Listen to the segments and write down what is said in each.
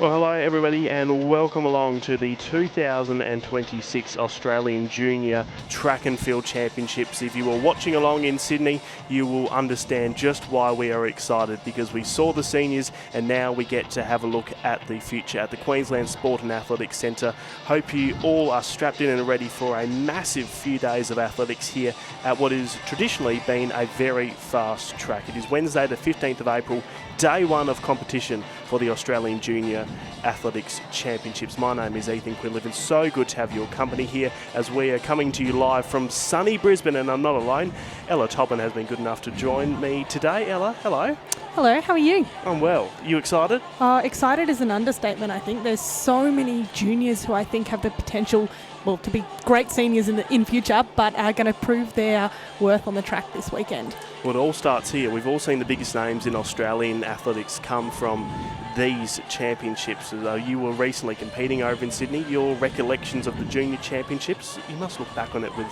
Well, hello everybody and welcome along to the 2026 Australian Junior Track and Field Championships. If you were watching along in Sydney, you will understand just why we are excited, because we saw the seniors and now we get to have a look at the future at the Queensland Sport and Athletics Centre. Hope you all are strapped in and ready for a massive few days of athletics here at what has traditionally been a very fast track. It is Wednesday the 15th of April, day one of competition for the Australian Junior Athletics Championships. My name is Ethan Quinlivan, and so good to have your company here as we are coming to you live from sunny Brisbane, and I'm not alone. Ella Toppin has been good enough to join me today. Ella, hello. Hello, how are you? I'm well. You excited? Excited is an understatement, I think. There's so many juniors who I think have the potential, well, to be great seniors in future, but are going to prove their worth on the track this weekend. Well, it all starts here. We've all seen the biggest names in Australian athletics come from these championships. Though you were recently competing over in Sydney, your recollections of the junior championships, you must look back on it with,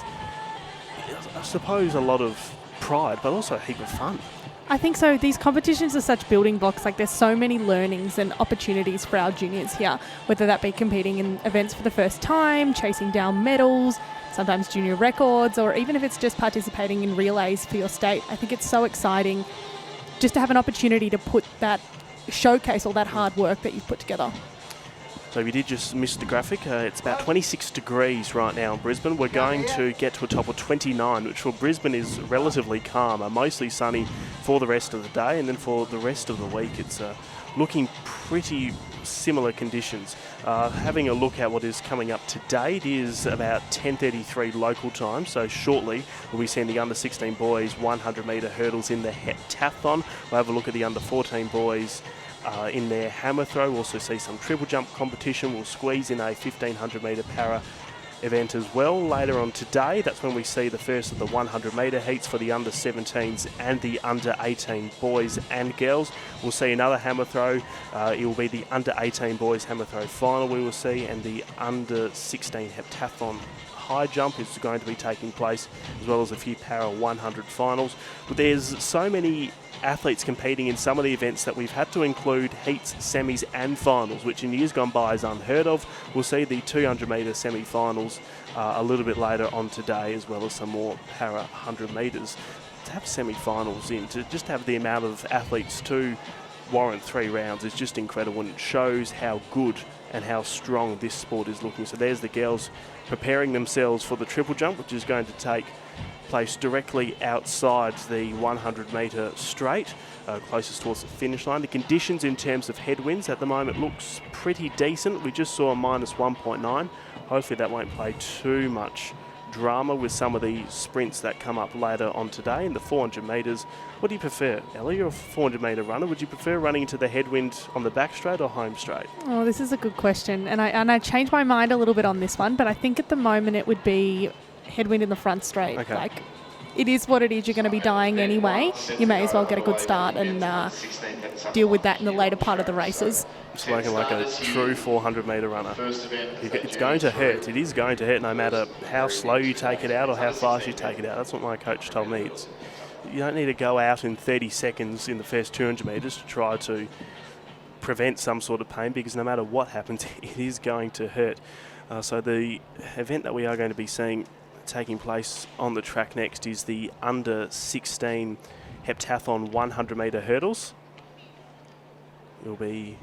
I suppose, a lot of pride, but also a heap of fun. I think so. These competitions are such building blocks. Like, there's so many learnings and opportunities for our juniors here, whether that be competing in events for the first time, chasing down medals, sometimes junior records, or even if it's just participating in relays for your state. I think it's so exciting just to have an opportunity to put that, showcase all that hard work that you've put together. So if you did just miss the graphic, it's about 26 degrees right now in Brisbane. We're going to get to a top of 29, which for Brisbane is relatively calm, mostly sunny for the rest of the day, and then for the rest of the week it's looking pretty similar conditions. Having a look at what is coming up today, it is about 10:33 local time, so shortly we'll be seeing the under-16 boys 100 metre hurdles in the heptathlon. We'll have a look at the under-14 boys in their hammer throw. We'll also see some triple jump competition. We'll squeeze in a 1500 metre para event as well later on today. That's when we see the first of the 100 metre heats for the under 17s and the under 18 boys and girls. We'll see another hammer throw. It will be the under 18 boys hammer throw final we will see, and the under 16 heptathlon high jump is going to be taking place, as well as a few para 100 finals. But there's so many athletes competing in some of the events that we've had to include heats, semis and finals, which in years gone by is unheard of. We'll see the 200 metre semi-finals a little bit later on today, as well as some more para 100 metres. To have semi-finals in, to just have the amount of athletes to warrant 3 rounds is just incredible, and it shows how good and how strong this sport is looking. So there's the girls preparing themselves for the triple jump, which is going to take place directly outside the 100 metre straight, closest towards the finish line. The conditions in terms of headwinds at the moment looks pretty decent. We just saw a minus 1.9. Hopefully that won't play too much drama with some of the sprints that come up later on today. In the 400 metres, what do you prefer? Ella, you're a 400 metre runner. Would you prefer running into the headwind on the back straight or home straight? Oh, this is a good question. And I changed my mind a little bit on this one, but I think at the moment it would be headwind in the front straight. Okay. Like, it is what it is. You're going to be dying anyway. You may as well get a good start and deal with that in the later part of the races. Spoken like a true 400 metre runner. It's going to hurt. It is going to hurt no matter how slow you take it out or how fast you take it out. That's what my coach told me. You don't need to go out in 30 seconds in the first 200 metres to try to prevent some sort of pain, because no matter what happens, it is going to hurt. So the event that we are going to be seeing taking place on the track next is the under 16 heptathlon 100 metre hurdles. We've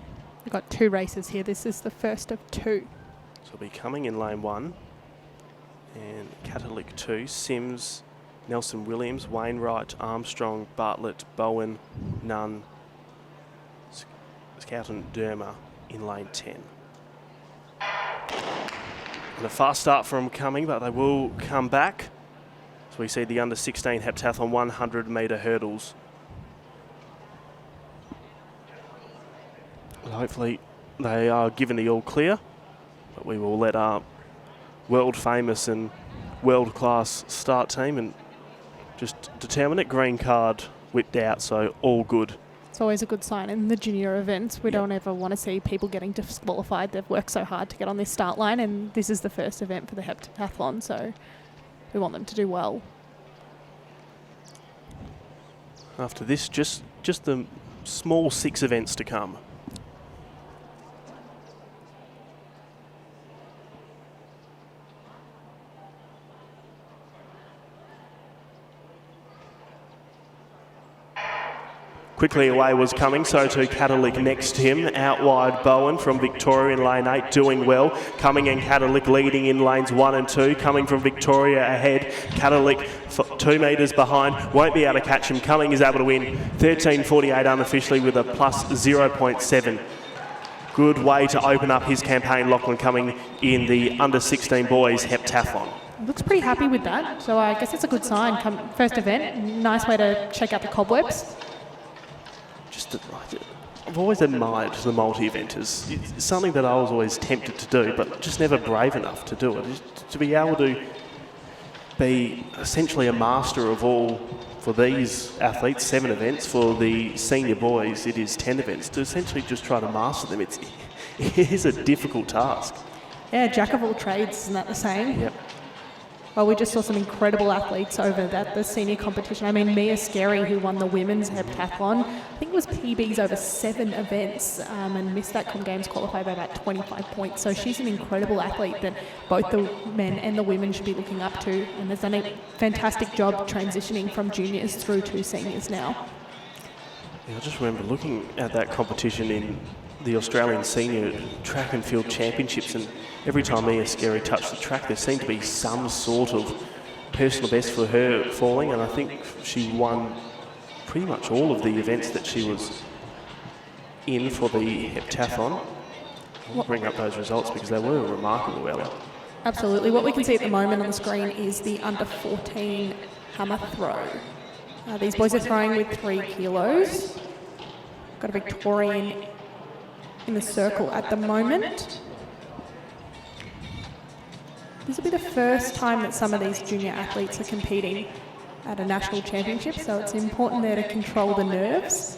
got 2 races here. This is the first of 2. So we'll be coming in lane 1, and Catholic 2, Sims, Nelson Williams, Wainwright, Armstrong, Bartlett, Bowen, Nunn, Scouten, Dermer in lane 10. And a fast start from coming, but they will come back. So we see the under 16 heptathlon 100 metre hurdles. And hopefully they are given the all clear, but we will let our world famous and world class start team and just determine it. Green card whipped out, so all good. It's always a good sign in the junior events. We don't ever want to see people getting disqualified. They've worked so hard to get on this start line, and this is the first event for the heptathlon, so we want them to do well. After this, just the small 6 events to come. Quickly away was coming, so too Catalyc next to him. Out wide Bowen from Victoria in lane 8, doing well. Coming in Catalyc leading in lanes 1 and 2. Coming from Victoria ahead. Catalyc 2 metres behind, won't be able to catch him. Coming is able to win 13.48 unofficially with a plus 0.7. Good way to open up his campaign, Lachlan, coming in the under 16 boys heptathlon. Looks pretty happy with that, so I guess it's a good sign. First event, nice way to shake out the cobwebs. I've always admired the multi-eventers. It's something that I was always tempted to do, but just never brave enough to do it. To be able to be essentially a master of all, for these athletes, 7 events. For the senior boys, it is 10 events. To essentially just try to master them, it is a difficult task. Yeah, jack of all trades, isn't that the same? Yep. Well, we just saw some incredible athletes over the senior competition. I mean, Mia Scarry, who won the women's heptathlon, I think it was PBs over 7 events and missed that Com Games qualifier by about 25 points. So she's an incredible athlete that both the men and the women should be looking up to, and has done a fantastic job transitioning from juniors through to seniors now. Yeah, I just remember looking at that competition in the Australian Senior Track and Field Championships, and every time Mia Scarry touched the track, there seemed to be some sort of personal best for her falling, and I think she won pretty much all of the events that she was in for the heptathlon. I'll bring up those results because they were remarkable, Ella. Absolutely. What we can see at the moment on the screen is the under 14 hammer throw. These boys are throwing with 3 kilos. Got a Victorian in the circle at the moment. This will be the first time that some of these junior athletes are competing at a national championship, so it's important there to control the nerves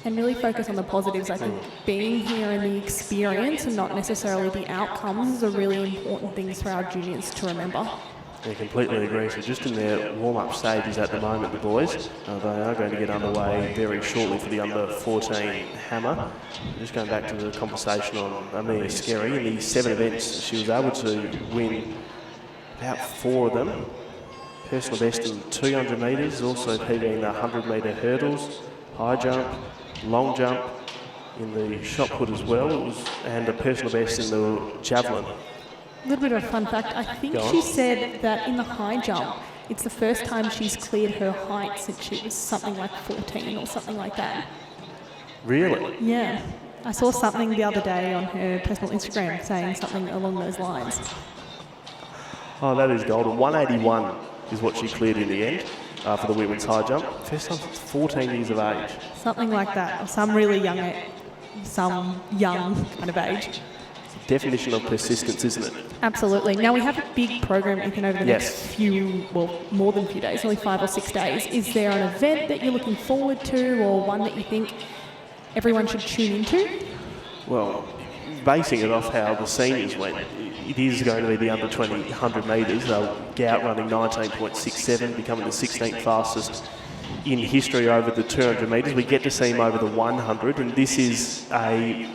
and really focus on the positives. I think being here and the experience and not necessarily the outcomes are really important things for our juniors to remember. I completely agree. So just in their warm-up stages at the moment, the boys, they are going to get underway very shortly for the under 14 hammer. Just going back to the conversation on Mia Scarry, in the 7 events, she was able to win about 4 of them. Personal best in 200 metres, also PBing the 100-metre hurdles, high jump, long jump, in the shot put as well, and a personal best in the javelin. A little bit of a fun fact, I think she said that in the high jump, it's the first time she's cleared her height since she was something like 14 or something like that. Really? Yeah. I saw something the other day on her personal Instagram saying something along those lines. Oh, that is golden. 181 is what she cleared in the end for the women's high jump. First time since 14 years of age. Something like that, or some really young kind of age. Definition of persistence, isn't it? Absolutely. Now we have a big program, Ethan, over the next more than a few days, only 5 or 6 days. Is there an event that you're looking forward to, or one that you think everyone should tune into? Well, basing it off how the seniors went, it is going to be the under 20 100 metres. They'll get out running 19.67, becoming the 16th fastest in history over the 200 metres. We get to see him over the 100, and this is a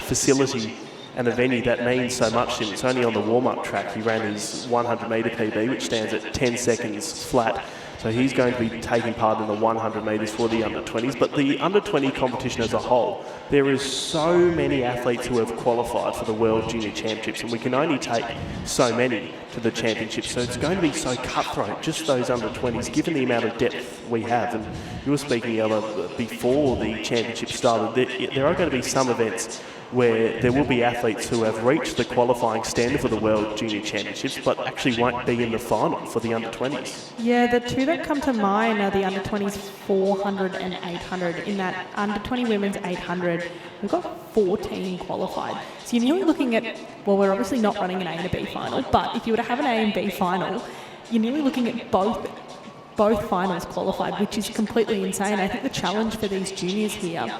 facility and a venue that means so much to him. It's only on the warm-up track. He ran his 100-metre PB, which stands at 10 seconds flat. So he's going to be taking part in the 100 metres for the under-20s. But the under-20 competition as a whole, there is so many athletes who have qualified for the World Junior Championships, and we can only take so many to the championships. So it's going to be so cutthroat, just those under-20s, given the amount of depth we have. And you were speaking, Ella, before the championship started, there are going to be some events where there will be athletes who have reached the qualifying standard for the World Junior Championships but actually won't be in the final for the under-20s. Yeah, the two that come to mind are the under-20s 400 and 800. In that under-20 women's 800, we've got 14 qualified. So you're nearly looking at, well, we're obviously not running an A and a B final, but if you were to have an A and B final, you're nearly looking at both finals qualified, which is completely insane. I think the challenge for these juniors here,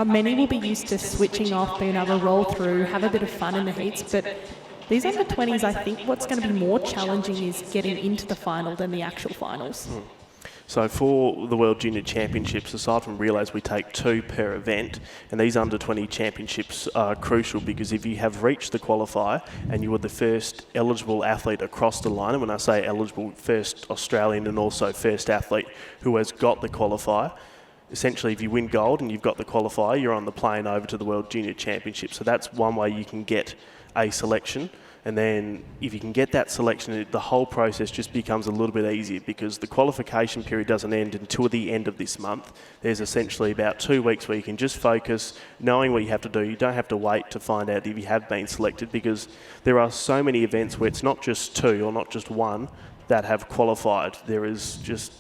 many will be used to switching off, being able to roll through, have a bit of fun in the heats, but these under-20s, I think what's going to be more challenging is getting into the final than the actual finals. So for the World Junior Championships, aside from relays, we take 2 per event, and these under-20 championships are crucial because if you have reached the qualifier and you were the first eligible athlete across the line, and when I say eligible, first Australian and also first athlete who has got the qualifier, essentially if you win gold and you've got the qualifier, you're on the plane over to the World Junior Championship. So that's one way you can get a selection. And then if you can get that selection, the whole process just becomes a little bit easier because the qualification period doesn't end until the end of this month. There's essentially about 2 weeks where you can just focus, knowing what you have to do. You don't have to wait to find out if you have been selected because there are so many events where it's not just 2 or not just 1 that have qualified. There is just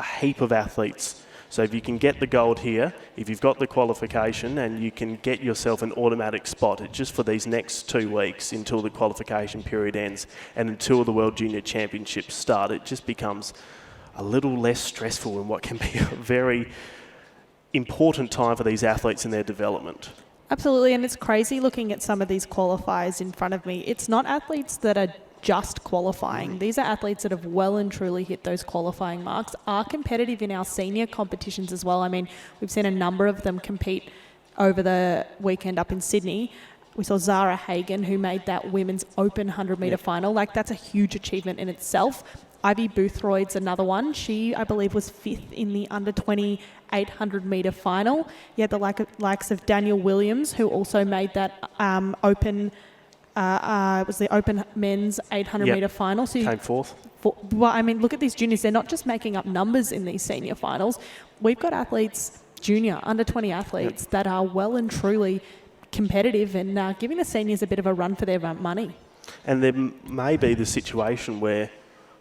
a heap of athletes. So if you can get the gold here, if you've got the qualification and you can get yourself an automatic spot, it's just for these next 2 weeks until the qualification period ends and until the World Junior Championships start, it just becomes a little less stressful in what can be a very important time for these athletes in their development. Absolutely, and it's crazy looking at some of these qualifiers in front of me. It's not athletes that are just qualifying. These are athletes that have well and truly hit those qualifying marks, are competitive in our senior competitions as well. I mean, we've seen a number of them compete over the weekend up in Sydney. We saw Zara Hagen, who made that women's open 100-metre final. Like, that's a huge achievement in itself. Ivy Boothroyd's another one. She, I believe, was 5th in the under-20 800-metre final. You had the likes of Daniel Williams, who also made that open... it was the open men's 800-metre final. So came fourth. Well, I mean, look at these juniors. They're not just making up numbers in these senior finals. We've got athletes, junior, under-20 athletes, that are well and truly competitive and giving the seniors a bit of a run for their money. And there may be the situation where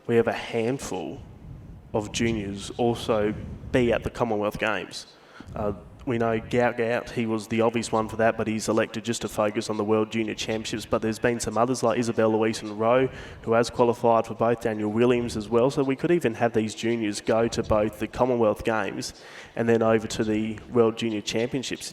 we have a handful of juniors also be at the Commonwealth Games. We know Gout, he was the obvious one for that, but he's elected just to focus on the World Junior Championships. But there's been some others like Isabel Louise-Rowe, who has qualified for both, Daniel Williams as well. So we could even have these juniors go to both the Commonwealth Games and then over to the World Junior Championships.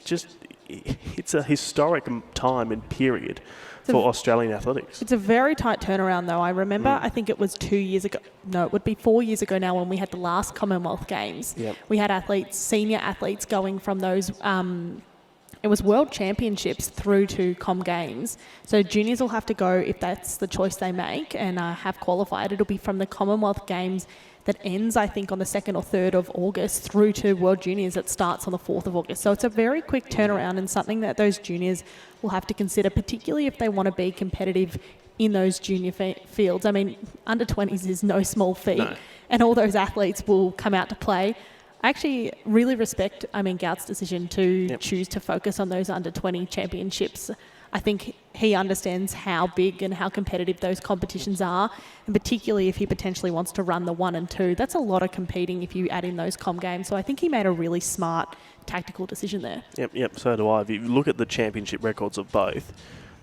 It's a historic time and period for Australian athletics. It's a very tight turnaround, though. I remember, I think it was 2 years ago. No, it would be 4 years ago now when we had the last Commonwealth Games. Yep. We had athletes, senior athletes, going from those... it was World Championships through to Com Games. So juniors will have to go, if that's the choice they make, and have qualified. It'll be from the Commonwealth Games that ends, I think, on the 2nd or 3rd of August through to World Juniors that starts on the 4th of August. So it's a very quick turnaround and something that those juniors will have to consider, particularly if they want to be competitive in those junior fields. I mean, under-20s is no small feat, and all those athletes will come out to play. I actually really respect, Gout's decision to choose to focus on those under-20 championships. I think he understands how big and how competitive those competitions are, and particularly if he potentially wants to run the 1 and 2. That's a lot of competing if you add in those Com Games. So I think he made a really smart tactical decision there. Yep, so do I. If you look at the championship records of both,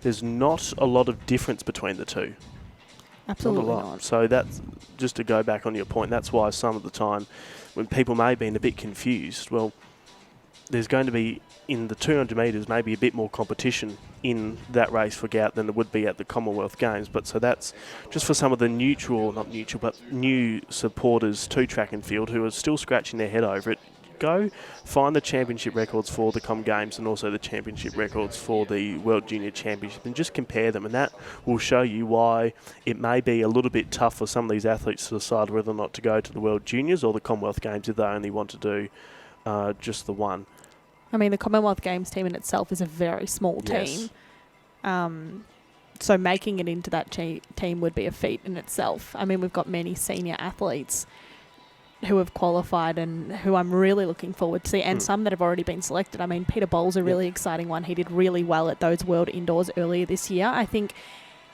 there's not a lot of difference between the two. Absolutely not. So that's, just to go back on your point, that's why some of the time when people may have been a bit confused, well, there's going to be, in the 200 metres, maybe a bit more competition in that race for Gout than there would be at the Commonwealth Games. But so that's just for some of the new supporters to track and field who are still scratching their head over it. Go find the championship records for the Com Games and also the championship records for the World Junior Championship and just compare them, and that will show you why it may be a little bit tough for some of these athletes to decide whether or not to go to the World Juniors or the Commonwealth Games if they only want to do just the one. I mean, the Commonwealth Games team in itself is a very small team. So making it into that team would be a feat in itself. I mean, we've got many senior athletes who have qualified and who I'm really looking forward to see, and some that have already been selected. I mean, Peter Ball's a really exciting one. He did really well at those World Indoors earlier this year. I think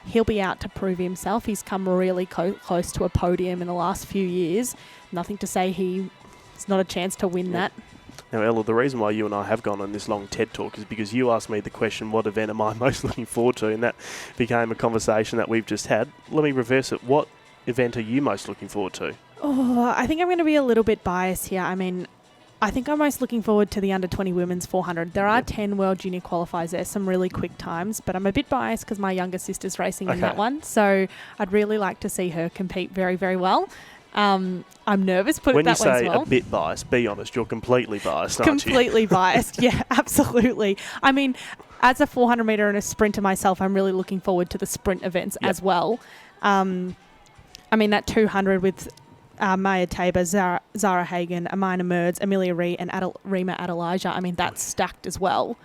he'll be out to prove himself. He's come really close to a podium in the last few years. Nothing to say it's not a chance to win that. Now, Ella, the reason why you and I have gone on this long TED Talk is because you asked me the question, what event am I most looking forward to? And that became a conversation that we've just had. Let me reverse it. What event are you most looking forward to? Oh, I think I'm going to be a little bit biased here. I mean, I think I'm most looking forward to the under-20 women's 400. There are 10 World Junior qualifiers there, some really quick times, but I'm a bit biased because my younger sister's racing in that one. So I'd really like to see her compete very, very well. I'm nervous, put When it you that way as say well. a bit biased, be honest, you're completely biased, aren't you? Completely biased. Yeah, absolutely. I mean, as a 400 metre and a sprinter myself, I'm really looking forward to the sprint events as well. I mean, that 200 with Maya Tabor, Zara Hagen, Amina Merds, Amelia Ree and Rima Adelijah, I mean, that's stacked as well.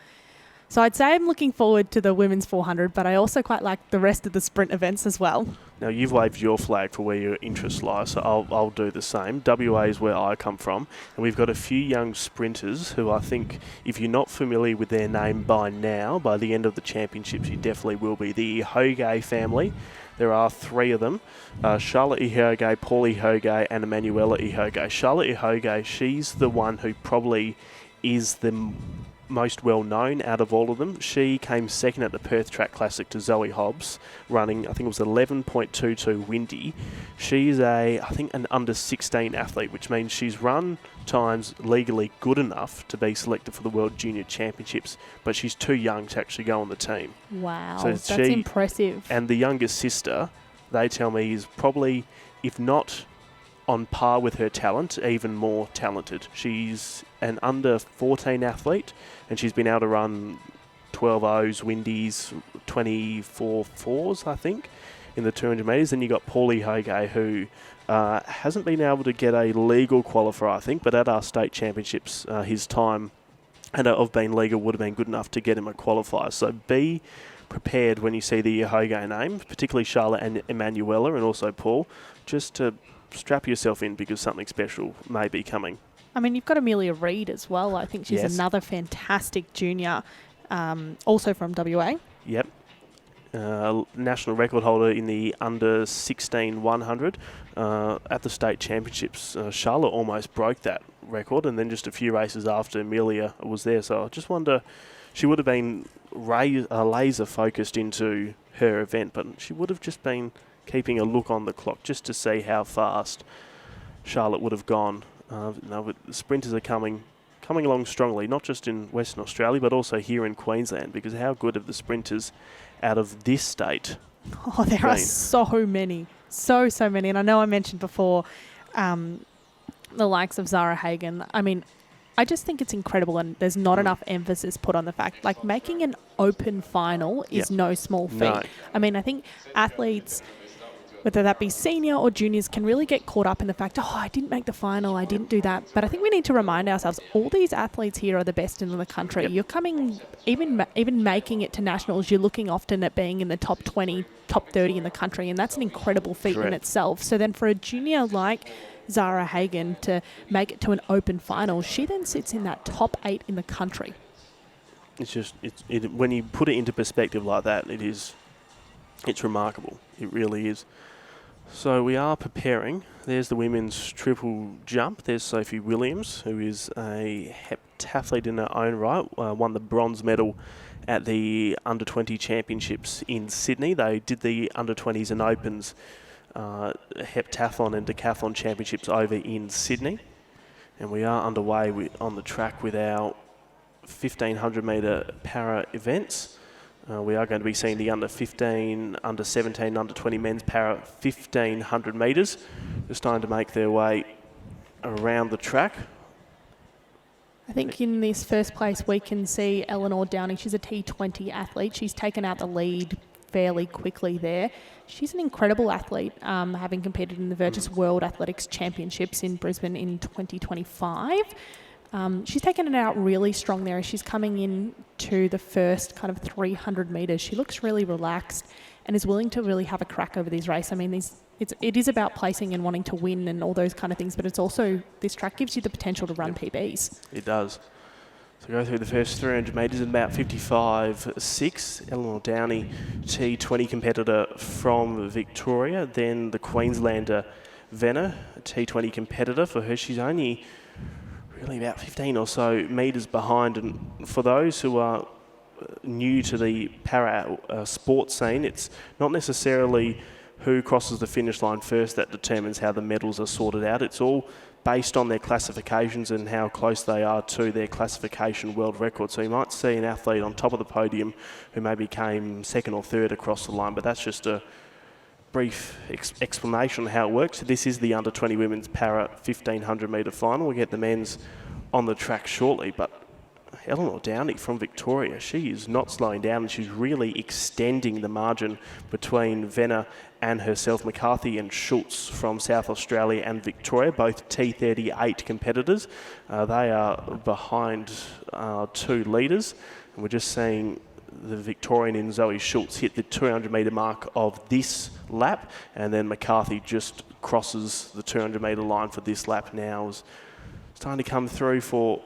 So I'd say I'm looking forward to the women's 400, but I also quite like the rest of the sprint events as well. Now, you've waved your flag for where your interests lie, so I'll do the same. WA is where I come from, and we've got a few young sprinters who I think, if you're not familiar with their name by now, by the end of the championships, you definitely will be. The Ihoge family, there are three of them, Charlotte Ihoge, Paul Ihoge, and Emanuela Ihoge. Charlotte Ihoge, she's the one who probably is the most well known out of all of them. She came second at the Perth Track Classic to Zoe Hobbs, running, I think it was 11.22 windy. She's I think an under 16 athlete, which means she's run times legally good enough to be selected for the World Junior Championships, but she's too young to actually go on the team. Wow, So that's she, impressive. And the youngest sister, they tell me, is probably, if not on par with her talent, even more talented. She's an under 14 athlete, and she's been able to run 12 O's, windies, 24 fours, I think, in the 200 metres. Then you got Paulie Hoge, who hasn't been able to get a legal qualifier, I think, but at our state championships, his time of being legal would have been good enough to get him a qualifier. So be prepared when you see the Hoge name, particularly Charlotte and Emanuela, and also Paul, just to strap yourself in because something special may be coming. I mean, you've got Amelia Reid as well. I think she's another fantastic junior, also from WA. Yep. National record holder in the under 16 100 at the state championships. Charlotte almost broke that record, and then just a few races after Amelia was there. So I just wonder, she would have been laser focused into her event, but she would have just been keeping a look on the clock just to see how fast Charlotte would have gone. The sprinters are coming along strongly, not just in Western Australia, but also here in Queensland, because how good have the sprinters out of this state Oh, there are so many. So many. And I know I mentioned before the likes of Zara Hagen. I mean, I just think it's incredible, and there's not enough emphasis put on the fact, like, making an open final is no small feat. No. I mean, I think athletes, whether that be senior or juniors, can really get caught up in the fact, oh, I didn't make the final, I didn't do that. But I think we need to remind ourselves, all these athletes here are the best in the country. You're coming, even making it to nationals, you're looking often at being in the top 20, top 30 in the country, and that's an incredible feat in itself. So then for a junior like Zara Hagen to make it to an open final, she then sits in that top 8 in the country. It's just, when you put it into perspective like that, it's remarkable. It really is. So we are preparing. There's the women's triple jump. There's Sophie Williams, who is a heptathlete in her own right, won the bronze medal at the under-20 championships in Sydney. They did the under-20s and opens heptathlon and decathlon championships over in Sydney. And we are underway on the track with our 1,500 metre para events. We are going to be seeing the under 15, under 17, under 20 men's para 1,500 metres. They're starting to make their way around the track. I think in this first place we can see Eleanor Downing. She's a T20 athlete. She's taken out the lead fairly quickly there. She's an incredible athlete, having competed in the Virtus World Athletics Championships in Brisbane in 2025. She's taken it out really strong there as she's coming in to the first kind of 300 metres. She looks really relaxed and is willing to really have a crack over these races. I mean, it is about placing and wanting to win and all those kind of things, but it's also, this track gives you the potential to run PBs. It does. So go through the first 300 metres in about 55.6. Eleanor Downey, T20 competitor from Victoria. Then the Queenslander Venner, a T20 competitor. For her, she's only really about 15 or so metres behind. And for those who are new to the para sports scene, it's not necessarily who crosses the finish line first that determines how the medals are sorted out. It's all based on their classifications and how close they are to their classification world record. So you might see an athlete on top of the podium who maybe came second or third across the line, but that's just a brief explanation on how it works. So this is the under 20 women's para 1500 metre final. We'll get the men's on the track shortly, but Eleanor Downey from Victoria, she is not slowing down, and she's really extending the margin between Venner and herself. McCarthy and Schultz from South Australia and Victoria, both T38 competitors. They are behind two leaders, and we're just seeing the Victorian in Zoe Schultz hit the 200 metre mark of this lap, and then McCarthy just crosses the 200 metre line for this lap now. It's starting to come through for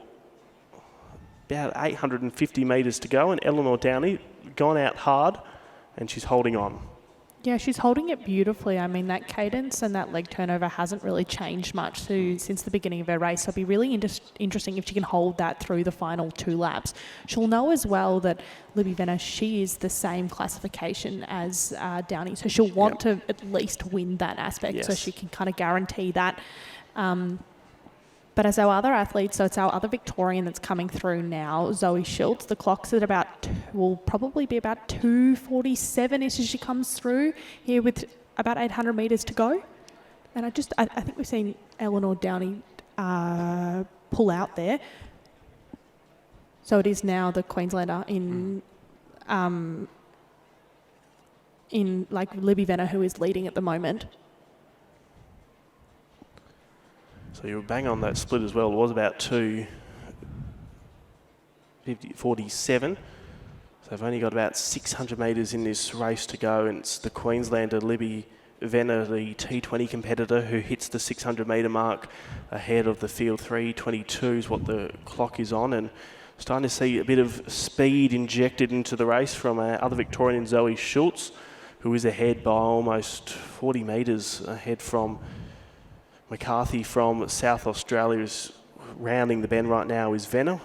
about 850 metres to go, and Eleanor Downey gone out hard, and she's holding on. Yeah, she's holding it beautifully. I mean, that cadence and that leg turnover hasn't really changed much since the beginning of her race. So it'll be really interesting if she can hold that through the final two laps. She'll know as well that Libby Venner, she is the same classification as Downey. So she'll want to at least win that aspect, so she can kind of guarantee that. But as our other athletes, so it's our other Victorian that's coming through now, Zoe Schultz. The clock's at will probably be about 2:47-ish as she comes through here with about 800 metres to go. And I think we've seen Eleanor Downey pull out there. So it is now the Queenslander in Libby Venner, who is leading at the moment. So you were bang on that split as well. It was about 2:47. So they've only got about 600 metres in this race to go, and it's the Queenslander Libby Venner, the T20 competitor, who hits the 600 metre mark ahead of the field. 3:22 is what the clock is on, and starting to see a bit of speed injected into the race from our other Victorian, Zoe Schultz, who is ahead by almost 40 metres ahead from McCarthy from South Australia. Is rounding the bend right now is Venner.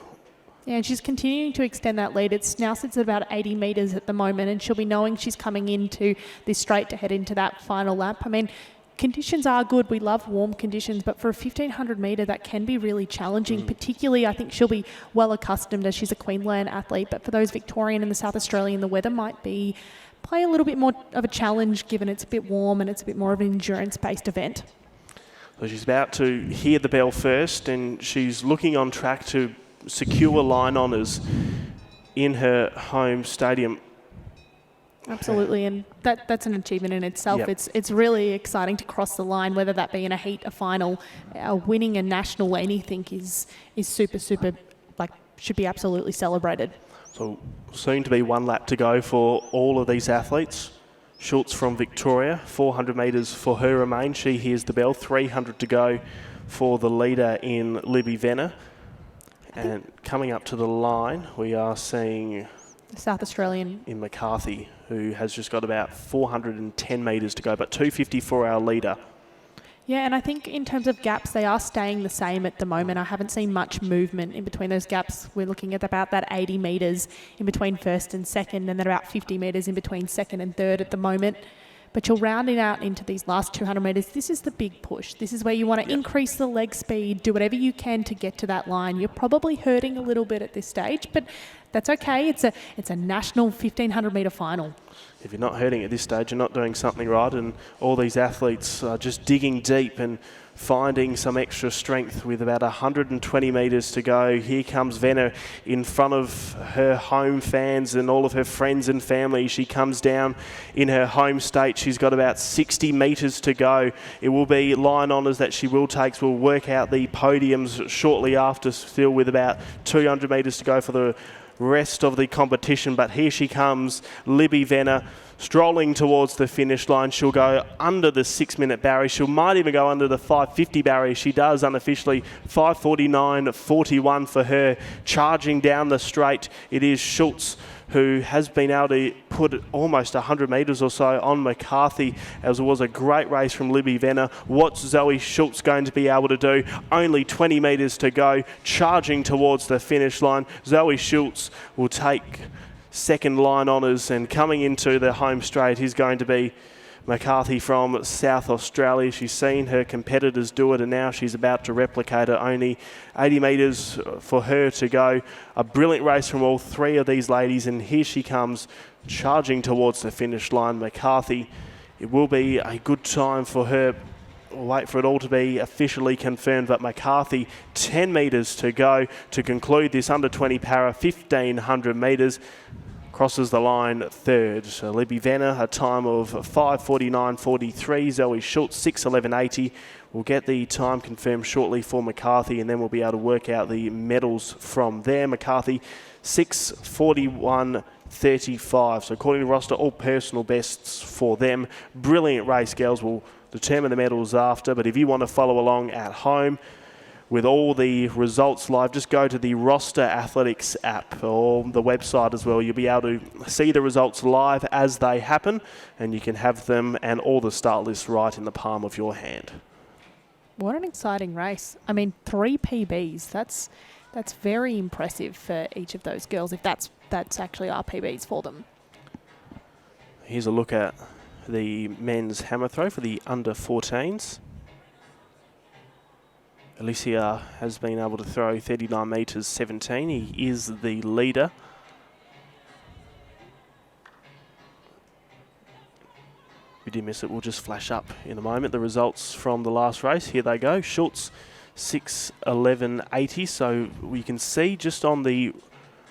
Yeah, and she's continuing to extend that lead. It now sits at about 80 metres at the moment, and she'll be knowing she's coming into this straight to head into that final lap. I mean, conditions are good. We love warm conditions, but for a 1500 metre, that can be really challenging. Particularly, I think she'll be well accustomed as she's a Queensland athlete, but for those Victorian and the South Australian, the weather might play a little bit more of a challenge given it's a bit warm and it's a bit more of an endurance-based event. So she's about to hear the bell first, and she's looking on track to secure line honours in her home stadium. Absolutely, and that's an achievement in itself. Yep. It's really exciting to cross the line, whether that be in a heat, a final, winning a national, anything is super, should be absolutely celebrated. So soon to be one lap to go for all of these athletes. Schultz from Victoria, 400 metres for her remain. She hears the bell. 300 to go for the leader in Libby Venner. And coming up to the line, we are seeing the South Australian in McCarthy, who has just got about 410 metres to go, but 250 for our leader. Yeah, and I think in terms of gaps, they are staying the same at the moment. I haven't seen much movement in between those gaps. We're looking at about that 80 metres in between first and second, and then about 50 metres in between second and third at the moment. But you're rounding out into these last 200 metres. This is the big push. This is where you want to increase the leg speed, do whatever you can to get to that line. You're probably hurting a little bit at this stage, but that's okay. It's a national 1500 metre final. If you're not hurting at this stage, you're not doing something right, and all these athletes are just digging deep and finding some extra strength with about 120 metres to go. Here comes Venner in front of her home fans and all of her friends and family. She comes down in her home state. She's got about 60 metres to go. It will be line honours that she will take. We'll work out the podiums shortly after, still with about 200 metres to go for the rest of the competition. But here she comes, Libby Venner, strolling towards the finish line. She'll go under the 6-minute barrier. She might even go under the 5:50 barrier. She does unofficially. 5:49.41 for her. Charging down the straight, it is Schultz, who has been able to put almost 100 metres or so on McCarthy, as it was a great race from Libby Venner. What's Zoe Schultz going to be able to do? Only 20 metres to go, charging towards the finish line. Zoe Schultz will take second line honours, and coming into the home straight is going to be McCarthy from South Australia. She's seen her competitors do it, and now she's about to replicate it. Only 80 metres for her to go. A brilliant race from all three of these ladies, and here she comes charging towards the finish line. McCarthy It will be a good time for her. We'll wait for it all to be officially confirmed, but McCarthy, 10 metres to go to conclude this under-20 para, 1,500 metres. Crosses the line third. So Libby Venner, a time of 5:49.43. Zoe Schultz, 6:11.80. We'll get the time confirmed shortly for McCarthy, and then we'll be able to work out the medals from there. McCarthy, 6:41.35. So according to roster, all personal bests for them. Brilliant race, girls. We'll determine the medals after, but if you want to follow along at home with all the results live, just go to the Roster Athletics app or the website as well. You'll be able to see the results live as they happen, and you can have them and all the start lists right in the palm of your hand. What an exciting race. I mean, 3 PBs. That's very impressive for each of those girls, if that's actually our PBs for them. Here's a look at the men's hammer throw for the under 14s. Alicia has been able to throw 39 metres 17. He is the leader. If you did miss it, we'll just flash up in a moment. The results from the last race, here they go. Schultz, 6:11.80. So we can see just on the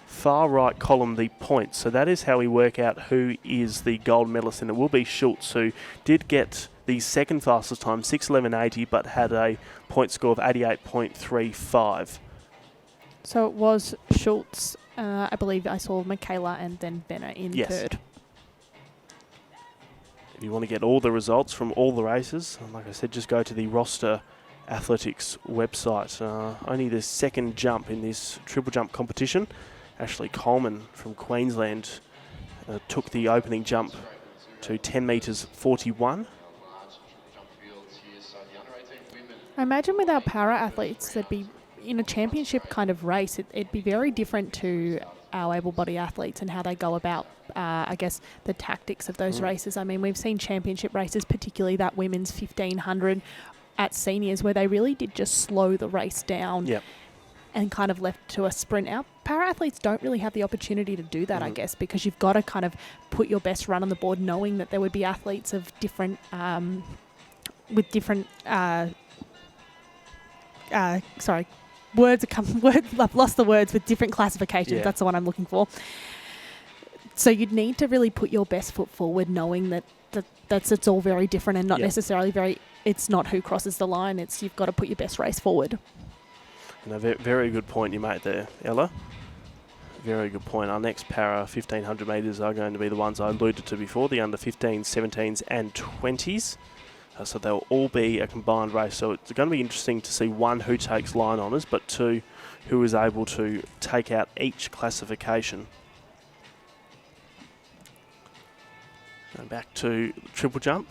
far right column the points. So that is how we work out who is the gold medalist. And it will be Schultz, who did get the second fastest time, 6:11.80, but had a point score of 88.35. So it was Schultz. I believe I saw Michaela and then Benner in third. If you want to get all the results from all the races, like I said, just go to the Roster Athletics website. Only the second jump in this triple jump competition. Ashley Coleman from Queensland took the opening jump to 10 metres 41. I imagine with our para athletes, they'd be in a championship kind of race. It'd be very different to our able-bodied athletes and how they go about, I guess, the tactics of those races. I mean, we've seen championship races, particularly that women's 1,500 at seniors, where they really did just slow the race down and kind of left to a sprint. Our para athletes don't really have the opportunity to do that, I guess, because you've got to kind of put your best run on the board, knowing that there would be athletes of different, with different. I've lost the words, with different classifications. Yeah. That's the one I'm looking for. So you'd need to really put your best foot forward, knowing that it's all very different and not necessarily it's not who crosses the line. It's you've got to put your best race forward. And a very good point you made there, Ella. Very good point. Our next para 1,500 metres are going to be the ones I alluded to before, the under 15s, 17s and 20s. So they'll all be a combined race. So it's going to be interesting to see, one, who takes line honours, but two, who is able to take out each classification. Going back to triple jump.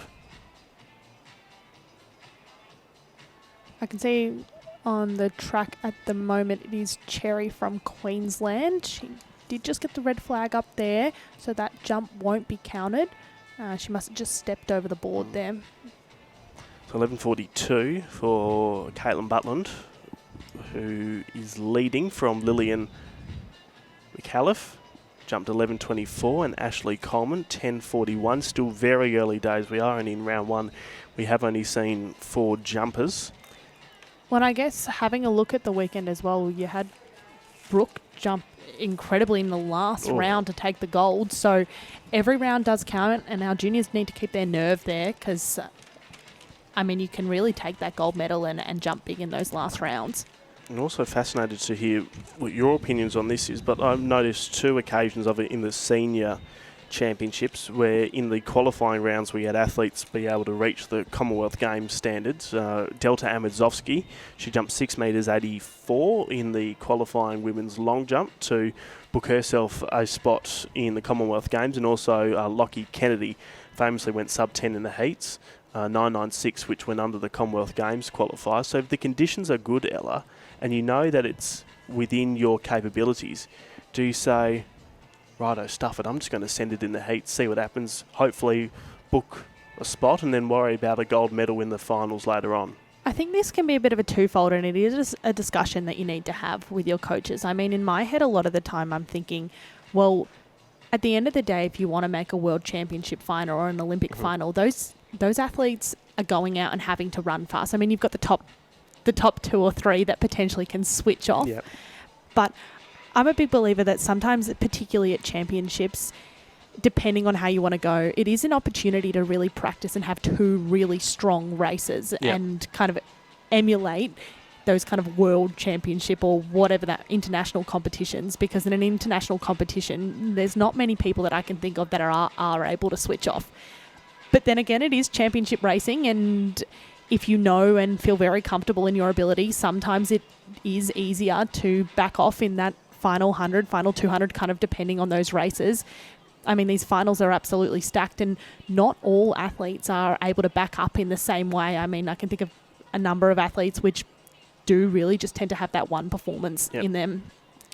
I can see on the track at the moment it is Cherry from Queensland. She did just get the red flag up there, so that jump won't be counted. She must have just stepped over the board there. So 11.42 for Caitlin Butland, who is leading from Lillian McAuliffe. Jumped 11.24, and Ashley Coleman 10.41. Still very early days. We are only in round one. We have only seen 4 jumpers. Well, I guess having a look at the weekend as well, you had Brooke jump incredibly in the last round to take the gold. So every round does count, and our juniors need to keep their nerve there, because I mean, you can really take that gold medal and jump big in those last rounds. I'm also fascinated to hear what your opinions on this is, but I've noticed 2 occasions of it in the senior championships where in the qualifying rounds we had athletes be able to reach the Commonwealth Games standards. Delta Amadzovsky, she jumped 6 metres 84 in the qualifying women's long jump to book herself a spot in the Commonwealth Games, and also Lockie Kennedy famously went sub-10 in the heats. 996, which went under the Commonwealth Games qualifier. So if the conditions are good, Ella, and you know that it's within your capabilities, do you say, righto, stuff it, I'm just going to send it in the heat, see what happens, hopefully book a spot, and then worry about a gold medal in the finals later on? I think this can be a bit of a twofold, and it is a discussion that you need to have with your coaches. I mean, in my head, a lot of the time I'm thinking, well, at the end of the day, if you want to make a world championship final or an Olympic final, those athletes are going out and having to run fast. I mean, you've got the top 2 or 3 that potentially can switch off. Yep. But I'm a big believer that sometimes, particularly at championships, depending on how you want to go, it is an opportunity to really practice and have 2 really strong races and kind of emulate those kind of world championship or whatever that international competitions, because in an international competition, there's not many people that I can think of that are able to switch off. But then again, it is championship racing, and if you know and feel very comfortable in your ability, sometimes it is easier to back off in that final 100, final 200, kind of depending on those races. I mean, these finals are absolutely stacked, and not all athletes are able to back up in the same way. I mean, I can think of a number of athletes which do really just tend to have that one performance in them.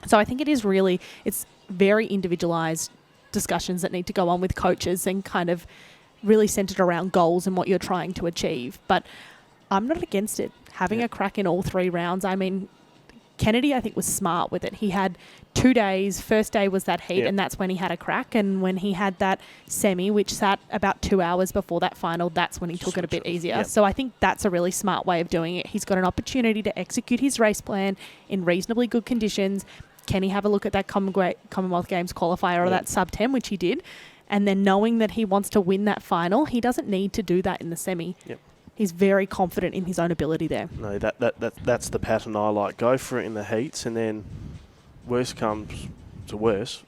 So I think it's very individualized discussions that need to go on with coaches and kind of really centered around goals and what you're trying to achieve. But I'm not against it. Having a crack in all 3 rounds. I mean, Kennedy, I think, was smart with it. He had 2 days. First day was that heat, and that's when he had a crack. And when he had that semi, which sat about 2 hours before that final, that's when he took it a bit easier. So I think that's a really smart way of doing it. He's got an opportunity to execute his race plan in reasonably good conditions. Can he have a look at that Commonwealth Games qualifier or that sub-10, which he did? And then knowing that he wants to win that final, he doesn't need to do that in the semi. He's very confident in his own ability there. No, that's the pattern I like. Go for it in the heats, and then worst comes to worst,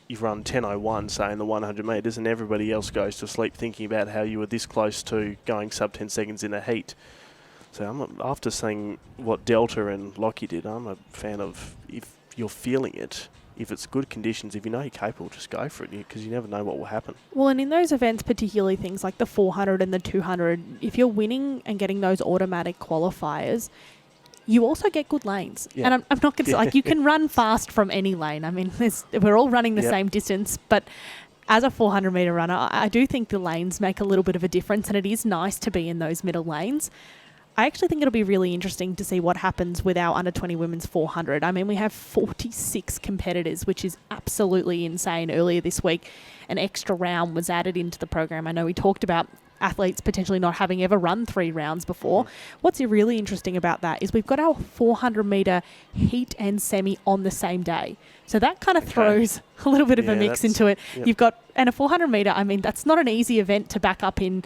you've run 10:01, say, in the 100 metres, and everybody else goes to sleep thinking about how you were this close to going sub 10 seconds in a heat. So after seeing what Delta and Lockie did, I'm a fan of, if you're feeling it, if it's good conditions, if you know you're capable, just go for it, because you never know what will happen. Well, and in those events, particularly things like the 400 and the 200, if you're winning and getting those automatic qualifiers, you also get good lanes. And I'm not going to say, like, you can run fast from any lane. I mean, we're all running the same distance, but as a 400-metre runner, I do think the lanes make a little bit of a difference, and it is nice to be in those middle lanes. I actually think it'll be really interesting to see what happens with our under-20 women's 400. I mean, we have 46 competitors, which is absolutely insane. Earlier this week, an extra round was added into the program. I know we talked about athletes potentially not having ever run 3 rounds before. What's really interesting about that is we've got our 400-metre heat and semi on the same day. So that kind of throws a little bit of a mix into it. You've got, and a 400-metre, I mean, that's not an easy event to back up in,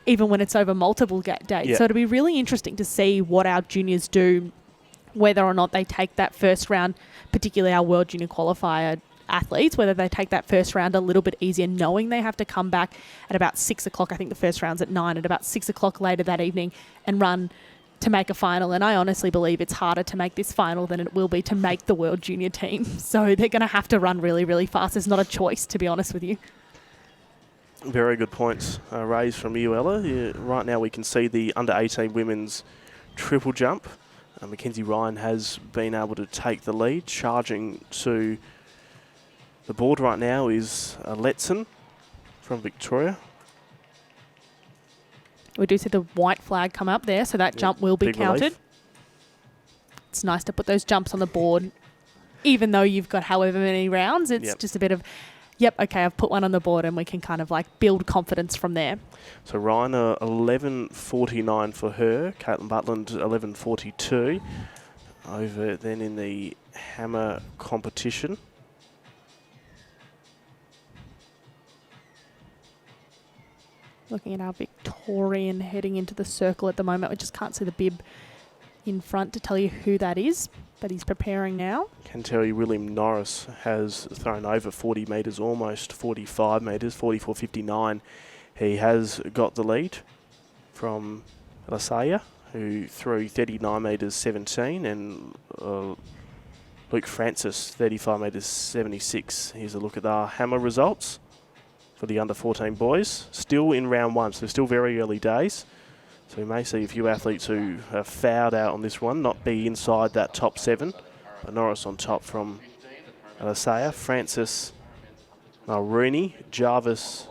even when it's over multiple days. So it'll be really interesting to see what our juniors do, whether or not they take that first round, particularly our World Junior Qualifier athletes, whether they take that first round a little bit easier, knowing they have to come back at about 6 o'clock. I think the first round's at 9, at about 6 o'clock later that evening, and run to make a final. And I honestly believe it's harder to make this final than it will be to make the World Junior team. So they're going to have to run really, really fast. There's not a choice, to be honest with you. Very good points raised from you, Ella. Right now we can see the under-18 women's triple jump. Mackenzie Ryan has been able to take the lead. Charging to the board right now is Letson from Victoria. We do see the white flag come up there, so that jump will be counted. Relief. It's nice to put those jumps on the board, even though you've got however many rounds. It's just a bit of, okay, I've put one on the board, and we can kind of like build confidence from there. So Ryan, 11.49 for her. Caitlin Butland, 11.42. Over then in the hammer competition. Looking at our Victorian heading into the circle at the moment. We just can't see the bib in front to tell you who that is, but he's preparing now. Can tell you William Norris has thrown over 40 metres, almost 45 metres, 44.59. He has got the lead from Lasaya, who threw 39 metres 17, and Luke Francis, 35 metres 76. Here's a look at our hammer results for the under-14 boys. Still in round 1, so still very early days. So we may see a few athletes who have fouled out on this one, not be inside that top 7. But Norris on top from Alasaya, Francis, Rooney, Jarvis,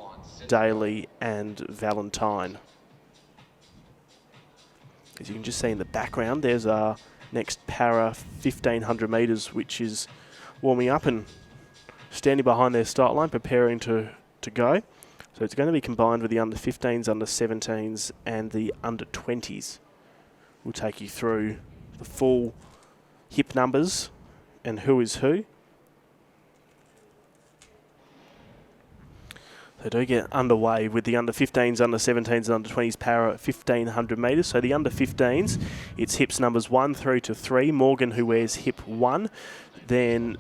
Daly and Valentine. As you can just see in the background, there's our next para 1,500 metres, which is warming up, and standing behind their start line, preparing to go. So it's going to be combined with the under 15s, under 17s, and the under 20s. We'll take you through the full hip numbers and who is who. They do get underway with the under 15s, under 17s and under 20s para at 1,500 metres. So the under 15s, it's hips numbers 1 through to 3. Morgan, who wears hip 1. Then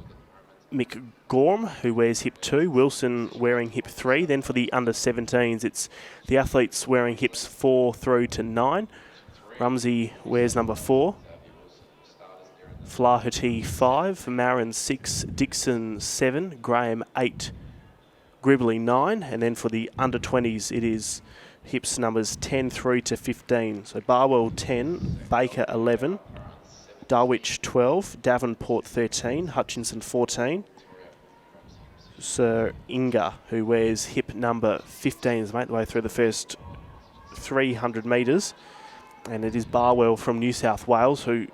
Mick Gorm, who wears hip 2. Wilson wearing hip 3. Then for the under 17s, it's the athletes wearing hips 4 through to 9. Rumsey wears number 4. Flaherty 5. Marin 6. Dixon 7. Graham 8. Gribbly 9, and then for the under 20s it is hips numbers 10 through to 15. So Barwell 10, Baker 11, Darwich 12, Davenport 13, Hutchinson 14. Sir Inga, who wears hip number 15, has made the way through the first 300 metres, and it is Barwell from New South Wales who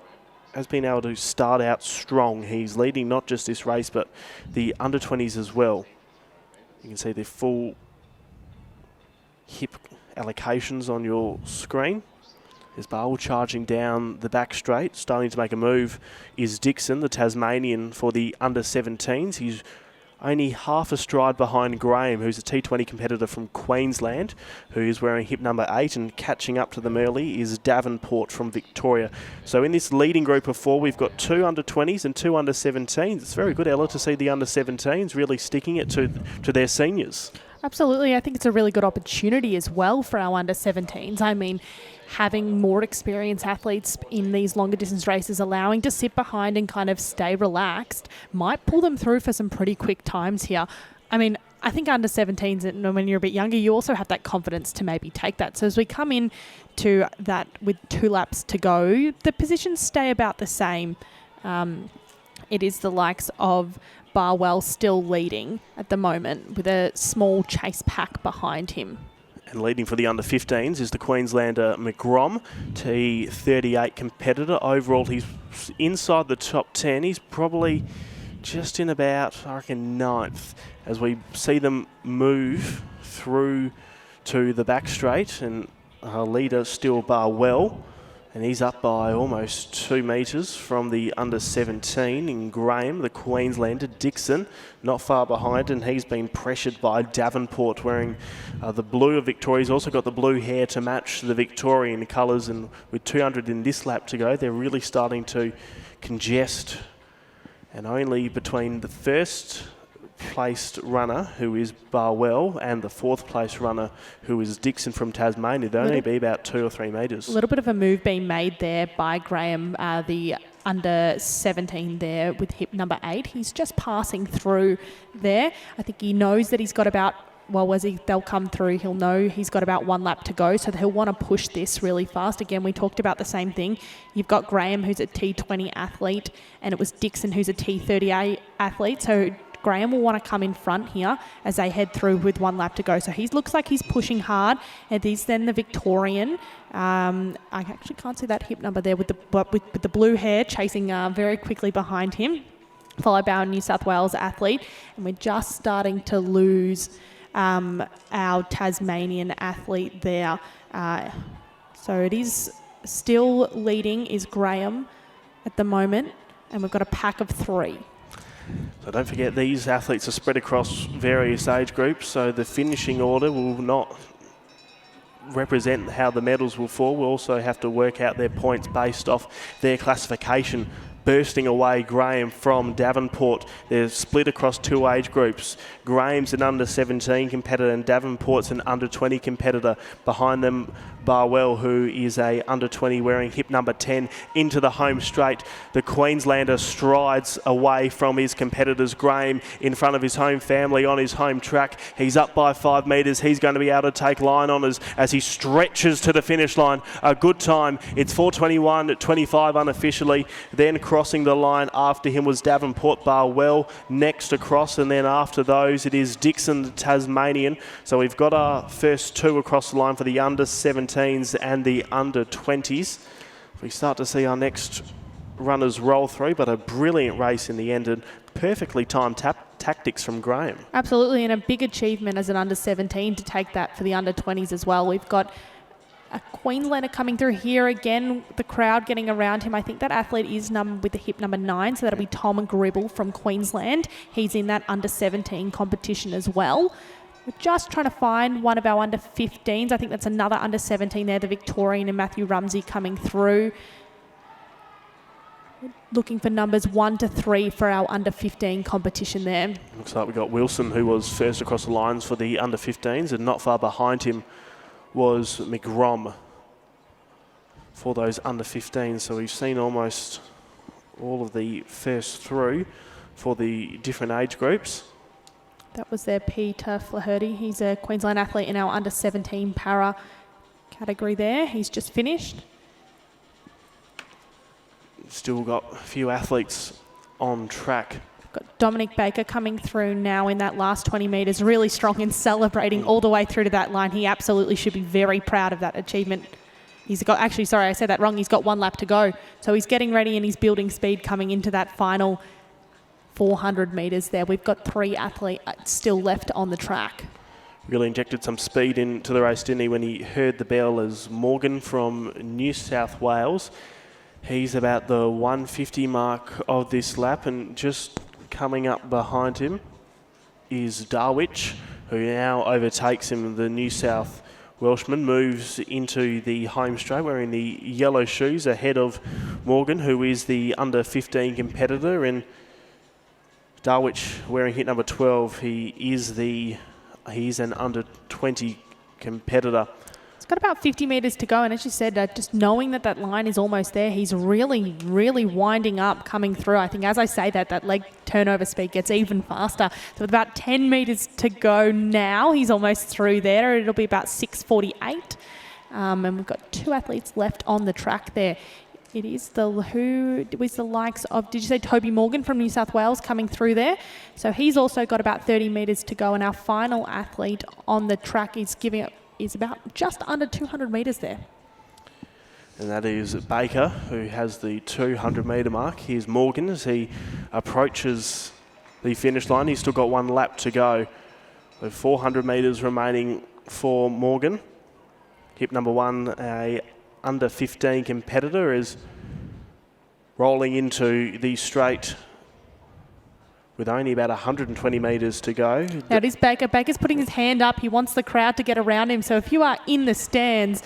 has been able to start out strong. He's leading not just this race but the under 20s as well. You can see the full hip allocations on your screen. There's Barwell charging down the back straight. Starting to make a move is Dixon, the Tasmanian, for the under 17s. He's only half a stride behind Graham, who's a T20 competitor from Queensland, who is wearing hip number 8, and catching up to them early is Davenport from Victoria. So in this leading group of 4, we've got 2 under 20s and 2 under 17s. It's very good, Ella, to see the under 17s really sticking it to their seniors. Absolutely. I think it's a really good opportunity as well for our under 17s. I mean, having more experienced athletes in these longer distance races, allowing to sit behind and kind of stay relaxed, might pull them through for some pretty quick times here. I mean, I think under 17s, and when you're a bit younger, you also have that confidence to maybe take that. So as we come in to that with 2 laps to go, the positions stay about the same. It is the likes of Barwell still leading at the moment with a small chase pack behind him. And leading for the under 15s is the Queenslander McGrom, T38 competitor. Overall, he's inside the top 10. He's probably just in about, I reckon, 9th as we see them move through to the back straight. And our leader still Barwell. And he's up by almost 2 metres from the under 17 in Graham, the Queenslander. Dixon not far behind, and he's been pressured by Davenport wearing the blue of Victoria. He's also got the blue hair to match the Victorian colours, and with 200 in this lap to go, they're really starting to congest. And only between the first placed runner, who is Barwell, and the 4th place runner, who is Dixon from Tasmania, they'll only be about 2 or 3 metres. A little bit of a move being made there by Graham, the under 17 there with hip number 8. He's just passing through there. I think he knows that he's got about, they'll come through, he'll know he's got about 1 lap to go, so he'll want to push this really fast. Again, we talked about the same thing. You've got Graham, who's a T20 athlete, and it was Dixon, who's a T38 athlete, so Graham will want to come in front here as they head through with 1 lap to go. So he looks like he's pushing hard. It is then the Victorian. I actually can't see that hip number there with the blue hair chasing very quickly behind him, followed by our New South Wales athlete. And we're just starting to lose our Tasmanian athlete there. So it is still leading is Graham at the moment, and we've got a pack of 3. So don't forget, these athletes are spread across various age groups, so the finishing order will not represent how the medals will fall. We'll also have to work out their points based off their classification. Bursting away, Graham from Davenport. They're split across 2 age groups. Graham's an under 17 competitor and Davenport's an under 20 competitor. Behind them, Barwell, who is a under 20 wearing hip number 10 into the home straight. The Queenslander strides away from his competitors. Graham in front of his home family on his home track. He's up by 5 metres. He's going to be able to take line honours as he stretches to the finish line. A good time. It's 4:21.25 unofficially. Then crossing the line after him was Davenport. Barwell next across, and then after those it is Dixon, the Tasmanian. So we've got our first 2 across the line for the under 17s and the under 20s. We start to see our next runners roll through, but a brilliant race in the end, and perfectly timed tactics from Graham. Absolutely, and a big achievement as an under-17 to take that for the under-20s as well. We've got a Queenslander coming through here again, the crowd getting around him. I think that athlete is with the hip number 9, so that'll be Tom Gribble from Queensland. He's in that under-17 competition as well. We're just trying to find one of our under-15s. I think that's another under-17 there, the Victorian and Matthew Rumsey coming through. Looking for numbers 1 to 3 for our under-15 competition there. Looks like we got Wilson, who was first across the lines for the under-15s, and not far behind him was McGrom for those under-15s. So we've seen almost all of the first through for the different age groups. That was their Peter Flaherty. He's a Queensland athlete in our under-17 para category there. He's just finished. Still got a few athletes on track. Got Dominic Baker coming through now in that last 20 metres, really strong and celebrating all the way through to that line. He absolutely should be very proud of that achievement. He's got, actually, sorry, I said that wrong. He's got 1 lap to go. So he's getting ready and he's building speed coming into that final 400 metres there. We've got 3 athletes still left on the track. Really injected some speed into the race, didn't he, when he heard the bell, as Morgan from New South Wales. He's about the 150 mark of this lap, and just coming up behind him is Darwich, who now overtakes him. The New South Welshman moves into the home straight wearing the yellow shoes ahead of Morgan, who is the under-15 competitor, and Darwich wearing hit number 12. He's an under-20 competitor. It's got about 50 metres to go, and as you said, just knowing that line is almost there, he's really, really winding up coming through. I think as I say that leg turnover speed gets even faster. So with about 10 metres to go now, he's almost through there. It'll be about 6:48. And we've got 2 athletes left on the track there. It is the likes of, did you say Toby Morgan from New South Wales coming through there? So he's also got about 30 metres to go, and our final athlete on the track is about just under 200 metres there. And that is Baker, who has the 200 metre mark. Here's Morgan as he approaches the finish line. He's still got 1 lap to go. With 400 metres remaining for Morgan. Hip number 1, a under 15 competitor, is rolling into the straight with only about 120 metres to go. Now it is Baker. Baker's putting his hand up. He wants the crowd to get around him. So if you are in the stands,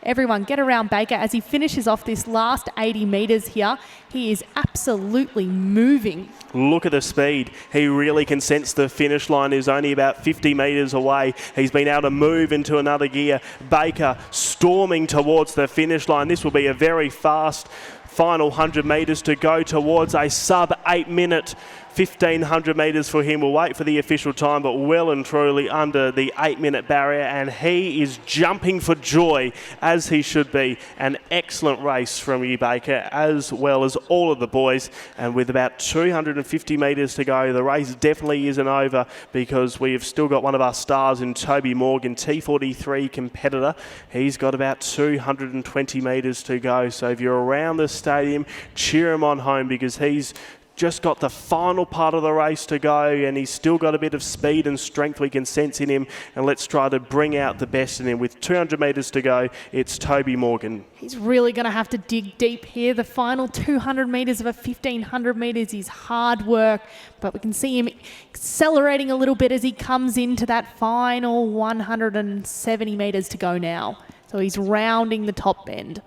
everyone get around Baker as he finishes off this last 80 metres here. He is absolutely moving. Look at the speed. He really can sense the finish line is only about 50 metres away. He's been able to move into another gear. Baker storming towards the finish line. This will be a very fast final 100 metres to go towards a sub-8 minute 1,500 metres for him. We'll wait for the official time, but well and truly under the 8-minute barrier, and he is jumping for joy, as he should be. An excellent race from you, Baker, as well as all of the boys. And with about 250 metres to go, the race definitely isn't over, because we have still got one of our stars in Toby Morgan, T43 competitor. He's got about 220 metres to go. So if you're around the stadium, cheer him on home, because he's just got the final part of the race to go, and he's still got a bit of speed and strength we can sense in him, and let's try to bring out the best in him. With 200 metres to go, it's Toby Morgan. He's really going to have to dig deep here. The final 200 metres of a 1,500 metres is hard work, but we can see him accelerating a little bit as he comes into that final 170 metres to go now. So he's rounding the top bend.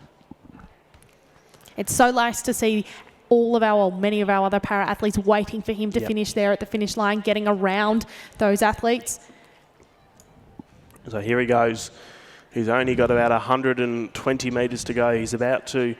It's so nice to see many of our other para-athletes waiting for him to finish there at the finish line, getting around those athletes. So here he goes. He's only got about 120 metres to go. He's about to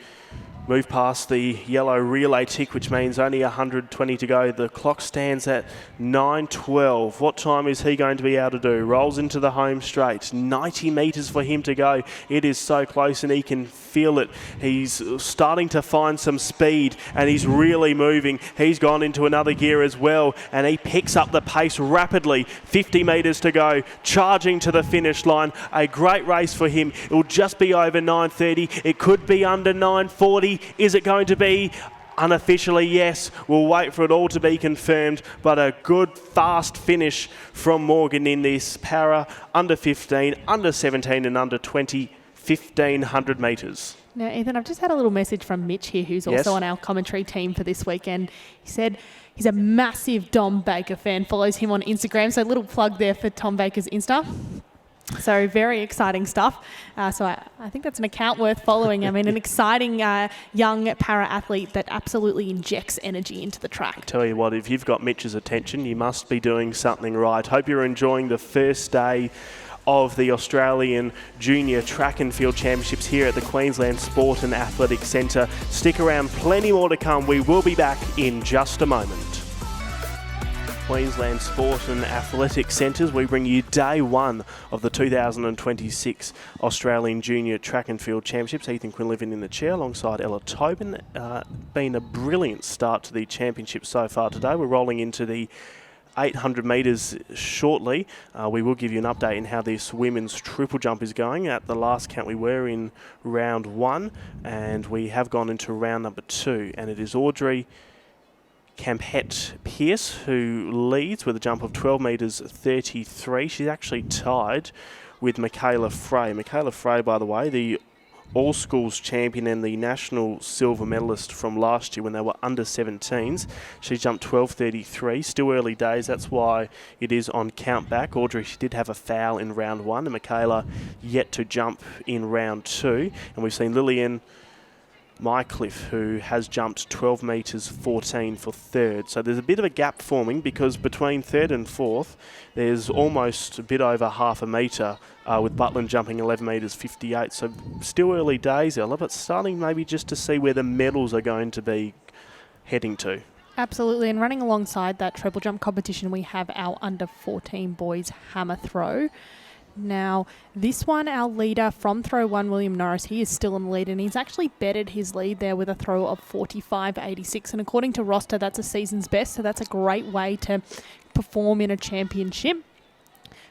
move past the yellow relay tick, which means only 120 to go. The clock stands at 9:12. What time is he going to be able to do? Rolls into the home straight. 90 metres for him to go. It is so close, and he can feel it. He's starting to find some speed, and he's really moving. He's gone into another gear as well, and he picks up the pace rapidly. 50 metres to go, charging to the finish line. A great race for him. It will just be over 9:30. It could be under 9:40. Is it going to be Unofficially, yes. We'll wait for it all to be confirmed, but a good, fast finish from Morgan in this para, under 15, under 17 and under 20, 1,500 metres. Now, Ethan, I've just had a little message from Mitch here, who's also on our commentary team for this weekend. He said he's a massive Dom Baker fan, follows him on Instagram, so a little plug there for Tom Baker's Insta. So very exciting stuff. So I think that's an account worth following. I mean, an exciting young para-athlete that absolutely injects energy into the track. Tell you what, if you've got Mitch's attention, you must be doing something right. Hope you're enjoying the first day of the Australian Junior Track and Field Championships here at the Queensland Sport and Athletic Centre. Stick around, plenty more to come. We will be back in just a moment. Queensland Sport and Athletic Centres, we bring you day one of the 2026 Australian Junior Track and Field Championships. Ethan Quinlivan in the chair alongside Ella Tobin. Been a brilliant start to the championship so far today. We're rolling into the 800 metres shortly. We will give you an update in how this women's triple jump is going. At the last count, we were in round one, and we have gone into round number two, and it is Audrey Campett-Pierce who leads with a jump of 12 metres 33. She's actually tied with Michaela Frey. Michaela Frey, by the way, the all-schools champion and the national silver medalist from last year when they were under 17s. She jumped 12.33. Still early days, that's why it is on count back. Audrey, she did have a foul in round one, and Michaela yet to jump in round two. And we've seen Lillian Mycliffe, who has jumped 12 metres 14 for third. So there's a bit of a gap forming because between third and fourth, there's almost a bit over half a metre with Butland jumping 11 metres 58. So still early days, Ella, but starting maybe just to see where the medals are going to be heading to. Absolutely, and running alongside that treble jump competition, we have our under 14 boys hammer throw. Now, this one, our leader from throw one, William Norris, he is still in the lead, and he's actually bettered his lead there with a throw of 45.86. And according to roster, that's a season's best, so that's a great way to perform in a championship.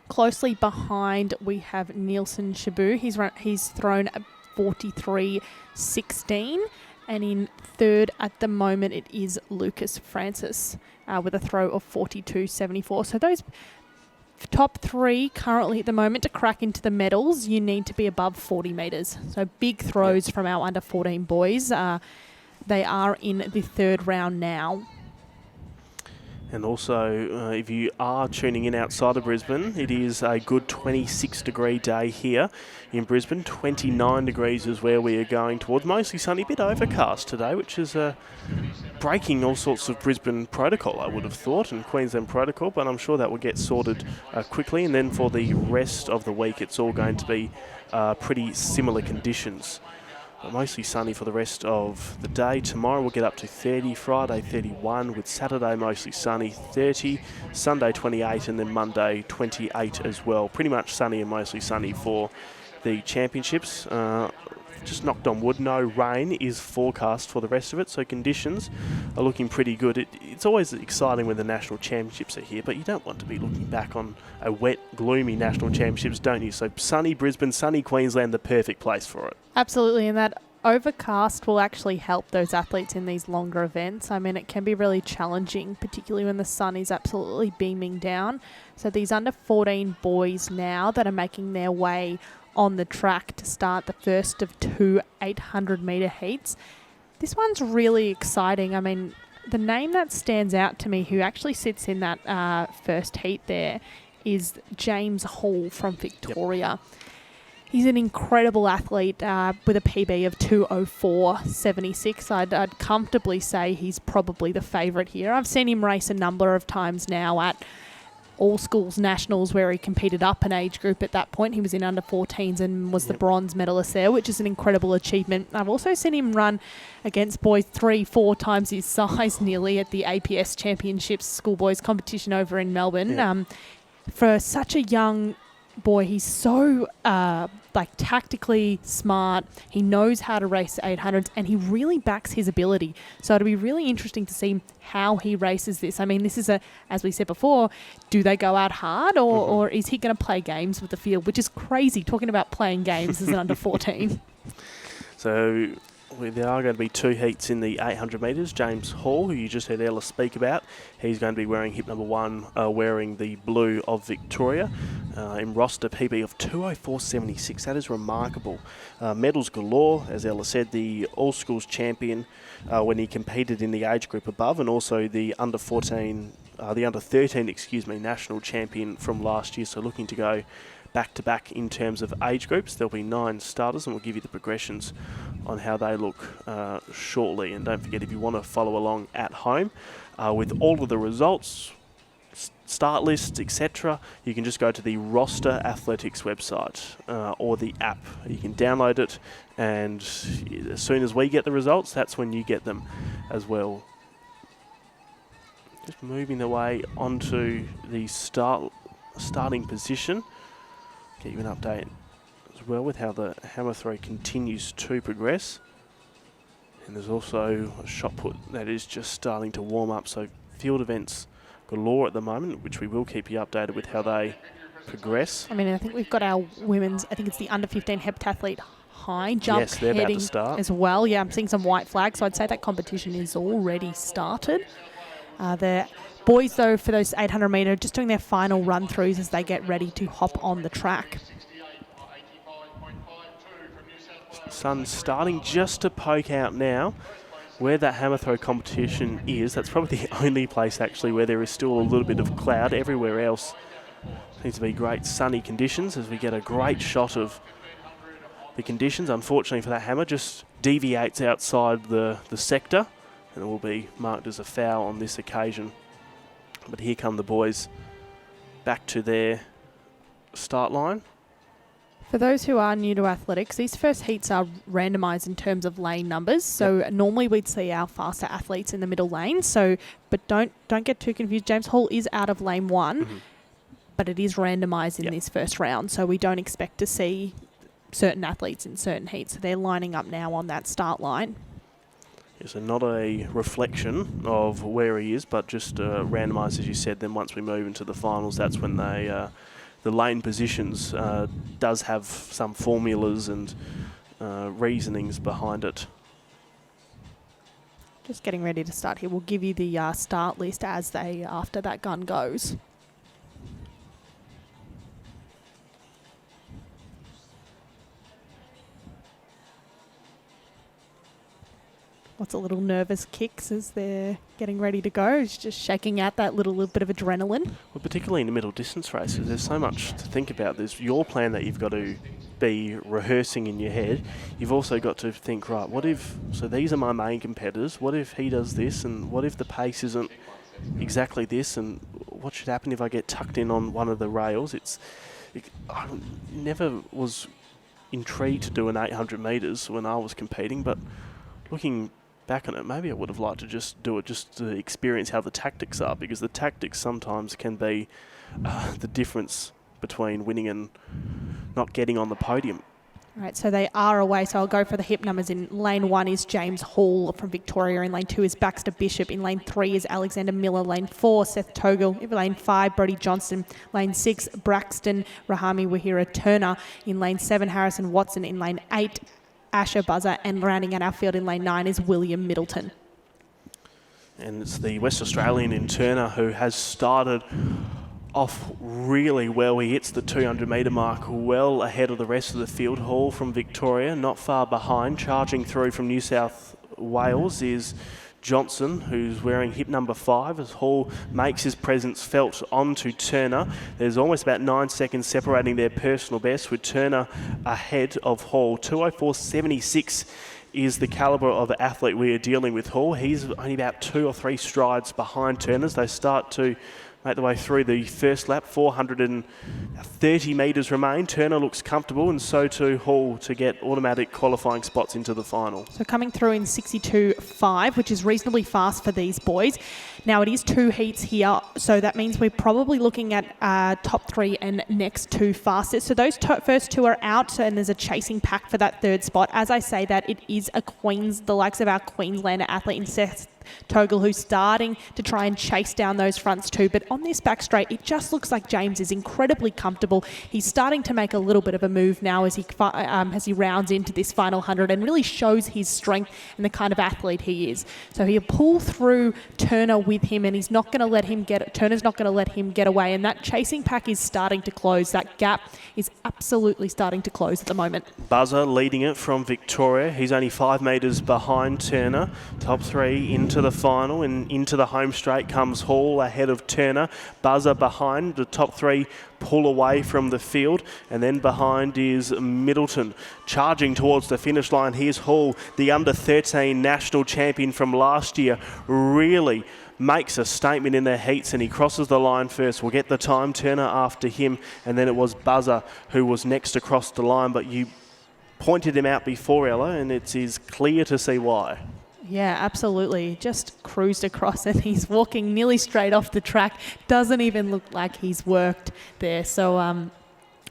Closely behind, we have Nielsen Shabu. He's thrown 43.16. And in third at the moment, it is Lucas Francis with a throw of 42.74. So those top three currently at the moment to crack into the medals, you need to be above 40 metres. So big throws from our under 14 boys. They are in the third round now. And also, if you are tuning in outside of Brisbane, it is a good 26-degree day here in Brisbane. 29 degrees is where we are going towards. Mostly sunny, a bit overcast today, which is breaking all sorts of Brisbane protocol, I would have thought, and Queensland protocol, but I'm sure that will get sorted quickly. And then for the rest of the week, it's all going to be pretty similar conditions. Mostly sunny for the rest of the day. Tomorrow we'll get up to 30, Friday 31, with Saturday mostly sunny 30, Sunday 28, and then Monday 28 as well. Pretty much sunny and mostly sunny for the championships. Just knocked on wood, no rain is forecast for the rest of it, so conditions are looking pretty good. It's always exciting when the national championships are here, but you don't want to be looking back on a wet, gloomy national championships, don't you? So sunny Brisbane, sunny Queensland, the perfect place for it. Absolutely, and that overcast will actually help those athletes in these longer events. I mean, it can be really challenging, particularly when the sun is absolutely beaming down. So these under 14 boys now that are making their way on the track to start the first of two 800-metre heats. This one's really exciting. I mean, the name that stands out to me who actually sits in that first heat there is James Hall from Victoria. Yep. He's an incredible athlete with a PB of 2:04.76. I'd comfortably say he's probably the favourite here. I've seen him race a number of times now at all schools nationals where he competed up an age group at that point. He was in under 14s and was the bronze medalist there, which is an incredible achievement. I've also seen him run against boys 3-4 times his size nearly at the APS Championships schoolboys competition over in Melbourne. For such a young boy, he's so tactically smart. He knows how to race 800s and he really backs his ability. So it'll be really interesting to see how he races this. I mean, this is as we said before, do they go out hard or is he going to play games with the field, which is crazy talking about playing games as an under 14. So There are going to be 2 heats in the 800 metres. James Hall, who you just heard Ella speak about, he's going to be wearing hip number 1, wearing the blue of Victoria, in roster PB of 204.76. That is remarkable. Medals galore, as Ella said, the all-schools champion when he competed in the age group above, and also the under 13, national champion from last year. So looking to go back-to-back in terms of age groups. There'll be 9 starters, and we'll give you the progressions on how they look shortly. And don't forget, if you want to follow along at home with all of the results, start lists, etc., you can just go to the Roster Athletics website or the app. You can download it, and as soon as we get the results, that's when you get them as well. Just moving the way onto the starting position. Get you an update as well with how the hammer throw continues to progress. And there's also a shot put that is just starting to warm up. So field events galore at the moment, which we will keep you updated with how they progress. I mean, I think we've got our women's, I think it's the under 15 heptathlete high jump. Yes, they're about to start as well. Yeah, I'm seeing some white flags, so I'd say that competition is already started. The boys, though, for those 800 metre, just doing their final run-throughs as they get ready to hop on the track. Sun's starting just to poke out now. Where that hammer throw competition is, that's probably the only place actually where there is still a little bit of cloud. Everywhere else seems to be great sunny conditions as we get a great shot of the conditions. Unfortunately for that hammer, just deviates outside the sector, and it will be marked as a foul on this occasion. But here come the boys back to their start line. For those who are new to athletics, these first heats are randomised in terms of lane numbers. So normally we'd see our faster athletes in the middle lane. But don't get too confused. James Hall is out of lane 1, but it is randomised in this first round. So we don't expect to see certain athletes in certain heats. So they're lining up now on that start line. Yeah, so not a reflection of where he is, but just randomised, as you said. Then once we move into the finals, that's when they... the lane positions does have some formulas and reasonings behind it. Just getting ready to start here. We'll give you the start list after that gun goes. Lots of little nervous kicks as they're getting ready to go. It's just shaking out that little bit of adrenaline. Well, particularly in the middle distance races, there's so much to think about. There's your plan that you've got to be rehearsing in your head. You've also got to think, right, so these are my main competitors. What if he does this? And what if the pace isn't exactly this? And what should happen if I get tucked in on one of the rails? I never was intrigued to do an 800 metres when I was competing, but looking back on it, maybe I would have liked to just do it just to experience how the tactics are, because the tactics sometimes can be the difference between winning and not getting on the podium. All right, so they are away, so I'll go for the hip numbers. In lane 1 is James Hall from Victoria. In lane 2 is Baxter Bishop. In lane 3 is Alexander Miller. Lane 4, Seth Togel. In lane 5, Brody Johnston. Lane 6, Braxton Rahami Wahira Turner. In lane 7, Harrison Watson. In lane 8, Asher Buzzer, and rounding out our field in lane 9 is William Middleton. And it's the West Australian in Turner who has started off really well. He hits the 200 metre mark well ahead of the rest of the field. Hall from Victoria, not far behind. Charging through from New South Wales is Johnson, who's wearing hip number 5 as Hall makes his presence felt onto Turner. There's almost about 9 seconds separating their personal best, with Turner ahead of Hall. 204.76 is the calibre of athlete we are dealing with. Hall, he's only about 2 or 3 strides behind Turner as they start to make the way through the first lap. 430 metres remain. Turner looks comfortable, and so too Hall, to get automatic qualifying spots into the final. So coming through in 62.5, which is reasonably fast for these boys. Now it is 2 heats here, so that means we're probably looking at top 3 and next 2 fastest. So those first 2 are out, and there's a chasing pack for that 3rd spot. As I say that, it is the likes of our Queenslander athlete in Seth Togel, who's starting to try and chase down those fronts too. But on this back straight, it just looks like James is incredibly comfortable. He's starting to make a little bit of a move now as he rounds into this final 100 and really shows his strength and the kind of athlete he is. So he'll pull through Turner with him, and Turner's not going to let him get away. And that chasing pack is starting to close. That gap is absolutely starting to close at the moment. Buzzer leading it from Victoria. He's only 5 metres behind Turner. Top 3 into the final, and into the home straight comes Hall ahead of Turner. Buzzer behind. The top 3 pull away from the field, and then behind is Middleton. Charging towards the finish line, here's Hall, the under-13 national champion from last year, really makes a statement in their heats, and he crosses the line first. We'll get the time. Turner after him, and then it was Buzzer who was next across the line, but you pointed him out before, Ella, and it is clear to see why. Yeah, absolutely. Just cruised across, and he's walking nearly straight off the track. Doesn't even look like he's worked there. So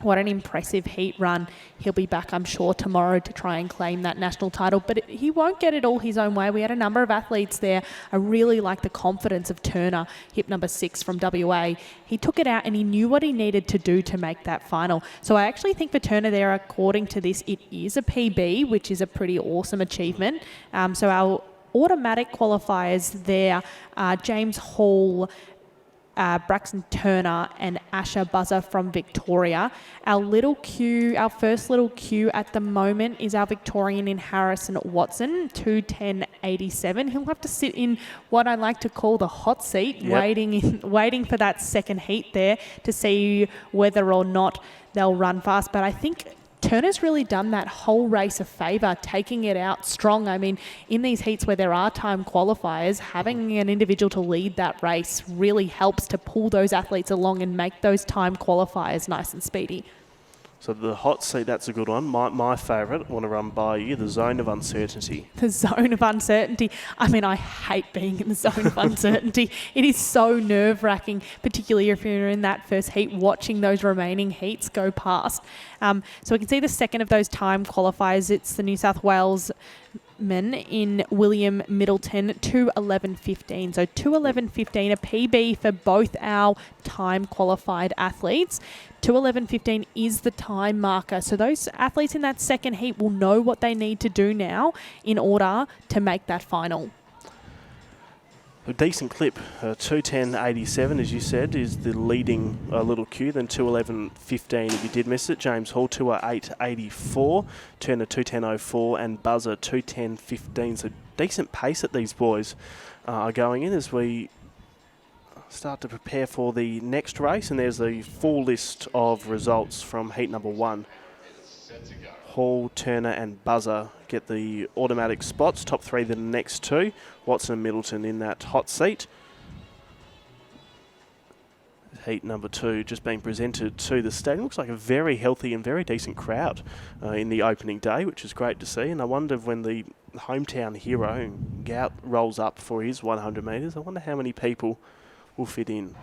what an impressive heat run. He'll be back, I'm sure, tomorrow to try and claim that national title. But he won't get it all his own way. We had a number of athletes there. I really like the confidence of Turner, hip number 6 from WA. He took it out and he knew what he needed to do to make that final. So I actually think for Turner there, according to this, it is a PB, which is a pretty awesome achievement. So our automatic qualifiers there are James Hall, Braxton Turner and Asher Buzzer from Victoria. Our first little queue at the moment is our Victorian in Harrison Watson, 2:10.87. He'll have to sit in what I like to call the hot seat, waiting for that second heat there to see whether or not they'll run fast. But I think Turner's really done that whole race a favour, taking it out strong. I mean, in these heats where there are time qualifiers, having an individual to lead that race really helps to pull those athletes along and make those time qualifiers nice and speedy. So the hot seat, that's a good one. My favourite, I want to run by you, the zone of uncertainty. The zone of uncertainty. I mean, I hate being in the zone of uncertainty. It is so nerve-wracking, particularly if you're in that first heat, watching those remaining heats go past. So we can see the second of those time qualifiers. It's the New South Wales men in William Middleton, 2:11.15. So 2:11.15, a PB for both our time qualified athletes. 2:11.15 is the time marker. So those athletes in that second heat will know what they need to do now in order to make that final. A decent clip, 2:10.87, as you said, is the leading little queue. Then 2:11.15 if you did miss it. James Hall 2:08.84, Turner 2:10.04, and Buzzer 2:10.15. So decent pace that these boys are going in as we start to prepare for the next race. And there's the full list of results from heat number 1. Hall, Turner and Buzzer get the automatic spots. Top 3 the next 2. Watson and Middleton in that hot seat. Heat number 2 just being presented to the stadium. Looks like a very healthy and very decent crowd in the opening day, which is great to see. And I wonder when the hometown hero, Gout, rolls up for his 100 metres, I wonder how many people will fit in.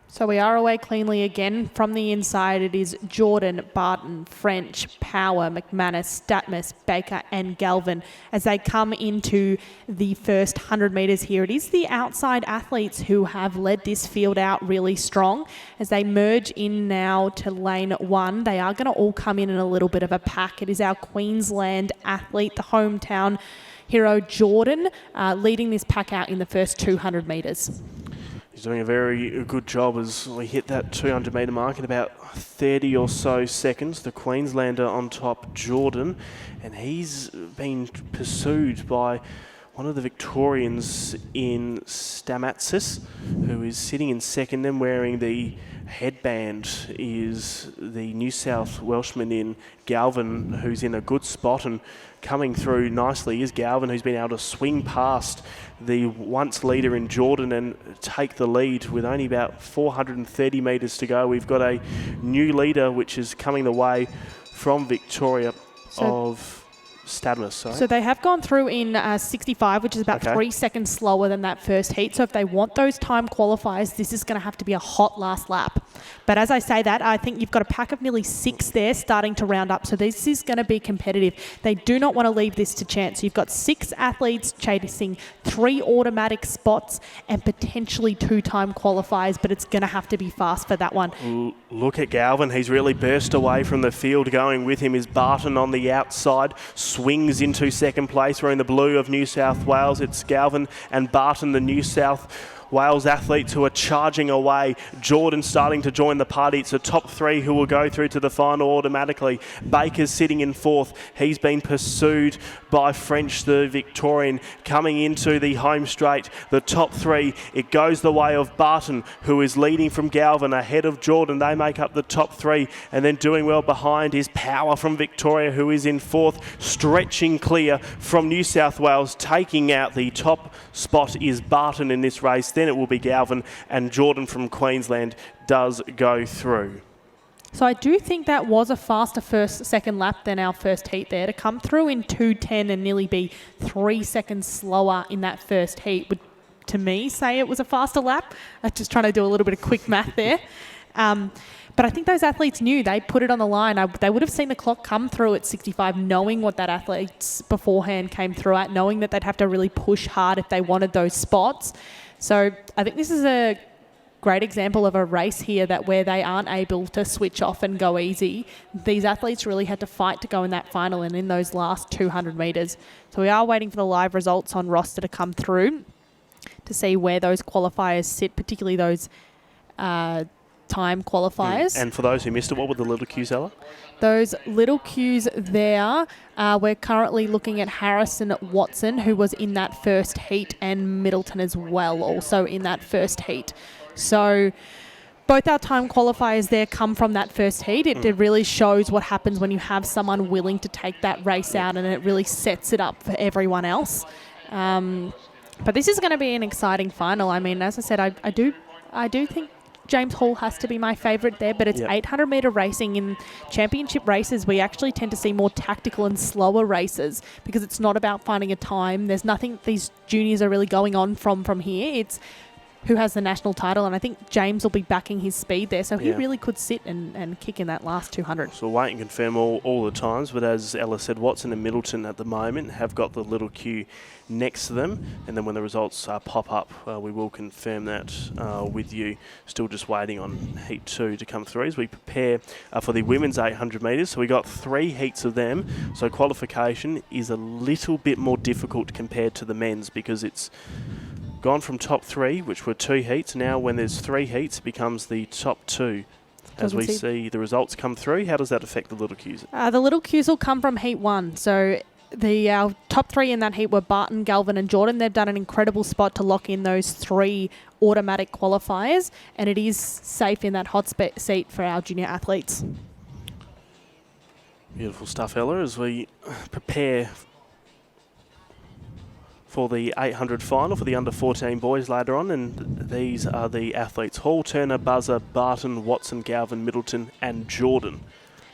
So we are away cleanly again. From the inside, it is Jordan, Barton, French, Power, McManus, Statmus, Baker and Galvin as they come into the first 100 metres here. It is the outside athletes who have led this field out really strong. As they merge in now to lane 1, they are going to all come in a little bit of a pack. It is our Queensland athlete, the hometown hero Jordan, leading this pack out in the first 200 metres. He's doing a very good job as we hit that 200 metre mark in about 30 or so seconds. The Queenslander on top, Jordan, and he's been pursued by one of the Victorians in Stamatsis, who is sitting in second. Then wearing the headband is the New South Welshman in Galvin, who's in a good spot, and coming through nicely is Galvin, who's been able to swing past the once leader in Jordan and take the lead with only about 430 metres to go. We've got a new leader which is coming the way from Victoria of Stadmus, sorry. So they have gone through in 65, which is about 3 seconds slower than that first heat. So if they want those time qualifiers, this is going to have to be a hot last lap. But as I say that, I think you've got a pack of nearly 6 there starting to round up. So this is going to be competitive. They do not want to leave this to chance. So you've got 6 athletes chasing 3 automatic spots and potentially 2 time qualifiers, but it's going to have to be fast for that one. Look at Galvin. He's really burst away from the field. Going with him is Barton on the outside. Swings into second place. We're in the blue of New South Wales. It's Galvin and Barton, the New South Wales athletes who are charging away. Jordan starting to join the party. It's the top 3 who will go through to the final automatically. Baker's sitting in 4th. He's been pursued by French, the Victorian, coming into the home straight. The top 3, it goes the way of Barton, who is leading from Galvin ahead of Jordan. They make up the top 3, and then doing well behind is Power from Victoria, who is in 4th, stretching clear from New South Wales. Taking out the top spot is Barton in this race. Then it will be Galvin, and Jordan from Queensland does go through. So I do think that was a faster second lap than our first heat there. To come through in 2:10 and nearly be 3 seconds slower in that first heat would, to me, say it was a faster lap. I'm just trying to do a little bit of quick math there. But I think those athletes knew. They put it on the line. They would have seen the clock come through at 65, knowing what that athletes beforehand came through at, knowing that they'd have to really push hard if they wanted those spots. So I think this is a great example of a race here that where they aren't able to switch off and go easy. These athletes really had to fight to go in that final and in those last 200 metres. So we are waiting for the live results on roster to come through to see where those qualifiers sit, particularly those time qualifiers. And for those who missed it, what were the little cues, Ella? Those little cues there, we're currently looking at Harrison Watson, who was in that first heat, and Middleton as well, also in that first heat. So both our time qualifiers there come from that first heat. It really shows what happens when you have someone willing to take that race out, and it really sets it up for everyone else. But this is going to be an exciting final. I mean, as I said, I do think James Hall has to be my favourite there, but it's 800 metre racing. In championship races, we actually tend to see more tactical and slower races because it's not about finding a time. There's nothing these juniors are really going on from here. It's who has the national title, and I think James will be backing his speed there, so he really could sit and kick in that last 200. So we'll wait and confirm all the times, but as Ella said, Watson and Middleton at the moment have got the little queue next to them, and then when the results pop up, we will confirm that with you. Still just waiting on Heat 2 to come through as we prepare for the women's 800 metres. So we got 3 heats of them, so qualification is a little bit more difficult compared to the men's because it's gone from top 3, which were 2 heats. Now when there's 3 heats, it becomes the top 2. As we see the results come through, how does that affect the little cues? The little cues will come from Heat 1. So our top 3 in that heat were Barton, Galvin and Jordan. They've done an incredible spot to lock in those 3 automatic qualifiers, and it is safe in that hot seat for our junior athletes. Beautiful stuff, Ella, as we prepare for the 800 final for the under-14 boys later on, and these are the athletes: Hall, Turner, Buzzer, Barton, Watson, Galvin, Middleton and Jordan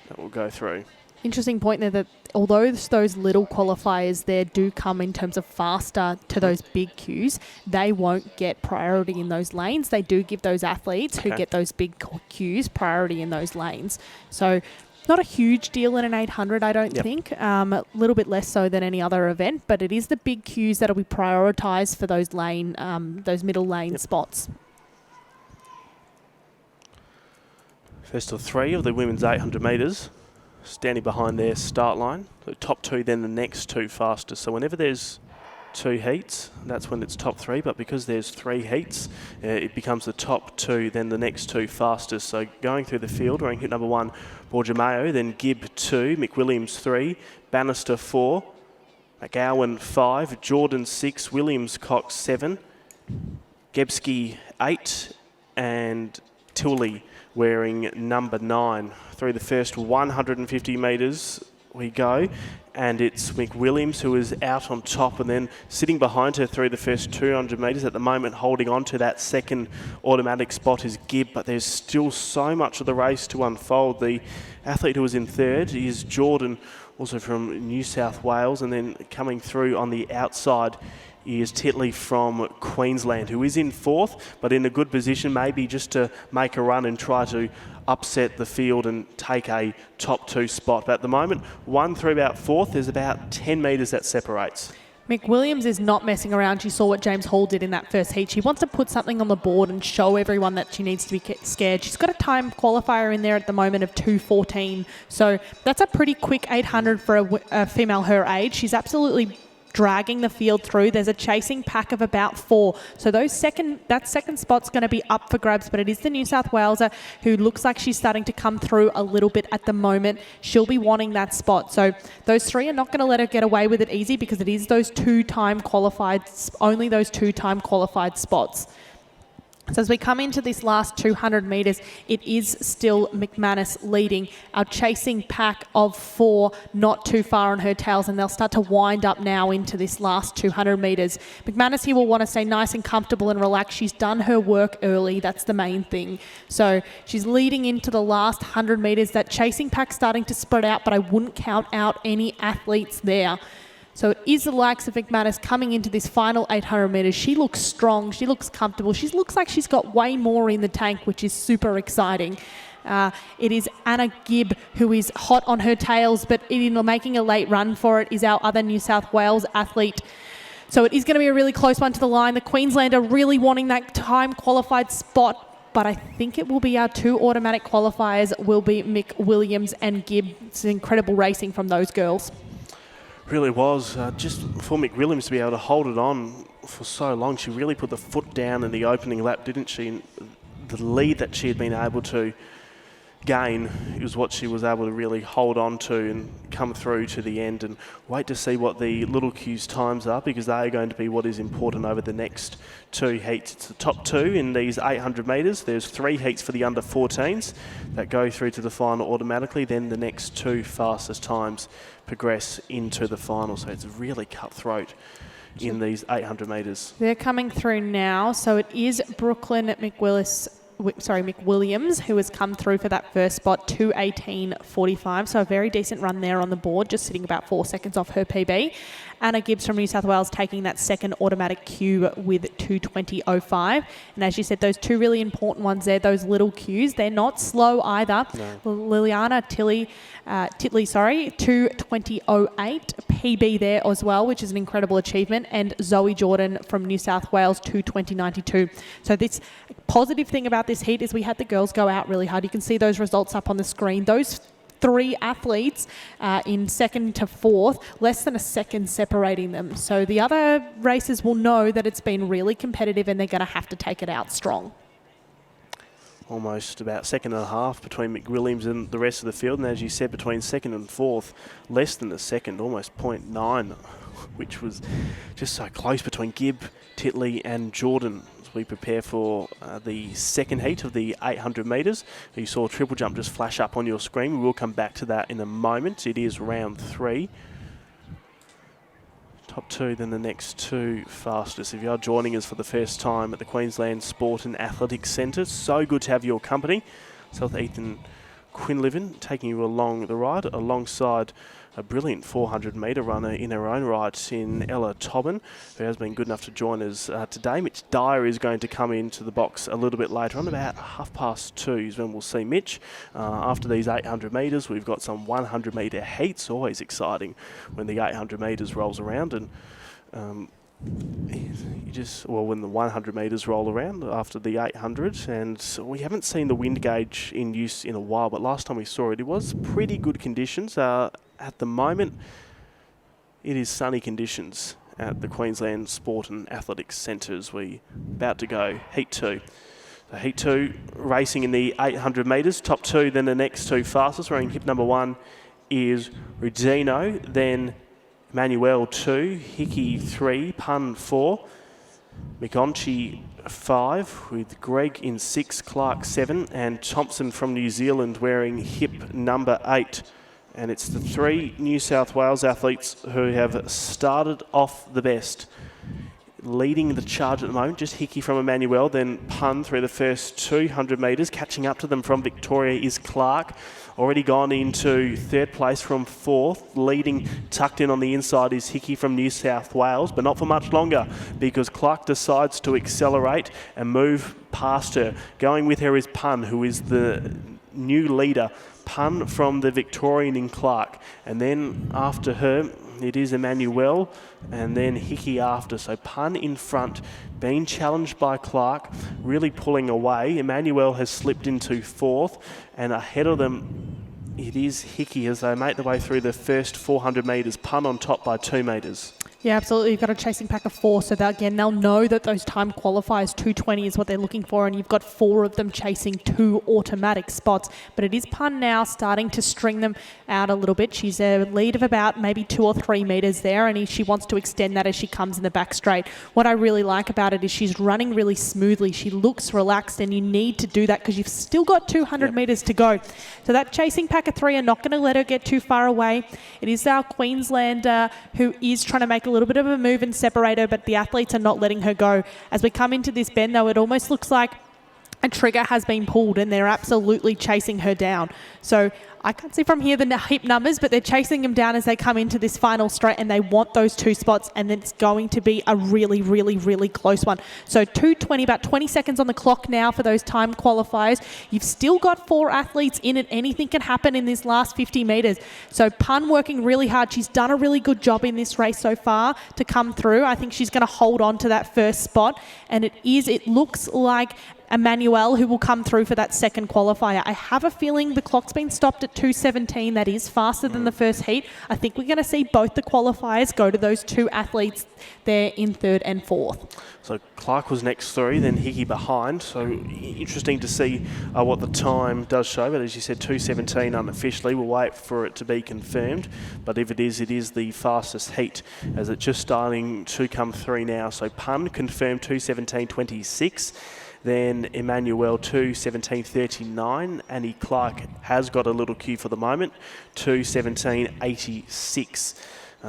that will go through. Interesting point there that although those little qualifiers there do come in terms of faster to those big queues, they won't get priority in those lanes. They do give those athletes who get those big queues priority in those lanes. So not a huge deal in an 800, I don't think. A little bit less so than any other event, but it is the big queues that will be prioritised for those those middle lane spots. First of 3 of the women's 800 metres, standing behind their start line. The top 2, then the next 2 fastest. So whenever there's 2 heats, that's when it's top 3, but because there's 3 heats, it becomes the top 2, then the next 2 fastest. So going through the field, we're in hit number 1, Borjameo, then Gibb 2, McWilliams 3, Bannister 4, McGowan 5, Jordan 6, Williams Cox 7, Gebski 8, and Tilley wearing number 9. Through the first 150 metres, we go. And it's McWilliams who is out on top, and then sitting behind her through the first 200 metres at the moment, holding on to that second automatic spot is Gibb, but there's still so much of the race to unfold. The athlete who was in third is Jordan, also from New South Wales, and then coming through on the outside is Titley from Queensland, who is in fourth, but in a good position, maybe just to make a run and try to upset the field and take a top 2 spot. But at the moment, 1 through about fourth, there's about 10 metres that separates. McWilliams is not messing around. She saw what James Hall did in that first heat. She wants to put something on the board and show everyone that she needs to be scared. She's got a time qualifier in there at the moment of 2:14. So that's a pretty quick 800 for a female her age. She's absolutely dragging the field through. There's a chasing pack of about 4. So that second spot's going to be up for grabs, but it is the New South Waleser who looks like she's starting to come through a little bit at the moment. She'll be wanting that spot. So those 3 are not going to let her get away with it easy, because it is only those 2-time qualified spots. So as we come into this last 200 metres, it is still McManus leading. Our chasing pack of 4 not too far on her tails, and they'll start to wind up now into this last 200 metres. McManus here will want to stay nice and comfortable and relaxed. She's done her work early. That's the main thing. So she's leading into the last 100 metres. That chasing pack starting to spread out, but I wouldn't count out any athletes there. So it is the likes of McManus coming into this final 800 metres. She looks strong. She looks comfortable. She looks like she's got way more in the tank, which is super exciting. It is Anna Gibb who is hot on her tails, but making a late run for it is our other New South Wales athlete. So it is going to be a really close one to the line. The Queenslander really wanting that time qualified spot, but I think it will be our 2 automatic qualifiers will be McWilliams and Gibb. It's incredible racing from those girls. Really was. Just for McWilliams to be able to hold it on for so long, she really put the foot down in the opening lap, didn't she? And the lead that she had been able to gain is what she was able to really hold on to and come through to the end, and wait to see what the little Q's times are, because they are going to be what is important over the next 2 heats. It's the top 2 in these 800 metres. There's 3 heats for the under 14s that go through to the final automatically. Then the next 2 fastest times progress into the final. So it's really cutthroat in these 800 metres. They're coming through now. So it is Brooklyn McWilliams who has come through for that first spot, 2:18.45. So a very decent run there on the board, just sitting about 4 seconds off her PB. Anna Gibbs from New South Wales taking that second automatic Q with 2:20.05. And as you said, those 2 really important ones there, those little Qs, they're not slow either. No. Liliana Titley, 2:20.08 PB there as well, which is an incredible achievement. And Zoe Jordan from New South Wales, 2:20.92. So this positive thing about this heat is we had the girls go out really hard. You can see those results up on the screen. Those 3 athletes in second to fourth, less than a second separating them. So the other racers will know that it's been really competitive, and they're going to have to take it out strong. Almost about 1.5 seconds between McWilliams and the rest of the field. And as you said, between second and fourth, less than a second, almost 0.9, which was just so close between Gibb, Titley and Jordan. We prepare for the second heat of the 800 metres. You saw triple jump just flash up on your screen. We will come back to that in a moment. It is round 3. Top 2, then the next 2 fastest. If you are joining us for the first time at the Queensland Sport and Athletics Centre, so good to have your company. South Ethan Quinlivan taking you along the ride alongside a brilliant 400 metre runner in her own right in Ella Tobin, who has been good enough to join us today. Mitch Dyer is going to come into the box a little bit later on, about 2:30 is when we'll see Mitch. After these 800 metres, we've got some 100 metre heats. Always exciting when the 800 metres rolls around, and when the 100 metres roll around after the 800, and we haven't seen the wind gauge in use in a while, but last time we saw it, it was pretty good conditions. At the moment, it is sunny conditions at the Queensland Sport and Athletics Centre as we about to go Heat 2. So Heat 2 racing in the 800 metres, top 2, then the next 2 fastest. Wearing hip number 1 is Rudino, then Manuel 2, Hickey 3, Pun 4, McOnchie 5, with Greg in 6, Clark 7, and Thompson from New Zealand wearing hip number 8. And it's the 3 New South Wales athletes who have started off the best. Leading the charge at the moment, just Hickey from Emmanuel, then Pun through the first 200 metres. Catching up to them from Victoria is Clark. Already gone into 3rd place from 4th. Leading, tucked in on the inside, is Hickey from New South Wales, but not for much longer because Clark decides to accelerate and move past her. Going with her is Pun, who is the new leader. Pun from the Victorian in Clark. And then after her, it is Emmanuel and then Hickey after. So Pun in front, being challenged by Clark, really pulling away. Emmanuel has slipped into 4th, and ahead of them it is Hickey as they make their way through the first 400 metres. Pun on top by 2 metres. Yeah, absolutely. You've got a chasing pack of 4, so that, again, they'll know that those time qualifiers, 2:20 is what they're looking for, and you've got 4 of them chasing 2 automatic spots. But it is Pun now starting to string them out a little bit. She's a lead of about maybe 2 or 3 metres there, and she wants to extend that as she comes in the back straight. What I really like about it is she's running really smoothly. She looks relaxed, and you need to do that because you've still got 200 metres to go. So that chasing pack of 3 are not going to let her get too far away. It is our Queenslander who is trying to make a little bit of a move and separate her, but the athletes are not letting her go. As we come into this bend, though, it almost looks like a trigger has been pulled and they're absolutely chasing her down. So I can't see from here the heap numbers, but they're chasing them down as they come into this final straight, and they want those 2 spots, and it's going to be a really, really, really close one. So 2:20, about 20 seconds on the clock now for those time qualifiers. You've still got 4 athletes in it. Anything can happen in this last 50 metres. So Pun working really hard. She's done a really good job in this race so far to come through. I think she's going to hold on to that first spot, and it looks like Emmanuel who will come through for that second qualifier. I have a feeling the clock's been stopped at 2:17. That is faster than the first heat. I think we're going to see both the qualifiers go to those 2 athletes there in 3rd and 4th. So Clark was next through, then Hickey behind. So interesting to see what the time does show. But as you said, 2:17 unofficially. We'll wait for it to be confirmed. But if it is the fastest heat as it's just starting to come through now. So Pun confirmed 2:17.26. Then Emmanuel 2:17.39. Annie Clark has got a little queue for the moment, 2:17.86.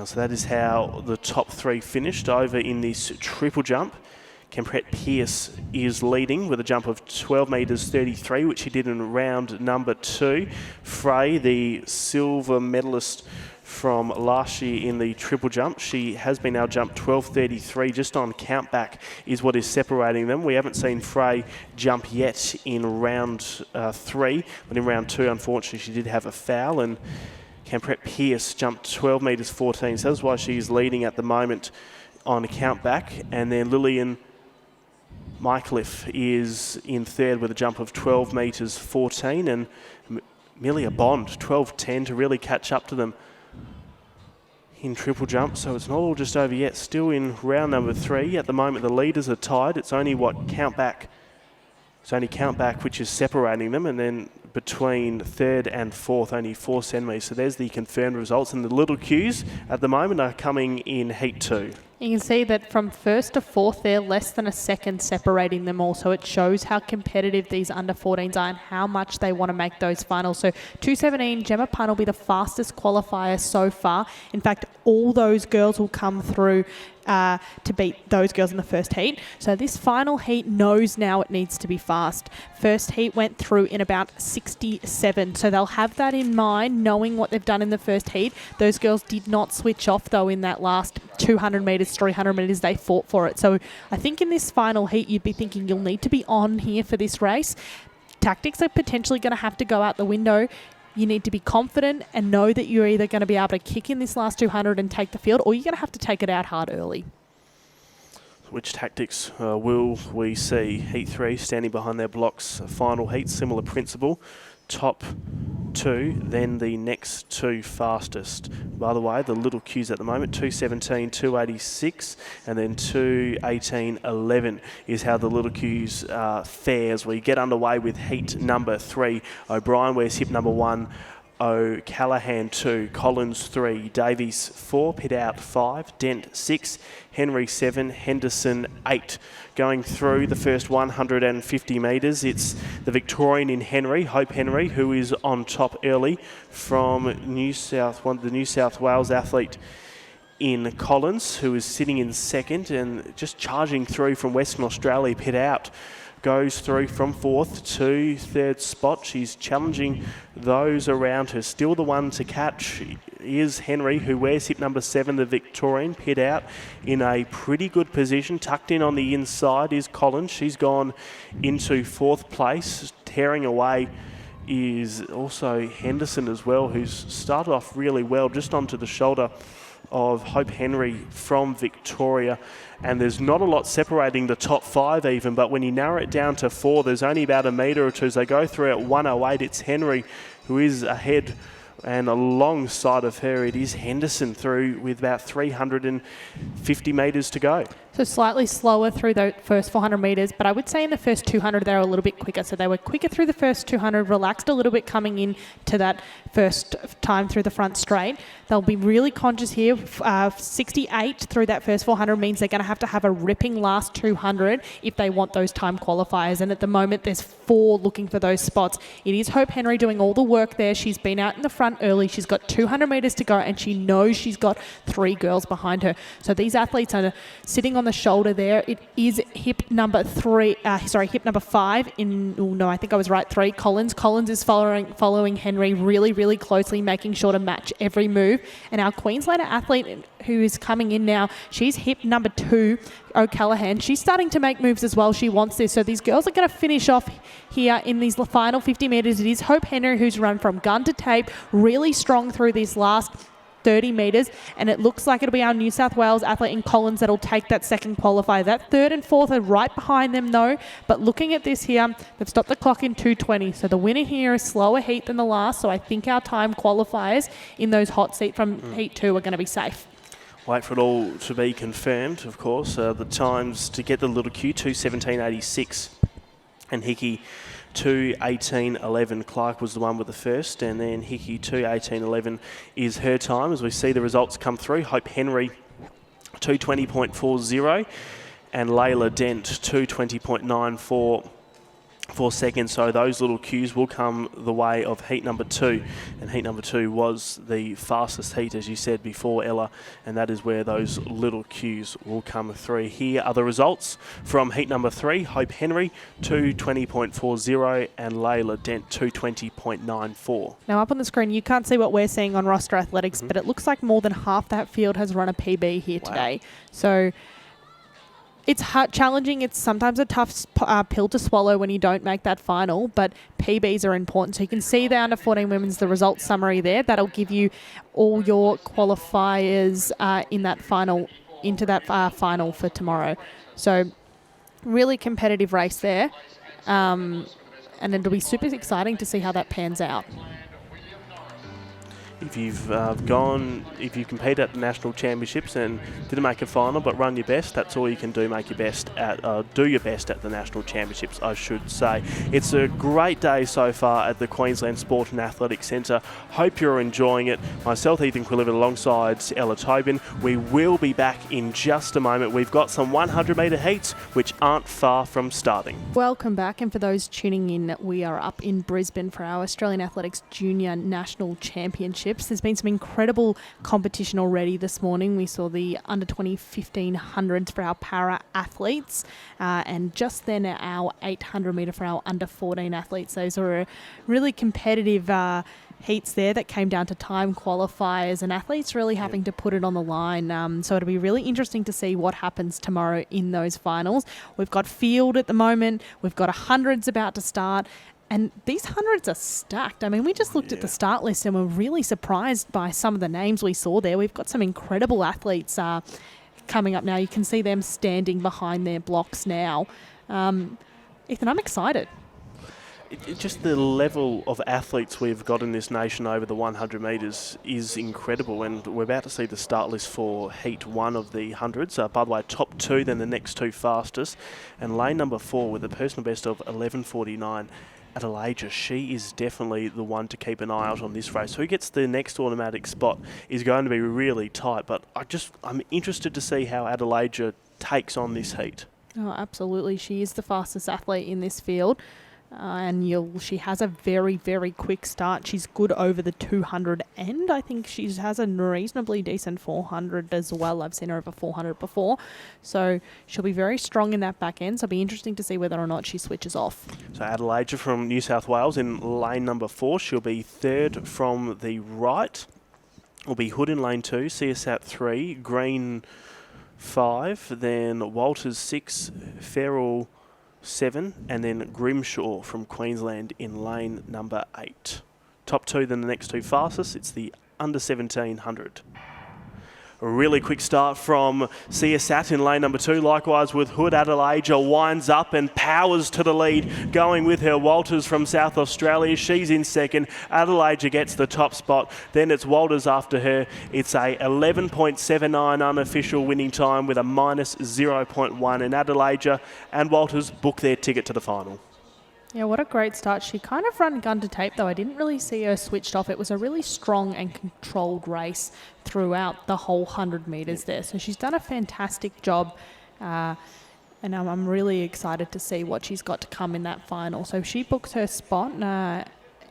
So that is how the top 3 finished over in this triple jump. Kemprett Pearce is leading with a jump of 12 metres 33, which he did in round number 2. Frey, the silver medalist from last year in the triple jump, she has been able to jump 12.33 just on count back is what is separating them. We haven't seen Frey jump yet in round 3, but in round 2 unfortunately she did have a foul, and Kemprett Pearce jumped 12 metres 14, so that's why she's leading at the moment on count back. And then Lillian Mycliffe is in 3rd with a jump of 12 metres 14, and Amelia Bond 12.10 to really catch up to them in triple jump. So it's not all just over yet. Still in round number 3. At the moment, the leaders are tied. It's only count back. It's only count back which is separating them, and then between 3rd and 4th, only 4 centimetres. So there's the confirmed results, and the little queues at the moment are coming in heat 2. You can see that from 1st to 4th, they're less than a second separating them all. So it shows how competitive these under 14s are and how much they want to make those finals. So 2:17, Gemma Pun will be the fastest qualifier so far. In fact, all those girls will come through to beat those girls in the first heat. So this final heat knows now it needs to be fast. First heat went through in about 67. So they'll have that in mind, knowing what they've done in the first heat. Those girls did not switch off, though, in that last 200 metres, 300 metres, they fought for it. So I think in this final heat, you'd be thinking you'll need to be on here for this race. Tactics are potentially going to have to go out the window. You need to be confident and know that you're either going to be able to kick in this last 200 and take the field, or you're going to have to take it out hard early. Which tactics will we see? Heat 3 standing behind their blocks. Final heat, similar principle. Top 2, then the next 2 fastest. By the way, the little queues at the moment, 2:17, 2:86, and then 2:18.11 is how the little queues fare as we get underway with heat number 3. O'Brien wears hip number 1. O'Callaghan 2, Collins 3, Davies 4, Pitt out 5, Dent 6, Henry 7, Henderson 8. Going through the first 150 metres, it's the Victorian in Henry, Hope Henry, who is on top early from the New South Wales athlete in Collins, who is sitting in second, and just charging through from Western Australia. Pitt out goes through from fourth to third spot. She's challenging those around her. Still the one to catch is Henry, who wears hip number 7, the Victorian. Pitt out in a pretty good position. Tucked in on the inside is Collins. She's gone into fourth place. Tearing away is also Henderson as well, who's started off really well, just onto the shoulder of Hope Henry from Victoria. And there's not a lot separating the top 5 even, but when you narrow it down to 4, there's only about a metre or two. As they go through at 1:08, it's Henry who is ahead, and alongside of her it is Henderson through with about 350 metres to go. So slightly slower through the first 400 metres, but I would say in the first 200 they were a little bit quicker. So they were quicker through the first 200, relaxed a little bit coming in to that first time through the front straight. They'll be really conscious here. 68 through that first 400 means they're going to have a ripping last 200 if they want those time qualifiers. And at the moment there's 4 looking for those spots. It is Hope Henry doing all the work there. She's been out in the front early. She's got 200 metres to go, and she knows she's got 3 girls behind her. So these athletes are sitting on the shoulder there. It is hip number 5 I think I was right, 3, Collins. Collins is following Henry really closely, making sure to match every move. And our Queenslander athlete who is coming in now, she's hip number 2, O'Callaghan. She's starting to make moves as well. She wants this. So these girls are going to finish off here in these final 50 metres. It is Hope Henry who's run from gun to tape, really strong through these last 30 metres, and it looks like it'll be our New South Wales athlete in Collins that'll take that second qualifier. That third and fourth are right behind them though, but looking at this here, they've stopped the clock in 2:20, so the winner here is slower heat than the last, so I think our time qualifiers in those hot seat from heat 2 are going to be safe. Wait for it all to be confirmed, of course. The times to get the little Q, 2:17.86, and Hickey 2:18.11. Clark was the one with the first, and then Hickey 2:18.11 is her time as we see the results come through. Hope Henry 2:20.40 and Layla Dent 2:20.94 seconds. So those little cues will come the way of heat number 2, and heat number 2 was the fastest heat, as you said before, Ella, and that is where those little cues will come through. Here are the results from heat number 3. Hope Henry 2:20.40 and Layla Dent 2:20.94. Now up on the screen you can't see what we're seeing on roster athletics, but it looks like more than half that field has run a PB here today. So it's challenging. It's sometimes a tough pill to swallow when you don't make that final, but PBs are important. So you can see the under 14 women's, the results summary there. That'll give you all your qualifiers in that final, into that final for tomorrow. So really competitive race there. And it'll be super exciting to see how that pans out. If you've competed at the national championships and didn't make a final but run your best, that's all you can do. Make your best at do your best at the national championships, I should say. It's a great day so far at the Queensland Sport and Athletic Centre. Hope you're enjoying it. Myself, Ethan Quillivan, alongside Ella Tobin. We will be back in just a moment. We've got some 100 metre heats which aren't far from starting. Welcome back, and for those tuning in, we are up in Brisbane for our Australian Athletics Junior National Championships. There's been some incredible competition already this morning. We saw the under 20 1500s for our para athletes, and just then our 800 metre for our under 14 athletes. Those are really competitive heats there that came down to time qualifiers and athletes really having to put it on the line. So it'll be really interesting to see what happens tomorrow in those finals. We've got field at the moment. We've got 100s about to start. And these 100s are stacked. I mean, we just looked at the start list and were really surprised by some of the names we saw there. We've got some incredible athletes coming up now. You can see them standing behind their blocks now. Ethan, I'm excited. Just the level of athletes we've got in this nation over the 100 metres is incredible, and we're about to see the start list for Heat 1 of the 100s. By the way, top 2, then the next 2 fastest, and lane number 4 with a personal best of 11:49 Adelaide, she is definitely the one to keep an eye out on this race. Who gets the next automatic spot is going to be really tight, but I'm interested to see how Adelaide takes on this heat. Oh, absolutely. She is the fastest athlete in this field. And she has a very, very quick start. She's good over the 200 end. I think she has a reasonably decent 400 as well. I've seen her over 400 before. So she'll be very strong in that back end. So it'll be interesting to see whether or not she switches off. So Adelaide from New South Wales in lane number 4. She'll be third from the right. Will be Hood in lane 2, Siasat 3, Green 5, then Walters 6, Farrell 7, and then Grimshaw from Queensland in lane number 8. Top 2 then the next 2 fastest. It's the under 1700. A really quick start from Siasat in lane number 2. Likewise with Hood. Adelaide winds up and powers to the lead, going with her Walters from South Australia. She's in second. Adelaide gets the top spot. Then it's Walters after her. It's a 11.79 unofficial winning time with a minus 0.1. And Adelaide and Walters book their ticket to the final. Yeah, what a great start. She kind of run gun to tape, though. I didn't really see her switched off. It was a really strong and controlled race throughout the whole 100 metres there. So she's done a fantastic job. And I'm really excited to see what she's got to come in that final. So she books her spot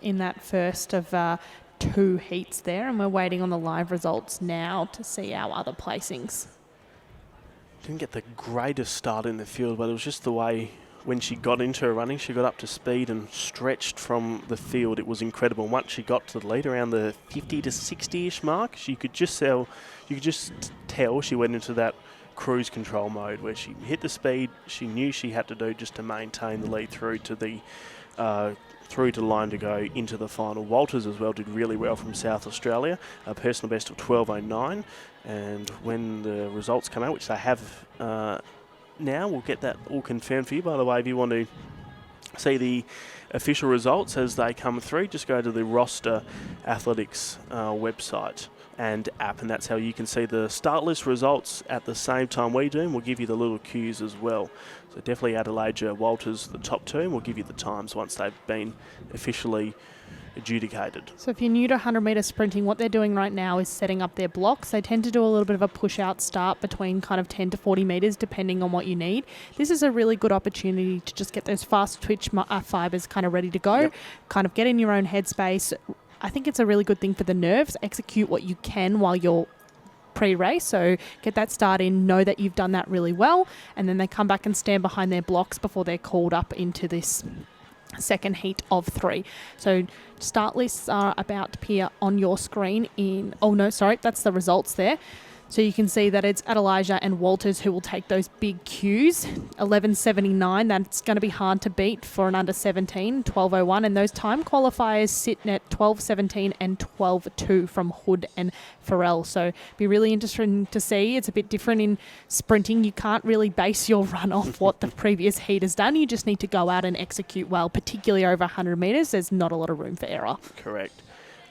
in that first of 2 heats there. And we're waiting on the live results now to see our other placings. Didn't get the greatest start in the field, but it was just the way... When she got into her running, she got up to speed and stretched from the field. It was incredible. Once she got to the lead around the 50 to 60-ish mark, you could just tell she went into that cruise control mode where she hit the speed she knew she had to do just to maintain the lead through to the line to go into the final. Walters as well did really well from South Australia, a personal best of 12.09. And when the results come out, which they have now, we'll get that all confirmed for you. By the way, if you want to see the official results as they come through, just go to the Roster Athletics website and app, and that's how you can see the start list results at the same time we do, and we'll give you the little cues as well. So definitely Adelaide Walters, the top 2, and we'll give you the times once they've been officially adjudicated. So if you're new to 100 metre sprinting, what they're doing right now is setting up their blocks. They tend to do a little bit of a push out start between kind of 10 to 40 metres depending on what you need. This is a really good opportunity to just get those fast twitch fibres kind of ready to go, kind of get in your own headspace. I think it's a really good thing for the nerves. Execute what you can while you're pre-race, so get that start in, know that you've done that really well, and then they come back and stand behind their blocks before they're called up into this second heat of 3. So start lists are about to appear on your screen that's the results there. So you can see that it's Adelaide and Walters who will take those big cues. 11.79, that's going to be hard to beat for an under 17, 12.01. And those time qualifiers sit at 12.17 and 12.2 from Hood and Farrell. So be really interesting to see. It's a bit different in sprinting. You can't really base your run off what the previous heat has done. You just need to go out and execute well, particularly over 100 metres. There's not a lot of room for error. Correct.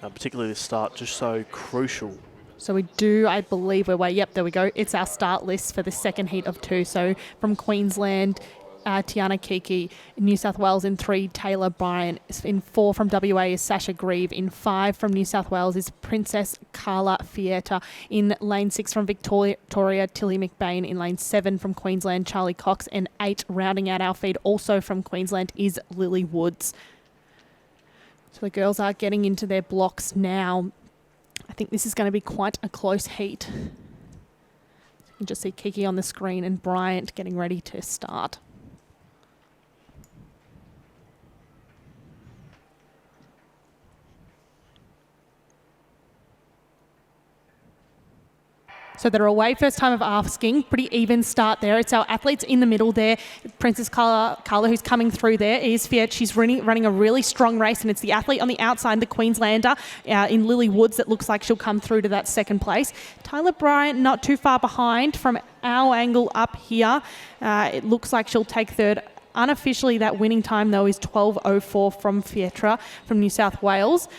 Particularly the start, just so crucial. So we do, I believe, yep, there we go. It's our start list for the second heat of 2. So from Queensland, Tiana Kiki. In New South Wales in 3, Taylor Bryant. In 4 from WA is Sasha Grieve. In 5 from New South Wales is Princess Carla Fieta. In lane 6 from Victoria, Tilly McBain. In lane 7 from Queensland, Charlie Cox. And 8, rounding out our feed, also from Queensland, is Lily Woods. So the girls are getting into their blocks now. I think this is going to be quite a close heat. You can just see Kiki on the screen and Bryant getting ready to start. So they're away, first time of asking. Pretty even start there. It's our athletes in the middle there. Princess Carla who's coming through there, is Fiat. She's running a really strong race, and it's the athlete on the outside, the Queenslander, in Lily Woods, that looks like she'll come through to that second place. Tyler Bryant not too far behind from our angle up here. It looks like she'll take third. Unofficially, that winning time, though, is 12.04 from Fietra from New South Wales.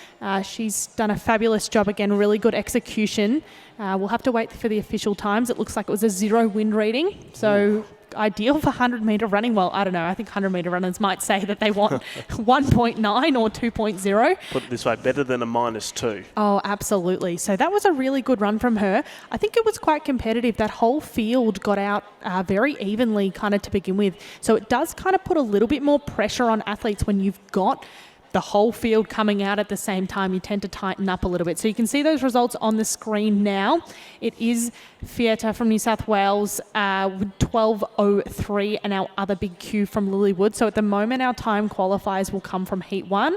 She's done a fabulous job again, really good execution. We'll have to wait for the official times. It looks like it was a 0 wind reading, so ideal for 100-metre running. Well, I don't know. I think 100-metre runners might say that they want 1.9 or 2.0. Put it this way, better than a -2. Oh, absolutely. So that was a really good run from her. I think it was quite competitive. That whole field got out very evenly kind of to begin with. So it does kind of put a little bit more pressure on athletes when you've got the whole field coming out at the same time. You tend to tighten up a little bit. So you can see those results on the screen now. It is Fieta from New South Wales with 12.03 and our other big Q from Lilywood. So at the moment, our time qualifiers will come from Heat 1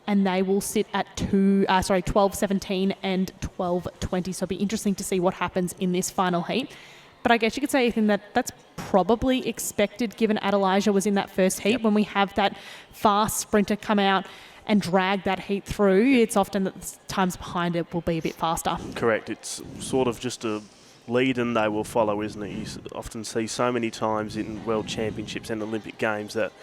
and they will sit at 12.17 and 12.20. So it'll be interesting to see what happens in this final heat. But I guess you could say, Ethan, that's probably expected given Adelaide was in that first heat. Yep. When we have that fast sprinter come out and drag that heat through, it's often that the times behind it will be a bit faster. Correct. It's sort of just a lead and they will follow, isn't it? You often see so many times in World Championships and Olympic Games that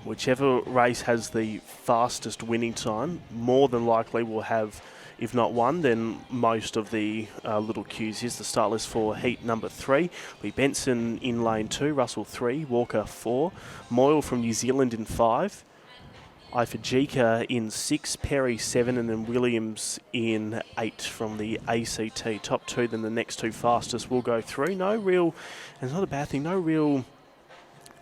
whichever race has the fastest winning time more than likely will have, if not one, then most of the little cues. Here's the start list for heat number 3. We Benson in lane 2, Russell 3, Walker 4, Moyle from New Zealand in 5, Ifajika in 6, Perry 7, and then Williams in 8 from the ACT. Top 2, then the next 2 fastest will go through. No real, and it's not a bad thing, no real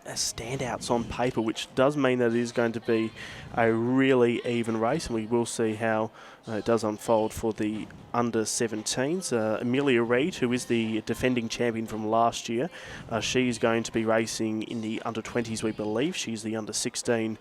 standouts on paper, which does mean that it is going to be a really even race, and we will see how it does unfold for the under 17s. Amelia Reid, who is the defending champion from last year, she is going to be racing in the under 20s, we believe. She's the under 16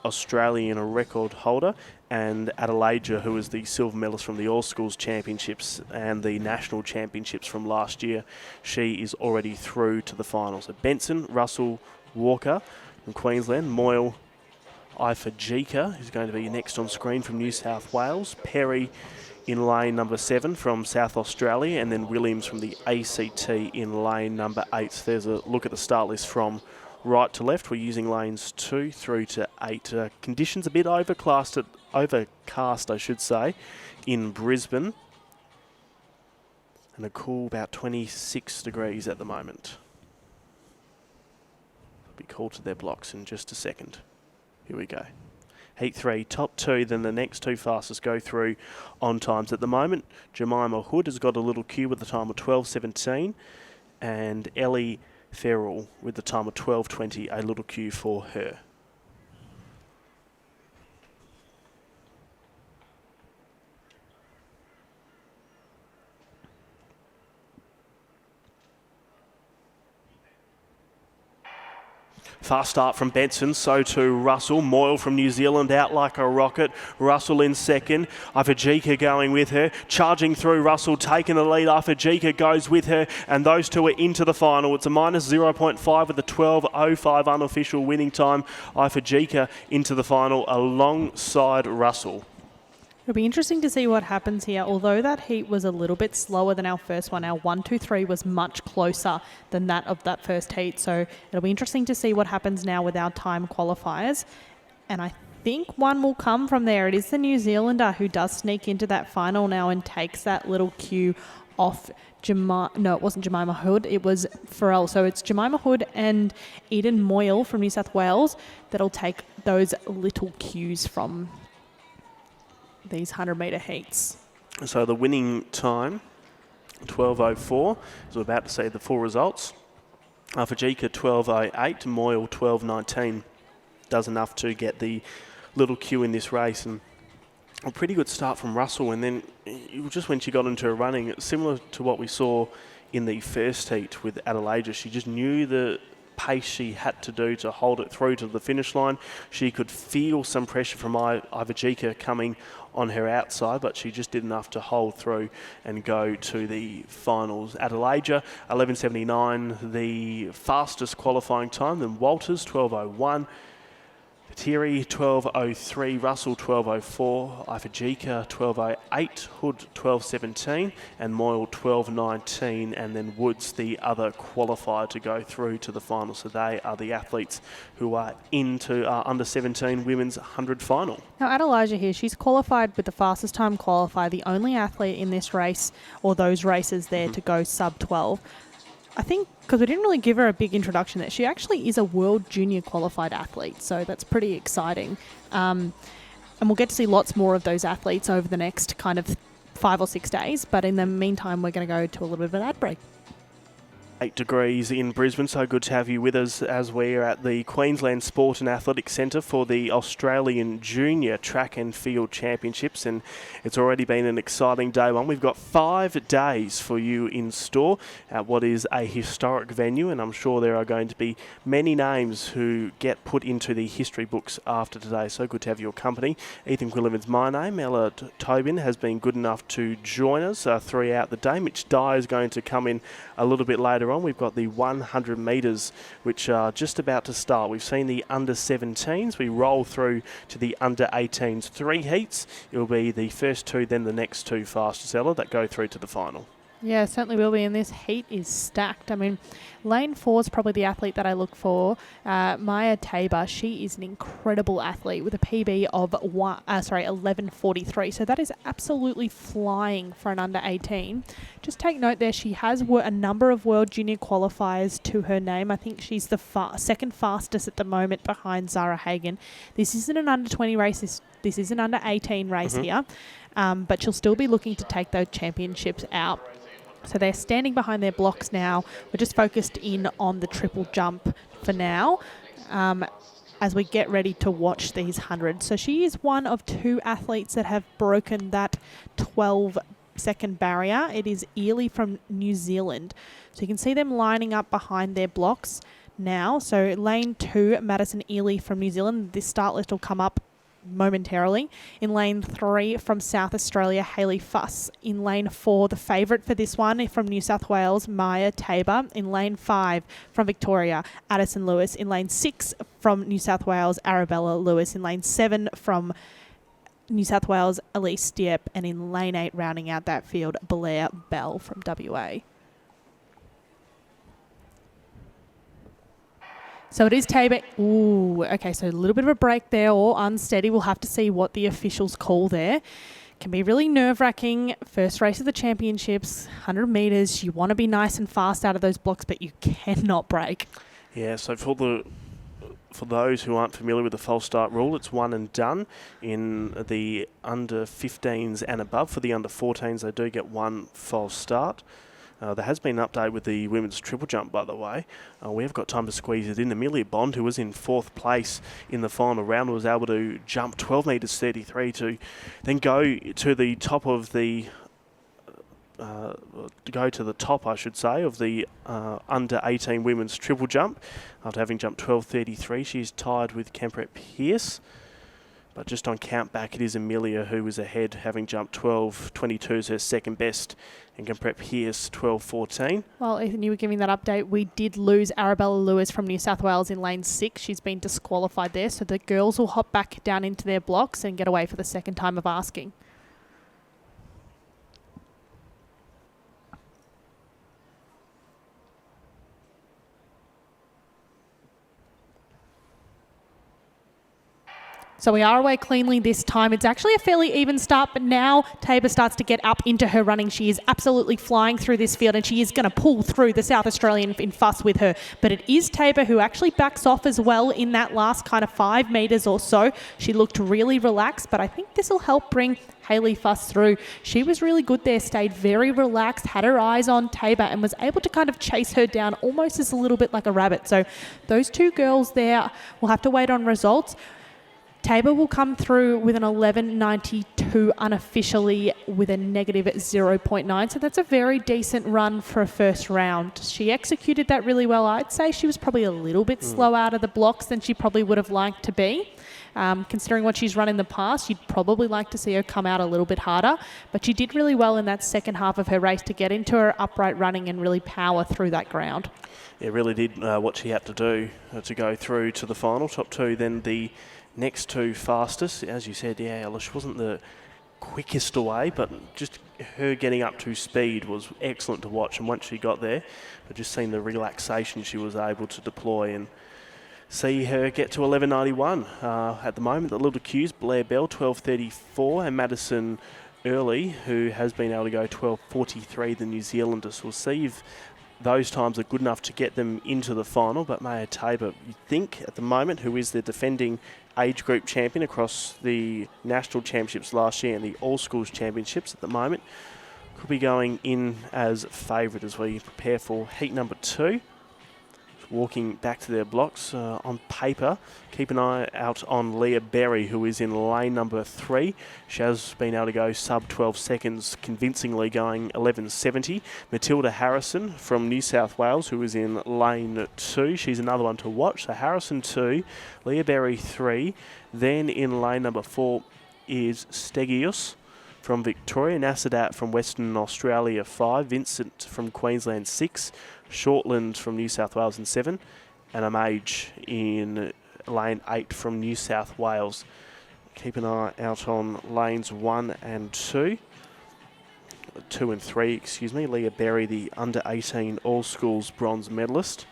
Australian record holder, and Adelaide, who is the silver medalist from the All Schools Championships and the National Championships from last year, she is already through to the finals. So Benson, Russell, Walker from Queensland, Moyle, Ifajika, who's going to be next on screen from New South Wales, Perry in lane number 7 from South Australia, and then Williams from the ACT in lane number 8. So there's a look at the start list from right to left. We're using lanes 2 through to 8. Conditions a bit overcast, I should say, in Brisbane, and a cool about 26 degrees at the moment. Be called to their blocks in just a second. Here we go. Heat 3, top 2, then the next 2 fastest go through on times. At the moment, Jemima Hood has got a little queue with the time of 12.17, and Ellie Farrell with the time of 12.20, a little queue for her. Fast start from Benson, so too Russell. Moyle from New Zealand out like a rocket. Russell in second. Ifajika going with her. Charging through, Russell taking the lead. Ifajika goes with her, and those two are into the final. It's a minus 0.5 with a 12.05 unofficial winning time. Ifajika into the final alongside Russell. It'll be interesting to see what happens here. Although that heat was a little bit slower than our first one, our 1, 2, 3 was much closer than that of that first heat. So it'll be interesting to see what happens now with our time qualifiers. And I think one will come from there. It is the New Zealander who does sneak into that final now and takes that little cue off no, it wasn't Jemima Hood, it was Farrell. So it's Jemima Hood and Eden Moyle from New South Wales that'll take those little cues from these 100-metre heats. So the winning time, 12.04, as we're about to see the full results. Fajika 12.08, Moyle 12.19 does enough to get the little queue in this race, and a pretty good start from Russell. And then just when she got into her running, similar to what we saw in the first heat with Adelaide, she just knew the pace she had to do to hold it through to the finish line. She could feel some pressure from Ifajika coming on her outside, but she just did enough to hold through and go to the finals. Adelaide, 11.79, the fastest qualifying time. Then Walters, 12.01. Patiri, 12.03. Russell, 12.04. Ifajika, 12.08. Hood, 12.17. And Moyle, 12.19. And then Woods, the other qualifier to go through to the final. So they are the athletes who are into our under 17 women's 100 final. Now, Adelaide here, she's qualified with the fastest time qualifier, the only athlete in this race or those races there to go sub 12. I think because we didn't really give her a big introduction there, she actually is a world junior qualified athlete, so that's pretty exciting. And we'll get to see lots more of those athletes over the next kind of 5 or 6 days, but in the meantime, we're going to go to a little bit of an ad break. 8 degrees in Brisbane, so good to have you with us as we're at the Queensland Sport and Athletics Centre for the Australian Junior Track and Field Championships, and it's already been an exciting day one. We've got 5 days for you in store at what is a historic venue, and I'm sure there are going to be many names who get put into the history books after today. So good to have your company. Ethan Quillivan's my name. Ella Tobin has been good enough to join us throughout the day. Mitch Dyer is going to come in a little bit later on. We've got the 100 metres, which are just about to start. We've seen the under 17s. We roll through to the under 18s. 3 heats. It'll be the first 2, then the next 2 fastest, Ella, that go through to the final. Yeah, certainly will be, and this heat is stacked. I mean, lane 4 is probably the athlete that I look for. Maya Tabor, she is an incredible athlete with a PB of 11:43. So that is absolutely flying for an under 18. Just take note there, she has a number of World Junior qualifiers to her name. I think she's the second fastest at the moment behind Zara Hagen. This isn't an under 20 race. This is an under 18 race here, but she'll still be looking to take those championships out. So they're standing behind their blocks now. We're just focused in on the triple jump for now as we get ready to watch these 100. So she is one of 2 athletes that have broken that 12-second barrier. It is Ely from New Zealand. So you can see them lining up behind their blocks now. So lane 2, Madison Ely from New Zealand. This start list will come up momentarily. In lane 3 from South Australia, Hayley Fuss. In lane 4, the favourite for this one from New South Wales, Maya Tabor. In lane 5 from Victoria, Addison Lewis. In lane 6 from New South Wales, Arabella Lewis. In lane 7 from New South Wales, Elise Dieppe. And in lane 8, rounding out that field, Blair Bell from WA. So it is Tabor. Ooh, okay, so a little bit of a break there, or unsteady. We'll have to see what the officials call there. Can be really nerve-wracking. First race of the championships, 100 metres. You want to be nice and fast out of those blocks, but you cannot break. Yeah, so for those who aren't familiar with the false start rule, it's one and done in the under 15s and above. For the under 14s, they do get 1 false start. There has been an update with the women's triple jump, by the way. We have got time to squeeze it in. Amelia Bond, who was in 4th place in the final round, was able to jump 12 metres 33 to then go to the top of the of the under 18 women's triple jump after having jumped 12:33. She's tied with Kempret Pierce. But just on count back, it is Amelia who was ahead, having jumped 12:22 as her second best, and Kempret Pierce 12:14. Well, Ethan, you were giving that update. We did lose Arabella Lewis from New South Wales in lane 6. She's been disqualified there, so the girls will hop back down into their blocks and get away for the second time of asking. So we are away cleanly this time. It's actually a fairly even start, but now Tabor starts to get up into her running. She is absolutely flying through this field, and she is going to pull through the South Australian in Fuss with her. But it is Tabor who actually backs off as well in that last kind of 5 metres or so. She looked really relaxed, but I think this will help bring Hayley Fuss through. She was really good there, stayed very relaxed, had her eyes on Tabor, and was able to kind of chase her down almost as a little bit like a rabbit. So those 2 girls there will have to wait on results. Tabor will come through with an 11.92 unofficially with a negative 0.9. So that's a very decent run for a first round. She executed that really well. I'd say she was probably a little bit slow out of the blocks than she probably would have liked to be. Considering what she's run in the past, you'd probably like to see her come out a little bit harder. But she did really well in that second half of her race to get into her upright running and really power through that ground. It really did what she had to do to go through to the final. Top 2, then the next 2 fastest. As you said, yeah, she wasn't the quickest away, but just her getting up to speed was excellent to watch. And once she got there, I just seen the relaxation she was able to deploy and see her get to 11.91. At the moment, the little Qs, Blair Bell, 12.34, and Madison Early, who has been able to go 12.43, the New Zealander. So we'll see if those times are good enough to get them into the final, but Maya Tabor, you think, at the moment, who is the defending age group champion across the national championships last year and the all-schools championships at the moment, could be going in as favourite as we prepare for heat number 2. Walking back to their blocks on paper. Keep an eye out on Leah Berry, who is in lane number 3. She has been able to go sub 12 seconds, convincingly going 11.70. Matilda Harrison from New South Wales, who is in lane 2. She's another one to watch. So Harrison 2, Leah Berry 3. Then in lane number 4 is Stegius from Victoria, Nasadat from Western Australia 5, Vincent from Queensland 6, Shortland from New South Wales in 7, and Amage in lane 8 from New South Wales. Keep an eye out on lanes 1 and 2. 2 and 3, excuse me. Leah Berry, the under-18 all-schools bronze medalist.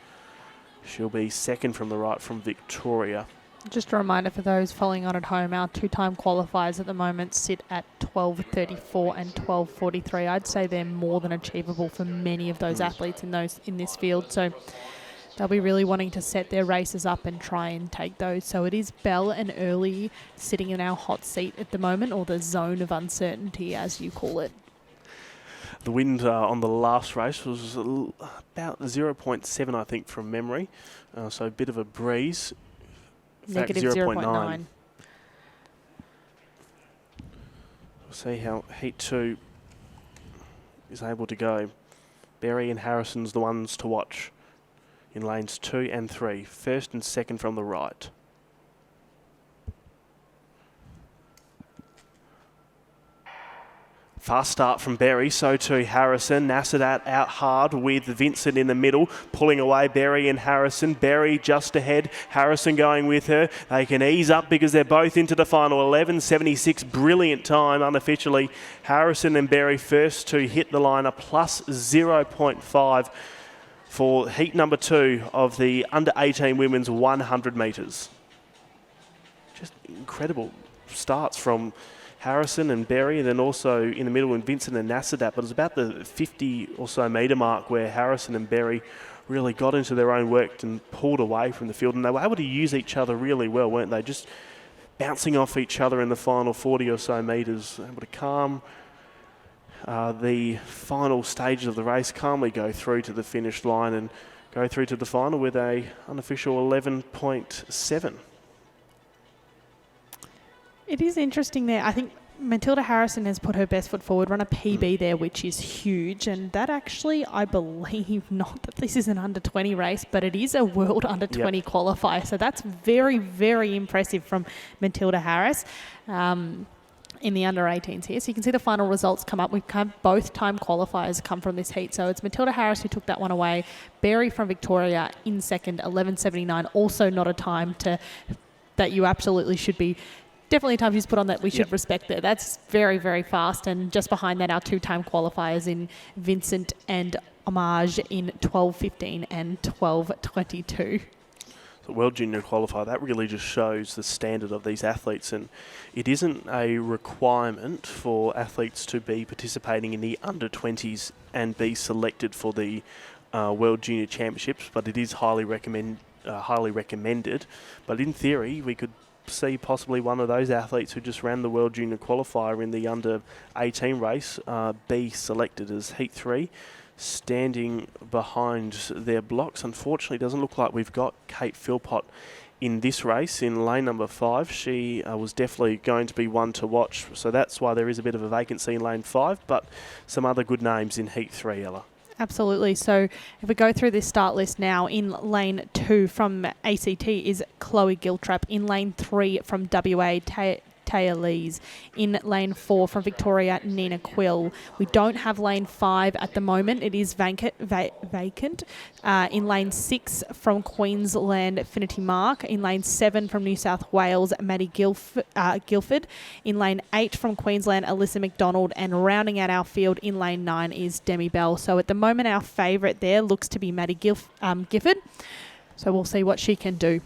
She'll be second from the right from Victoria. Just a reminder for those following on at home, our 2-time qualifiers at the moment sit at 12.34 and 12.43. I'd say they're more than achievable for many of those athletes in this field. So they'll be really wanting to set their races up and try and take those. So it is Bell and Early sitting in our hot seat at the moment, or the zone of uncertainty, as you call it. The wind on the last race was about 0.7, I think, from memory. So a bit of a breeze. Negative 0.9. We'll see how Heat 2 is able to go. Berry and Harrison's the ones to watch in lanes 2 and 3. First and second from the right. Fast start from Berry, so too Harrison. Nasadat out hard with Vincent in the middle, pulling away Berry and Harrison. Berry just ahead, Harrison going with her. They can ease up because they're both into the final. 11.76, brilliant time unofficially. Harrison and Berry first to hit the line, a plus 0.5 for heat number 2 of the under-18 women's 100 metres. Just incredible starts from Harrison and Berry, and then also in the middle in Vincent and Nasadat. But it was about the 50 or so metre mark where Harrison and Berry really got into their own work and pulled away from the field. And they were able to use each other really well, weren't they? Just bouncing off each other in the final 40 or so metres, able to calm the final stages of the race, calmly go through to the finish line and go through to the final with a unofficial 11.7. It is interesting there. I think Matilda Harrison has put her best foot forward, run a PB there, which is huge. And that actually, I believe, not that this is an under-20 race, but it is a world under-20 qualifier. So that's very, very impressive from Matilda Harris in the under-18s here. So you can see the final results come up. We've had both time qualifiers come from this heat. So it's Matilda Harris who took that one away. Berry from Victoria in second, 11.79. Also not a time that you absolutely should be... Definitely a time she's put on that we should respect there. That's very, very fast. And just behind that, our 2-time qualifiers in Vincent and Homage in 12.15 and 12.22. The World Junior Qualifier, that really just shows the standard of these athletes. And it isn't a requirement for athletes to be participating in the under-20s and be selected for the World Junior Championships, but it is highly recommended. But in theory, we could see possibly one of those athletes who just ran the World Junior Qualifier in the under-18 race be selected as Heat 3, standing behind their blocks. Unfortunately, it doesn't look like we've got Kate Philpott in this race in lane number 5. She was definitely going to be one to watch, so that's why there is a bit of a vacancy in lane 5, but some other good names in Heat 3, Ella. Absolutely. So if we go through this start list now, in lane 2 from ACT is Chloe Giltrap. In lane 3 from WA, Taya Lees. In lane 4 from Victoria, Nina Quill. We don't have lane 5 at the moment. It is vacant. In lane 6 from Queensland, Finity Mark. In lane 7 from New South Wales, Maddie Guilford. In lane 8 from Queensland, Alyssa McDonald. And rounding out our field in lane 9 is Demi Bell. So at the moment, our favourite there looks to be Maddie Gifford. So we'll see what she can do.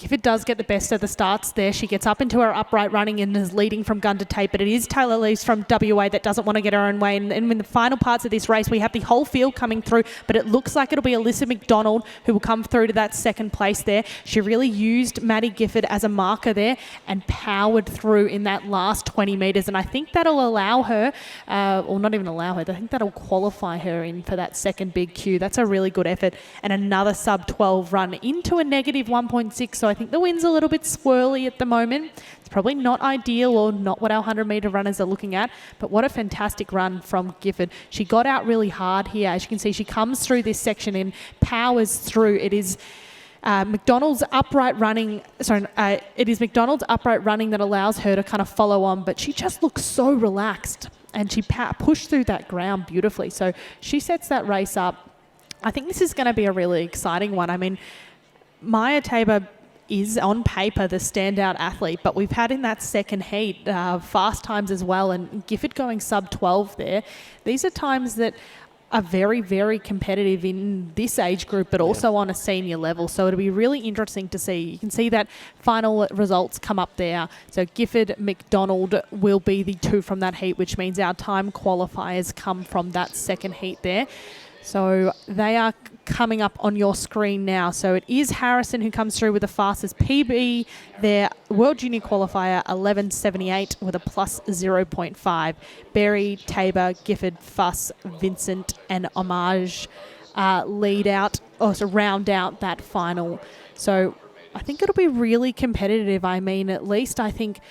Gifford does get the best of the starts there. She gets up into her upright running and is leading from gun to tape, but it is Taylor Leaves from WA that doesn't want to get her own way. And in the final parts of this race, we have the whole field coming through, but it looks like it'll be Alyssa McDonald who will come through to that second place there. She really used Maddie Gifford as a marker there and powered through in that last 20 metres. And I think that'll allow her, or not even allow her, I think that'll qualify her in for that second big Q. That's a really good effort. And another sub-12 run into a negative 1.6. So I think the wind's a little bit swirly at the moment. It's probably not ideal or not what our 100-metre runners are looking at, but what a fantastic run from Gifford. She got out really hard here. As you can see, she comes through this section and powers through. It is McDonald's upright running. It is McDonald's upright running that allows her to kind of follow on, but she just looks so relaxed and she pushed through that ground beautifully. So she sets that race up. I think this is going to be a really exciting one. I mean, Maya Tabor is on paper the standout athlete, but we've had in that second heat fast times as well, and Gifford going sub-12 there. These are times that are very, very competitive in this age group, but also on a senior level. So it'll be really interesting to see. You can see that final results come up there. So Gifford, McDonald will be the two from that heat, which means our time qualifiers come from that second heat there. So they are coming up on your screen now. So it is Harrison who comes through with the fastest PB. Their World Junior qualifier, 11.78 with a plus 0.5. Berry, Tabor, Gifford, Fuss, Vincent and Homage lead out, or so round out that final. So I think it'll be really competitive. I mean, at least I think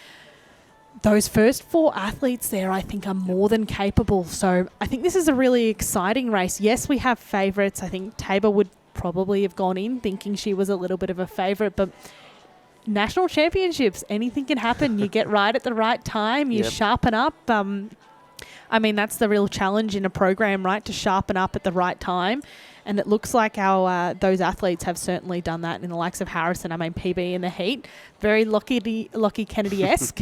those first four athletes there, I think, are more than capable. So I think this is a really exciting race. Yes, we have favourites. I think Tabor would probably have gone in thinking she was a little bit of a favourite, but national championships, anything can happen. You get right at the right time. You sharpen up. I mean, that's the real challenge in a program, right, to sharpen up at the right time. And it looks like our those athletes have certainly done that in the likes of Harrison. I mean, PB in the heat. Very Lockie Kennedy-esque.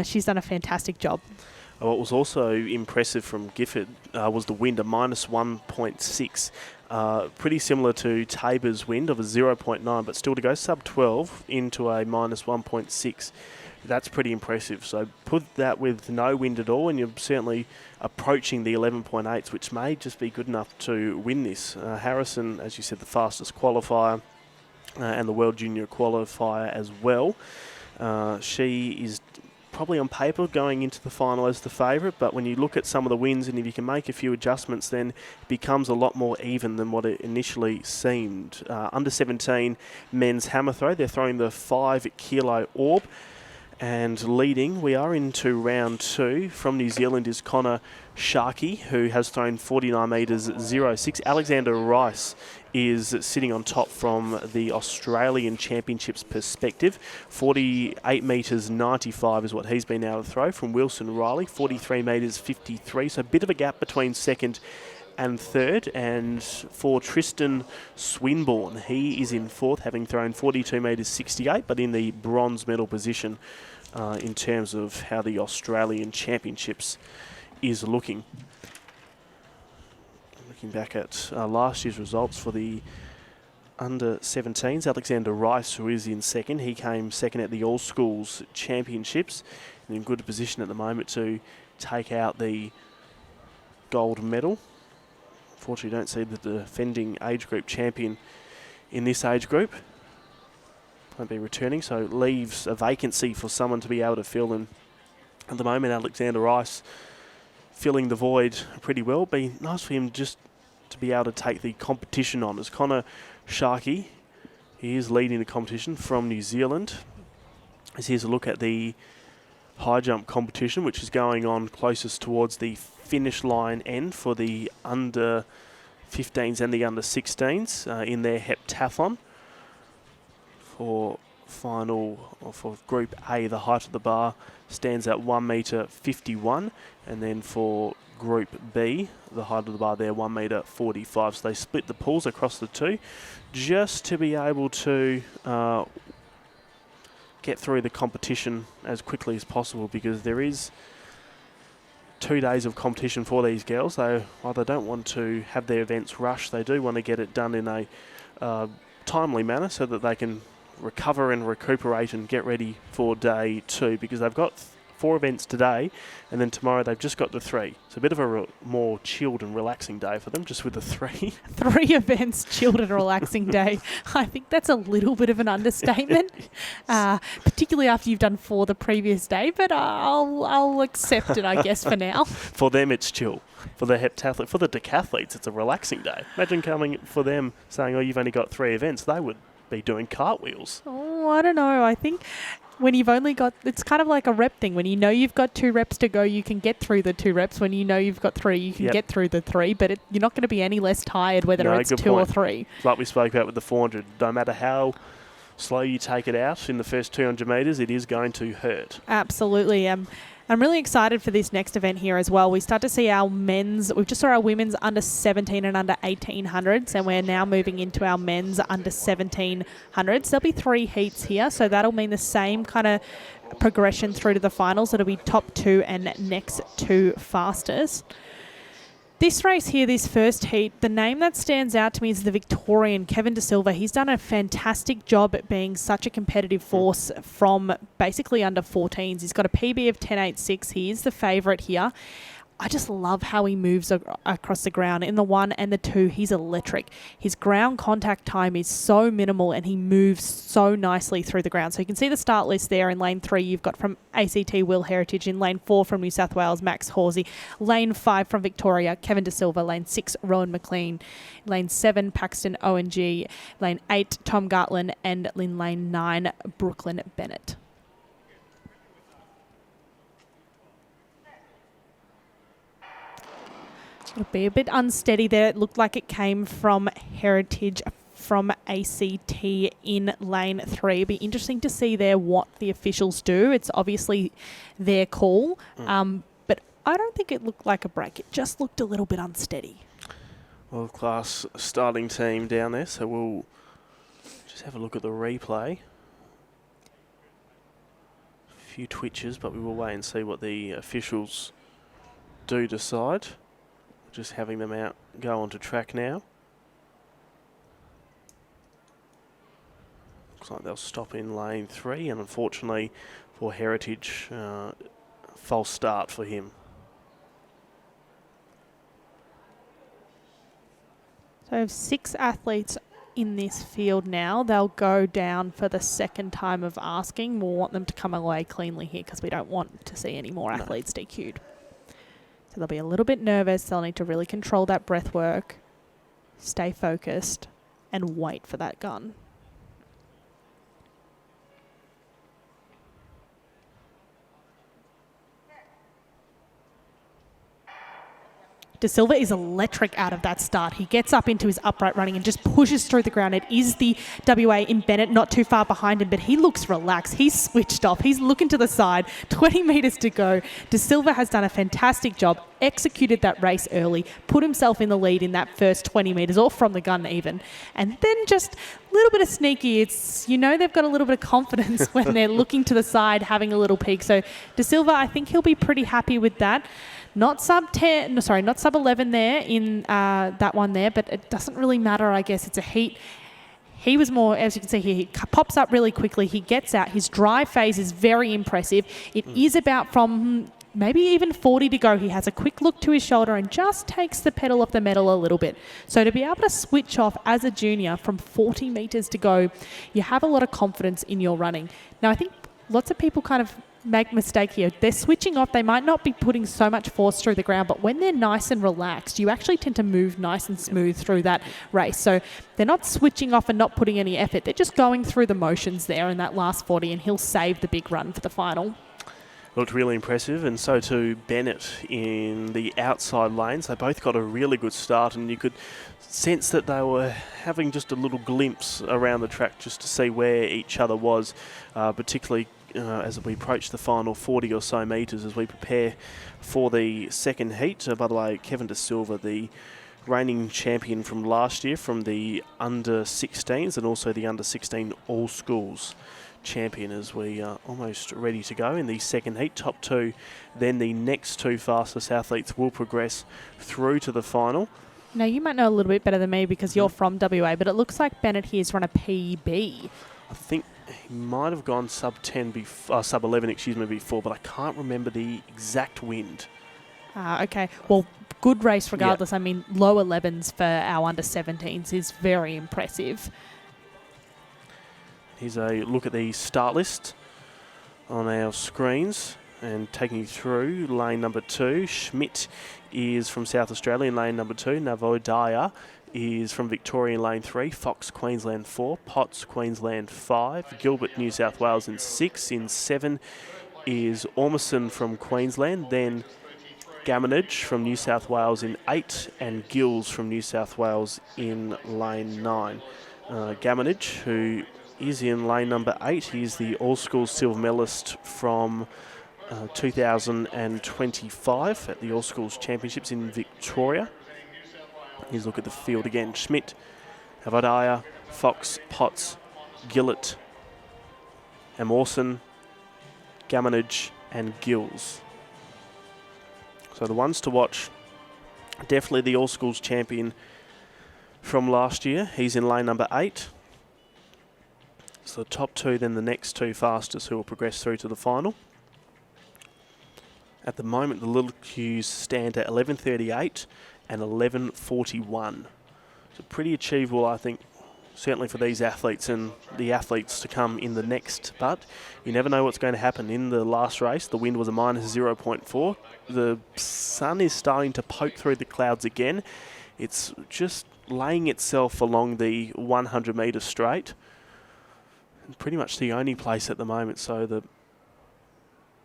She's done a fantastic job. What was also impressive from Gifford was the wind, a minus 1.6. Pretty similar to Tabor's wind of a 0.9, but still to go sub-12 into a minus 1.6. That's pretty impressive. So put that with no wind at all, and you're certainly approaching the 11.8s, which may just be good enough to win this. Harrison, as you said, the fastest qualifier and the World Junior qualifier as well. She is probably on paper going into the final as the favourite, but when you look at some of the wins and if you can make a few adjustments, then it becomes a lot more even than what it initially seemed. Under 17 men's hammer throw, they're throwing the 5 kilo orb, and leading, we are into round 2. From New Zealand is Connor Sharkey, who has thrown 49 metres 06. Alexander Rice is sitting on top from the Australian Championships perspective. 48 metres 95 is what he's been able to throw. From Wilson Riley, 43 metres 53. So a bit of a gap between second and third. And for Tristan Swinburne, he is in fourth, having thrown 42 metres 68, but in the bronze medal position in terms of how the Australian Championships is looking. Looking back at last year's results for the under 17s, Alexander Rice, who is in second, he came second at the All Schools Championships, and in good position at the moment to take out the gold medal. Unfortunately, don't see the defending age group champion in this age group. Won't be returning, so it leaves a vacancy for someone to be able to fill in. At the moment, Alexander Rice filling the void pretty well. Be nice for him just to be able to take the competition on. As Connor Sharkey, he is leading the competition from New Zealand. As here's a look at the high jump competition, which is going on closest towards the finish line end for the under 15s and the under 16s in their heptathlon. For Group A, the height of the bar stands at 1 metre 51, and then for Group B, the height of the bar there, 1 metre 45. So they split the pools across the two just to be able to get through the competition as quickly as possible, because there is 2 days of competition for these girls. While they don't want to have their events rushed, they do want to get it done in a timely manner so that they can recover and recuperate and get ready for day 2, because they've got 4 events today, and then tomorrow they've just got the 3. It's a bit of a more chilled and relaxing day for them, just with the 3. 3 events, chilled and relaxing day. I think that's a little bit of an understatement, particularly after you've done 4 the previous day, but I'll accept it, I guess, for now. For them, it's chill. For the heptathlete, for the decathletes, it's a relaxing day. Imagine coming for them saying, oh, you've only got 3 events. They would be doing cartwheels. Oh, I don't know. I think when you've only got, it's kind of like a rep thing. When you know you've got 2 reps to go, you can get through the 2 reps. When you know you've got 3, you can get through the 3. But you're not going to be any less tired whether it's 2 or 3. Like we spoke about with the 400, no matter how slow you take it out in the first 200 metres, it is going to hurt. Absolutely. I'm really excited for this next event here as well. We start to see our men's, we've just saw our women's under 17 and under 1800s, and we're now moving into our men's under 1700s. There'll be 3 heats here, so that'll mean the same kind of progression through to the finals. It'll be top 2 and next 2 fastest. This race here, this first heat, the name that stands out to me is the Victorian, Kevin De Silva. He's done a fantastic job at being such a competitive force from basically under 14s. He's got a PB of 10.86. He is the favourite here. I just love how he moves across the ground. In the 1 and the 2, he's electric. His ground contact time is so minimal and he moves so nicely through the ground. So you can see the start list there. In lane 3, you've got from ACT Will Heritage. In lane 4 from New South Wales, Max Horsey. Lane 5 from Victoria, Kevin De Silva. Lane 6, Rowan McLean. Lane 7, Paxton ONG. Lane 8, Tom Gartland. And in lane 9, Brooklyn Bennett. It'll be a bit unsteady there. It looked like it came from Heritage from ACT in lane 3. It'll be interesting to see there what the officials do. It's obviously their call, but I don't think it looked like a break. It just looked a little bit unsteady. World-class starting team down there, so we'll just have a look at the replay. A few twitches, but we will wait and see what the officials do decide. Just having them out, go onto track now. Looks like they'll stop in lane 3, and unfortunately for Heritage, false start for him. So I have 6 athletes in this field now. They'll go down for the second time of asking. We'll want them to come away cleanly here because we don't want to see any more athletes DQ'd. So they'll be a little bit nervous. They'll need to really control that breath work, stay focused, and wait for that gun. De Silva is electric out of that start. He gets up into his upright running and just pushes through the ground. It is the WA in Bennett, not too far behind him, but he looks relaxed. He's switched off. He's looking to the side. 20 metres to go. De Silva has done a fantastic job, executed that race early, put himself in the lead in that first 20 metres, or from the gun even, and then just a little bit of sneaky. It's, you know, they've got a little bit of confidence when they're looking to the side, having a little peek. So De Silva, I think he'll be pretty happy with that. Not sub 10, no, sorry, not sub 11 there in that one there, but it doesn't really matter, I guess. It's a heat. He was more, as you can see here, he pops up really quickly. He gets out. His drive phase is very impressive. It is about from maybe even 40 to go. He has a quick look to his shoulder and just takes the pedal off the metal a little bit. So to be able to switch off as a junior from 40 metres to go, you have a lot of confidence in your running. Now, I think lots of people kind of make a mistake here. They're switching off. They might not be putting so much force through the ground, but when they're nice and relaxed, you actually tend to move nice and smooth through that race. So they're not switching off and not putting any effort. They're just going through the motions there in that last 40, and he'll save the big run for the final. Looked really impressive, and so too Bennett in the outside lanes. They both got a really good start, and you could sense that they were having just a little glimpse around the track just to see where each other was, particularly as we approach the final 40 or so metres as we prepare for the second heat. By the way, Kevin De Silva, the reigning champion from last year from the under-16s and also the under-16 all-schools champion, as we are almost ready to go in the second heat. Top 2, then the next 2 fastest athletes will progress through to the final. Now, you might know a little bit better than me because you're from WA, but it looks like Bennett here's run a PB. I think he might have gone sub 10, sub 11, before, but I can't remember the exact wind. Okay. Well, good race regardless. I mean, low 11s for our under 17s is very impressive. Here's a look at the start list on our screens and taking you through lane number 2. Schmidt is from South Australia in lane number 2. Navodaya is from Victoria in lane 3. Fox, Queensland 4. Potts, Queensland 5. Gilbert, New South Wales in 6. In 7 is Ormston from Queensland. Then Gammonage from New South Wales in 8. And Gills from New South Wales in lane 9. Gammonage, who is in lane number 8. He's the All-Schools silver medalist from 2025 at the All-Schools Championships in Victoria. Here's a look at the field again. Schmidt, Havadaya, Fox, Potts, Gillett, Amorson, Gammonage and Gills. So the ones to watch, definitely the All-Schools champion from last year. He's in lane number 8. So the top 2, then the next 2 fastest who will progress through to the final. At the moment, the little queues stand at 11:38 and 11:41. So pretty achievable, I think, certainly for these athletes and the athletes to come in the next. But you never know what's going to happen. In the last race, the wind was a minus 0.4. The sun is starting to poke through the clouds again. It's just laying itself along the 100-metre straight. Pretty much the only place at the moment, so the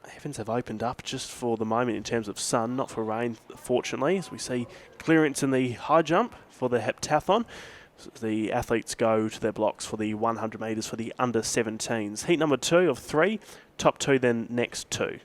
heavens have opened up just for the moment in terms of sun, not for rain, fortunately, as we see clearance in the high jump for the heptathlon. So the athletes go to their blocks for the 100 metres for the under 17s. Heat number 2 of 3, top 2 then next 2.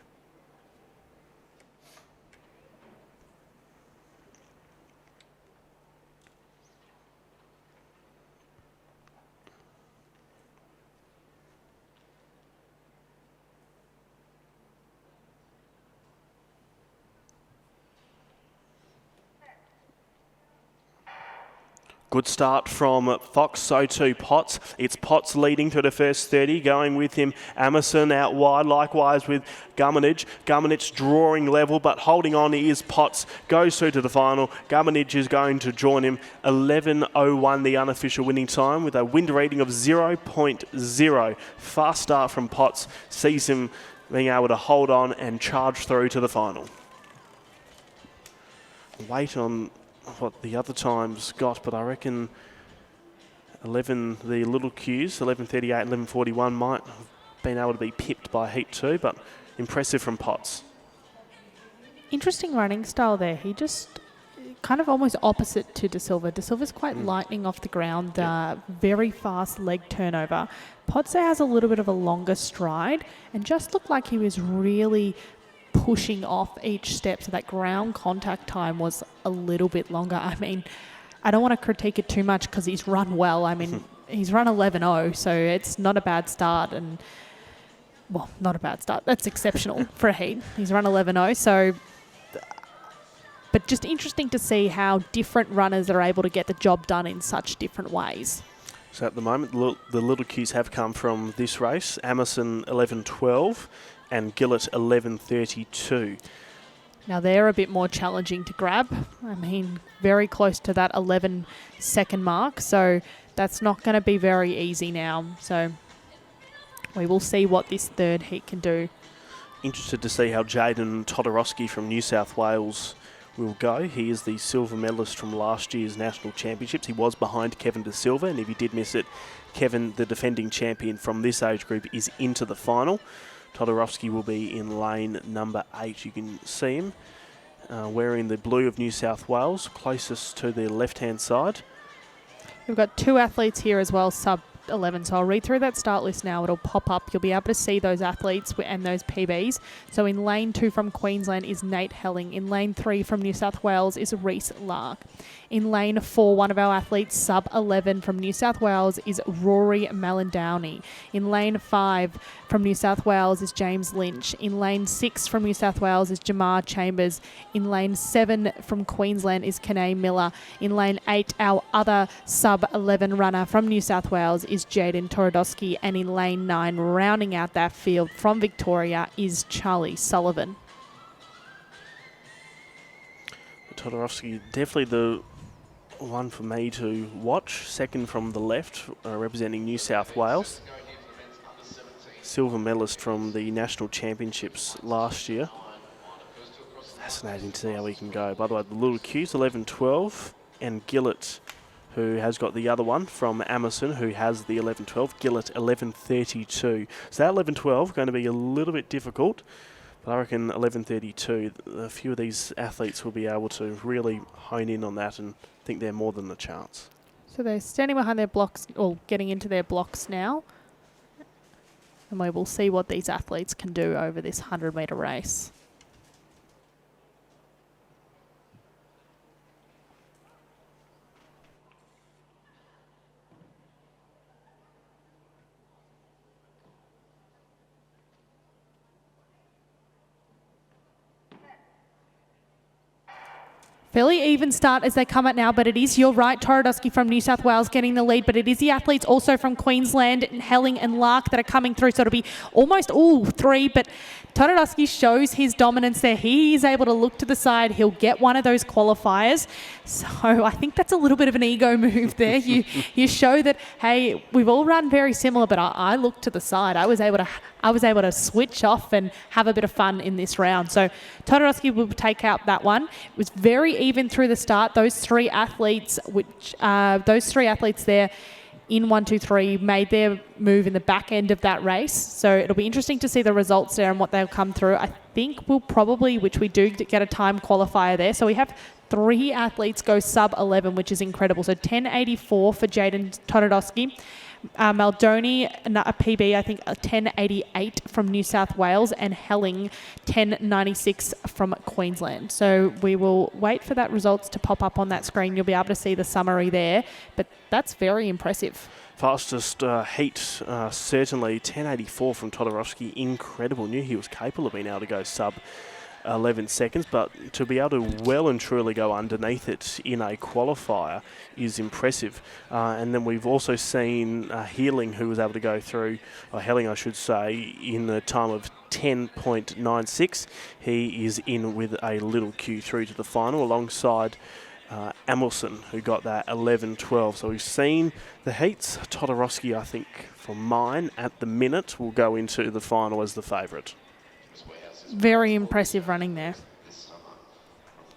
Good start from Fox, so too Potts. It's Potts leading through the first 30, going with him Amerson out wide, likewise with Gammonage. Gammonage drawing level, but holding on is Potts, goes through to the final. Gammonage is going to join him. 11:01 the unofficial winning time with a wind rating of 0.0. Fast start from Potts, sees him being able to hold on and charge through to the final. Wait on what the other times got, but I reckon the little queues, 11:38 and 11:41 might have been able to be pipped by Heat 2, but impressive from Potts. Interesting running style there. He just kind of almost opposite to De Silva. De Silva's quite lightning off the ground, very fast leg turnover. Potts has a little bit of a longer stride and just looked like he was really pushing off each step, so that ground contact time was a little bit longer. I mean, I don't want to critique it too much because he's run well. I mean, he's run 11:0, so it's not a bad start. And, well, not a bad start. That's exceptional for a heat. He's run 11:0, so... But just interesting to see how different runners are able to get the job done in such different ways. So at the moment, the little queues have come from this race. Amerson 11:12 and Gillett 11:32. Now they're a bit more challenging to grab. I mean, very close to that 11-second mark. So that's not going to be very easy now. So we will see what this third heat can do. Interested to see how Jaden Todorowski from New South Wales will go. He is the silver medalist from last year's national championships. He was behind Kevin De Silva, and if you did miss it, Kevin, the defending champion from this age group, is into the final. Todorowski will be in lane number 8. You can see him wearing the blue of New South Wales, closest to the left-hand side. We've got 2 athletes here as well, sub 11. So I'll read through that start list now. It'll pop up. You'll be able to see those athletes and those PBs. So in lane 2 from Queensland is Nate Helling. In lane 3 from New South Wales is Reese Lark. In lane 4, one of our athletes, sub 11 from New South Wales, is Rory Malindowney. In lane 5 from New South Wales is James Lynch. In lane 6 from New South Wales is Jamar Chambers. In lane 7 from Queensland is Kanae Miller. In lane 8, our other sub 11 runner from New South Wales is is Jaden Torodowski, and in lane 9, rounding out that field from Victoria, is Charlie Sullivan. Torodowski, definitely the one for me to watch. Second from the left, representing New South Wales. Silver medalist from the National Championships last year. Fascinating to see how he can go. By the way, the little Q's 11-12, and Gillett, who has got the other one from Amerson, who has the 11-12. Gillett 11-32. So that 11-12 going to be a little bit difficult, but I reckon 11-32, a few of these athletes will be able to really hone in on that and think they're more than a chance. So they're standing behind their blocks, or getting into their blocks now. And we will see what these athletes can do over this 100-metre race. Fairly even start as they come out now, but it is, you're right, Torodowski from New South Wales getting the lead, but it is the athletes also from Queensland, Helling and Lark, that are coming through, so it'll be almost all three, but Torodowski shows his dominance there. He is able to look to the side. He'll get one of those qualifiers. So I think that's a little bit of an ego move there. You show that, hey, we've all run very similar, but I looked to the side. I was able to switch off and have a bit of fun in this round. So Torodowski will take out that one. It was very even through the start. Those three athletes there in 1, 2, 3 made their move in the back end of that race. So it'll be interesting to see the results there and what they'll come through. I think we'll probably, which we do get a time qualifier there. So we have 3 athletes go sub 11, which is incredible. So 10.84 for Jaden Torodowski. Maldoni, a PB, I think 10.88 from New South Wales, and Helling 10.96 from Queensland. So we will wait for that results to pop up on that screen. You'll be able to see the summary there, but that's very impressive. Fastest heat, certainly 10.84 from Torodowski. Incredible. Knew he was capable of being able to go sub 11 seconds, but to be able to well and truly go underneath it in a qualifier is impressive. And then we've also seen Helling, who was able to go through, or Helling I should say, in the time of 10.96. He is in with a little Q through to the final alongside Amelson, who got that 11-12. So we've seen the heats. Torodowski, I think, for mine, at the minute, will go into the final as the favourite. Very impressive running there.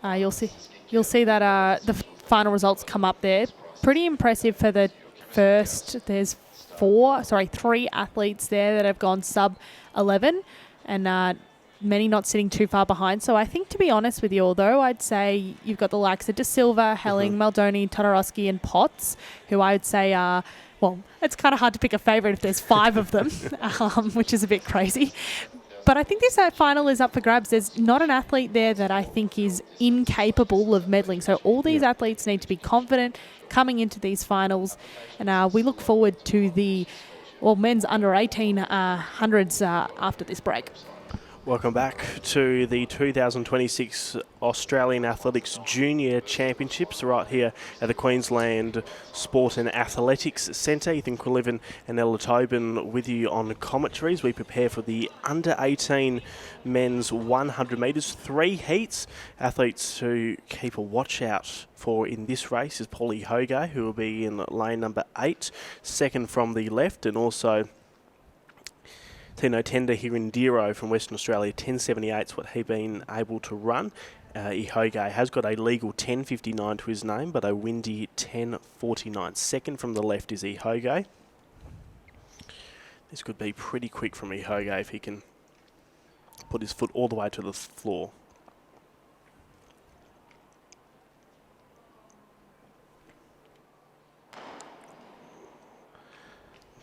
You'll see that the final results come up there. Pretty impressive for the first. There's 3 athletes there that have gone sub 11, and many not sitting too far behind. So I think, to be honest with you, although I'd say you've got the likes of De Silva, Helling, Maldoni, Torodowski and Potts, who I would say are, well, it's kind of hard to pick a favourite if there's 5 of them, which is a bit crazy. But I think this final is up for grabs. There's not an athlete there that I think is incapable of medaling. So all these athletes need to be confident coming into these finals. And we look forward to the men's under 18 hundreds after this break. Welcome back to the 2026 Australian Athletics Junior Championships right here at the Queensland Sport and Athletics Centre. Ethan Quillivan and Ella Tobin with you on commentaries. We prepare for the under 18 men's 100 metres, 3 heats. Athletes to keep a watch out for in this race is Paulie Hoge, who will be in lane number 8, second from the left, and also Tino Tender here in Dero from Western Australia. 10.78 is what he's been able to run. Ihoge has got a legal 10.59 to his name, but a windy 10.49. Second from the left is Ihoge. This could be pretty quick from Ihoge if he can put his foot all the way to the floor.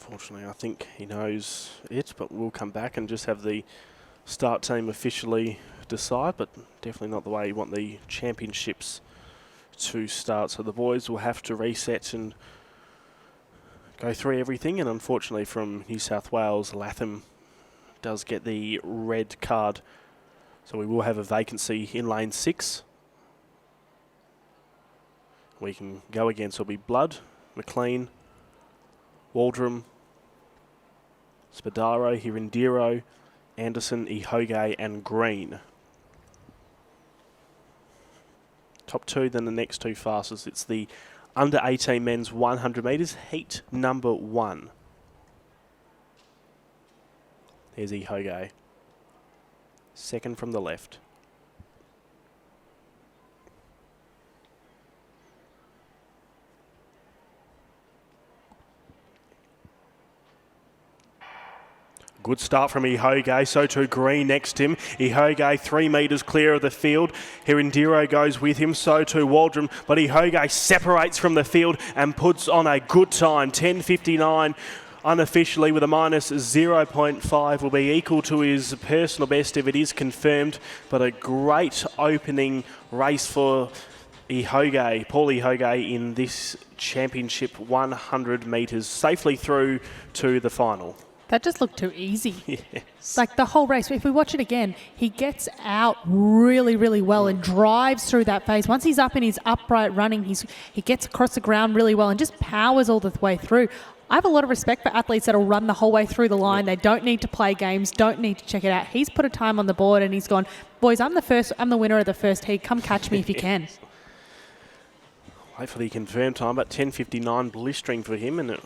Unfortunately, I think he knows it, but we'll come back and just have the start team officially decide, but definitely not the way you want the championships to start. So the boys will have to reset and go through everything, and unfortunately from New South Wales, Latham does get the red card. So we will have a vacancy in lane 6. We can go again, so it'll be Blood, McLean, Waldrum, Spadaro, Hirindiro, Anderson, Ihoge and Green. Top two, then the next two fastest. It's the under 18 men's 100 metres, heat number 1. There's Ihoge. Second from the left. Good start from Ihoge, so too Green next to him. Ihoge 3 metres clear of the field. Hirindiro goes with him, so too Waldrum, but Ihoge separates from the field and puts on a good time. 10.59 unofficially with a minus 0.5 will be equal to his personal best if it is confirmed, but a great opening race for Ihoge, Paul Ihoge in this championship 100 metres, safely through to the final. That just looked too easy. Yes. Like the whole race, if we watch it again, he gets out really, really well and drives through that phase. Once he's up in his upright running, he gets across the ground really well and just powers all the way through. I have a lot of respect for athletes that will run the whole way through the line. They don't need to play games, don't need to check it out. He's put a time on the board and he's gone, boys, I'm the winner of the first heat. Come catch me if you can. Wait for the confirmed time, but 10.59 blistering for him, and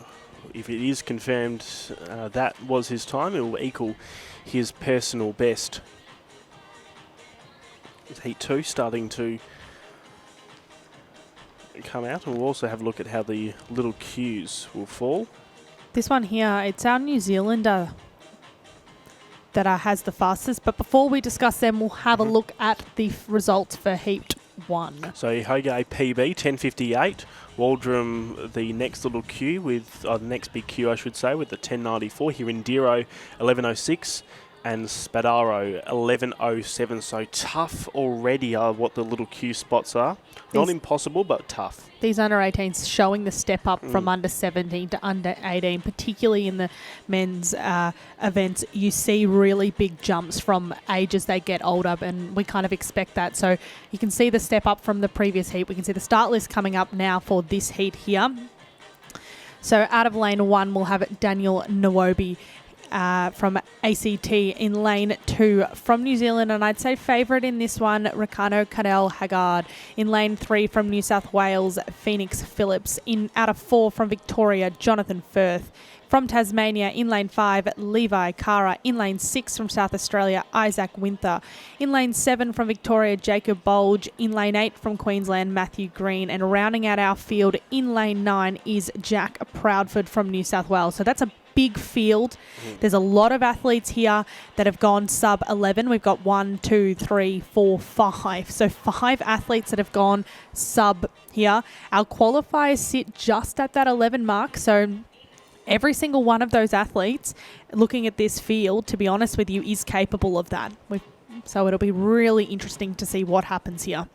if it is confirmed that was his time, it will equal his personal best. Heat 2 starting to come out, and we'll also have a look at how the little cues will fall. This one here, it's our New Zealander that has the fastest, but before we discuss them, we'll have a look at the results for Heat 1. So Ihoge PB 10.58, Waldrum the next little queue with the next big queue I should say with the 10.94, Hirindiro 11.06 and Spadaro 11.07. So tough already are what the little queue spots are. Not impossible, but tough. These under 18s showing the step up from under 17 to under 18, particularly in the men's events. You see really big jumps from age as they get older, and we kind of expect that. So you can see the step up from the previous heat. We can see the start list coming up now for this heat here. So out of lane 1, we'll have Daniel Nwobi from ACT in lane 2 from New Zealand, and I'd say favourite in this one, Ricardo Cadell Haggard. In lane 3 from New South Wales, Phoenix Phillips. In out of 4 from Victoria, Jonathan Firth. From Tasmania, in lane 5, Levi Cara. In lane 6 from South Australia, Isaac Winther. In lane 7 from Victoria, Jacob Bulge. In lane 8 from Queensland, Matthew Green. And rounding out our field in lane 9 is Jack Proudford from New South Wales. So that's a big field. There's a lot of athletes here that have gone sub 11. We've got 1, 2, 3, 4, 5. So 5 athletes that have gone sub here. Our qualifiers sit just at that 11 mark. So every single one of those athletes looking at this field, to be honest with you, is capable of that. So it'll be really interesting to see what happens here.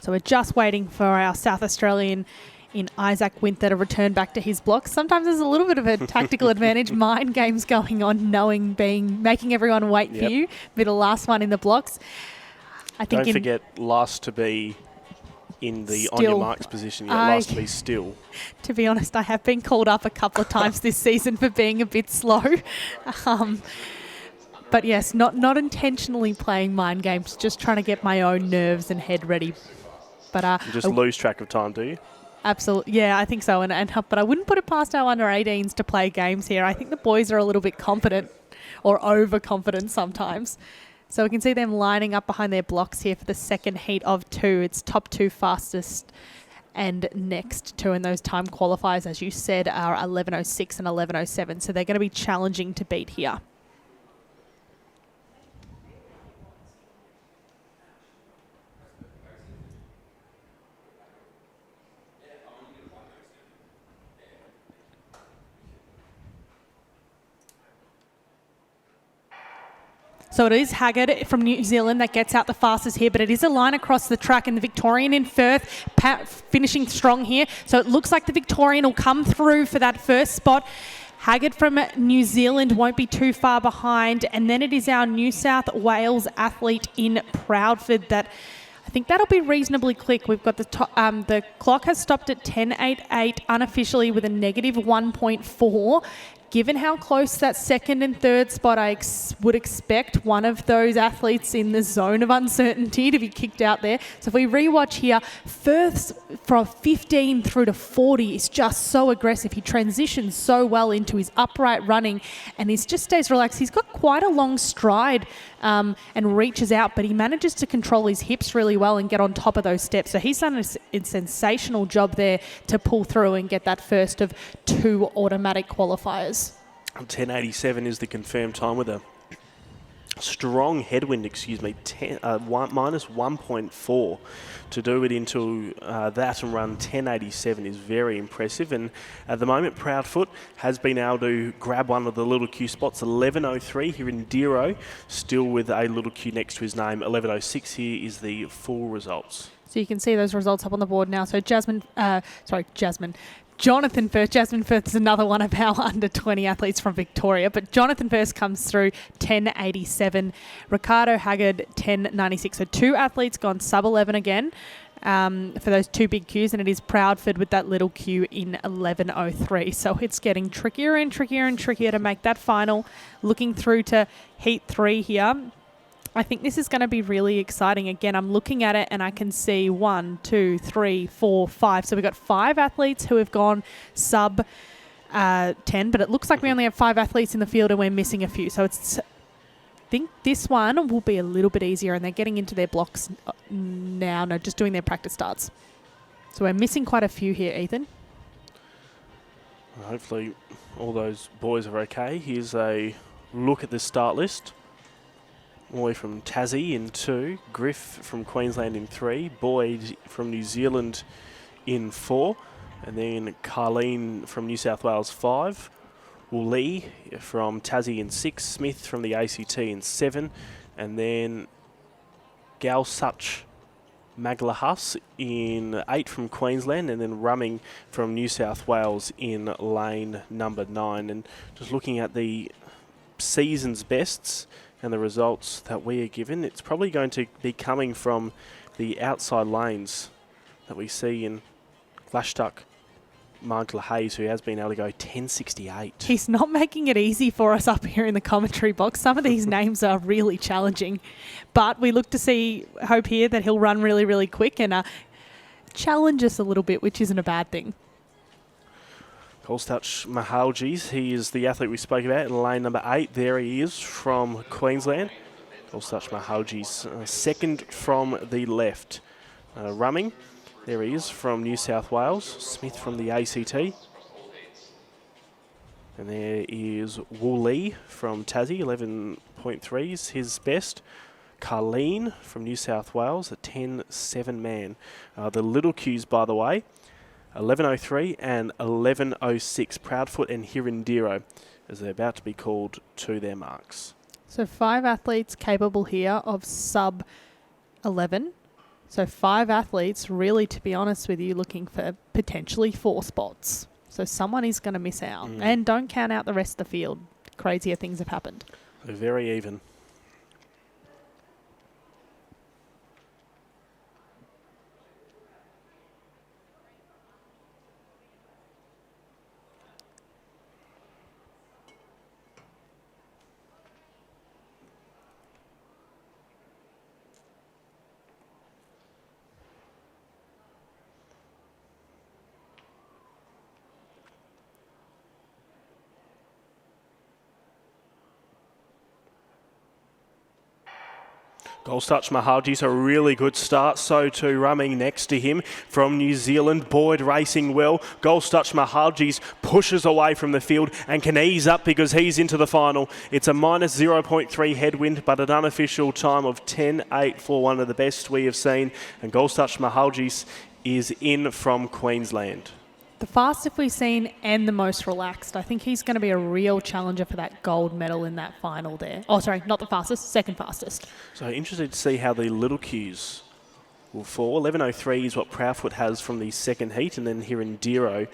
So we're just waiting for our South Australian in Isaac Winther to return back to his blocks. Sometimes there's a little bit of a tactical advantage, mind games going on, making everyone wait for you. Be the last one in the blocks. I think Don't forget last to be in the still, on your marks position. Last to be still. To be honest, I have been called up a couple of times this season for being a bit slow. But yes, not intentionally playing mind games, just trying to get my own nerves and head ready. But you just lose track of time, do you? Absolutely. Yeah, I think so. But I wouldn't put it past our under 18s to play games here. I think the boys are a little bit confident or overconfident sometimes. So we can see them lining up behind their blocks here for the second heat of 2. It's top 2 fastest and next 2 in those time qualifiers, as you said, are 11.06 and 11.07. So they're going to be challenging to beat here. So it is Haggard from New Zealand that gets out the fastest here, but it is a line across the track, and the Victorian in Firth finishing strong here. So it looks like the Victorian will come through for that first spot. Haggard from New Zealand won't be too far behind, and then it is our New South Wales athlete in Proudford that I I think that'll be reasonably quick. We've got the clock has stopped at 10.88 unofficially with a negative 1.4. Given how close that second and third spot, I would expect one of those athletes in the zone of uncertainty to be kicked out there. So if we rewatch here, first from 15 through to 40 is just so aggressive. He transitions so well into his upright running and he just stays relaxed. He's got quite a long stride and reaches out, but he manages to control his hips really well and get on top of those steps. So he's done a sensational job there to pull through and get that first of 2 automatic qualifiers. 10.87 is the confirmed time with a strong headwind, minus 1.4 to do it into that and run 10.87 is very impressive. And at the moment, Proudfoot has been able to grab one of the little Q spots, 11.03 here in Dero, still with a little Q next to his name. 11.06 here is the full results. So you can see those results up on the board now. So Jonathan Firth. Jasmine Firth is another one of our under 20 athletes from Victoria, but Jonathan Firth comes through 10.87. Ricardo Haggard 10.96. So 2 athletes gone sub 11 again for those 2 big Qs, and it is Proudford with that little Q in 11.03. So it's getting trickier and trickier and trickier to make that final. Looking through to Heat 3 here. I think this is going to be really exciting. Again, I'm looking at it and I can see 1, 2, 3, 4, 5. So we've got 5 athletes who have gone sub 10, but it looks like we only have 5 athletes in the field and we're missing a few. So I think this one will be a little bit easier and they're getting into their blocks now. No, just doing their practice starts. So we're missing quite a few here, Ethan. Hopefully all those boys are okay. Here's a look at the start list. All the way from Tassie in 2, Griff from Queensland in 3, Boyd from New Zealand in 4, and then Carleen from New South Wales 5, Lee from Tassie in 6, Smith from the ACT in 7, and then Galsuch Maglahus in 8 from Queensland, and then Rumming from New South Wales in lane number 9. And just looking at the season's bests and the results that we are given, it's probably going to be coming from the outside lanes that we see in Glashtuck Mark Hayes, who has been able to go 10.68. He's not making it easy for us up here in the commentary box. Some of these names are really challenging, but we look to hope here that he'll run really, really quick and challenge us a little bit, which isn't a bad thing. Golstouch Mahaljis, he is the athlete we spoke about in lane number 8. There he is from Queensland. Golstouch Mahaljis, second from the left. Rumming, there he is from New South Wales. Smith from the ACT. And there is Lee from Tassie, 11.3 is his best. Carleen from New South Wales, a 10.7 man. The little Qs, by the way, 11.03 and 11.06. Proudfoot and Hirindiro as they're about to be called to their marks. So 5 athletes capable here of sub 11. So 5 athletes, really, to be honest with you, looking for potentially 4 spots. So someone is going to miss out. And don't count out the rest of the field. Crazier things have happened. So very even. Golstouch Mahaljis, a really good start. So too Rumming next to him from New Zealand. Boyd racing well. Golstouch Mahaljis pushes away from the field and can ease up because he's into the final. It's a minus 0.3 headwind, but an unofficial time of 10.8 one of the best we have seen. And Golstouch Mahaljis is in from Queensland. The fastest we've seen and the most relaxed. I think he's going to be a real challenger for that gold medal in that final there. Oh, sorry, not the fastest, second fastest. So interested to see how the little Qs will fall. 11.03 is what Proudfoot has from the second heat, and then here in Dero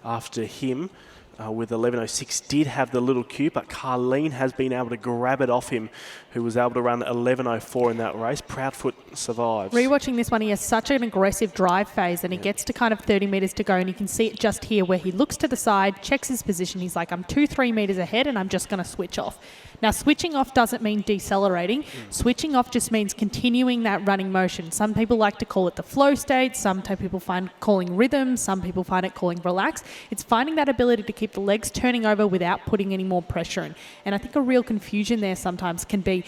after him. with 11.06 did have the little cue, but Carleen has been able to grab it off him, who was able to run 11.04 in that race. Proudfoot survives. Rewatching this one, he has such an aggressive drive phase, and he gets to kind of 30 metres to go, and you can see it just here where he looks to the side, checks his position. He's like, I'm 2-3 metres ahead, and I'm just going to switch off. Now, switching off doesn't mean decelerating. Switching off just means continuing that running motion. Some people like to call it the flow state. Some people find calling rhythm. Some people find it calling relax. It's finding that ability to keep the legs turning over without putting any more pressure in. And I think a real confusion there sometimes can be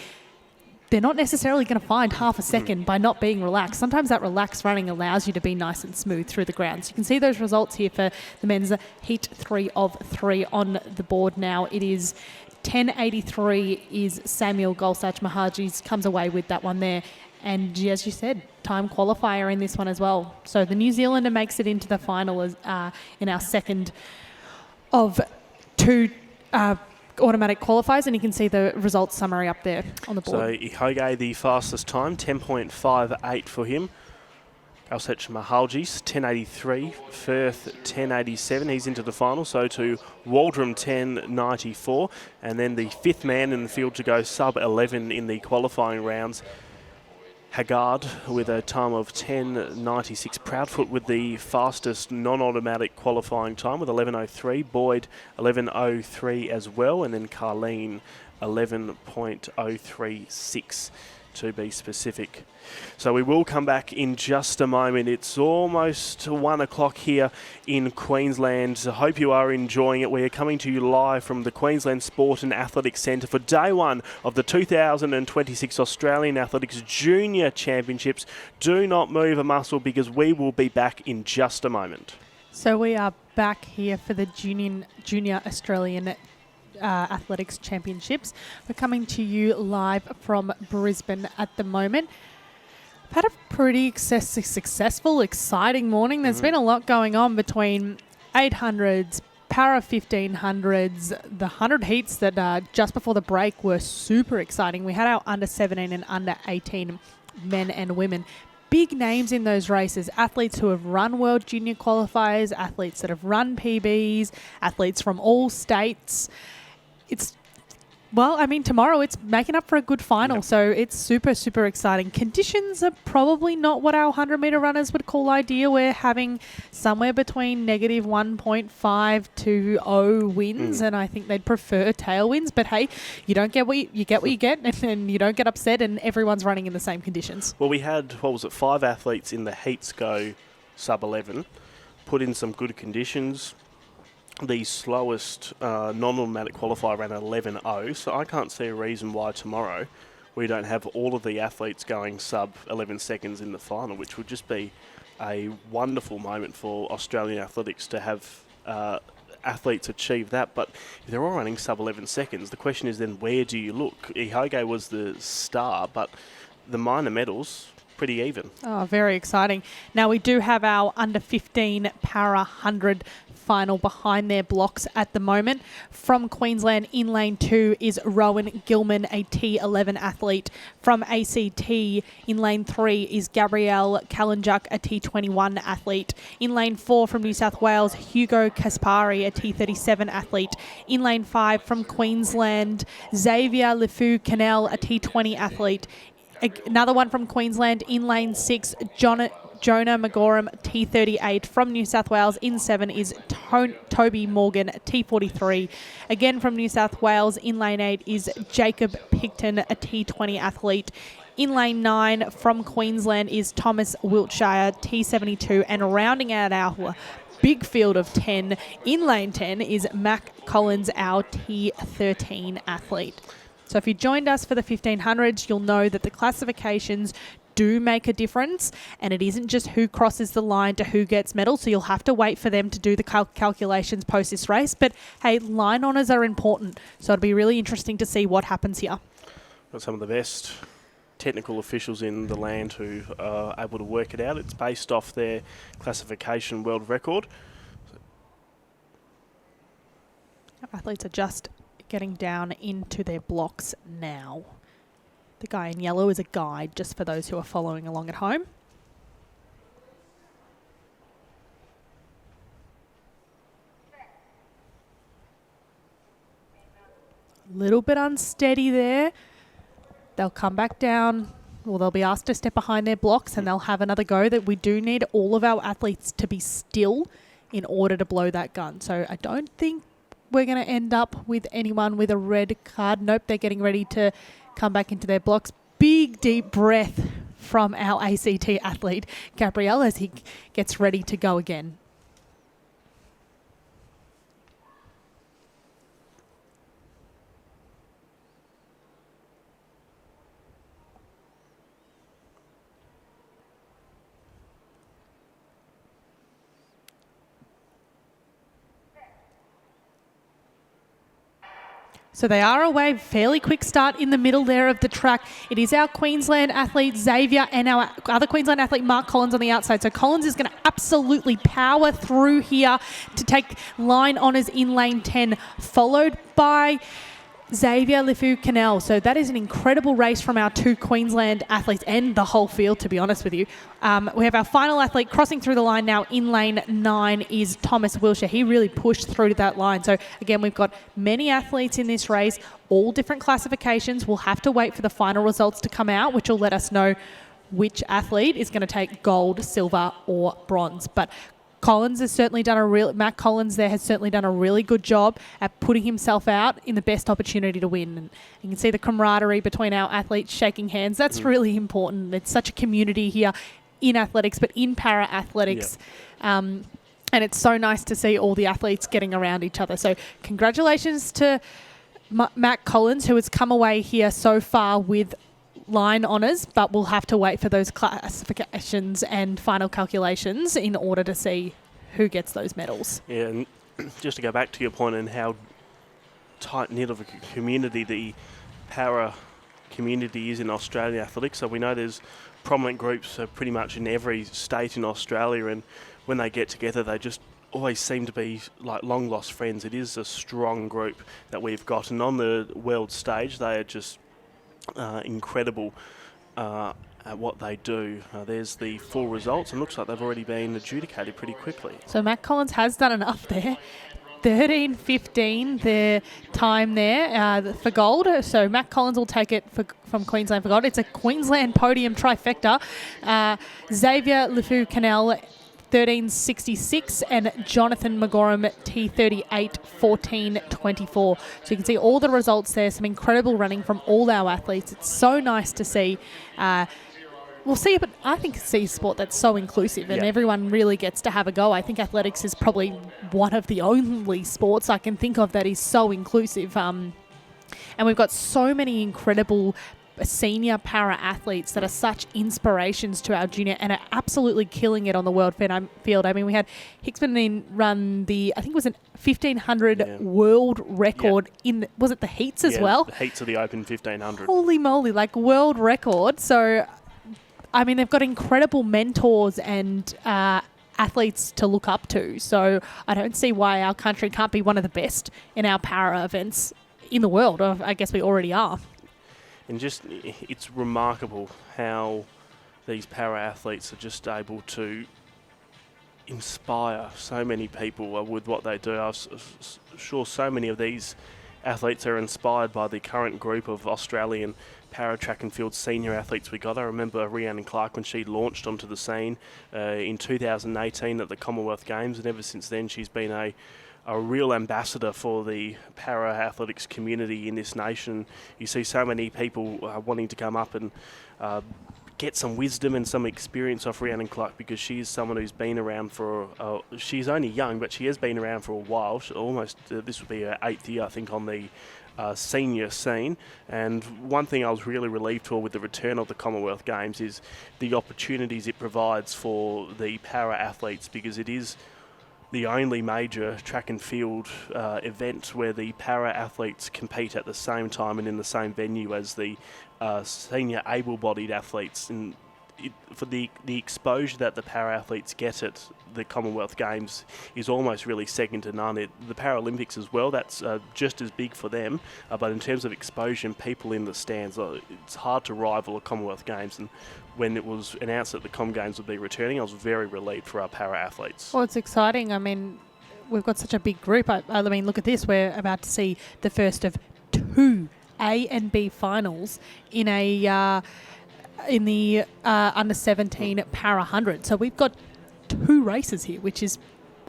they're not necessarily going to find half a second by not being relaxed. Sometimes that relaxed running allows you to be nice and smooth through the ground. So you can see those results here for the men's heat 3 of 3 on the board now. It is 10.83 is Samuel Golsach Mahaji's comes away with that one there. And as you said, time qualifier in this one as well. So the New Zealander makes it into the final as, in our second of 2 automatic qualifiers, and you can see the results summary up there on the board. So Ihoge, the fastest time, 10.58 for him. Golsach Mahaljis, 10.83. Firth, 10.87. He's into the final. So to Waldron, 10.94. And then the fifth man in the field to go sub-11 in the qualifying rounds, Haggard with a time of 10.96. Proudfoot with the fastest non-automatic qualifying time with 11.03. Boyd 11.03 as well, and then Carleen 11.036 to be specific. So we will come back in just a moment. It's almost 1 o'clock here in Queensland. I hope you are enjoying it. We are coming to you live from the Queensland Sport and Athletics Centre for day one of the 2026 Australian Athletics Junior Championships. Do not move a muscle because we will be back in just a moment. So we are back here for the Junior Australian Athletics Championships. We're coming to you live from Brisbane at the moment. I've had a pretty successful, exciting morning. There's been a lot going on between 800s, para 1500s, the 100 heats that just before the break were super exciting. We had our under 17 and under 18 men and women. Big names in those races, athletes who have run World Junior qualifiers, athletes that have run PBs, athletes from all states. Tomorrow it's making up for a good final, yep. So it's super, super exciting. Conditions are probably not what our 100-metre runners would call ideal. We're having somewhere between negative 1.5 to 0 winds, and I think they'd prefer tailwinds. But hey, you don't get what you get, and you don't get upset, and everyone's running in the same conditions. Well, we had, 5 athletes in the heats go sub-11, put in some good conditions. The slowest non-automatic qualifier ran 11.0, so I can't see a reason why tomorrow we don't have all of the athletes going sub 11 seconds in the final, which would just be a wonderful moment for Australian athletics to have athletes achieve that. But if they're all running sub 11 seconds, the question is then where do you look? Ihoge was the star, but the minor medals, pretty even. Oh, very exciting. Now we do have our under 15 para 100 final behind their blocks at the moment. From Queensland, in lane 2 is Rowan Gilman, a T11 athlete. From ACT, in lane 3 is Gabrielle Kalinjuk, a T21 athlete. In lane 4 from New South Wales, Hugo Kaspari, a T37 athlete. In lane 5 from Queensland, Xavier Lefu Canel, a T20 athlete. Another one from Queensland, in lane 6, Jonah McGoram, T38. From New South Wales, in 7 is Toby Morgan, T43. Again from New South Wales, in lane 8 is Jacob Picton, a T20 athlete. In lane 9 from Queensland is Thomas Wiltshire, T72. And rounding out our big field of 10, in lane 10 is Mac Collins, our T13 athlete. So if you joined us for the 1500s, you'll know that the classifications do make a difference, and it isn't just who crosses the line to who gets medals, so you'll have to wait for them to do the calculations post this race. But hey, line honours are important, so it'll be really interesting to see what happens here. Got some of the best technical officials in the land who are able to work it out. It's based off their classification world record. Athletes are just getting down into their blocks now. The guy in yellow is a guide, just for those who are following along at home. little bit unsteady there. They'll come back down, or they'll be asked to step behind their blocks, and they'll have another go. That we do need all of our athletes to be still in order to blow that gun. So I don't think we're going to end up with anyone with a red card. Nope, they're getting ready to come back into their blocks. Big, deep breath from our ACT athlete, Gabrielle, as he gets ready to go again. So they are away, fairly quick start in the middle there of the track. It is our Queensland athlete Xavier and our other Queensland athlete Mark Collins on the outside. So Collins is going to absolutely power through here to take line honours in lane 10, followed by Xavier Lifu-Canel. So that is an incredible race from our two Queensland athletes and the whole field, to be honest with you. We have our final athlete crossing through the line now in lane 9 is Thomas Wilshire. He really pushed through to that line. So again, we've got many athletes in this race, all different classifications. We'll have to wait for the final results to come out, which will let us know which athlete is going to take gold, silver or bronze. But Collins has certainly done Matt Collins there has certainly done a really good job at putting himself out in the best opportunity to win. And you can see the camaraderie between our athletes shaking hands. That's really important. It's such a community here in athletics, but in para-athletics. And it's so nice to see all the athletes getting around each other. So congratulations to Matt Collins, who has come away here so far with line honours, but we'll have to wait for those classifications and final calculations in order to see who gets those medals. Yeah, and just to go back to your point and how tight-knit of a community the para community is in Australian athletics. So we know there's prominent groups pretty much in every state in Australia, and when they get together they just always seem to be like long-lost friends. It is a strong group that we've got, and on the world stage they are just incredible at what they do. There's the full results, and looks like they've already been adjudicated pretty quickly. So Matt Collins has done enough there. 13.15 their time there for gold. So Matt Collins will take it from Queensland for gold. It's a Queensland podium trifecta. Xavier Lifu-Canel 13.66 and Jonathan McGorham T38 14.24. So you can see all the results there, some incredible running from all our athletes. It's so nice to see. We'll see, but I think it's a sport that's so inclusive and everyone really gets to have a go. I think athletics is probably one of the only sports I can think of that is so inclusive. And we've got so many incredible senior para-athletes that are such inspirations to our junior and are absolutely killing it on the world field. I mean, we had Hicksman run the, I think it was a 1500 world record in, was it the heats as well? The heats of the Open 1500. Holy moly, like world record. So, I mean, they've got incredible mentors and athletes to look up to. So I don't see why our country can't be one of the best in our para events in the world. Or I guess we already are. And just, it's remarkable how these para-athletes are just able to inspire so many people with what they do. I'm sure so many of these athletes are inspired by the current group of Australian para track and field senior athletes we got. I remember Rhiannon Clark when she launched onto the scene in 2018 at the Commonwealth Games, and ever since then she's been a real ambassador for the para-athletics community in this nation. You see so many people wanting to come up and get some wisdom and some experience off Rhiannon Clark, because she is someone who's been around for, she's only young, but she has been around for a while. This would be her 8th year, I think, on the senior scene. And one thing I was really relieved for with the return of the Commonwealth Games is the opportunities it provides for the para-athletes, because it is the only major track and field event where the para-athletes compete at the same time and in the same venue as the senior able-bodied athletes. And for the exposure that the para-athletes get at the Commonwealth Games is almost really second to none. The Paralympics as well, that's just as big for them, but in terms of exposure and people in the stands, it's hard to rival the Commonwealth Games. And when it was announced that the Com Games would be returning, I was very relieved for our para-athletes. Well, it's exciting. I mean, we've got such a big group. I mean, look at this. We're about to see the first of 2 A and B finals in a in the under 17 para 100. So we've got 2 races here, which is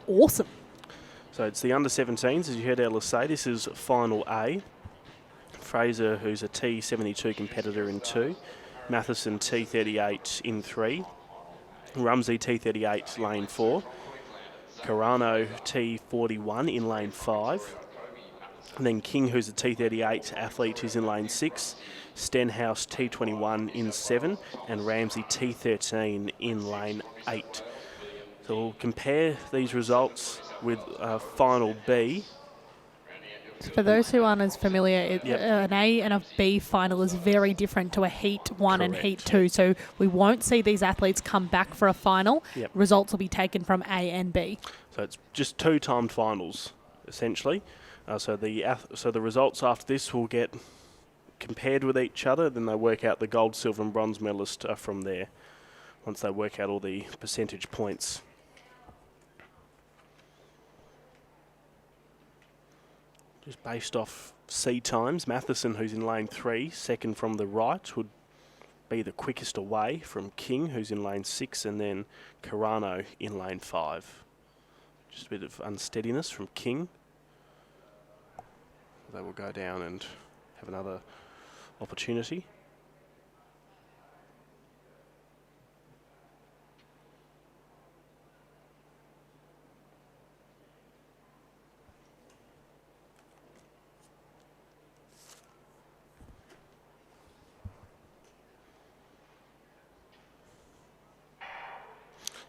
awesome. So it's the under 17s, as you heard Ella say. This is final A. Fraser, who's a T72 competitor, in 2. Matheson, T38 in 3. Rumsey, T38, lane 4. Carano, T41 in lane 5. And then King, who's a T38 athlete, is in lane 6. Stenhouse, T21 in 7. And Ramsey, T13 in lane 8. So we'll compare these results with final B. For those who aren't as familiar, Yep. An A and a B final is very different to a Heat 1 and Correct. Heat 2. So we won't see these athletes come back for a final. Yep. Results will be taken from A and B. So it's just 2 timed finals, essentially. So the results after this will get compared with each other. Then they work out the gold, silver and bronze medalist from there, once they work out all the percentage points. Just based off C times, Matheson, who's in lane 3, second from the right, would be the quickest away from King, who's in lane 6, and then Carano in lane 5. Just a bit of unsteadiness from King. They will go down and have another opportunity.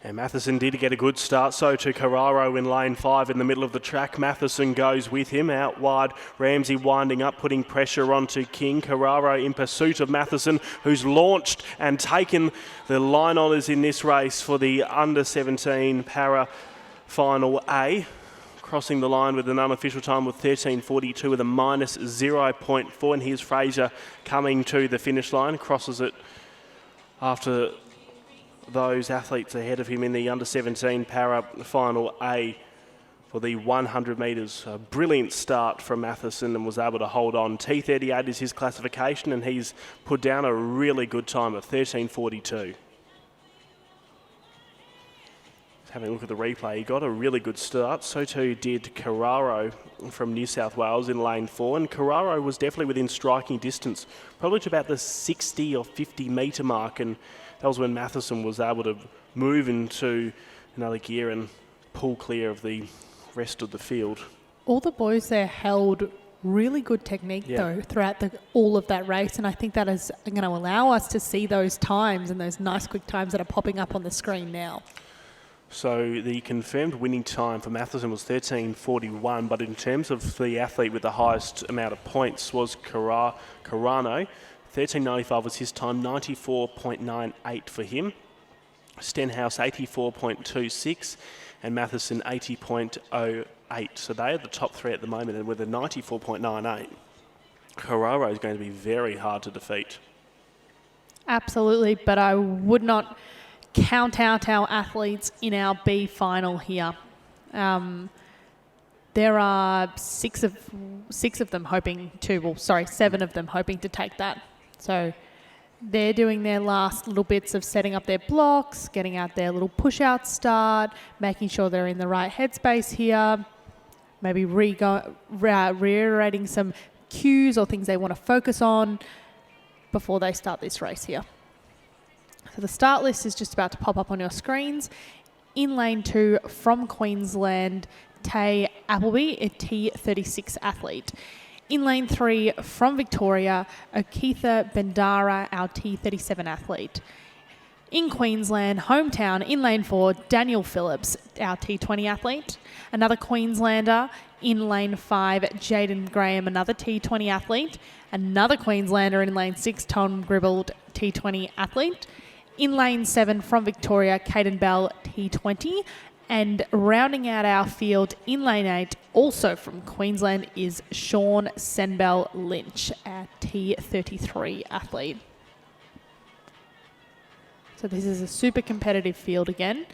And Matheson did get a good start, so to Carraro in lane 5 in the middle of the track. Matheson goes with him out wide. Ramsey winding up, putting pressure onto King. Carraro in pursuit of Matheson, who's launched and taken the line honours in this race for the under 17 para final A. Crossing the line with an unofficial time of 13:42 with a minus 0.4. And here's Fraser coming to the finish line, crosses it after those athletes ahead of him in the under 17 para final A for the 100 metres. A brilliant start from Matheson and was able to hold on. T38 is his classification and he's put down a really good time of 13:42. Having a look at the replay, he got a really good start. So too did Carraro from New South Wales in lane 4. And Carraro was definitely within striking distance, probably to about the 60 or 50 metre mark. And that was when Matheson was able to move into another gear and pull clear of the rest of the field. All the boys there held really good technique, though, throughout all of that race. And I think that is going to allow us to see those times and those nice quick times that are popping up on the screen now. So the confirmed winning time for Matheson was 13:41, but in terms of the athlete with the highest amount of points was Carano. 13:95 was his time, 94.98 for him. Stenhouse 84.26 and Matheson 80.08. So they are the top 3 at the moment, and with a 94.98, Carraro is going to be very hard to defeat. Absolutely, but I would not count out our athletes in our B final here. There are 7 of them hoping to take that. So they're doing their last little bits of setting up their blocks, getting out their little push-out start, making sure they're in the right headspace here, maybe reiterating some cues or things they want to focus on before they start this race here. So the start list is just about to pop up on your screens. In lane 2 from Queensland, Tay Appleby, a T36 athlete. In lane 3 from Victoria, Okitha Bendara, our T37 athlete. In Queensland, hometown, in lane 4, Daniel Phillips, our T20 athlete. Another Queenslander in lane 5, Jaden Graham, another T20 athlete. Another Queenslander in lane 6, Tom Gribble, T20 athlete. In lane 7 from Victoria, Caden Bell, T20. And rounding out our field in lane 8, also from Queensland, is Sean Senbell Lynch, our T33 athlete. So this is a super competitive field again.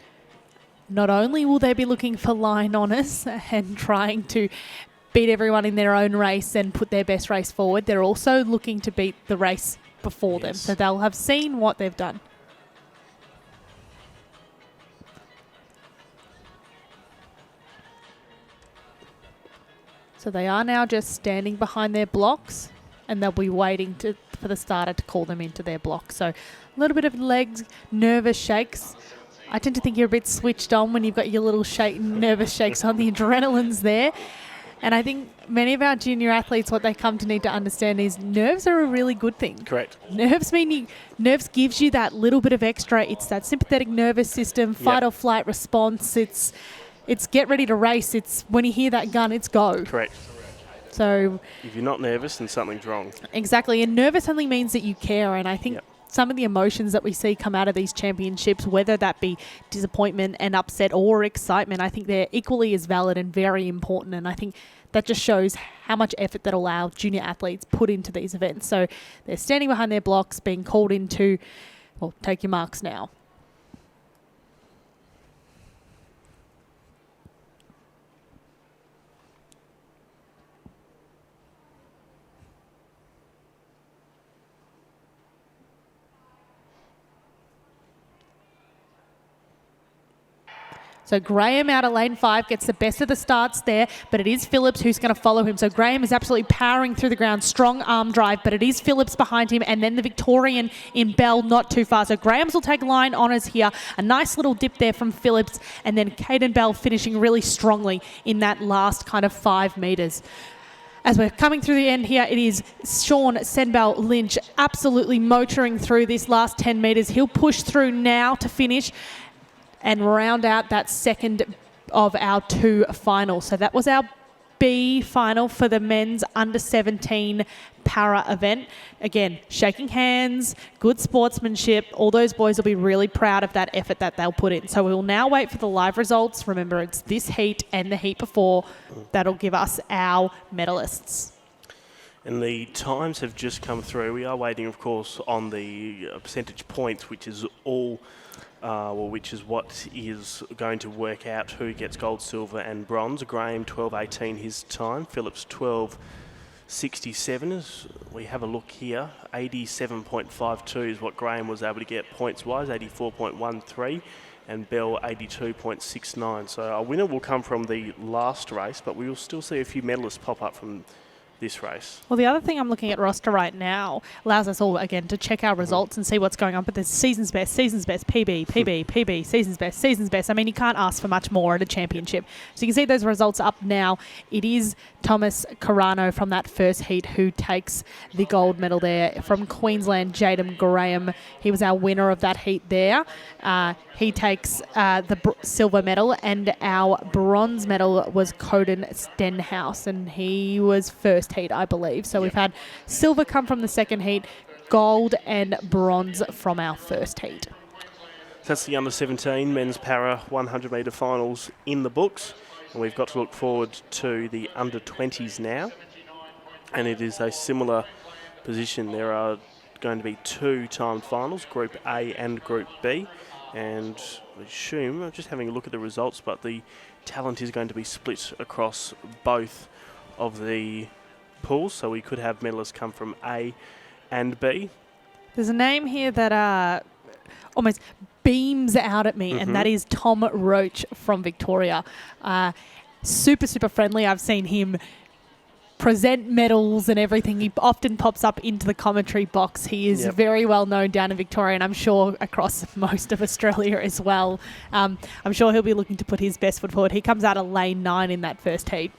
Not only will they be looking for line honours and trying to beat everyone in their own race and put their best race forward. They're also looking to beat the race before them. So they'll have seen what they've done. So they are now just standing behind their blocks, and they'll be waiting for the starter to call them into their block. So a little bit of legs, nervous shakes. I tend to think you're a bit switched on when you've got your little nervous shakes on. The adrenaline's there. And I think many of our junior athletes, what they come to need to understand is nerves are a really good thing. Correct. Nerves gives you that little bit of extra. It's that sympathetic nervous system, fight or flight response. It's get ready to race. It's when you hear that gun, it's go. Correct. So if you're not nervous, then something's wrong. Exactly. And nervous only means that you care. And I think some of the emotions that we see come out of these championships, whether that be disappointment and upset or excitement, I think they're equally as valid and very important. And I think that just shows how much effort that our junior athletes put into these events. So they're standing behind their blocks, being called into, well, take your marks now. So Graham out of lane 5 gets the best of the starts there, but it is Phillips who's going to follow him. So Graham is absolutely powering through the ground, strong arm drive, but it is Phillips behind him, and then the Victorian in Bell not too far. So Graham's will take line honours here. A nice little dip there from Phillips, and then Caden Bell finishing really strongly in that last kind of 5 metres. As we're coming through the end here, it is Sean Senbell Lynch absolutely motoring through this last 10 metres. He'll push through now to finish and round out that second of our 2 finals. So that was our B final for the men's under 17 para event. Again, shaking hands, good sportsmanship. All those boys will be really proud of that effort that they'll put in. So we'll now wait for the live results. Remember, it's this heat and the heat before that'll give us our medalists. And the times have just come through. We are waiting, of course, on the percentage points, which is which is what is going to work out who gets gold, silver and bronze. Graham 12.18 his time, Phillips 12.67. As we have a look here, 87.52 is what Graham was able to get points-wise, 84.13, and Bell 82.69. So our winner will come from the last race, but we will still see a few medalists pop up from this race. Well, the other thing I'm looking at roster right now allows us all, again, to check our results and see what's going on. But there's season's best, PB, season's best. I mean, you can't ask for much more at a championship. So you can see those results up now. It is Thomas Carano from that first heat who takes the gold medal there. From Queensland, Jaden Graham. He was our winner of that heat there. He takes the silver medal, and our bronze medal was Coden Stenhouse, and he was first heat, I believe. So we've had silver come from the second heat, gold and bronze from our first heat. So that's the under 17 men's para 100 metre finals in the books, and we've got to look forward to the under 20s now, and it is a similar position. There are going to be 2 timed finals, Group A and Group B, and I assume, I'm just having a look at the results, but the talent is going to be split across both of the pools, so we could have medalists come from A and B. There's a name here that almost beams out at me, and that is Tom Roach from Victoria. Super friendly. I've seen him present medals and everything. He often pops up into the commentary box. He is very well known down in Victoria, and I'm sure across most of Australia as well. I'm sure he'll be looking to put his best foot forward. He comes out of lane 9 in that first heat.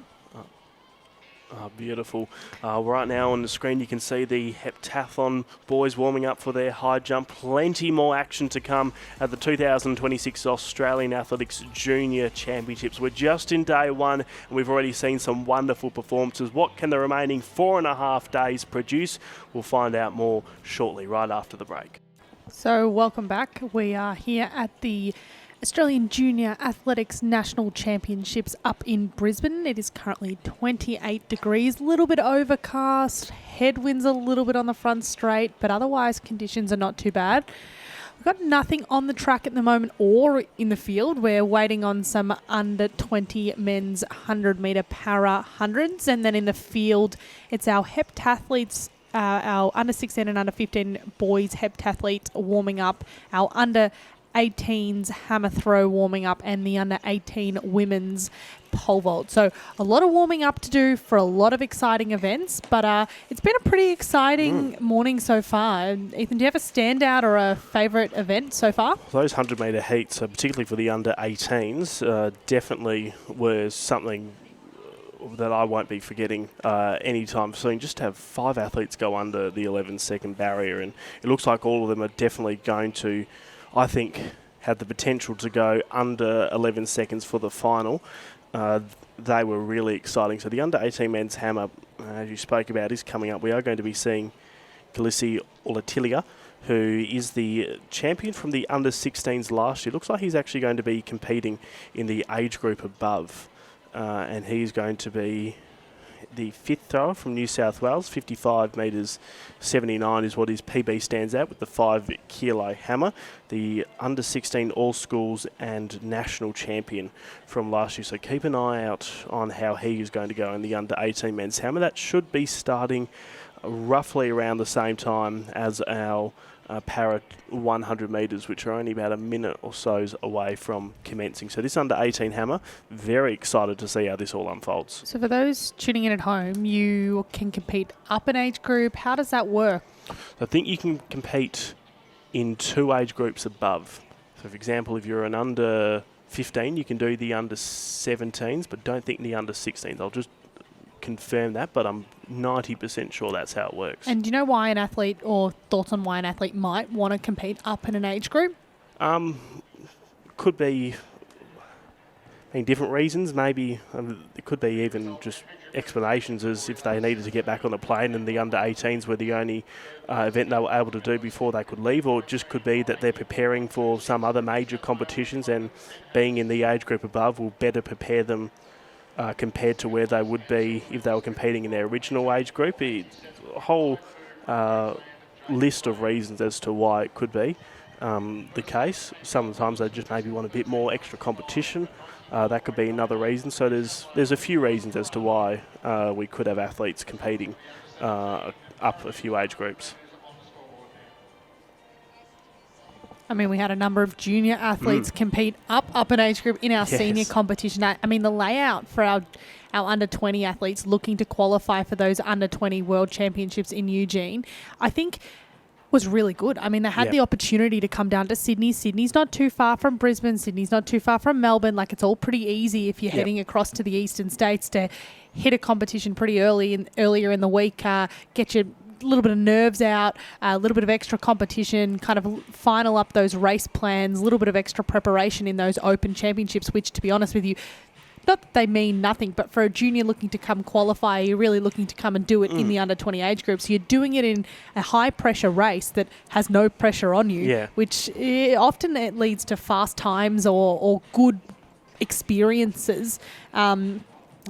Oh, beautiful. Right now on the screen you can see the heptathlon boys warming up for their high jump. Plenty more action to come at the 2026 Australian Athletics Junior Championships. We're just in day 1 and we've already seen some wonderful performances. What can the remaining 4.5 days produce? We'll find out more shortly, right after the break. So welcome back. We are here at the Australian Junior Athletics National Championships up in Brisbane. It is currently 28 degrees, a little bit overcast, headwinds a little bit on the front straight, but otherwise conditions are not too bad. We've got nothing on the track at the moment or in the field. We're waiting on some under 20 men's 100 metre para hundreds. And then in the field, it's our heptathletes, our under 16 and under 15 boys heptathletes warming up, our under 18s hammer throw warming up, and the under 18 women's pole vault. So a lot of warming up to do for a lot of exciting events, but it's been a pretty exciting morning so far. Ethan, do you have a standout or a favourite event so far? Those 100 metre heats, particularly for the under 18s, definitely were something that I won't be forgetting anytime soon. Just to have 5 athletes go under the 11-second barrier, and it looks like all of them are definitely going to, I think, have the potential to go under 11 seconds for the final. They were really exciting. So the under 18 men's hammer, as you spoke about, is coming up. We are going to be seeing Kalisi Olatilia, who is the champion from the under 16s last year. Looks like he's actually going to be competing in the age group above. And he's going to be the 5th thrower from New South Wales. 55 metres 79 is what his PB stands at with the 5 kilo hammer. The under 16 all schools and national champion from last year. So keep an eye out on how he is going to go in the under 18 men's hammer. That should be starting roughly around the same time as our para 100 metres, which are only about a minute or so away from commencing. So this under 18 hammer, very excited to see how this all unfolds. So for those tuning in at home, you can compete up an age group. How does that work? I think you can compete in 2 age groups above. So for example, if you're an under 15, you can do the under 17s, but don't think the under 16s. I'll just confirm that, but I'm 90% sure that's how it works. And do you know why an athlete, or thoughts on why an athlete might want to compete up in an age group? Could be different reasons. Maybe it could be even just explanations as if they needed to get back on the plane and the under 18s were the only event they were able to do before they could leave, or it just could be that they're preparing for some other major competitions and being in the age group above will better prepare them compared to where they would be if they were competing in their original age group. A whole list of reasons as to why it could be the case. Sometimes they just maybe want a bit more extra competition. That could be another reason. So there's a few reasons as to why we could have athletes competing up a few age groups. I mean, we had a number of junior athletes compete up an age group in our senior competition. I mean, the layout for our under 20 athletes looking to qualify for those under 20 World Championships in Eugene, I think was really good. I mean, they had the opportunity to come down to Sydney. Sydney's not too far from Brisbane. Sydney's not too far from Melbourne. Like, it's all pretty easy if you're heading across to the eastern states to hit a competition pretty earlier in the week, get your little bit of nerves out, a little bit of extra competition, kind of final up those race plans, a little bit of extra preparation in those open championships, which, to be honest with you, not that they mean nothing, but for a junior looking to come qualify, you're really looking to come and do it in the under 20 age group. So you're doing it in a high pressure race that has no pressure on you, which often it leads to fast times or good experiences.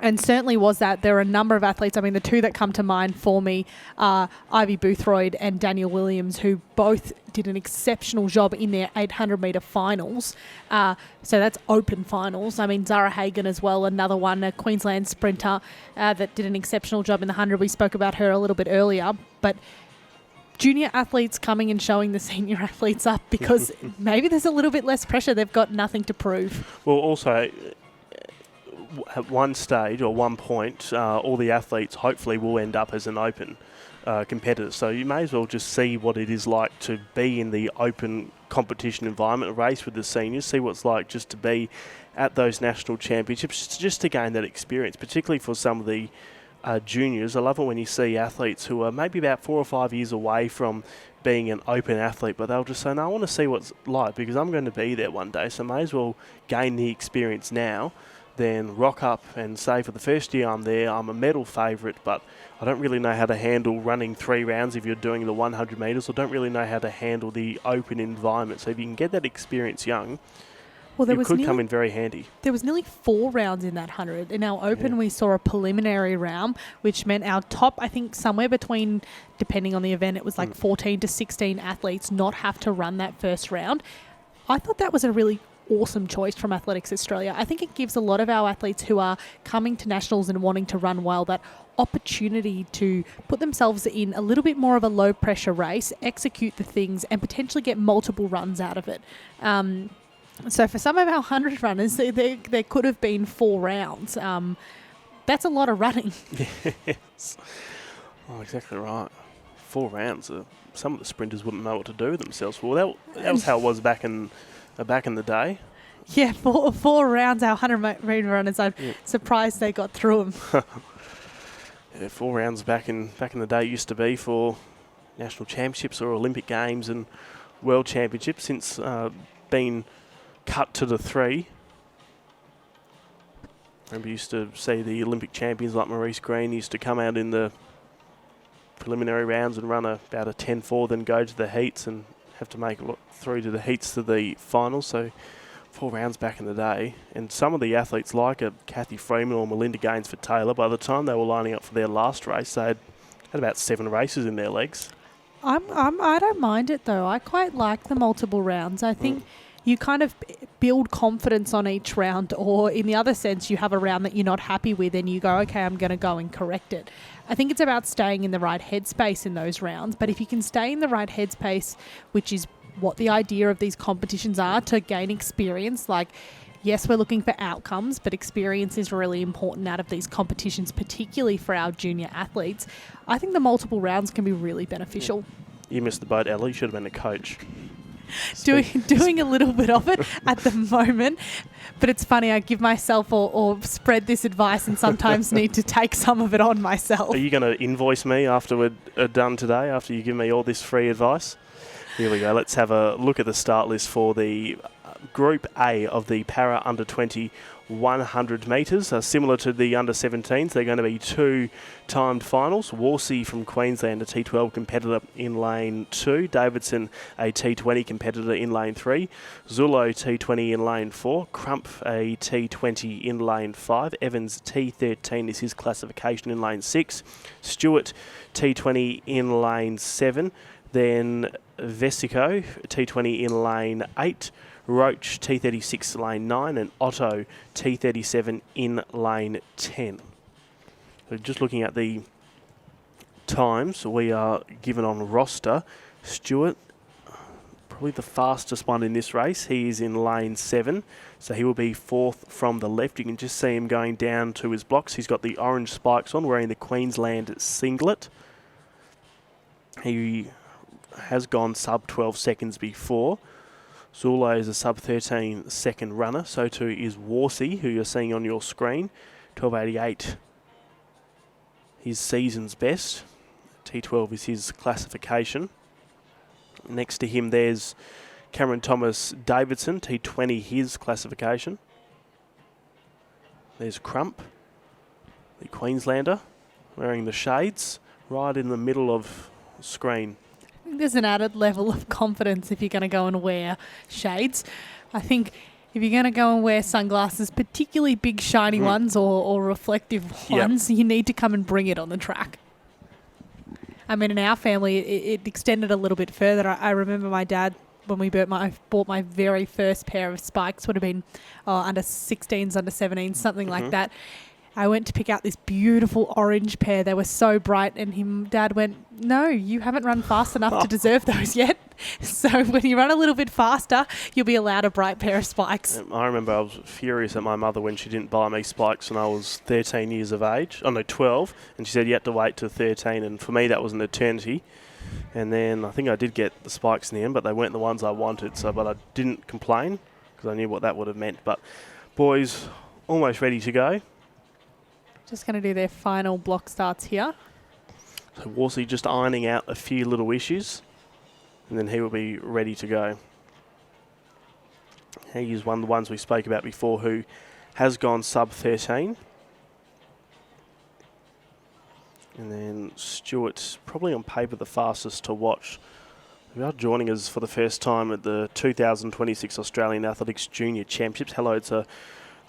And certainly was that. There are a number of athletes. I mean, the 2 that come to mind for me are Ivy Boothroyd and Daniel Williams, who both did an exceptional job in their 800-metre finals. So that's open finals. I mean, Zara Hagan as well, another one, a Queensland sprinter that did an exceptional job in the 100. We spoke about her a little bit earlier. But junior athletes coming and showing the senior athletes up because maybe there's a little bit less pressure. They've got nothing to prove. Well, also, at one stage or one point, all the athletes hopefully will end up as an open competitor. So you may as well just see what it is like to be in the open competition environment, race with the seniors, see what it's like just to be at those national championships, just to gain that experience, particularly for some of the juniors. I love it when you see athletes who are maybe about 4 or 5 years away from being an open athlete, but they'll just say, no, I want to see what it's like because I'm going to be there one day, so I may as well gain the experience now then rock up and say for the first year I'm there, I'm a medal favourite, but I don't really know how to handle running 3 rounds if you're doing the 100 metres, or don't really know how to handle the open environment. So if you can get that experience young, Well, it could come in very handy. There was nearly 4 rounds in that 100. In our Open, we saw a preliminary round, which meant our top, I think, somewhere between, depending on the event, it was like 14 to 16 athletes not have to run that first round. I thought that was a really awesome choice from Athletics Australia. I think it gives a lot of our athletes who are coming to nationals and wanting to run well that opportunity to put themselves in a little bit more of a low pressure race, execute the things and potentially get multiple runs out of it. So for some of our 100 runners, there could have been 4 rounds. That's a lot of running. Yes. Oh, exactly right. 4 rounds. Some of the sprinters wouldn't know what to do with themselves. Well, that was how it was back in the day. Yeah, 4 rounds, our 100 metre runners. I'm surprised they got through them. Yeah, 4 rounds back in the day used to be for national championships or Olympic Games and World Championships. Since been cut to the 3. I remember you used to see the Olympic champions like Maurice Green used to come out in the preliminary rounds and run about a 10-4, then go to the heats and have to make it through to the heats to the finals. So 4 rounds back in the day. And some of the athletes like Kathy Freeman or Melinda Gaines for Taylor, by the time they were lining up for their last race, they had about 7 races in their legs. I don't mind it though. I quite like the multiple rounds. I think you kind of build confidence on each round, or in the other sense, you have a round that you're not happy with and you go, okay, I'm going to go and correct it. I think it's about staying in the right headspace in those rounds. But if you can stay in the right headspace, which is what the idea of these competitions are, to gain experience, like, yes, we're looking for outcomes, but experience is really important out of these competitions, particularly for our junior athletes. I think the multiple rounds can be really beneficial. You missed the boat, Ellie. You should have been a coach. Doing a little bit of it at the moment, but it's funny, I give myself or spread this advice and sometimes need to take some of it on myself. Are you going to invoice me after we're done today, after you give me all this free advice? Here we go. Let's have a look at the start list for the Group A of the Para Under 20 100 metres. Similar to the Under 17s, they're going to be 2 timed finals. Worsey from Queensland, a T12 competitor in lane 2. Davidson, a T20 competitor in lane 3. Zullo, T20 in lane 4. Crump, a T20 in lane 5. Evans, T13 is his classification in lane 6. Stewart, T20 in lane 7. Then Vesico, T20 in lane 8. Roach, T36 lane 9, and Otto, T37 in lane 10. So just looking at the times we are given on roster, Stewart, probably the fastest one in this race. He is in lane 7, so he will be 4th from the left. You can just see him going down to his blocks. He's got the orange spikes on, wearing the Queensland singlet. He has gone sub 12 seconds before. Zullo is a sub-13 second runner. So too is Worsey, who you're seeing on your screen. 12.88, his season's best. T12 is his classification. Next to him there's Cameron Thomas Davidson, T20 his classification. There's Crump, the Queenslander, wearing the shades, right in the middle of the screen. There's an added level of confidence if you're going to go and wear shades. I think if you're going to go and wear sunglasses, particularly big shiny ones or reflective ones, you need to come and bring it on the track. I mean, in our family, it extended a little bit further. I remember my dad, when we bought my very first pair of spikes, would have been under 16s, under 17s, something like that. I went to pick out this beautiful orange pair. They were so bright, and Dad went, no, you haven't run fast enough to deserve those yet. So when you run a little bit faster, you'll be allowed a bright pair of spikes. I remember I was furious at my mother when she didn't buy me spikes when I was 13 years of age. Oh, no, 12. And she said you had to wait till 13. And for me, that was an eternity. And then I think I did get the spikes in the end, but they weren't the ones I wanted. But I didn't complain because I knew what that would have meant. But boys, almost ready to go. Just going to do their final block starts here. So Worsey just ironing out a few little issues, and then he will be ready to go. He is one of the ones we spoke about before who has gone sub 13. And then Stewart's probably on paper the fastest to watch. You are joining us for the first time at the 2026 Australian Athletics Junior Championships. Hello, it's a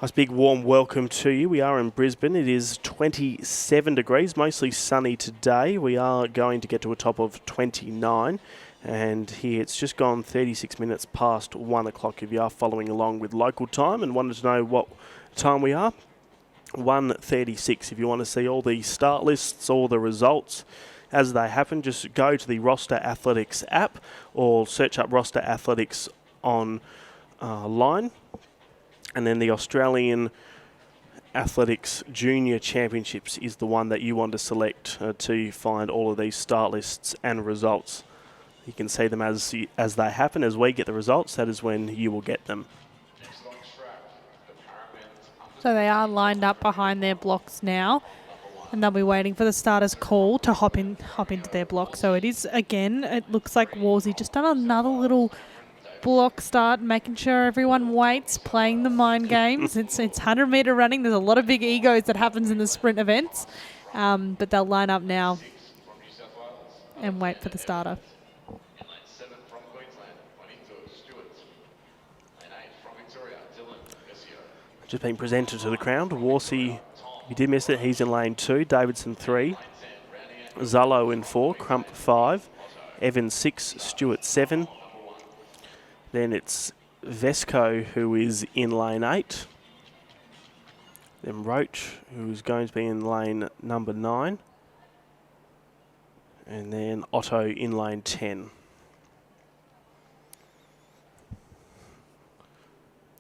nice big warm welcome to you. We are in Brisbane. It is 27 degrees, mostly sunny today. We are going to get to a top of 29. And here it's just gone 36 minutes past 1 o'clock if you are following along with local time and wanted to know what time we are. 1:36 if you want to see all the start lists, all the results as they happen. Just go to the Roster Athletics app or search up Roster Athletics on line. And then the Australian Athletics Junior Championships is the one that you want to select to find all of these start lists and results. You can see them as they happen. As we get the results, that is when you will get them. So they are lined up behind their blocks now, and they'll be waiting for the starter's call to hop into their block. So it is, again, it looks like Warsey just done another little block start, making sure everyone waits, playing the mind games. It's 100-metre running. There's a lot of big egos that happens in the sprint events, but they'll line up now and wait for the starter. Just being presented to the crowd. Warsey, you did miss it, he's in lane 2, Davidson 3, Zullo in 4, Crump 5, Evans 6, Stewart 7. Then it's Vesco who is in lane 8. Then Roach, who is going to be in lane number 9. And then Otto in lane 10.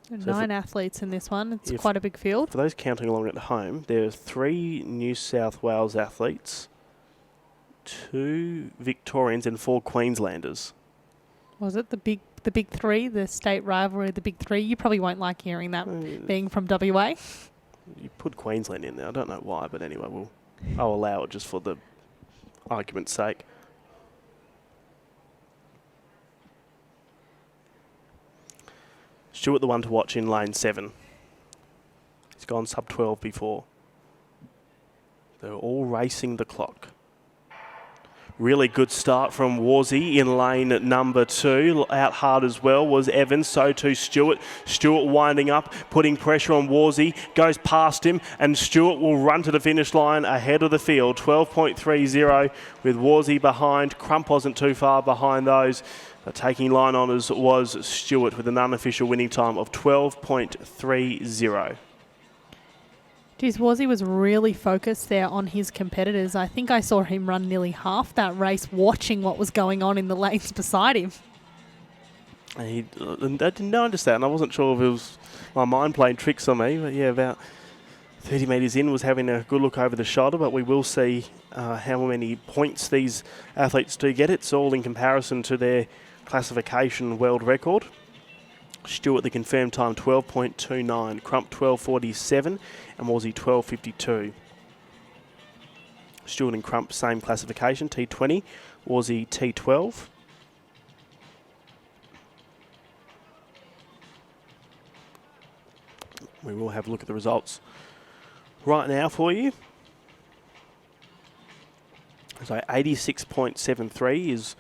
So 9 athletes in this one. It's quite a big field. For those counting along at home, there are 3 New South Wales athletes, 2 Victorians and 4 Queenslanders. Was it the big 3, the state rivalry, the big 3? You probably won't like hearing that, being from WA. You put Queensland in there. I don't know why, but anyway, I'll allow it just for the argument's sake. Stewart, the one to watch in lane 7. He's gone sub 12 before. They're all racing the clock. Really good start from Warsey in lane number 2. Out hard as well was Evans, so too Stewart. Stewart winding up, putting pressure on Warsey, goes past him, and Stewart will run to the finish line ahead of the field. 12.30 with Warsey behind. Crump wasn't too far behind those. Taking line honours was Stewart with an unofficial winning time of 12.30. Geez, Warsey was really focused there on his competitors. I think I saw him run nearly half that race watching what was going on in the lanes beside him. I didn't notice that, and I wasn't sure if it was my mind playing tricks on me. But yeah, about 30 metres in was having a good look over the shoulder, but we will see how many points these athletes do get. It's all in comparison to their classification world record. Stewart, the confirmed time, 12.29. Crump, 12.47. And Warsey, 12.52. Stewart and Crump, same classification, T20. Warsey, T12. We will have a look at the results right now for you. So 86.73 is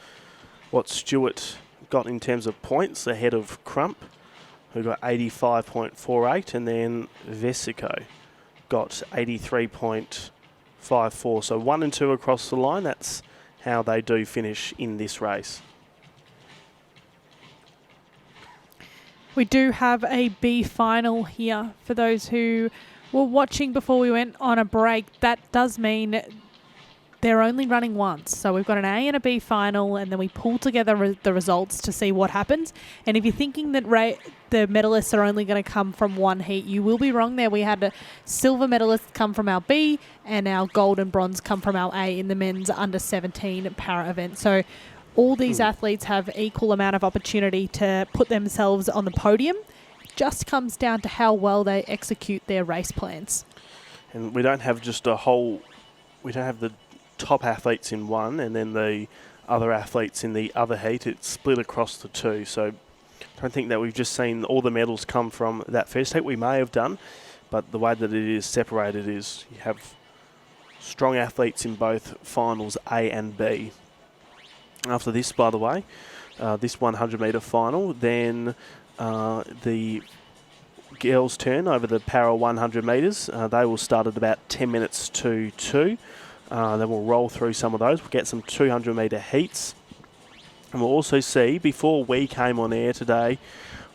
what Stewart got in terms of points ahead of Crump, who got 85.48, and then Vesico got 83.54. So 1 and 2 across the line. That's how they do finish in this race. We do have a B final here for those who were watching before we went on a break. That does mean they're only running once. So we've got an A and a B final, and then we pull together the results to see what happens. And if you're thinking that the medalists are only going to come from one heat, you will be wrong there. We had a silver medalist come from our B, and our gold and bronze come from our A in the men's under 17 para event. So all these athletes have equal amount of opportunity to put themselves on the podium. It just comes down to how well they execute their race plans. And we don't have just we don't have the top athletes in one and then the other athletes in the other heat. It's split across the two. So I don't think that we've just seen all the medals come from that first heat. We may have done, but the way that it is separated is you have strong athletes in both finals A and B. after this, by the way, this 100-metre final. Then the girls' turn over the para 100 metres. They will start at about 10 minutes to 2. Then we'll roll through some of those. We'll get some 200-metre heats. And we'll also see, before we came on air today,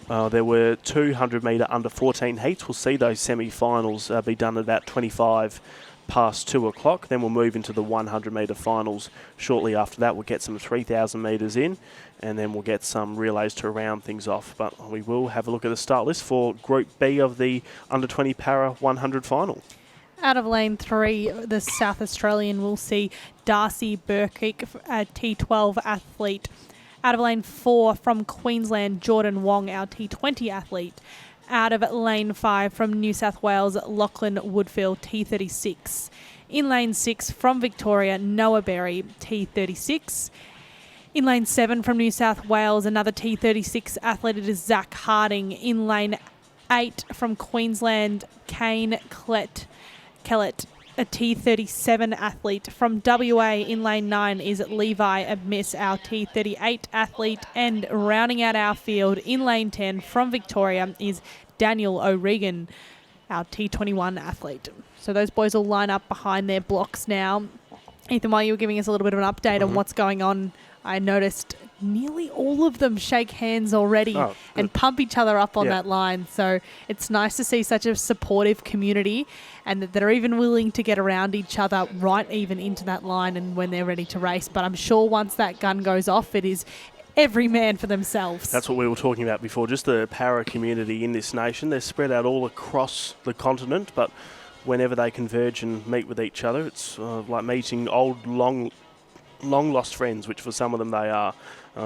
there were 200-metre under 14 heats. We'll see those semi-finals be done at about 25 past 2 o'clock. Then we'll move into the 100-metre finals shortly after that. We'll get some 3,000 metres in, and then we'll get some relays to round things off. But we will have a look at the start list for Group B of the under 20 para 100 final. Out of lane 3, the South Australian will see Darcy Burkick, a T12 athlete. Out of lane 4 from Queensland, Jordan Wong, our T20 athlete. Out of lane 5 from New South Wales, Lachlan Woodfield, T36. In lane 6 from Victoria, Noah Berry, T36. In lane 7 from New South Wales, another T36 athlete, it is Zach Harding. In lane 8 from Queensland, Kane Kellett, a T37 athlete. From WA in lane 9 is Levi Abmiss, our T38 athlete. And rounding out our field in lane 10 from Victoria is Daniel O'Regan, our T21 athlete. So those boys will line up behind their blocks now. Ethan, while you were giving us a little bit of an update on what's going on, I noticed nearly all of them shake hands already and pump each other up on that line. So it's nice to see such a supportive community and that they're even willing to get around each other right even into that line and when they're ready to race. But I'm sure once that gun goes off, it is every man for themselves. That's what we were talking about before, just the para community in this nation. They're spread out all across the continent, but whenever they converge and meet with each other, it's like meeting old, long lost friends, which for some of them they are.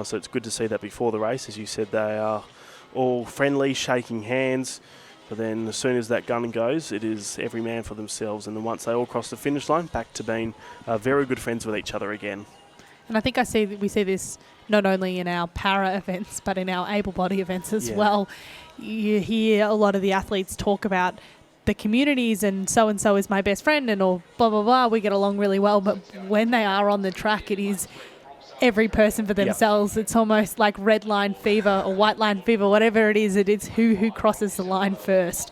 So it's good to see that before the race. As you said, they are all friendly, shaking hands. But then as soon as that gun goes, it is every man for themselves. And then once they all cross the finish line, back to being very good friends with each other again. And I think we see this not only in our para events, but in our able-bodied events as well. You hear a lot of the athletes talk about the communities and so is my best friend and all blah, blah, blah. We get along really well. But when they are on the track, it is every person for themselves. It's almost like red line fever or white line fever, whatever it is. It's who crosses the line first.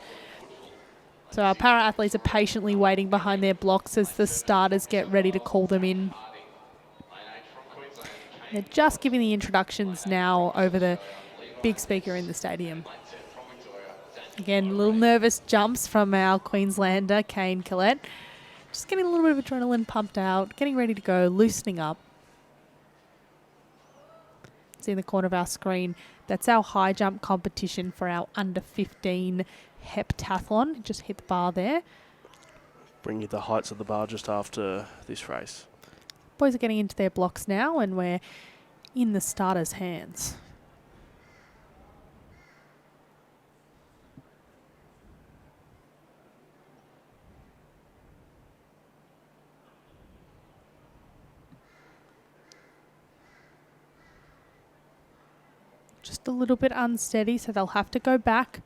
So our para athletes are patiently waiting behind their blocks as the starters get ready to call them in. They're just giving the introductions now over the big speaker in the stadium. Again, little nervous jumps from our Queenslander, Kane Kellett. Just getting a little bit of adrenaline pumped out, getting ready to go, loosening up. See in the corner of our screen, that's our high jump competition for our under 15 heptathlon. Just hit the bar there. Bring you the heights of the bar just after this race. Boys are getting into their blocks now and we're in the starters' hands. Just a little bit unsteady, so they'll have to go back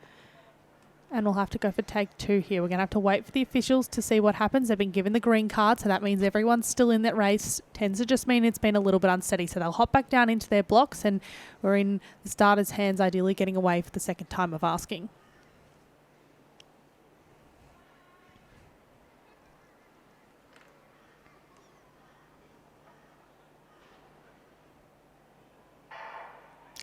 and we'll have to go for take 2 here. We're going to have to wait for the officials to see what happens. They've been given the green card, so that means everyone's still in that race. Tends to just mean it's been a little bit unsteady. So they'll hop back down into their blocks and we're in the starters' hands, ideally getting away for the second time of asking.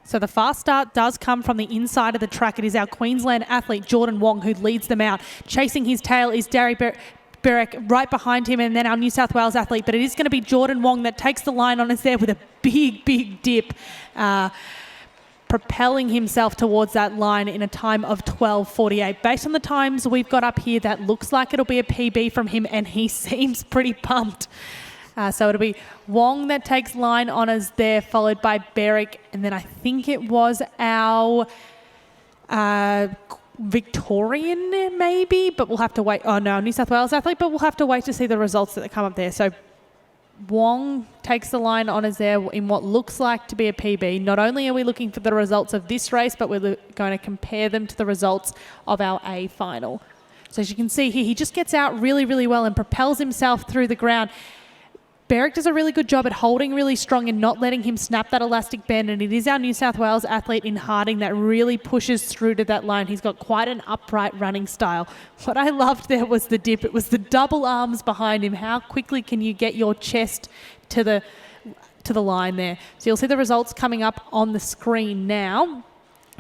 So the fast start does come from the inside of the track. It is our Queensland athlete, Jordan Wong, who leads them out. Chasing his tail is Darry Berwick right behind him, and then our New South Wales athlete. But it is going to be Jordan Wong that takes the line on us there with a big, big dip, propelling himself towards that line in a time of 12:48. Based on the times we've got up here, that looks like it'll be a PB from him, and he seems pretty pumped. So it'll be Wong that takes line honours there, followed by Berwick. And then I think it was our Victorian maybe, but we'll have to wait. Oh, no, New South Wales athlete, but we'll have to wait to see the results that come up there. So Wong takes the line honours there in what looks like to be a PB. Not only are we looking for the results of this race, but we're going to compare them to the results of our A final. So as you can see here, he just gets out really, really well and propels himself through the ground. Berwick does a really good job at holding really strong and not letting him snap that elastic bend, and it is our New South Wales athlete in Harding that really pushes through to that line. He's got quite an upright running style. What I loved there was the dip. It was the double arms behind him. How quickly can you get your chest to the line there? So you'll see the results coming up on the screen now.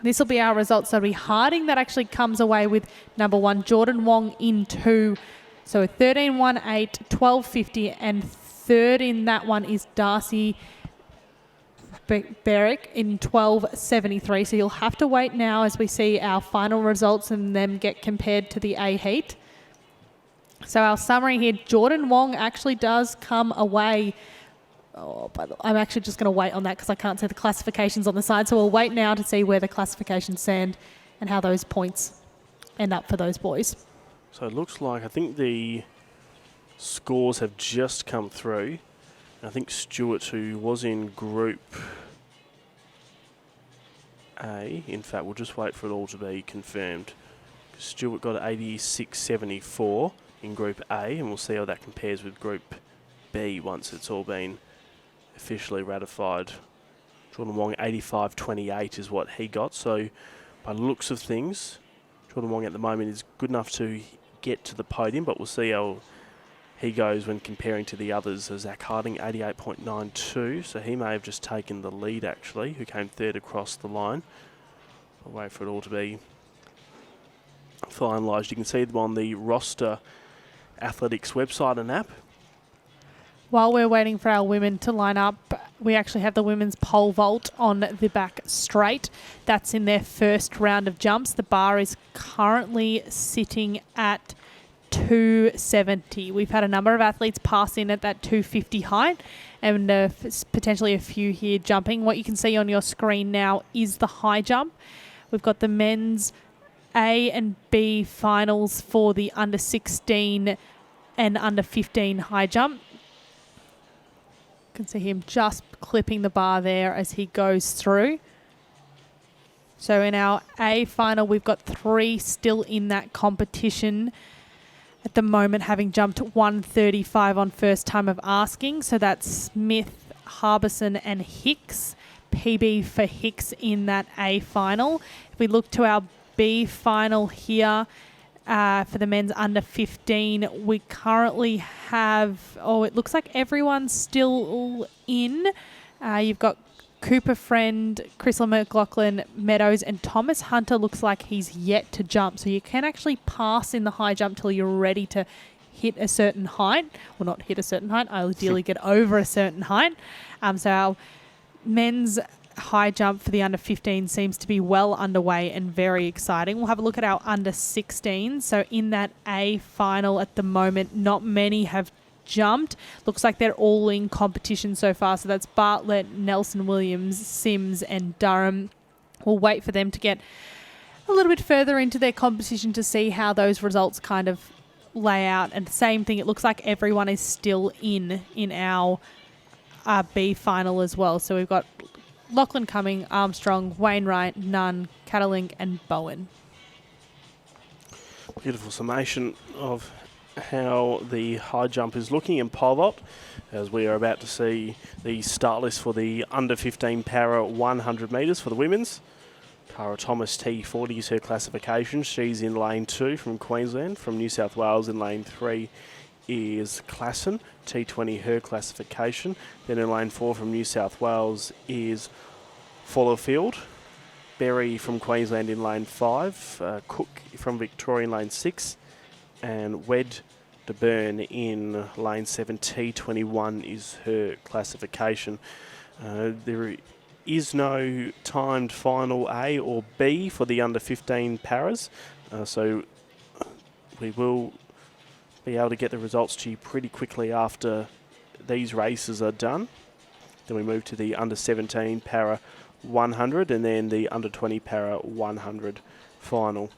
This will be our results. So it'll be Harding that actually comes away with number 1, Jordan Wong in 2. So 13.18, 12.50, and third in that one is Darcy Berwick in 12.73. So you'll have to wait now as we see our final results and them get compared to the A heat. So our summary here, Jordan Wong actually does come away. I'm actually just going to wait on that because I can't see the classifications on the side. So we'll wait now to see where the classifications stand and how those points end up for those boys. So it looks like, I think the scores have just come through. I think Stuart, who was in Group A, in fact, we'll just wait for it all to be confirmed. Stuart got 86.74 in Group A, and we'll see how that compares with Group B once it's all been officially ratified. Jordan Wong 85.28 is what he got. So by the looks of things, Jordan Wong at the moment is good enough to get to the podium, but we'll see how he goes when comparing to the others. Zach Harding 88.92, so he may have just taken the lead actually, who came third across the line. I'll wait for it all to be finalised. You can see them on the roster athletics website and app. While we're waiting for our women to line up, we actually have the women's pole vault on the back straight. That's in their first round of jumps. The bar is currently sitting at 270. We've had a number of athletes pass in at that 250 height and potentially a few here jumping. What you can see on your screen now is the high jump. We've got the men's A and B finals for the under 16 and under 15 high jump. You can see him just clipping the bar there as he goes through. So in our A final, we've got 3 still in that competition at the moment, having jumped 135 on first time of asking. So that's Smith, Harbison and Hicks. PB for Hicks in that A final. If we look to our B final here, for the men's under 15, we currently have, it looks like everyone's still in. You've got Cooper Friend, Chrysler McLaughlin, Meadows, and Thomas Hunter looks like he's yet to jump. So you can actually pass in the high jump till you're ready to hit a certain height. Well, not hit a certain height, ideally get over a certain height. So our men's high jump for the under 15 seems to be well underway and very exciting. We'll have a look at our under 16. So in that A final at the moment, not many have jumped. Looks like they're all in competition so far. So that's Bartlett, Nelson Williams, Sims and Durham. We'll wait for them to get a little bit further into their competition to see how those results kind of lay out. And same thing, it looks like everyone is still in our B final as well. So we've got Lachlan Cumming, Armstrong, Wainwright, Nunn, Catalink and Bowen. Beautiful summation of how the high jump is looking in pole vault, as we are about to see the start list for the under 15 para 100 metres for the women's. Tara Thomas T40 is her classification. She's in lane 2 from Queensland. From New South Wales in lane 3 is Klassen, T20 her classification. Then in lane 4 from New South Wales is Fallowfield. Berry from Queensland in lane 5. Cook from Victoria in lane 6. And Wed de Burn in lane 7. T21 is her classification. There is no timed final A or B for the under 15 paras. So we will be able to get the results to you pretty quickly after these races are done. Then we move to the under 17 para 100 and then the under 20 para 100 final.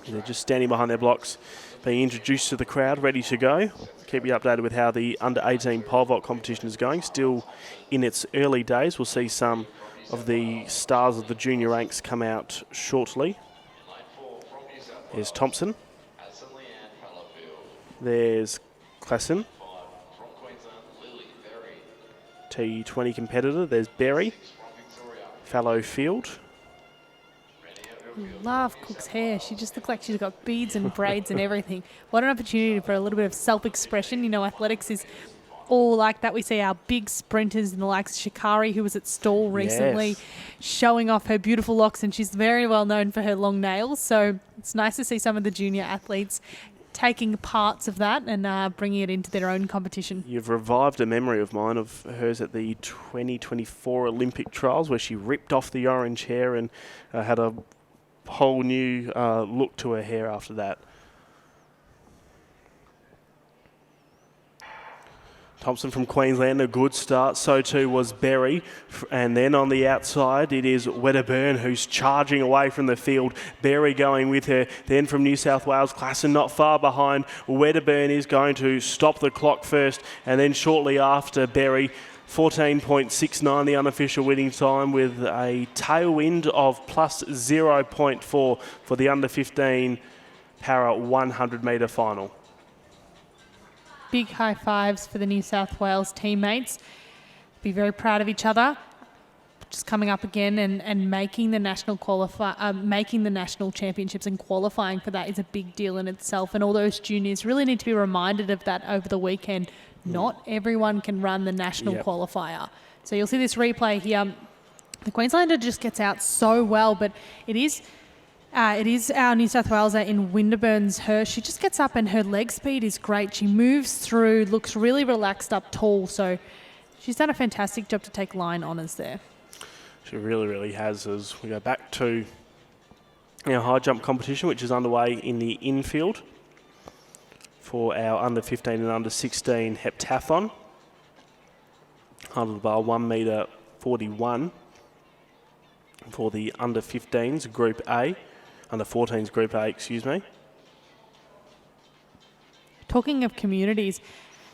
They're just standing behind their blocks, being introduced to the crowd, ready to go. Keep you updated with how the under 18 pole vault competition is going. Still in its early days. We'll see some of the stars of the junior ranks come out shortly. Here's Thompson. There's Klassen. T20 competitor. There's Berry, fallow field. Love Cook's hair. She just looks like she's got beads and braids and everything. What an opportunity for a little bit of self-expression. You know, athletics is all like that. We see our big sprinters in the likes of Shikari, who was at Stall recently, showing off her beautiful locks, and she's very well known for her long nails. So it's nice to see some of the junior athletes taking parts of that and bringing it into their own competition. You've revived a memory of mine of hers at the 2024 Olympic trials, where she ripped off the orange hair and had a whole new look to her hair after that. Thompson from Queensland, a good start. So too was Berry. And then on the outside, it is Wedderburn who's charging away from the field. Berry going with her. Then from New South Wales, Klassen not far behind. Wedderburn is going to stop the clock first. And then shortly after, Berry, 14.69, the unofficial winning time, with a tailwind of plus 0.4 for the under-15 para 100-metre final. Big high fives for the New South Wales teammates. Be very proud of each other. Just coming up again and making the national making the national championships and qualifying for that is a big deal in itself. And all those juniors really need to be reminded of that over the weekend. Not everyone can run the national qualifier. So you'll see this replay here. The Queenslander just gets out so well, but it is our New South Waleser in Winterburn's her. She just gets up and her leg speed is great. She moves through, looks really relaxed up tall. So she's done a fantastic job to take line honours there. She really, really has. As we go back to our high jump competition, which is underway in the infield for our under 15 and under 16 heptathlon. Under the bar, 1 metre 41 for the under 15s, Group A. Under 14s, Group A, excuse me. Talking of communities,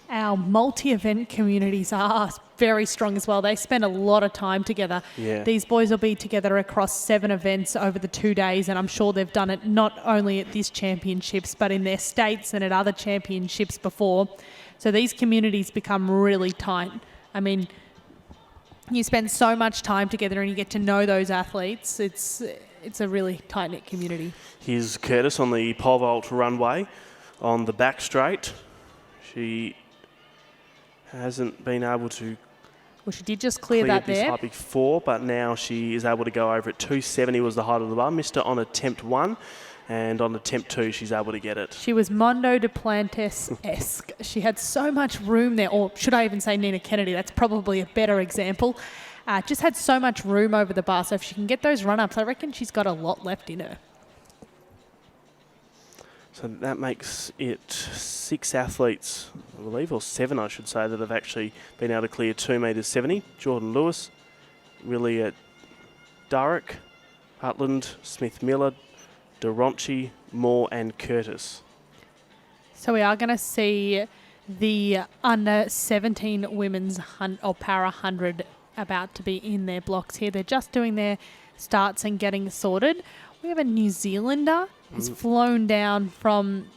our multi-event communities are very strong as well. They spend a lot of time together. Yeah. These boys will be together across 7 events over the 2 days, and I'm sure they've done it not only at this championships, but in their states and at other championships before. So these communities become really tight. I mean, you spend so much time together and you get to know those athletes. It's a really tight-knit community. Here's Curtis on the pole vault runway on the back straight. She hasn't been able to she did just clear that this there. high before, but now she is able to go over at 270 was the height of the bar. Missed her on attempt 1, and on attempt 2 she's able to get it. She was Mondo Duplantis-esque. She had so much room there, or should I even say Nina Kennedy? That's probably a better example. Just had so much room over the bar, so if she can get those run-ups, I reckon she's got a lot left in her. So that makes it 6 athletes, I believe, or 7 I should say, that have actually been able to clear 2 metres 70. Jordan Lewis, Willie Durrick, Hutland, Smith-Miller, Duronchi, Moore and Curtis. So we are going to see the under 17 women's para 100 about to be in their blocks here. They're just doing their starts and getting sorted. We have a New Zealander who's flown down from,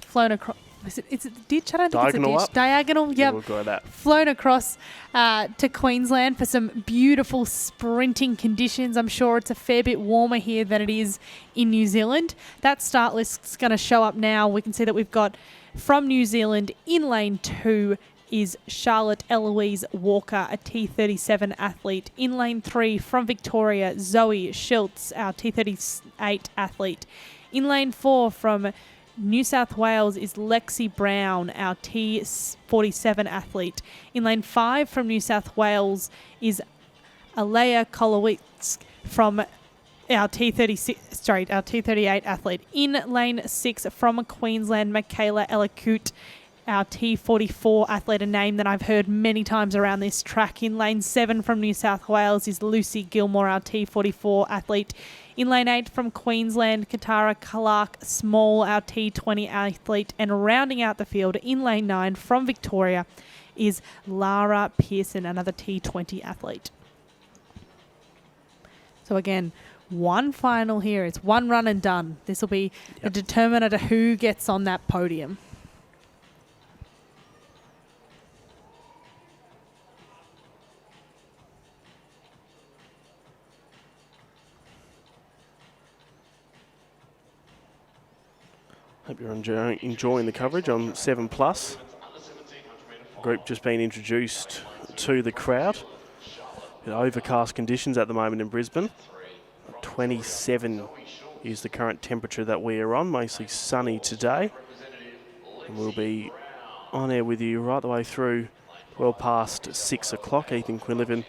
flown across. Is it the ditch? I don't think Diagonal it's a ditch. up? Diagonal, Yeah, yep. we'll go with that. Flown across to Queensland for some beautiful sprinting conditions. I'm sure it's a fair bit warmer here than it is in New Zealand. That start list's going to show up now. We can see that we've got from New Zealand in lane 2 is Charlotte Eloise Walker, a T37 athlete. In lane 3 from Victoria, Zoe Schultz, our T38 athlete. In lane 4 from New South Wales is Lexi Brown, our T47 athlete. In lane 5 from New South Wales is Alea Kolowitz from our T38 athlete. In lane 6 from Queensland, Michaela Elakut, our T44 athlete, a name that I've heard many times around this track. In lane 7 from New South Wales is Lucy Gilmore, our T44 athlete. In lane 8 from Queensland, Katara Clark Small, our T20 athlete. And rounding out the field in lane 9 from Victoria is Lara Pearson, another T20 athlete. So again, one final here. It's one run and done. This will be a determiner to who gets on that podium. Hope you're enjoying the coverage on 7 Plus. Group just being introduced to the crowd. Overcast conditions at the moment in Brisbane. 27 is the current temperature that we are on, mostly sunny today. And we'll be on air with you right the way through well past 6 o'clock. Ethan Quinlivan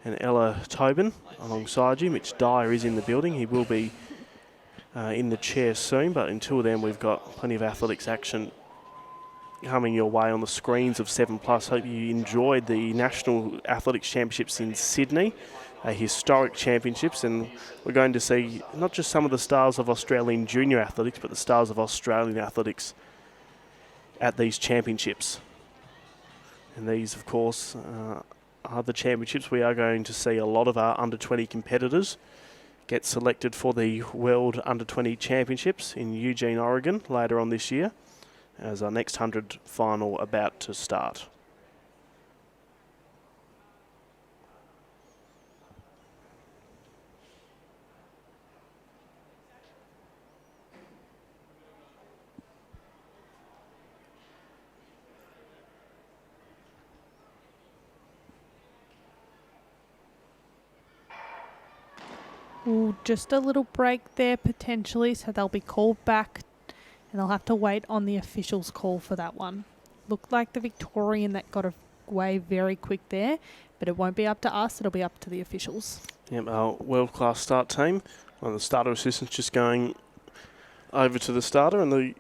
and Ella Tobin alongside you. Mitch Dyer is in the building. He will be in the chair soon, but until then we've got plenty of athletics action coming your way on the screens of 7 Plus. Hope you enjoyed the National Athletics Championships in Sydney, historic championships, and we're going to see not just some of the stars of Australian junior athletics, but the stars of Australian athletics at these championships. And these, of course, are the championships. We are going to see a lot of our under-20 competitors get selected for the World Under-20 Championships in Eugene, Oregon later on this year, as our next 100 final about to start. Ooh, just a little break there potentially, so they'll be called back and they'll have to wait on the officials' call for that one. Looked like the Victorian that got away very quick there, but it won't be up to us, it'll be up to the officials. Yep, our world-class start team. One of the starter assistants just going over to the starter and the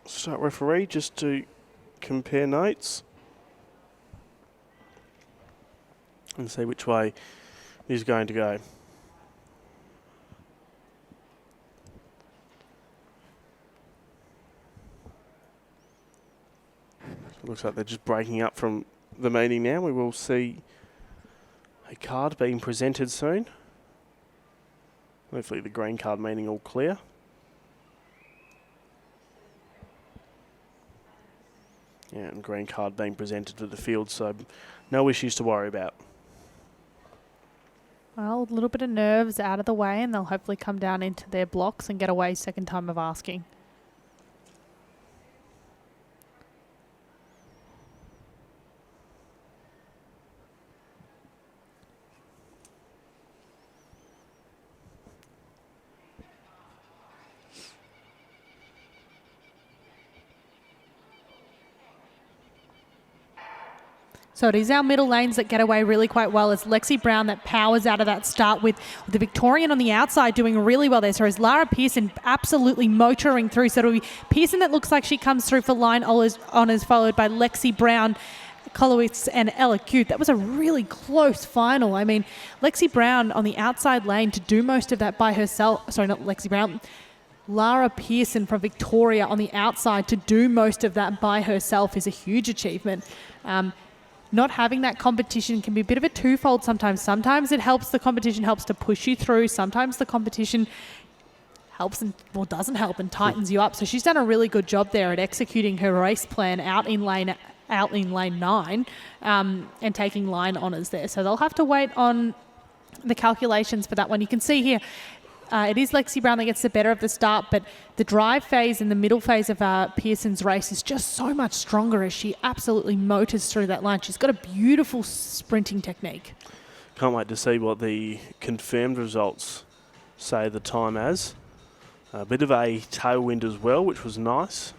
start referee just to compare notes and see which way he's going to go. Looks like they're just breaking up from the meeting now. We will see a card being presented soon. Hopefully the green card meaning all clear. Yeah, and green card being presented to the field, so no issues to worry about. Well, a little bit of nerves out of the way and they'll hopefully come down into their blocks and get away second time of asking. So it is our middle lanes that get away really quite well. It's Lexi Brown that powers out of that start with the Victorian on the outside doing really well there. So is Lara Pearson absolutely motoring through. So it'll be Pearson that looks like she comes through for line honours, followed by Lexi Brown, Kolowitz and Ella Cute. That was a really close final. I mean, Lexi Brown on the outside lane to do most of that by herself. Sorry, not Lexi Brown. Lara Pearson from Victoria on the outside to do most of that by herself is a huge achievement. Not having that competition can be a bit of a twofold sometimes. Sometimes it helps, the competition helps to push you through. Sometimes the competition helps and, well, doesn't help and tightens you up. So she's done a really good job there at executing her race plan out in lane 9 and taking line honours there. So they'll have to wait on the calculations for that one. You can see here, it is Lexi Brown that gets the better of the start, but the drive phase and the middle phase of Pearson's race is just so much stronger as she absolutely motors through that line. She's got a beautiful sprinting technique. Can't wait to see what the confirmed results say the time as. A bit of a tailwind as well, which was nice.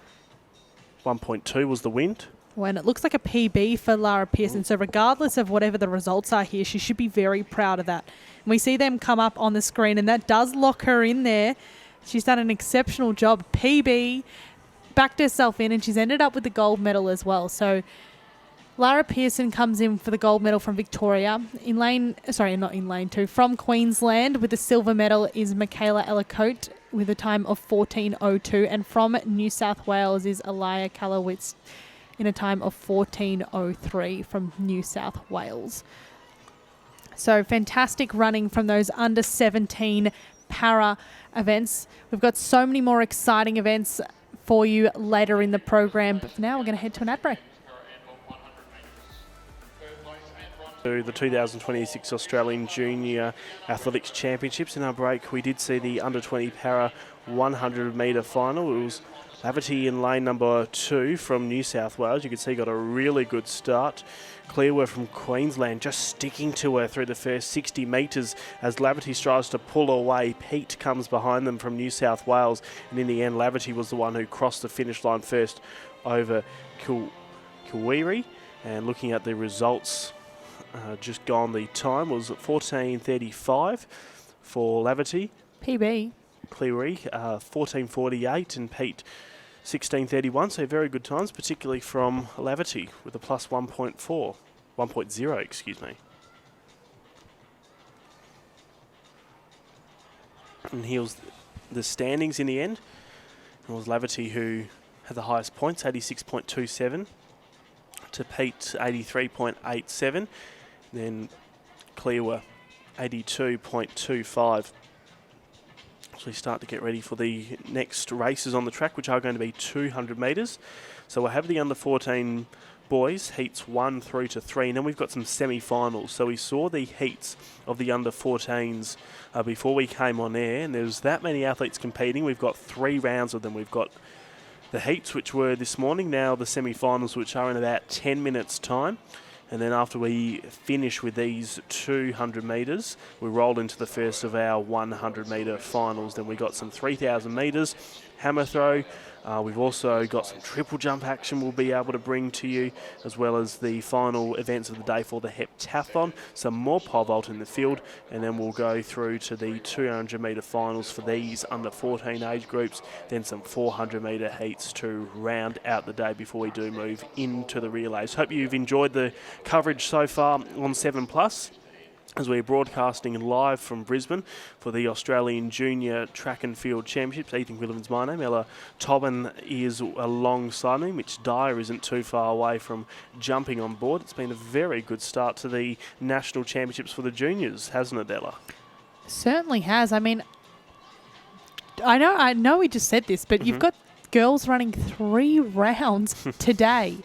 1.2 was the wind. When it looks like a PB for Lara Pearson, so regardless of whatever the results are here, she should be very proud of that. And we see them come up on the screen, and that does lock her in there. She's done an exceptional job. PB, backed herself in, and she's ended up with the gold medal as well. So Lara Pearson comes in for the gold medal from Victoria. From Queensland with the silver medal is Michaela Ellicote with a time of 14:02, and from New South Wales is Aliyah Kalowitz in a time of 14:03 from New South Wales. So fantastic running from those under 17 para events. We've got so many more exciting events for you later in the program, but for now we're going to head to an ad break. To the 2026 Australian Junior Athletics Championships. In our break, we did see the under-20 para 100 metre final. It was Laverty in lane number 2 from New South Wales. You can see got a really good start. Clearworth from Queensland just sticking to her through the first 60 metres as Laverty tries to pull away. Pete comes behind them from New South Wales, and in the end Laverty was the one who crossed the finish line first over Kiwiri. And looking at the results, just gone, the time was 14:35 for Laverty. PB. Cleary 14:48 and Pete 16:31, so very good times, particularly from Laverty with a plus 1.0, excuse me. And here's the standings in the end. It was Laverty who had the highest points, 86.27 to Pete 83.87, then Clearwell 82.25. So we start to get ready for the next races on the track, which are going to be 200 metres. So we'll have the under-14 boys, heats 1 through to 3, and then we've got some semi-finals. So we saw the heats of the under-14s before we came on air, and there's that many athletes competing. We've got 3 rounds of them. We've got the heats, which were this morning, now the semi-finals, which are in about 10 minutes' time. And then after we finish with these 200 metres, we roll into the first of our 100 metre finals. Then we got some 3,000 metres, hammer throw. We've also got some triple jump action we'll be able to bring to you, as well as the final events of the day for the heptathlon, some more pole vault in the field, and then we'll go through to the 200 metre finals for these under 14 age groups, then some 400 metre heats to round out the day before we do move into the relays. Hope you've enjoyed the coverage so far on 7+. As we're broadcasting live from Brisbane for the Australian Junior Track and Field Championships. Ethan Quillivan's my name. Ella Tobin is alongside me. Mitch Dyer isn't too far away from jumping on board. It's been a very good start to the National Championships for the juniors, hasn't it, Ella? Certainly has. I mean, I know we just said this, but you've got girls running 3 rounds today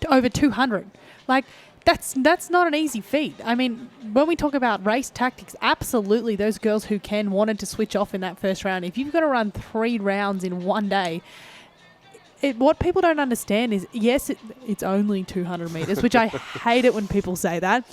to over 200. Like, that's not an easy feat. I mean, when we talk about race tactics, absolutely those girls who wanted to switch off in that first round. If you've got to run 3 rounds in one day, what people don't understand is, yes, it's only 200 metres, which I hate it when people say that,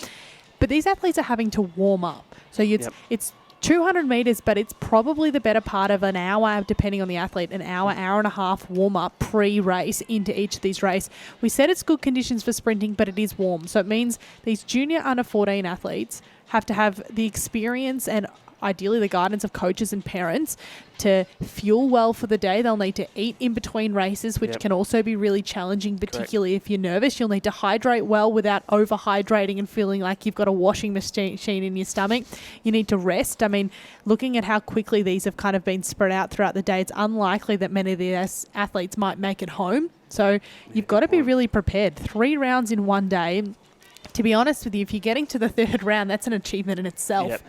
but these athletes are having to warm up. So it's 200 metres, but it's probably the better part of an hour, depending on the athlete, an hour and a half warm-up pre-race into each of these races. We said it's good conditions for sprinting, but it is warm. So it means these junior under-14 athletes have to have the experience and ideally the guidance of coaches and parents to fuel well for the day. They'll need to eat in between races, which can also be really challenging, particularly if you're nervous. You'll need to hydrate well without overhydrating and feeling like you've got a washing machine in your stomach. You need to rest. I mean, looking at how quickly these have kind of been spread out throughout the day, it's unlikely that many of these athletes might make it home. So you've got to be really prepared. 3 rounds in one day. To be honest with you, if you're getting to the 3rd round, that's an achievement in itself. Yep.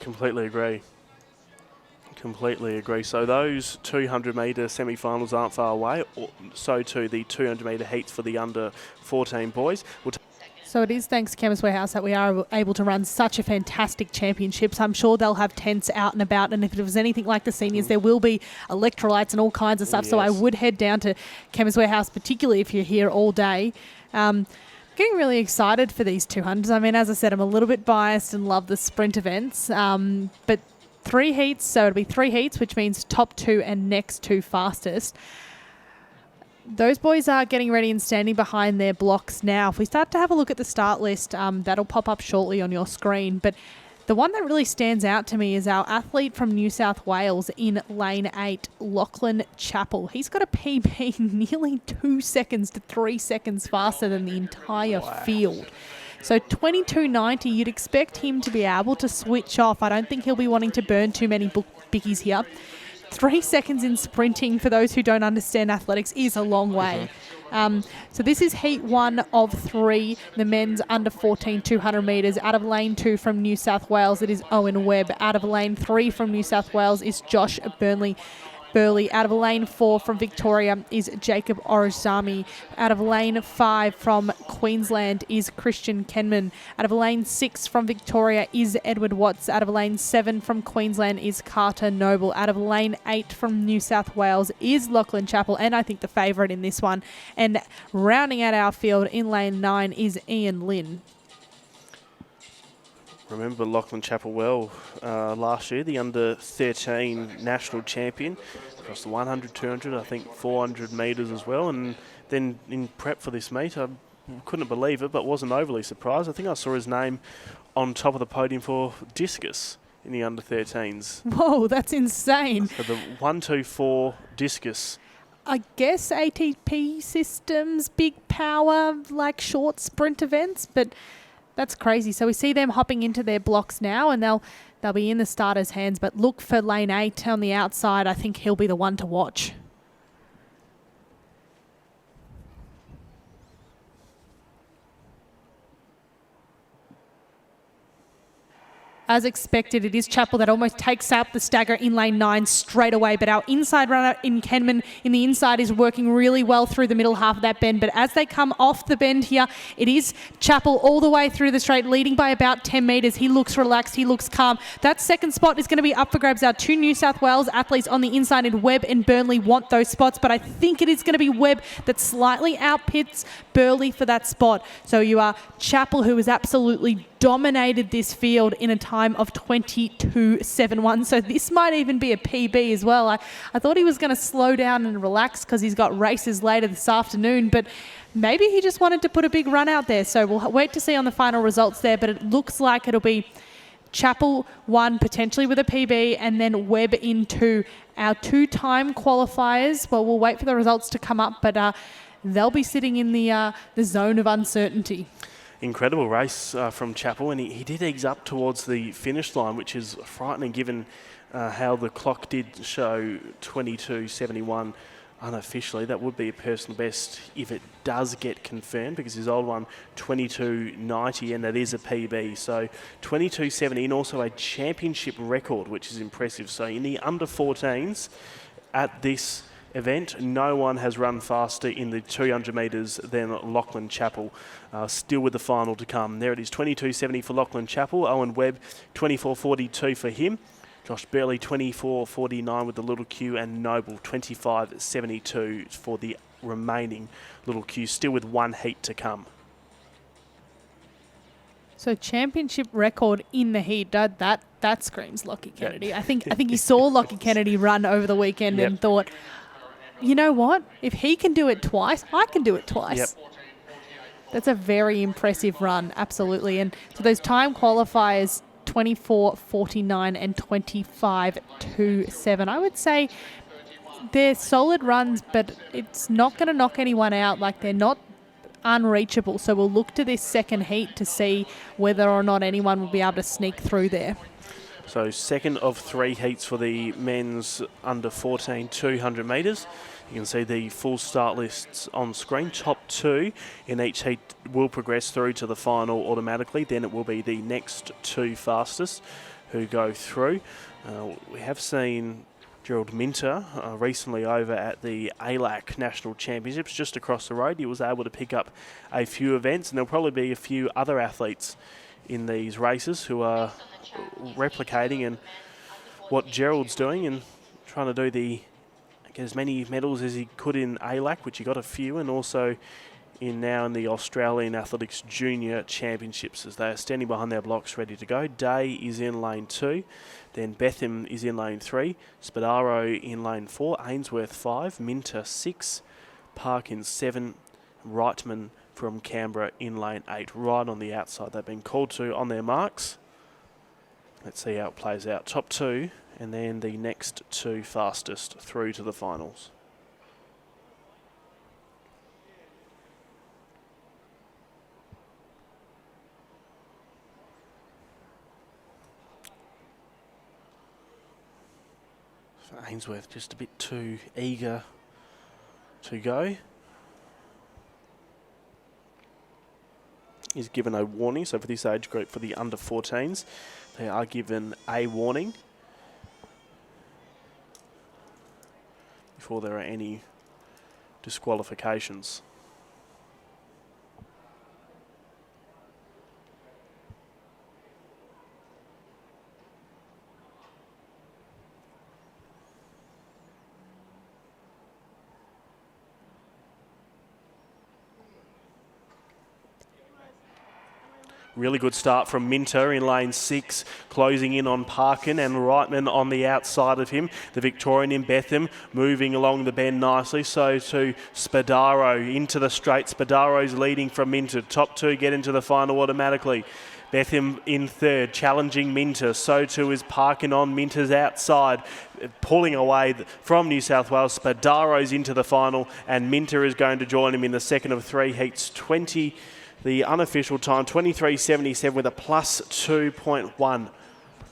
Completely agree. So those 200 metre semi-finals aren't far away. So too the 200 metre heats for the under 14 boys. So it is thanks to Chemist Warehouse that we are able to run such a fantastic championships. I'm sure they'll have tents out and about, and if it was anything like the seniors, there will be electrolytes and all kinds of stuff. Yes. So I would head down to Chemist Warehouse, particularly if you're here all day. Getting really excited for these 200s. I mean, as I said, I'm a little bit biased and love the sprint events, but 3 heats, so it'll be 3 heats, which means top 2 and next 2 fastest. Those boys are getting ready and standing behind their blocks now. If we start to have a look at the start list, that'll pop up shortly on your screen, but the one that really stands out to me is our athlete from New South Wales in lane 8, Lachlan Chappell. He's got a PB nearly 2 seconds to 3 seconds faster than the entire field. So 22.90, you'd expect him to be able to switch off. I don't think he'll be wanting to burn too many bickies here. 3 seconds in sprinting, for those who don't understand athletics, is a long way. So this is heat 1 of 3, the men's under 14 200 metres. Out of lane 2 from New South Wales, it is Owen Webb. Out of lane 3 from New South Wales is Josh Burnley. Burley. Out of lane 4 from Victoria is Jacob Orozami. Out of lane 5 from Queensland is Christian Kenman. Out of lane 6 from Victoria is Edward Watts. Out of lane 7 from Queensland is Carter Noble. Out of lane 8 from New South Wales is Lachlan Chappell, and I think the favourite in this one. And rounding out our field in lane 9 is Ian Lynn. Remember Lachlan Chappell well last year, the under-13 national champion across the 100, 200, I think 400 metres as well. And then in prep for this meet, I couldn't believe it, but wasn't overly surprised. I think I saw his name on top of the podium for discus in the under-13s. Whoa, that's insane. So the 1-2-4 discus. I guess ATP systems, big power, like short sprint events, but that's crazy. So we see them hopping into their blocks now, and they'll be in the starters' hands. But look for lane 8 on the outside. I think he'll be the one to watch. As expected, it is Chappell that almost takes out the stagger in lane 9 straight away. But our inside runner in Kenman in the inside is working really well through the middle half of that bend. But as they come off the bend here, it is Chappell all the way through the straight, leading by about 10 metres. He looks relaxed. He looks calm. That second spot is going to be up for grabs. Our 2 New South Wales athletes on the inside in Webb and Burnley want those spots. But I think it is going to be Webb that slightly outpits Burley for that spot. So you are Chappell, who has absolutely dominated this field in a time of 22.71. So this might even be a PB as well. I thought he was going to slow down and relax because he's got races later this afternoon, but maybe he just wanted to put a big run out there. So we'll wait to see on the final results there, but it looks like it'll be Chappell 1 potentially with a PB, and then Webb in 2. Our 2-time qualifiers, well, we'll wait for the results to come up, but they'll be sitting in the zone of uncertainty. Incredible race from Chappell, and he did ease up towards the finish line, which is frightening given how the clock did show 22.71 unofficially. That would be a personal best if it does get confirmed, because his old one 22.90, and that is a PB. So 22.70, and also a championship record, which is impressive. So in the under 14s at this event, no one has run faster in the 200 metres than Lachlan Chappell, still with the final to come. There it is, 22.70 for Lachlan Chappell. Owen Webb, 24.42 for him. Josh Burley, 24.49 with the little Q, and Noble, 25.72 for the remaining little Q, still with one heat to come. So championship record in the heat, that screams Lockie Kennedy. Yep. I think you saw Lockie Kennedy run over the weekend and thought, you know what? If he can do it twice, I can do it twice. Yep. That's a very impressive run, absolutely. And so those time qualifiers, 24.49 and 25.27. I would say they're solid runs, but it's not going to knock anyone out. Like, they're not unreachable. So we'll look to this second heat to see whether or not anyone will be able to sneak through there. So second of 3 heats for the men's under 14 200 metres. You can see the full start lists on screen. Top 2 in each heat will progress through to the final automatically. Then it will be the next 2 fastest who go through. We have seen Gerald Minter recently over at the ALAC National Championships just across the road. He was able to pick up a few events, and there'll probably be a few other athletes in these races who are replicating and what Gerald's doing and trying to do get as many medals as he could in ALAC, which he got a few, and also in the Australian Athletics Junior Championships, as they are standing behind their blocks ready to go. Day is in lane 2, then Betham is in lane 3, Spadaro in lane 4, Ainsworth 5, Minter 6, Parkins 7, Reitman from Canberra in lane 8, right on the outside. They've been called to on their marks. Let's see how it plays out. Top 2 and then the next 2 fastest through to the finals. So Ainsworth just a bit too eager to go. Is given a warning, so for this age group, for the under 14s, they are given a warning. before there are any disqualifications. Really good start from Minter in lane 6, closing in on Parkin and Reitman on the outside of him. The Victorian in Betham moving along the bend nicely. So to Spadaro into the straight. Spadaro's leading from Minter. Top 2 get into the final automatically. Betham in 3rd, challenging Minter. So too is Parkin on Minter's outside, pulling away from New South Wales. Spadaro's into the final, and Minter is going to join him in the second of 3 heats. The unofficial time, 23.77 with a plus 2.1.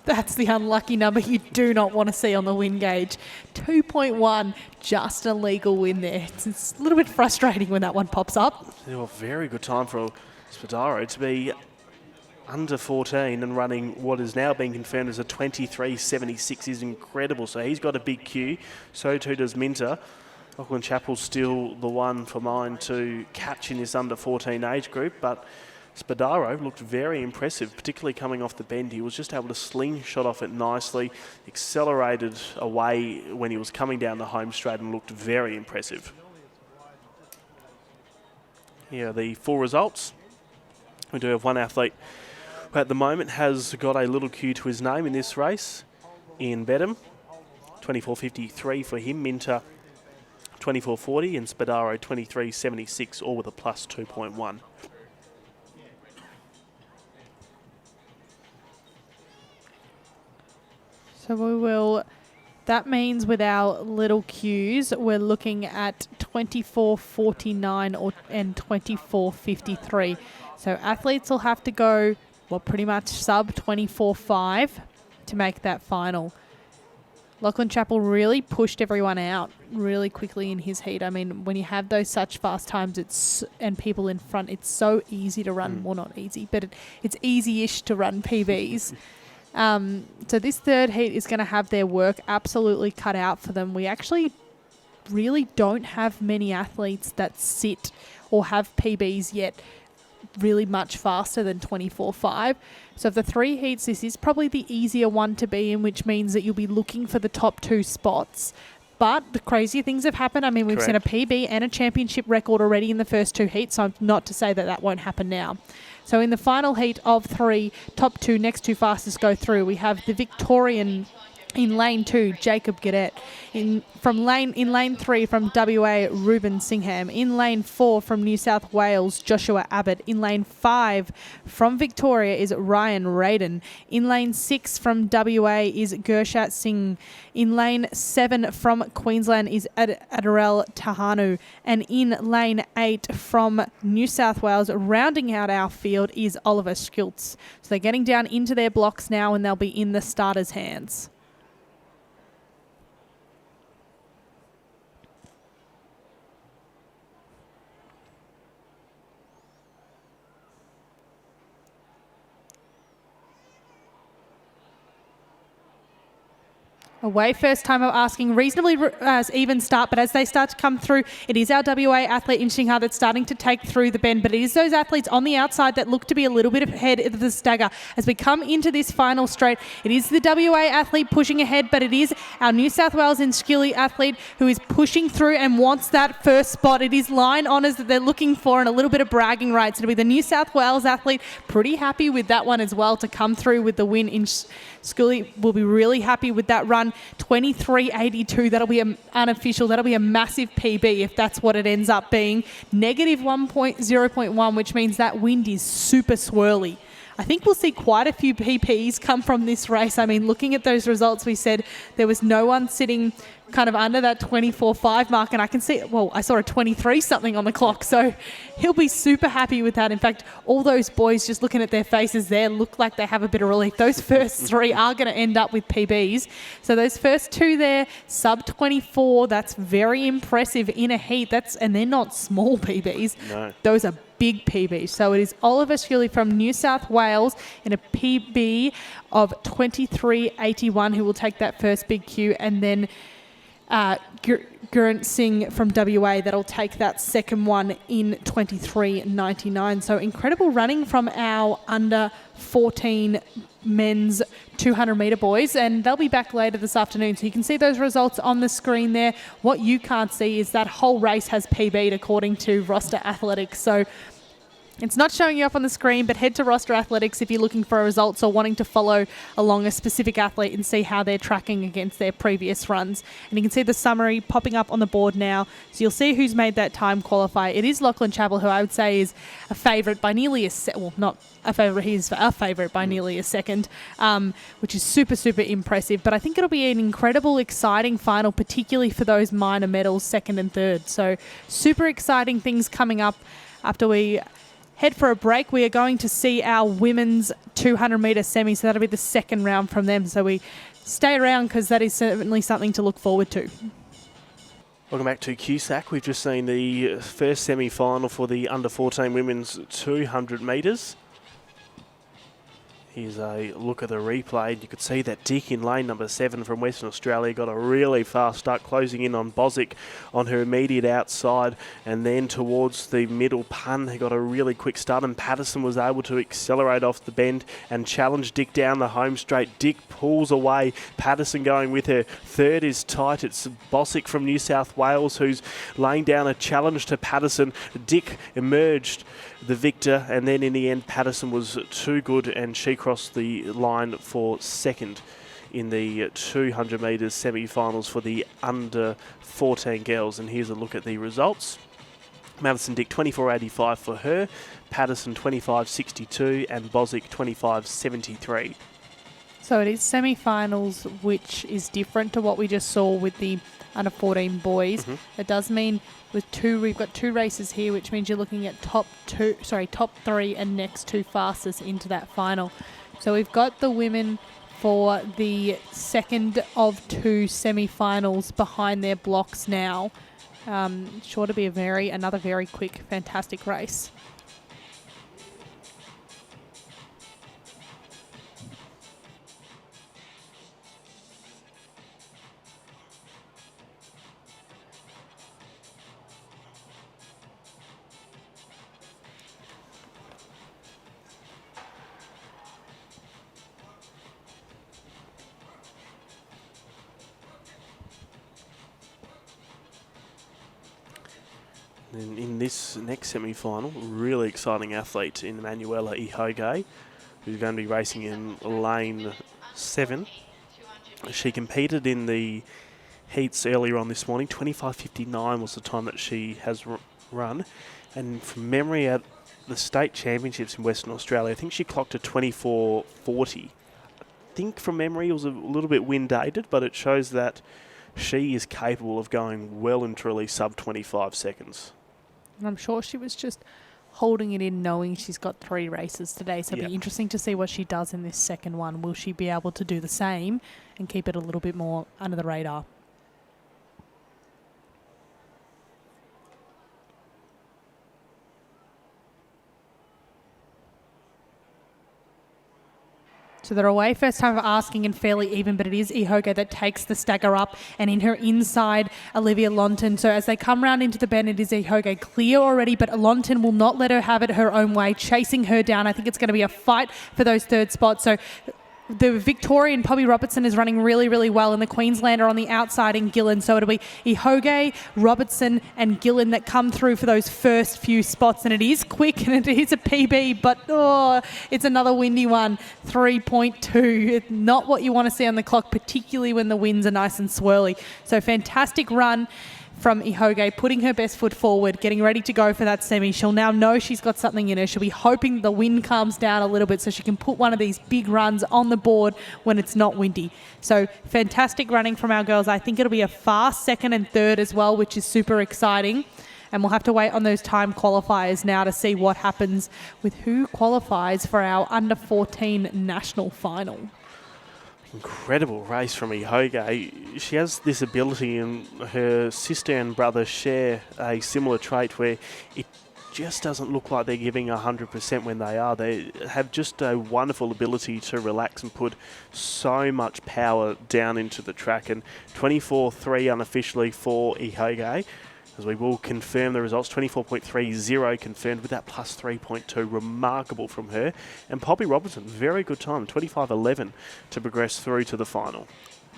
That's the unlucky number you do not want to see on the win gauge. 2.1, just a legal win there. It's a little bit frustrating when that one pops up. A very good time for Spadaro to be under 14 and running what is now being confirmed as a 23.76 is incredible. So he's got a big queue. So too does Minter. Lachlan Chappell's still the one for mine to catch in this under 14 age group, but Spadaro looked very impressive, particularly coming off the bend. He was just able to slingshot off it nicely, accelerated away when he was coming down the home straight and looked very impressive. Here are the full results. We do have one athlete who at the moment has got a little queue to his name in this race, Ian Bedham. 24.53 for him, Minter 24.40 and Spadaro 23.76, all with a plus 2.1. So we will, that means with our little cues, we're looking at 24.49 and 24.53. So athletes will have to go, well, pretty much sub 24.5 to make that final. Lachlan Chappell really pushed everyone out really quickly in his heat. I mean, when you have those such fast times and people in front, it's so easy to run. Well, not easy, but it's easy-ish to run PBs. So this third heat is going to have their work absolutely cut out for them. We actually really don't have many athletes that sit or have PBs yet really much faster than 24.5. So of the 3 heats, this is probably the easier one to be in, which means that you'll be looking for the top 2 spots. But the crazier things have happened. I mean, we've seen a PB and a championship record already in the first 2 heats, so not to say that that won't happen now. So in the final heat of 3, top 2, next 2 fastest go through. We have the Victorian in lane 2, Jacob Gadet. In lane 3 from WA, Ruben Singham. In lane 4 from New South Wales, Joshua Abbott. In lane 5 from Victoria is Ryan Radin. In lane 6 from WA is Gurshat Singh. In lane 7 from Queensland is Adarel Tahanu. And in lane 8 from New South Wales, rounding out our field, is Oliver Schultz. So they're getting down into their blocks now and they'll be in the starters' hands. Away first time of asking, reasonably even start, but as they start to come through, it is our WA athlete in Shinghai that's starting to take through the bend, but it is those athletes on the outside that look to be a little bit ahead of the stagger. As we come into this final straight, it is the WA athlete pushing ahead, but it is our New South Wales Inskilly athlete who is pushing through and wants that first spot. It is line honours that they're looking for and a little bit of bragging rights. It'll be the New South Wales athlete, pretty happy with that one as well to come through with the win. In Scully will be really happy with that run. 23.82, that'll be unofficial. That'll be a massive PB if that's what it ends up being. Negative 0.1, which means that wind is super swirly. I think we'll see quite a few PPs come from this race. I mean, looking at those results, we said there was no one sitting kind of under that 24.5 mark, and I can see, well, I saw a 23 something on the clock, so he'll be super happy with that. In fact, all those boys, just looking at their faces there, look like they have a bit of relief. Those first 3 are going to end up with PBs. So those first 2 there, sub 24, that's very impressive in a heat. And they're not small PBs. No. Those are big PB. So it is Oliver Shirley from New South Wales in a PB of 23.81 who will take that first big Q, and then Gurant Singh from WA that'll take that second one in 23.99. So incredible running from our under 14 men's 200 metre boys, and they'll be back later this afternoon. So you can see those results on the screen there. What you can't see is that whole race has PB'd according to Roster Athletics. So it's not showing you up on the screen, but head to Roster Athletics if you're looking for results or wanting to follow along a specific athlete and see how they're tracking against their previous runs. And you can see the summary popping up on the board now. So you'll see who's made that time qualify. It is Lachlan Chappell, who I would say is a favourite by nearly not a favourite, he's a favourite by nearly a second, which is super, super impressive. But I think it'll be an incredible, exciting final, particularly for those minor medals, second and third. So super exciting things coming up after we head for a break. We are going to see our women's 200 metre semi, so that'll be the second round from them. So we stay around because that is certainly something to look forward to. Welcome back to QSAC. We've just seen the first semi-final for the under 14 women's 200 metres. Here's a look at the replay. You could see that Dick in lane number 7 from Western Australia got a really fast start, closing in on Bosick on her immediate outside, and then towards the middle pun, he got a really quick start, and Patterson was able to accelerate off the bend and challenge Dick down the home straight. Dick pulls away, Patterson going with her. Third is tight. It's Bosick from New South Wales who's laying down a challenge to Patterson. Dick emerged the victor, and then in the end Patterson was too good and she crossed the line for second in the 200 metres semi-finals for the under 14 girls. And here's a look at the results. Madison Dick 24.85 for her, Patterson 25.62 and Bosick 25.73. So it is semi-finals, which is different to what we just saw with the under 14 boys. It does mean we've got two races here, which means you're looking at top 3 and next 2 fastest into that final. So we've got the women for the second of 2 semi-finals behind their blocks now. Sure to be another very quick, fantastic race. And in this next semi-final, really exciting athlete in Manuela Ihoge, who's going to be racing in lane 7. She competed in the heats earlier on this morning. 25.59 was the time that she has run. And from memory at the state championships in Western Australia, I think she clocked a 24.40. I think from memory it was a little bit wind-dated, but it shows that she is capable of going well and truly sub 25 seconds. And I'm sure she was just holding it in, knowing she's got 3 races today. So it'll be interesting to see what she does in this second one. Will she be able to do the same and keep it a little bit more under the radar? So they're away first time of asking and fairly even, but it is Ihoge that takes the stagger up, and in her inside, Olivia Lonton. So as they come round into the bend, it is Ihoge clear already, but Lonton will not let her have it her own way, chasing her down. I think it's going to be a fight for those third spots. So the Victorian, Poppy Robertson, is running really, really well, and the Queenslander on the outside in Gillen. So it'll be Ihoge, Robertson and Gillen that come through for those first few spots. And it is quick and it is a PB, but it's another windy one, 3.2. Not what you want to see on the clock, particularly when the winds are nice and swirly. So fantastic run from Ihoge, putting her best foot forward, getting ready to go for that semi. She'll now know she's got something in her. She'll be hoping the wind calms down a little bit so she can put one of these big runs on the board when it's not windy. So fantastic running from our girls. I think it'll be a fast second and third as well, which is super exciting. And we'll have to wait on those time qualifiers now to see what happens with who qualifies for our under 14 national final. Incredible race from Ihoge. She has this ability, and her sister and brother share a similar trait where it just doesn't look like they're giving 100% when they are. They have just a wonderful ability to relax and put so much power down into the track. And 24.3 unofficially for Ihoge, as we will confirm the results. 24.30 confirmed with that plus 3.2. Remarkable from her. And Poppy Robinson, very good time, 25.11 to progress through to the final.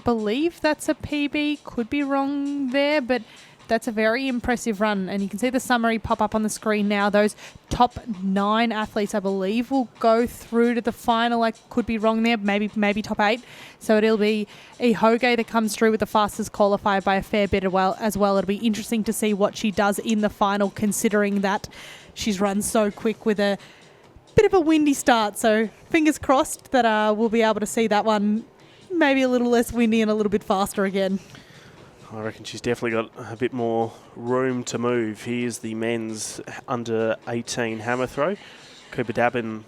Believe that's a PB. Could be wrong there, but that's a very impressive run. And you can see the summary pop up on the screen now. Those top 9 athletes, I believe, will go through to the final. I could be wrong there, maybe top 8. So it'll be Ihoge that comes through with the fastest qualifier by a fair bit as well. It'll be interesting to see what she does in the final, considering that she's run so quick with a bit of a windy start. So fingers crossed that we'll be able to see that one maybe a little less windy and a little bit faster again. I reckon she's definitely got a bit more room to move. Here's the men's under 18 hammer throw. Cooper Dabin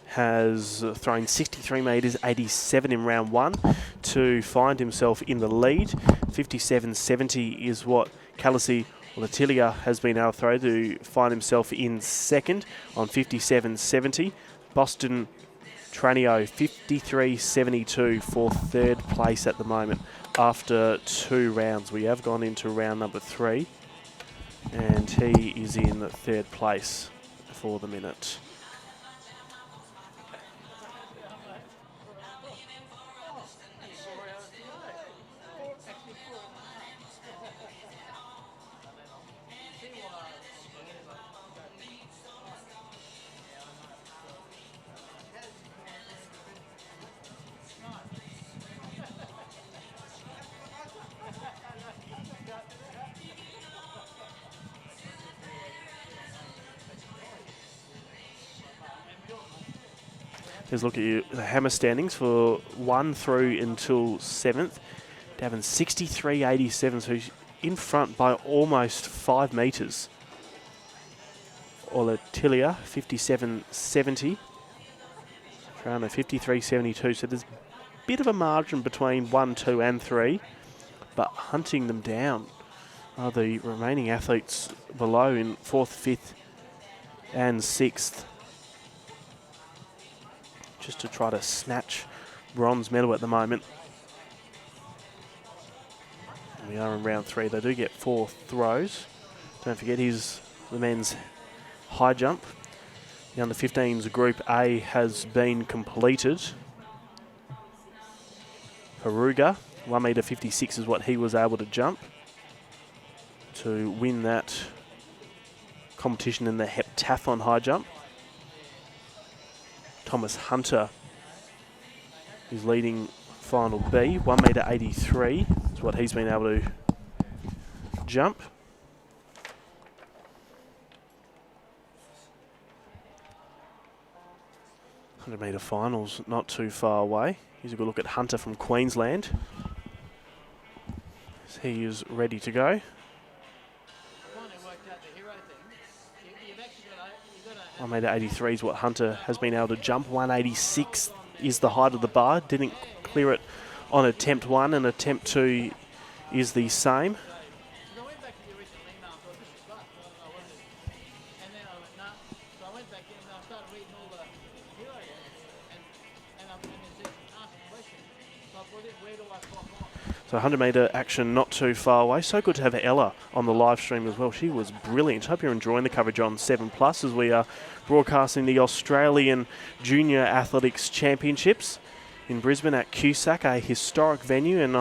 has thrown 63 metres, 87 in round 1 to find himself in the lead. 57.70 is what Calisi Latilia has been able to throw to find himself in second on 57.70. Boston Tranio 53.72 for third place at the moment. After 2 rounds, we have gone into round number 3, and he is in third place for the minute. Let's look at the hammer standings for 1 through until 7th. Davin 63.87, so he's in front by almost 5 metres. Olatilia 57.70. Trana 53.72, so there's a bit of a margin between 1, 2 and 3, but hunting them down are the remaining athletes below in 4th, 5th and 6th. Just to try to snatch bronze medal at the moment. We are in round 3. They do get 4 throws. Don't forget the men's high jump. The under 15s Group A has been completed. Peruga, 1 metre 56 is what he was able to jump to win that competition in the heptathlon high jump. Thomas Hunter is leading final B. 1 metre 83 is what he's been able to jump. Metre finals not too far away. Here's a good look at Hunter from Queensland. He is ready to go. 1 metre 83 is what Hunter has been able to jump. 186 is the height of the bar. Didn't clear it on attempt 1, and attempt 2 is the same. So 100 metre action not too far away. So good to have Ella on the live stream as well. She was brilliant. Hope you're enjoying the coverage on 7+ as we are broadcasting the Australian Junior Athletics Championships in Brisbane at Cusack, a historic venue. And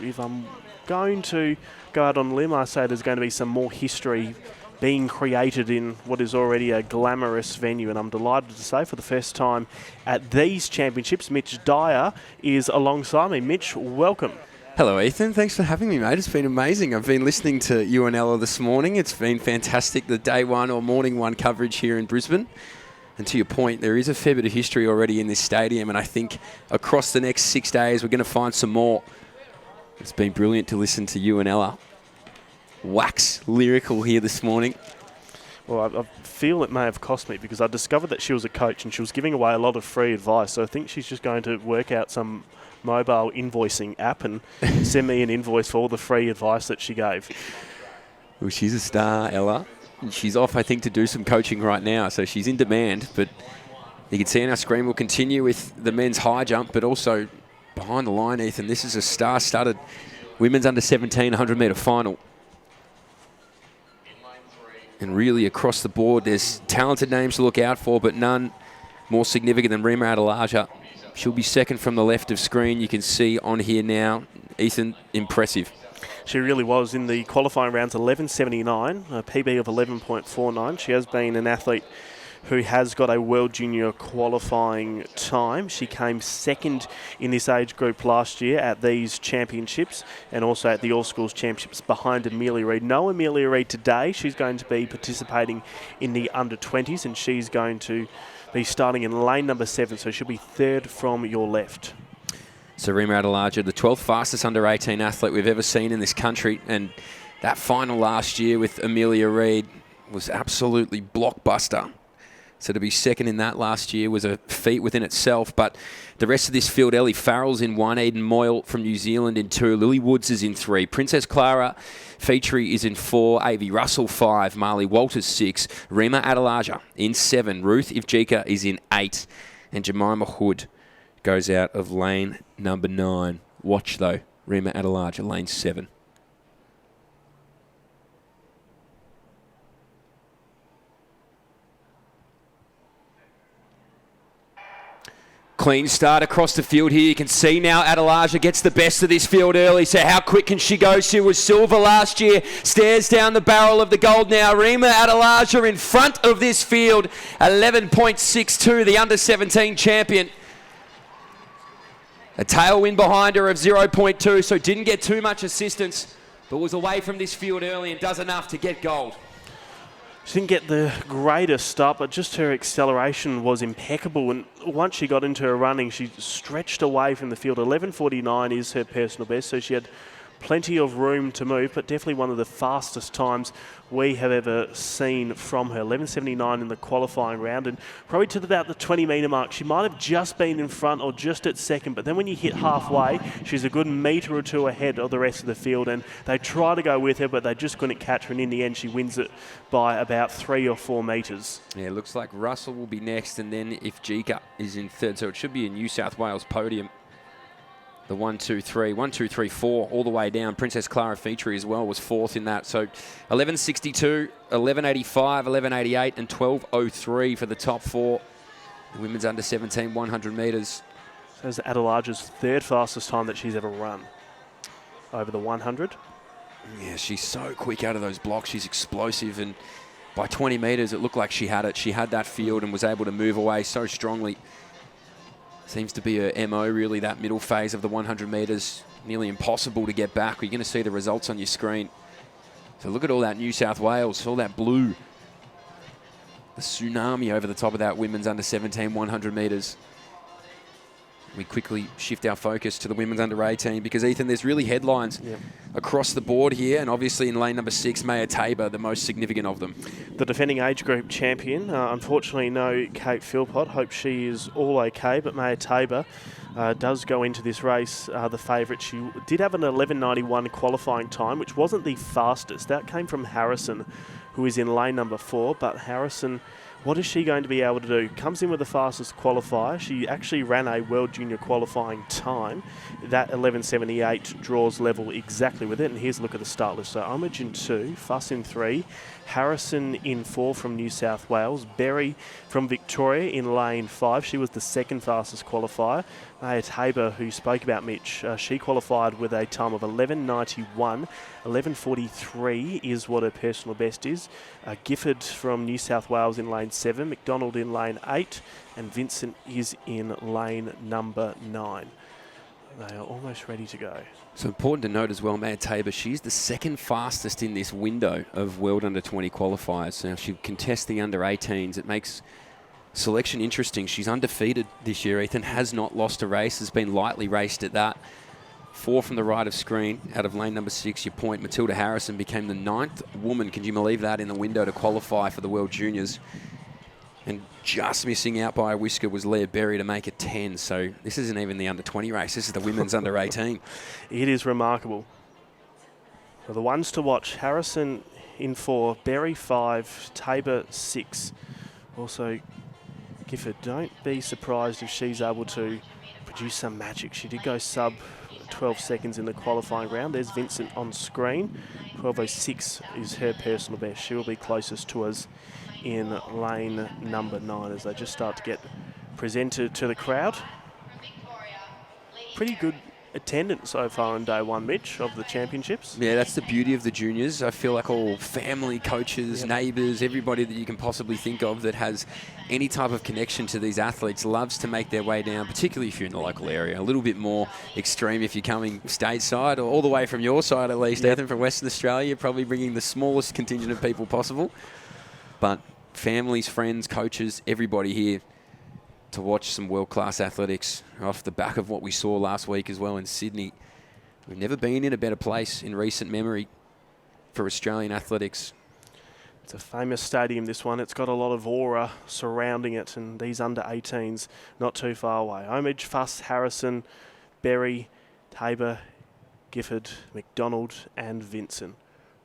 if I'm going to go out on a limb, I say there's going to be some more history being created in what is already a glamorous venue. And I'm delighted to say for the first time at these championships, Mitch Dyer is alongside me. Mitch, welcome. Hello, Ethan. Thanks for having me, mate. It's been amazing. I've been listening to you and Ella this morning. It's been fantastic, the day 1 or morning 1 coverage here in Brisbane. And to your point, there is a fair bit of history already in this stadium, and I think across the next 6 days, we're going to find some more. It's been brilliant to listen to you and Ella wax lyrical here this morning. Well, I feel it may have cost me because I discovered that she was a coach and she was giving away a lot of free advice. So I think she's just going to work out some mobile invoicing app and send me an invoice for all the free advice that she gave. Well, she's a star, Ella. She's off, I think, to do some coaching right now, so she's in demand. But you can see on our screen we'll continue with the men's high jump, but also behind the line, Ethan, this is a star-studded women's under 17 100-metre final. And really across the board, there's talented names to look out for, but none more significant than Rima Adelaja. She'll be second from the left of screen. You can see on here now, Ethan, impressive. She really was in the qualifying rounds, 11.79, a PB of 11.49. She has been an athlete who has got a World Junior qualifying time. She came second in this age group last year at these championships and also at the All Schools Championships behind Amelia Reid. No Amelia Reid today. She's going to be participating in the under-20s and she's going to be starting in lane number 7, so she'll be third from your left. So Rima Adelaja, the 12th fastest under-18 athlete we've ever seen in this country, and that final last year with Amelia Reid was absolutely blockbuster. So to be second in that last year was a feat within itself. But the rest of this field, Ellie Farrell's in 1, Eden Moyle from New Zealand in 2, Lily Woods is in 3, Princess Clara Featrey is in 4, Avi Russell 5, Marley Walters 6, Rima Adelaja in 7, Ruth Ivjika is in 8, and Jemima Hood goes out of lane number 9. Watch though, Rima Adelaja, lane 7. Clean start across the field here. You can see now Adelaja gets the best of this field early. So how quick can she go? She was silver last year. Stares down the barrel of the gold now. Rima Adelaja in front of this field. 11.62, the under-17 champion. A tailwind behind her of 0.2, so didn't get too much assistance, but was away from this field early and does enough to get gold. She didn't get the greatest start, but just her acceleration was impeccable. And once she got into her running, she stretched away from the field. 11.49 is her personal best, so she had plenty of room to move, but definitely one of the fastest times we have ever seen from her. 11.79 in the qualifying round, and probably to about the 20-metre mark. She might have just been in front or just at second, but then when you hit halfway, she's a good metre or two ahead of the rest of the field, and they try to go with her, but they just couldn't catch her, and in the end, she wins it by about 3 or 4 metres. Yeah, it looks like Russell will be next, and then if Jika is in third, so it should be a New South Wales podium. The 1, 2, 3, 1, 2, 3, 4 all the way down. Princess Clara Featrey as well was fourth in that. So 11.62, 11.85, 11.88 and 12.03 for the top 4. The women's under 17 100 metres. So that's Adelaja's third fastest time that she's ever run over the 100. Yeah, she's so quick out of those blocks. She's explosive, and by 20 metres it looked like she had it. She had that field and was able to move away so strongly. Seems to be a MO, really, that middle phase of the 100 metres. Nearly impossible to get back. You're going to see the results on your screen. So look at all that New South Wales, all that blue. The tsunami over the top of that women's under 17 100 metres. We quickly shift our focus to the women's under 18 because, Ethan, there's really headlines across the board here, and obviously in lane number 6, Maya Tabor, the most significant of them. The defending age group champion. Unfortunately, no Kate Philpott. Hope she is all okay, but Maya Tabor does go into this race the favourite. She did have an 11.91 qualifying time, which wasn't the fastest. That came from Harrison, who is in lane number 4, but Harrison, what is she going to be able to do? Comes in with the fastest qualifier. She actually ran a World Junior qualifying time. That 11.78 draws level exactly with it. And here's a look at the start list. So Homage in 2, Fuss in 3, Harrison in 4 from New South Wales, Berry from Victoria in lane 5. She was the second fastest qualifier. Maya Tabor, who spoke about Mitch, she qualified with a time of 11.91. 11.43 is what her personal best is. Gifford from New South Wales in lane 7, McDonald in lane 8, and Vincent is in lane number 9. They are almost ready to go. So important to note as well, Maya Tabor, she's the second fastest in this window of World Under 20 qualifiers. Now, if she contests the Under 18s, it makes selection interesting. She's undefeated this year, Ethan, has not lost a race, has been lightly raced at that. 4 from the right of screen, out of lane number 6, your point, Matilda Harrison became the 9th woman, can you believe that, in the window to qualify for the World Juniors. And just missing out by a whisker was Leah Berry to make it 10. So this isn't even the under 20 race. This is the women's under 18. It is remarkable. So the ones to watch, Harrison in 4, Berry 5, Tabor 6. Also, Gifford, don't be surprised if she's able to produce some magic. She did go sub 12 seconds in the qualifying round. There's Vincent on screen. 12:06 is her personal best. She will be closest to us in lane number 9 as they just start to get presented to the crowd. Pretty good attendance so far on day 1, Mitch, of the championships. Yeah, that's the beauty of the juniors. I feel like all family, coaches, neighbours, everybody that you can possibly think of that has any type of connection to these athletes loves to make their way down, particularly if you're in the local area. A little bit more extreme if you're coming stateside or all the way from your side at least, Ethan, from Western Australia, probably bringing the smallest contingent of people possible. But families, friends, coaches, everybody here to watch some world-class athletics off the back of what we saw last week as well in Sydney. We've never been in a better place in recent memory for Australian athletics. It's a famous stadium, this one. It's got a lot of aura surrounding it, and these under-18s not too far away. Homage, Fuss, Harrison, Berry, Tabor, Gifford, McDonald and Vincent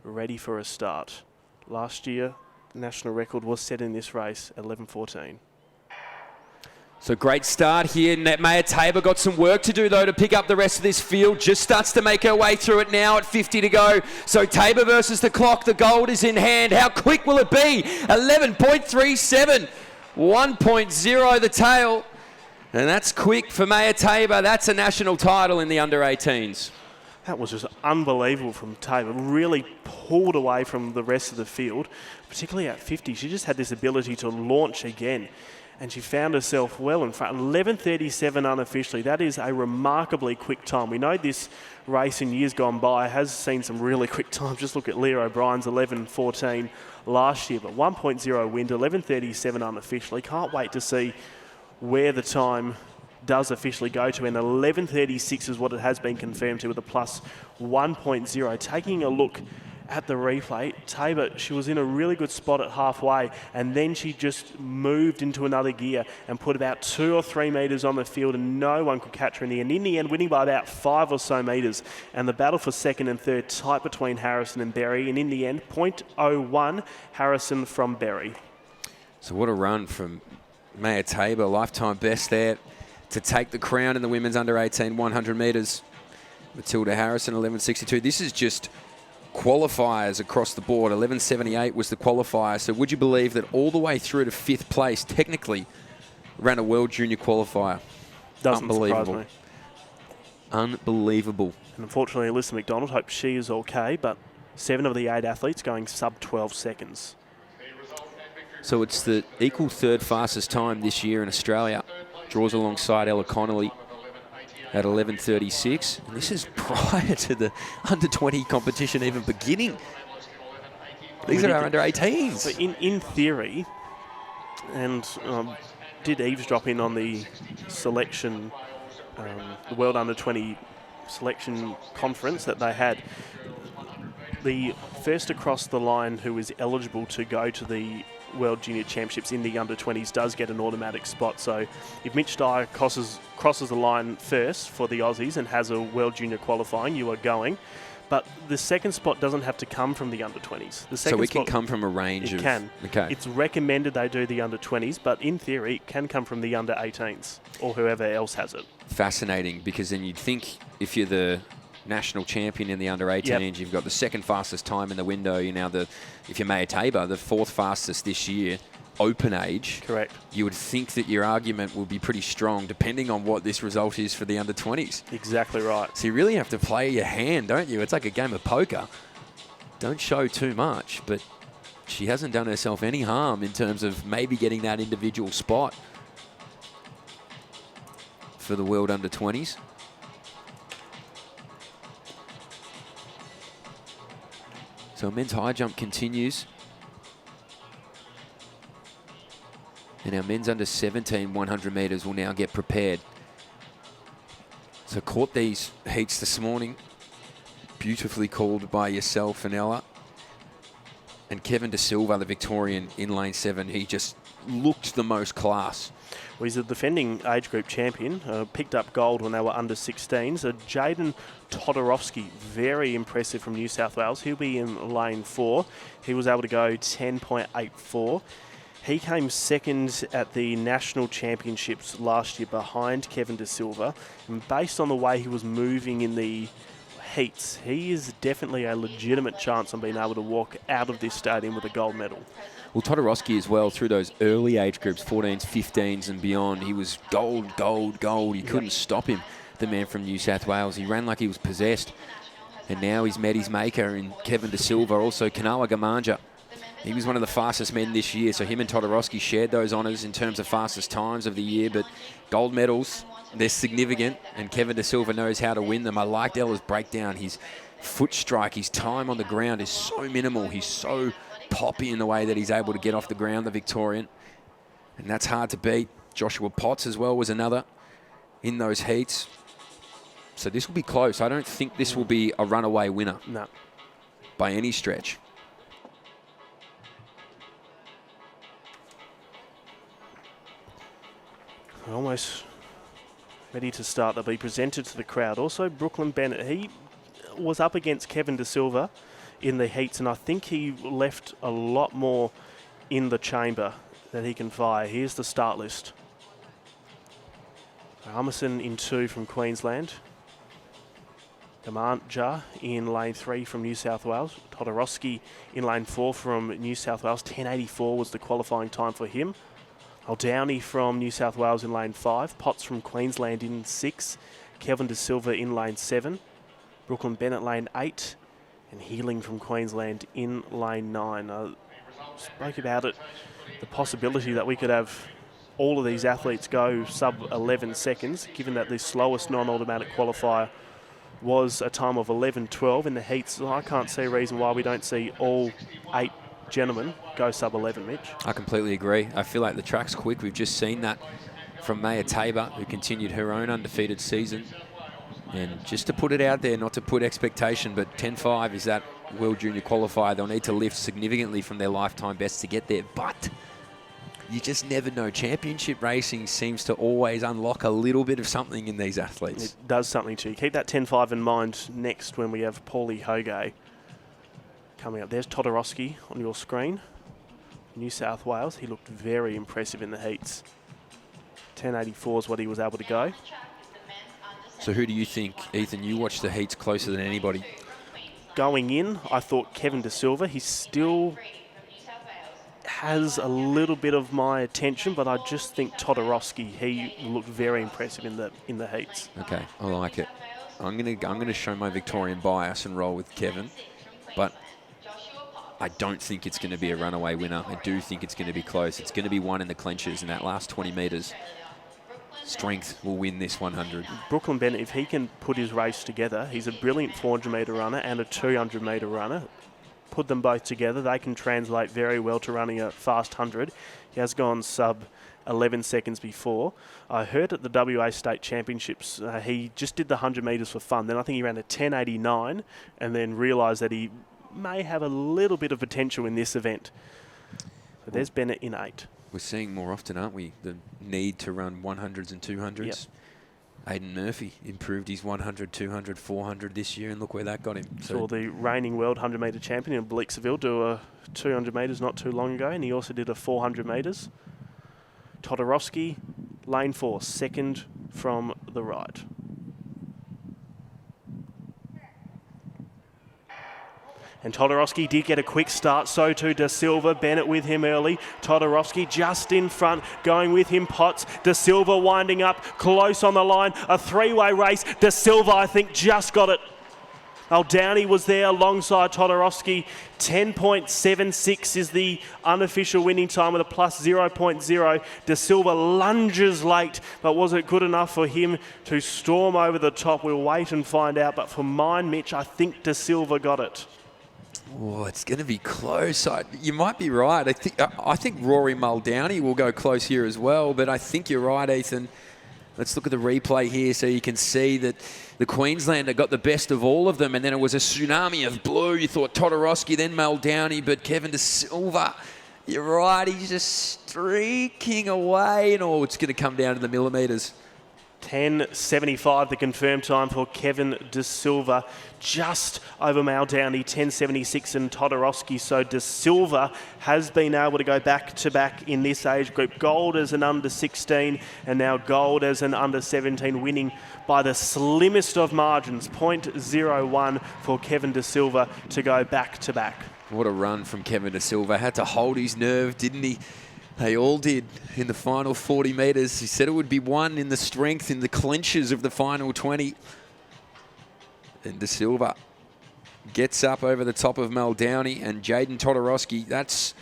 ready for a start. Last year, the national record was set in this race at 11:14. So great start here. Maya Tabor got some work to do, though, to pick up the rest of this field. Just starts to make her way through it now at 50 to go. So Tabor versus the clock. The gold is in hand. How quick will it be? 11.37. 1.0 the tail. And that's quick for Maya Tabor. That's a national title in the under-18s. That was just unbelievable from Tabor. Really pulled away from the rest of the field, particularly at 50. She just had this ability to launch again. And she found herself well in front. 11:37 unofficially. That is a remarkably quick time. We know this race in years gone by has seen some really quick times. Just look at Leah O'Brien's 11:14 last year. But 1.0 wind, 11:37 unofficially. Can't wait to see where the time does officially go to. And 11:36 is what it has been confirmed to with a plus 1.0. Taking a look at the replay, Tabor, she was in a really good spot at halfway, and then she just moved into another gear and put about 2 or 3 metres on the field, and no one could catch her in the end. In the end, winning by about 5 or so metres, and the battle for second and third tight between Harrison and Berry, and in the end, 0.01 Harrison from Berry. So what a run from Maya Tabor, lifetime best there to take the crown in the women's under-18 100 metres. Matilda Harrison, 11.62. This is just qualifiers across the board. 11.78 was the qualifier. So would you believe that all the way through to 5th place, technically, ran a World Junior qualifier? Doesn't surprise me. Unbelievable. And unfortunately, Alyssa McDonald, hope she is okay, but 7 of the 8 athletes going sub 12 seconds. So it's the equal 3rd fastest time this year in Australia. Draws alongside Ella Connolly at 11.36. And this is prior to the under-20 competition even beginning. These are our under-18s. So in theory, and did eavesdrop in on the selection, the World Under-20 selection conference that they had. The first across the line who is eligible to go to the World Junior Championships in the under-20s does get an automatic spot. So if Mitch Dyer crosses the line first for the Aussies and has a World Junior qualifying, you are going. But the second spot doesn't have to come from the under-20s. So it can come from a range of... It can. Okay. It's recommended they do the under-20s, but in theory, it can come from the under-18s or whoever else has it. Fascinating, because then you'd think if you're the national champion in the under-18s, you've got the 2nd fastest time in the window. You're now if you're Maya Tabor, the 4th fastest this year, open age. Correct. You would think that your argument will be pretty strong, depending on what this result is for the under-20s. Exactly right. So you really have to play your hand, don't you? It's like a game of poker. Don't show too much, but she hasn't done herself any harm in terms of maybe getting that individual spot for the World Under-20s. So men's high jump continues. And our men's under 17 100 metres will now get prepared. So caught these heats this morning. Beautifully called by yourself and Ella. And Kevin De Silva, the Victorian in lane 7, he just looked the most class. Well, he's the defending age group champion, picked up gold when they were under 16s. Jaden Todorowski, very impressive from New South Wales. He'll be in lane 4. He was able to go 10.84. He came second at the National Championships last year behind Kevin De Silva. And based on the way he was moving in the heats, he is definitely a legitimate chance on being able to walk out of this stadium with a gold medal. Well, Todorowski as well, through those early age groups, 14s, 15s and beyond, he was gold, gold, gold. You couldn't stop him, the man from New South Wales. He ran like he was possessed. And now he's met his maker in Kevin De Silva, also Kanawa Gamanja. He was one of the fastest men this year, so him and Todorowski shared those honours in terms of fastest times of the year, but gold medals, they're significant, and Kevin De Silva knows how to win them. I liked Ella's breakdown. His foot strike, his time on the ground is so minimal. He's so poppy in the way that he's able to get off the ground, the Victorian. And that's hard to beat. Joshua Potts as well was another in those heats. So this will be close. I don't think this will be a runaway winner. No. By any stretch. Almost ready to start. They'll be presented to the crowd. Also, Brooklyn Bennett, he was up against Kevin De Silva in the heats, and I think he left a lot more in the chamber that he can fire. Here's the start list. Armisen in 2 from Queensland. Gamanja in lane 3 from New South Wales. Todorowski in lane 4 from New South Wales. 10.84 was the qualifying time for him. Downey from New South Wales in lane 5. Potts from Queensland in 6. Kevin De Silva in lane 7. Brooklyn Bennett lane 8. And Healing from Queensland in lane 9. I spoke about it, the possibility that we could have all of these athletes go sub 11 seconds, given that the slowest non-automatic qualifier was a time of 11.12 in the heats. I can't see a reason why we don't see all 8 gentlemen go sub 11, Mitch. I completely agree. I feel like the track's quick. We've just seen that from Maya Tabor, who continued her own undefeated season. And just to put it out there, not to put expectation, but 10.5 is that World Junior qualifier. They'll need to lift significantly from their lifetime best to get there. But you just never know. Championship racing seems to always unlock a little bit of something in these athletes. It does something to you. Keep that 10.5 in mind next when we have Paulie Hoge coming up. There's Todorowski on your screen. New South Wales. He looked very impressive in the heats. 10.84 is what he was able to go. So who do you think, Ethan, you watched the heats closer than anybody? Going in, I thought Kevin De Silva. He still has a little bit of my attention, but I just think Todorowski, he looked very impressive in the heats. Okay, I like it. I'm gonna show my Victorian bias and roll with Kevin, but I don't think it's going to be a runaway winner. I do think it's going to be close. It's going to be one in the clenches in that last 20 metres. Strength will win this 100. Brooklyn Bennett, if he can put his race together, he's a brilliant 400-metre runner and a 200-metre runner. Put them both together, they can translate very well to running a fast 100. He has gone sub 11 seconds before. I heard at the WA State Championships, he just did the 100 metres for fun. Then I think he ran a 10.89 and then realised that he may have a little bit of potential in this event. So there's Bennett in 8. We're seeing more often, aren't we, the need to run 100s and 200s. Yep. Aidan Murphy improved his 100, 200, 400 this year, and look where that got him. Saw the reigning world 100-metre champion in Bleaksville do a 200 metres not too long ago, and he also did a 400 metres. Todorowski, lane 4, second from the right. And Todorowski did get a quick start, so too De Silva. Bennett with him early. Todorowski just in front, going with him Potts. De Silva winding up, close on the line. A three-way race. De Silva, I think, just got it. Downey was there alongside Todorowski. 10.76 is the unofficial winning time with a plus 0.0. De Silva lunges late, but was it good enough for him to storm over the top? We'll wait and find out. But for mine, Mitch, I think De Silva got it. Oh, it's going to be close. You might be right. I think Rory Muldowney will go close here as well, but I think you're right, Ethan. Let's look at the replay here so you can see that the Queenslander got the best of all of them, and then it was a tsunami of blue. You thought Todorowski, then Muldowney, but Kevin De Silva, You're right. He's just streaking away, and it's going to come down to the millimetres. 10.75, the confirmed time for Kevin De Silva, just over Maldowney, 10.76 and Todorowski. So De Silva has been able to go back-to-back in this age group. Gold as an under 16 and now gold as an under 17, winning by the slimmest of margins, 0.01 for Kevin De Silva to go back-to-back. What a run from Kevin De Silva. Had to hold his nerve, didn't he? They all did in the final 40 metres. He said it would be won in the strength, in the clinches of the final 20. And De Silva gets up over the top of Maldowney and Jaden Todorowski. That's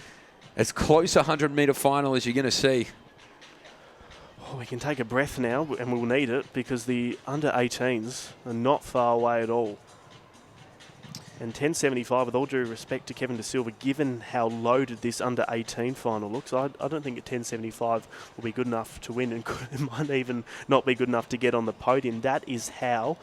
as close a 100-metre final as you're going to see. Oh, we can take a breath now, and we'll need it, because the under-18s are not far away at all. And 10.75, with all due respect to Kevin De Silva, given how loaded this under-18 final looks, I don't think at 10.75 will be good enough to win, and it might even not be good enough to get on the podium. That is how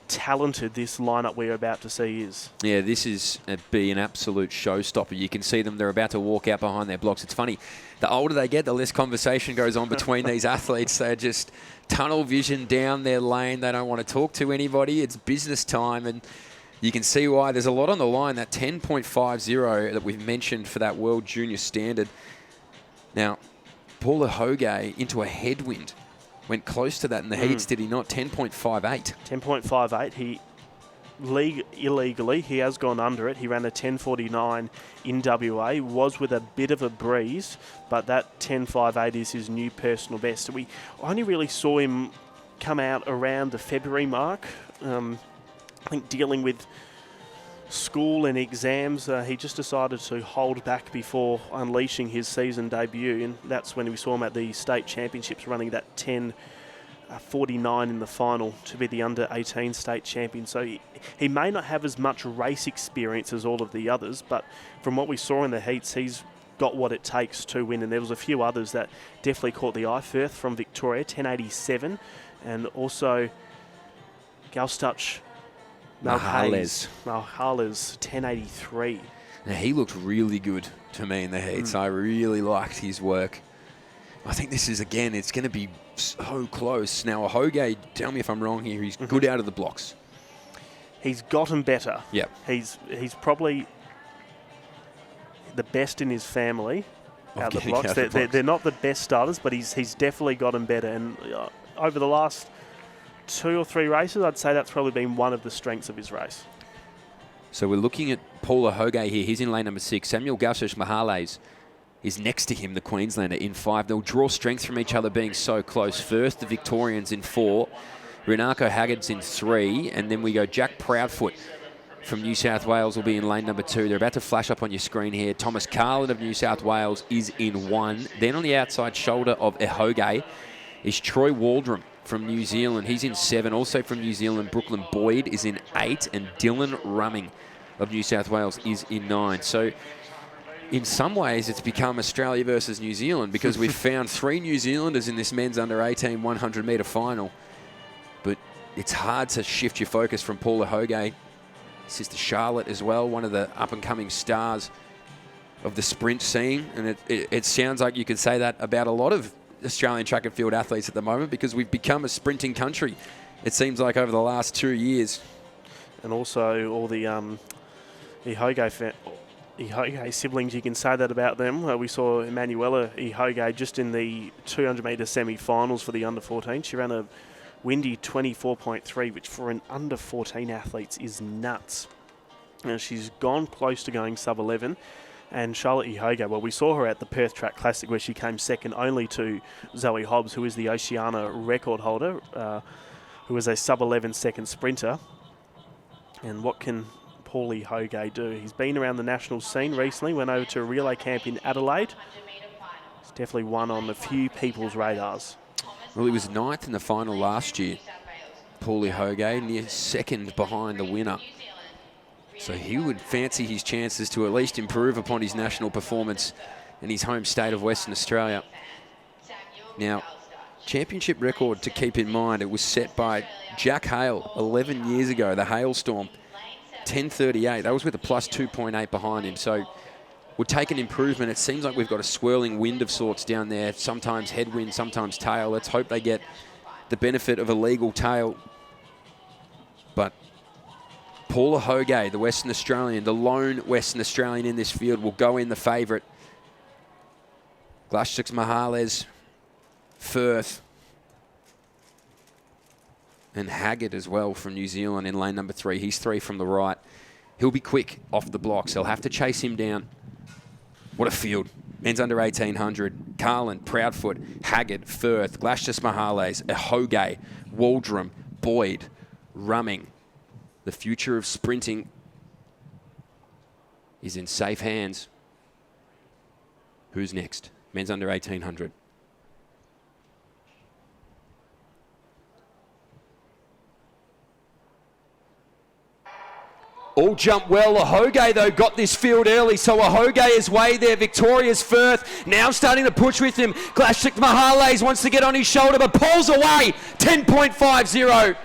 talented this lineup we're about to see is. Yeah, this is be an absolute showstopper. You can see them, they're about to walk out behind their blocks. It's funny, the older they get, the less conversation goes on between these athletes. They're just tunnel vision down their lane. They don't want to talk to anybody. It's business time, and you can see why. There's a lot on the line. That 10.50 that we've mentioned for that World Junior Standard. Now, Paula Hoge into a headwind. Went close to that in the heats, did he not? 10.58. 10.58. He illegally, he has gone under it. He ran a 10.49 in WA. Was with a bit of a breeze, but that 10.58 is his new personal best. We only really saw him come out around the February mark. I think dealing with school and exams, he just decided to hold back before unleashing his season debut, and that's when we saw him at the state championships running that 10.49 in the final to be the under-18 state champion. So he may not have as much race experience as all of the others, but from what we saw in the heats, he's got what it takes to win, and there was a few others that definitely caught the eye. Firth from Victoria, 10.87, and also Galstuch Malhales, 10.83. Now, he looked really good to me in the heats. I really liked his work. I think this is, again, it's going to be so close. Now, Hoge, tell me if I'm wrong here, he's good out of the blocks. He's gotten better. Yep. He's probably the best in his family out the blocks. They're not the best starters, but he's definitely gotten better. And over the last 2 or 3 races, I'd say that's probably been one of the strengths of his race. So we're looking at Paula Hoge here. He's in lane number 6. Samuel Galstuch Mahales is next to him, the Queenslander, in 5. They'll draw strength from each other being so close. First, the Victorians in 4. Renako Haggard's in 3. And then we go Jack Proudfoot from New South Wales will be in lane number 2. They're about to flash up on your screen here. Thomas Carlin of New South Wales is in 1. Then on the outside shoulder of Hoge is Troy Waldron from New Zealand. He's in 7. Also from New Zealand, Brooklyn Boyd is in 8. And Dylan Rumming of New South Wales is in 9. So in some ways, it's become Australia versus New Zealand, because we've found 3 New Zealanders in this men's under-18 100-metre final. But it's hard to shift your focus from Paula Hoge. Sister Charlotte as well, one of the up-and-coming stars of the sprint scene. And it sounds like you could say that about a lot of Australian track and field athletes at the moment, because we've become a sprinting country, it seems like, over the last 2 years. And also all the Ihoge siblings, you can say that about them. We saw Emanuela Ihoge just in the 200-metre semi-finals for the under-14. She ran a windy 24.3, which for an under-14 athlete is nuts. And she's gone close to going sub-11. And Charlotte Ihoge, well, we saw her at the Perth Track Classic, where she came second only to Zoe Hobbs, who is the Oceania record holder, who was a sub-11 second sprinter. And what can Paulie Hoge do? He's been around the national scene recently, went over to a relay camp in Adelaide. He's definitely one on a few people's radars. Well, he was 9th in the final last year, Paulie Hoge, near 2nd behind the winner. So he would fancy his chances to at least improve upon his national performance in his home state of Western Australia. Now, championship record to keep in mind, it was set by Jack Hale 11 years ago, the Hailstorm, 10.38. That was with a plus 2.8 behind him. So would take an improvement. It seems like we've got a swirling wind of sorts down there, sometimes headwind, sometimes tail. Let's hope they get the benefit of a legal tail. But Paula Hoge, the Western Australian, the lone Western Australian in this field, will go in the favourite. Glashchuk Mahales, Firth, and Haggard as well from New Zealand in lane number 3. He's 3 from the right. He'll be quick off the blocks. They'll have to chase him down. What a field. Men's under 1800. Carlin, Proudfoot, Haggard, Firth, Glashchuk Mahales, Hoge, Waldrum, Boyd, Rumming. The future of sprinting is in safe hands. Who's next? Men's under 1800. All jump well. Ahoge, though, got this field early, so Ahoge is way there. Victoria's Firth now starting to push with him. Glashchuk Mahales wants to get on his shoulder, but pulls away. 10.50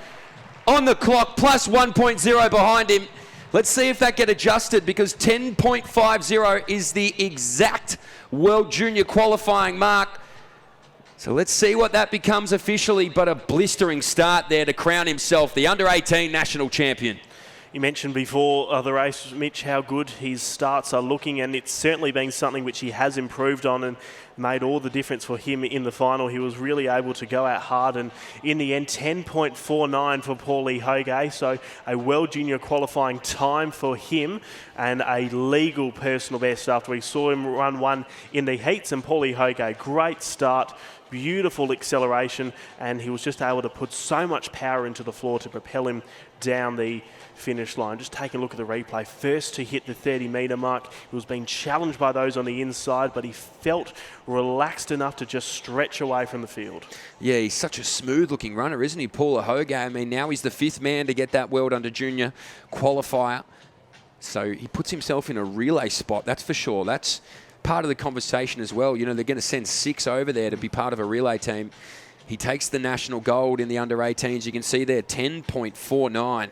on the clock, plus 1.0 behind him. Let's see if that get adjusted, because 10.50 is the exact World Junior qualifying mark. So let's see what that becomes officially, but a blistering start there to crown himself the under-18 national champion. You mentioned before the race, Mitch, how good his starts are looking, and it's certainly been something which he has improved on and made all the difference for him in the final. He was really able to go out hard, and in the end, 10.49 for Paulie Hoge, so a World Junior qualifying time for him and a legal personal best after we saw him run one in the heats. And Paulie Hoge, great start, beautiful acceleration, and he was just able to put so much power into the floor to propel him down the finish line. Just take a look at the replay. First to hit the 30-metre mark. He was being challenged by those on the inside, but he felt relaxed enough to just stretch away from the field. Yeah, he's such a smooth-looking runner, isn't he, Paula Hoge? I mean, now he's the 5th man to get that World Under Junior qualifier. So he puts himself in a relay spot, that's for sure. That's part of the conversation as well. You know, they're going to send 6 over there to be part of a relay team. He takes the national gold in the under-18s. You can see there, 10.49.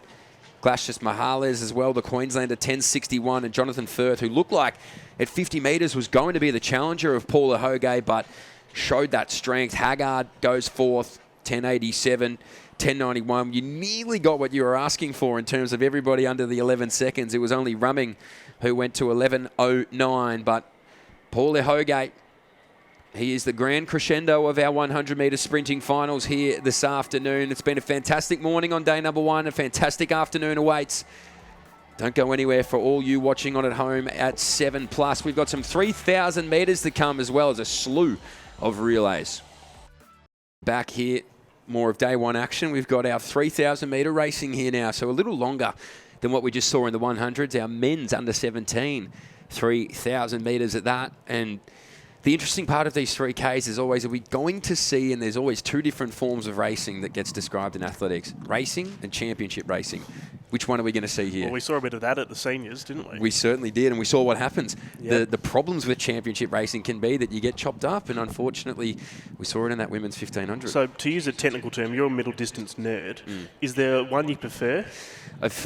Glashchuk Mahales as well, the Queenslander, 10.61. And Jonathan Firth, who looked like at 50 metres was going to be the challenger of Paula Hoge, but showed that strength. Haggard goes 4th, 10.87. 10.91. You nearly got what you were asking for in terms of everybody under the 11 seconds. It was only Rumming who went to 11.09, but Paula Hoge, he is the grand crescendo of our 100-metre sprinting finals here this afternoon. It's been a fantastic morning on day number 1. A fantastic afternoon awaits. Don't go anywhere for all you watching on at home at 7+. We've got some 3,000 metres to come as well as a slew of relays. Back here, more of day 1 action. We've got our 3,000-metre racing here now, so a little longer than what we just saw in the 100s. Our men's under 17, 3,000 metres at that. And the interesting part of these 3Ks is always, are we going to see, and there's always 2 different forms of racing that gets described in athletics, racing and championship racing. Which one are we going to see here? Well, we saw a bit of that at the seniors, didn't we? We certainly did, and we saw what happens. Yep. The problems with championship racing can be that you get chopped up, and unfortunately, we saw it in that women's 1500. So, to use a technical term, you're a middle distance nerd. Is there one you prefer?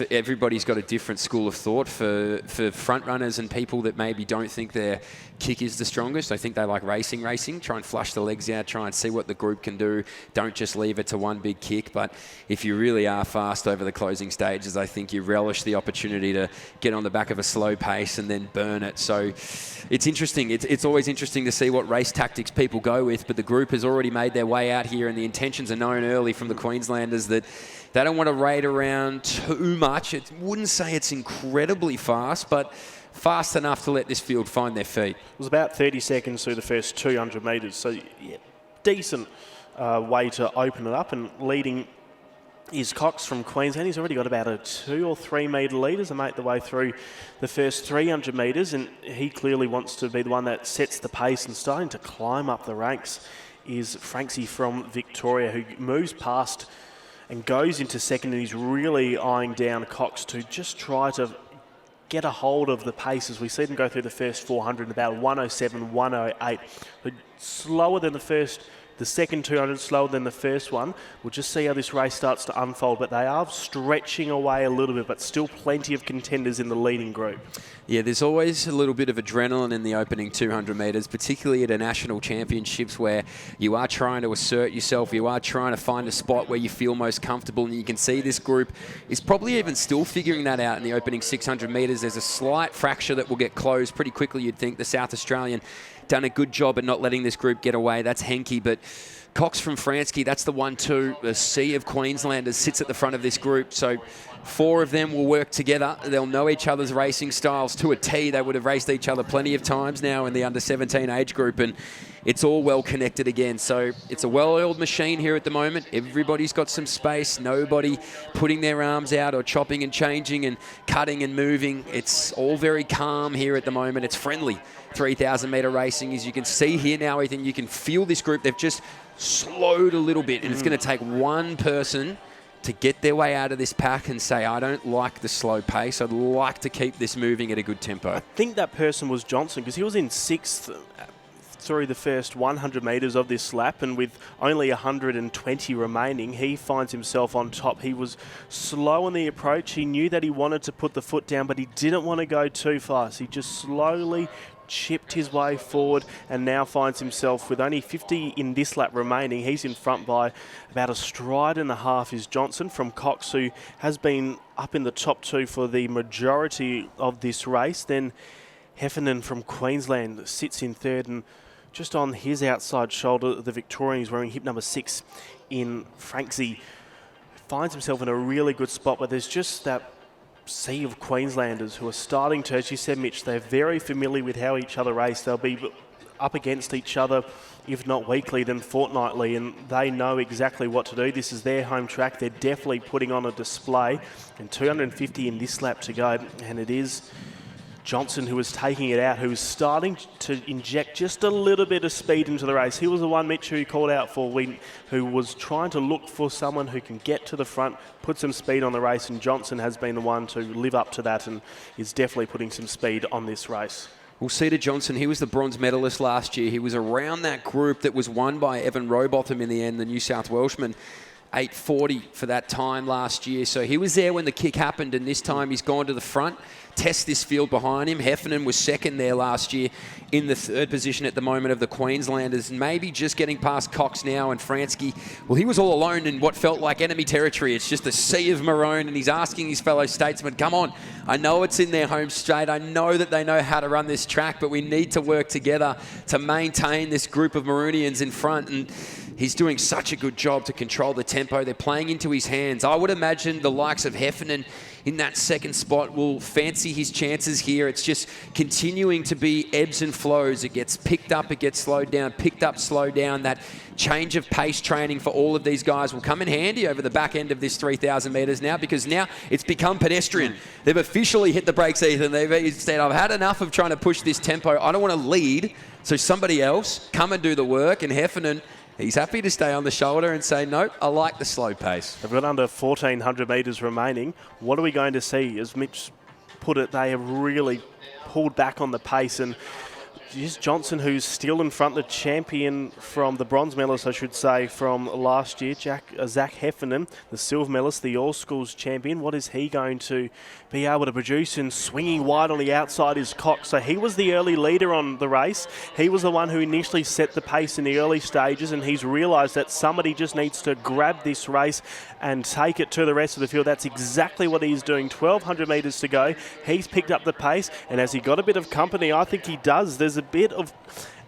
Everybody's got a different school of thought. For front runners and people that maybe don't think their kick is the strongest, I think they like racing. Try and flush the legs out, try and see what the group can do. Don't just leave it to one big kick. But if you really are fast over the closing stages, I think you relish the opportunity to get on the back of a slow pace and then burn it. So it's interesting. It's always interesting to see what race tactics people go with, but the group has already made their way out here, and the intentions are known early from the Queenslanders that they don't want to raid around too much. It wouldn't say it's incredibly fast, but fast enough to let this field find their feet. It was about 30 seconds through the first 200 metres, so yeah, decent way to open it up. And leading is Cox from Queensland. He's already got about a 2 or 3 metre lead as they make the way through the first 300 metres, and he clearly wants to be the one that sets the pace, and starting to climb up the ranks is Franksy from Victoria, who moves past and goes into second, and he's really eyeing down Cox to just try to get a hold of the pace as we see them go through the first 400 in about 107, 108. But slower than the first The second 200 slower than the first one. We'll just see how this race starts to unfold, but they are stretching away a little bit, but still plenty of contenders in the leading group. Yeah, there's always a little bit of adrenaline in the opening 200 metres, particularly at a national championships where you are trying to assert yourself, you are trying to find a spot where you feel most comfortable, and you can see this group is probably even still figuring that out in the opening 600 metres. There's a slight fracture that will get closed pretty quickly, you'd think. The South Australian done a good job at not letting this group get away. That's Henke, but Cox from Fransky, that's the 1-2. A sea of Queenslanders sits at the front of this group, so 4 of them will work together. They'll know each other's racing styles to a T. They would have raced each other plenty of times now in the under-17 age group, and it's all well connected again. So it's a well-oiled machine here at the moment. Everybody's got some space. Nobody putting their arms out or chopping and changing and cutting and moving. It's all very calm here at the moment. It's friendly 3,000 metre racing. As you can see here now, Ethan, you can feel this group. They've just slowed a little bit, and it's going to take one person to get their way out of this pack and say, I don't like the slow pace. I'd like to keep this moving at a good tempo. I think that person was Johnson, because he was in 6th through the first 100 metres of this lap, and with only 120 remaining, he finds himself on top. He was slow on the approach. He knew that he wanted to put the foot down, but he didn't want to go too fast. He just slowly chipped his way forward and now finds himself with only 50 in this lap remaining. He's in front by about a stride and a half is Johnson from Cox, who has been up in the top 2 for the majority of this race. Then Heffernan from Queensland sits in 3rd, and just on his outside shoulder, the Victorian is wearing hip number 6 in Franksy. Finds himself in a really good spot, but there's just that sea of Queenslanders who are starting to, as you said, Mitch, they're very familiar with how each other race. They'll be up against each other, if not weekly, then fortnightly, and they know exactly what to do. This is their home track. They're definitely putting on a display, and 250 in this lap to go, and it is Johnson who was taking it out, who was starting to inject just a little bit of speed into the race. He was the one, Mitch, who called out for who was trying to look for someone who can get to the front, put some speed on the race, and Johnson has been the one to live up to that and is definitely putting some speed on this race. We'll see to Johnson. He was the bronze medalist last year. He was around that group that was won by Evan Rowbotham in the end, the New South Welshman. 8:40 for that time last year. So he was there when the kick happened, and this time he's gone to the front, test this field behind him. Heffernan was 2nd there last year, in the 3rd position at the moment of the Queenslanders, maybe just getting past Cox now, and Fransky, well, he was all alone in what felt like enemy territory. It's just a sea of maroon, and he's asking his fellow statesmen, come on, I know it's in their home straight, I know that they know how to run this track, but we need to work together to maintain this group of Maroonians in front, and he's doing such a good job to control the tempo. They're playing into his hands. I would imagine the likes of Heffernan in that 2nd spot will fancy his chances here. It's just continuing to be ebbs and flows. It gets picked up, it gets slowed down, picked up, slowed down. That change of pace training for all of these guys will come in handy over the back end of this 3,000 metres now, because now it's become pedestrian. They've officially hit the brakes, Ethan. They've said, I've had enough of trying to push this tempo. I don't want to lead, so somebody else come and do the work. And Heffernan, he's happy to stay on the shoulder and say, no, I like the slow pace. They've got under 1,400 metres remaining. What are we going to see? As Mitch put it, they have really pulled back on the pace, and just Johnson, who's still in front, the champion from the bronze medalist, I should say, from last year, Zach Heffernan, the silver medalist, the All Schools champion. What is he going to be able to produce? And swinging wide on the outside is Cox. So he was the early leader on the race. He was the one who initially set the pace in the early stages, and he's realised that somebody just needs to grab this race and take it to the rest of the field. That's exactly what he's doing. 1,200 metres to go. He's picked up the pace, and has he got a bit of company? I think he does. There's a bit of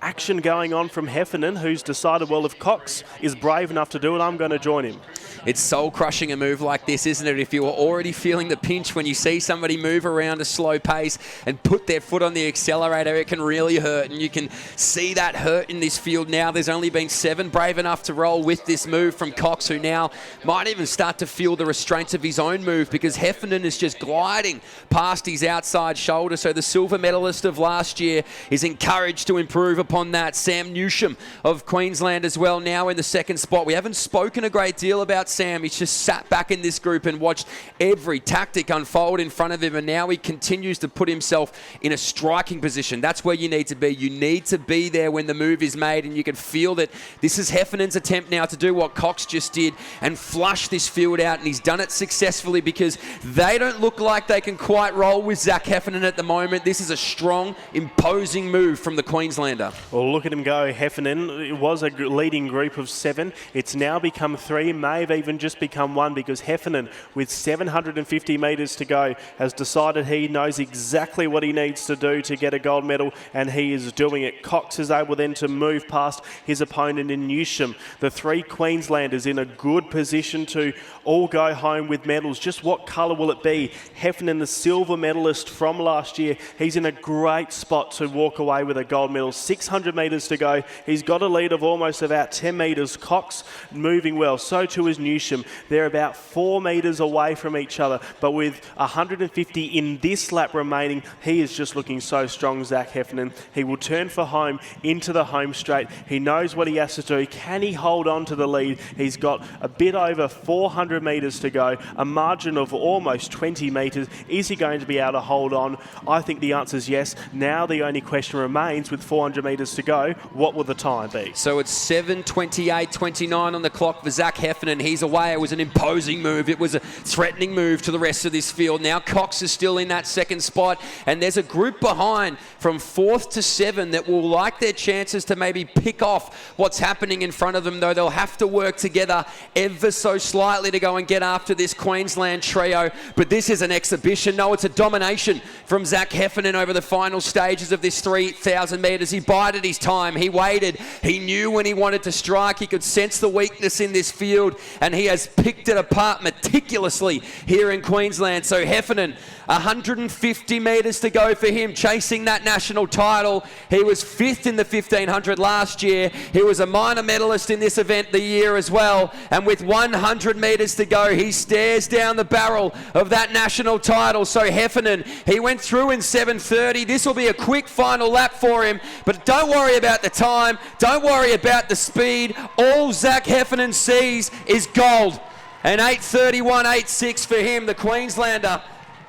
action going on from Heffernan, who's decided, well, if Cox is brave enough to do it, I'm going to join him. It's soul-crushing a move like this, isn't it? If you're already feeling the pinch when you see somebody move around a slow pace and put their foot on the accelerator, it can really hurt. And you can see that hurt in this field now. There's only been 7 brave enough to roll with this move from Cox, who now might even start to feel the restraints of his own move, because Heffernan is just gliding past his outside shoulder. So the silver medalist of last year is encouraged to improve upon that. Sam Newsham of Queensland as well, now in the 2nd spot. We haven't spoken a great deal about about Sam. He's just sat back in this group and watched every tactic unfold in front of him, and now he continues to put himself in a striking position. That's where you need to be. You need to be there when the move is made, and you can feel that this is Heffernan's attempt now to do what Cox just did and flush this field out, and he's done it successfully because they don't look like they can quite roll with Zach Heffernan at the moment. This is a strong, imposing move from the Queenslander. Well, look at him go, Heffernan. It was a leading group of 7. It's now become 3, may have even just become 1, because Heffernan, with 750 metres to go, has decided he knows exactly what he needs to do to get a gold medal, and he is doing it. Cox is able then to move past his opponent in Newsham. The 3 Queenslanders in a good position to all go home with medals. Just what colour will it be? Heffernan, the silver medalist from last year, he's in a great spot to walk away with a gold medal. 600 metres to go. He's got a lead of almost about 10 metres. Cox moving well. So too is Newsham. They're about 4 metres away from each other. But with 150 in this lap remaining, he is just looking so strong, Zach Heffernan. He will turn for home into the home straight. He knows what he has to do. Can he hold on to the lead? He's got a bit over 400 metres to go, a margin of almost 20 metres. Is he going to be able to hold on? I think the answer is yes. Now the only question remains, with 400 metres to go, what will the time be? So it's 7:28.29 on the clock for Zach Heffernan. He's away. It was an imposing move. It was a threatening move to the rest of this field. Now Cox is still in that second spot, and there's a group behind from 4th to 7 that will like their chances to maybe pick off what's happening in front of them, though they'll have to work together ever so slightly to go and get after this Queensland trio. But this is an exhibition. No, it's a domination from Zach Heffernan over the final stages of this 3,000 metres. He bided his time. He waited. He knew when he wanted to strike. He could sense the weakness in this field, and he has picked it apart meticulously here in Queensland. So Heffernan, 150 metres to go for him, chasing that national title. He was 5th in the 1500 last year. He was a minor medalist in this event the year as well. And with 100 metres to go, he stares down the barrel of that national title. So Heffernan, he went through in 7:30. This will be a quick final lap for him, but don't worry about the time. Don't worry about the speed. All Zach Heffernan sees is gold. And 8:31.86 for him, the Queenslander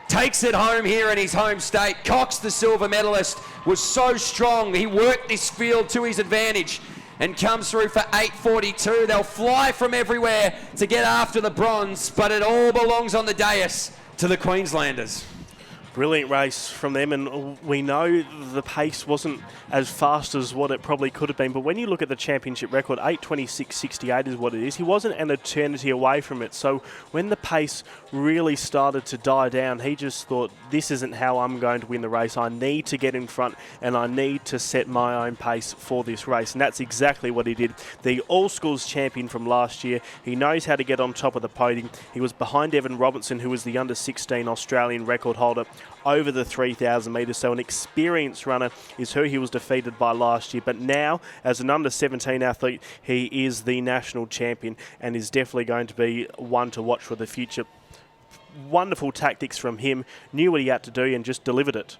takes it home here in his home state. Cox, the silver medalist, was so strong. He worked this field to his advantage and comes through for 8:42. They'll fly from everywhere to get after the bronze, but it all belongs on the dais to the Queenslanders. Brilliant race from them, and we know the pace wasn't as fast as what it probably could have been, but when you look at the championship record, 8:26.68 is what it is. He wasn't an eternity away from it, so when the pace really started to die down, he just thought, this isn't how I'm going to win the race. I need to get in front, and I need to set my own pace for this race, and that's exactly what he did. The all-schools champion from last year, he knows how to get on top of the podium. He was behind Evan Robertson, who was the under-16 Australian record holder over the 3,000 metres, so an experienced runner is who he was defeated by last year. But now, as an under-17 athlete, he is the national champion and is definitely going to be one to watch for the future. Wonderful tactics from him, knew what he had to do and just delivered it.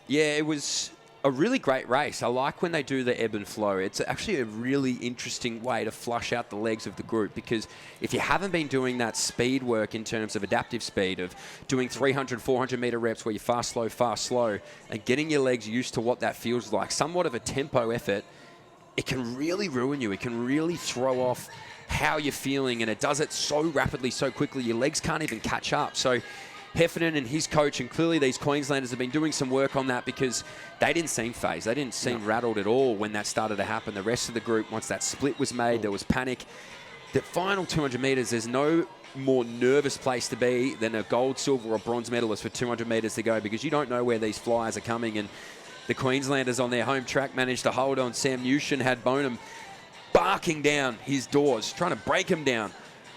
Yeah, it was a really great race. I like when they do the ebb and flow. It's actually a really interesting way to flush out the legs of the group, because if you haven't been doing that speed work in terms of adaptive speed, of doing 300, 400 metre reps where you fast, slow, and getting your legs used to what that feels like, somewhat of a tempo effort, it can really ruin you. It can really throw off how you're feeling, and it does it so rapidly, so quickly, your legs can't even catch up. So Heffernan and his coach, and clearly these Queenslanders have been doing some work on that, because they didn't seem phased. They didn't seem rattled at all when that started to happen. The rest of the group, once that split was made, there was panic. The final 200 metres, there's no more nervous place to be than a gold, silver or bronze medalist for 200 metres to go, because you don't know where these flyers are coming. And the Queenslanders on their home track managed to hold on. Sam Newsham had Bonham barking down his doors, trying to break him down,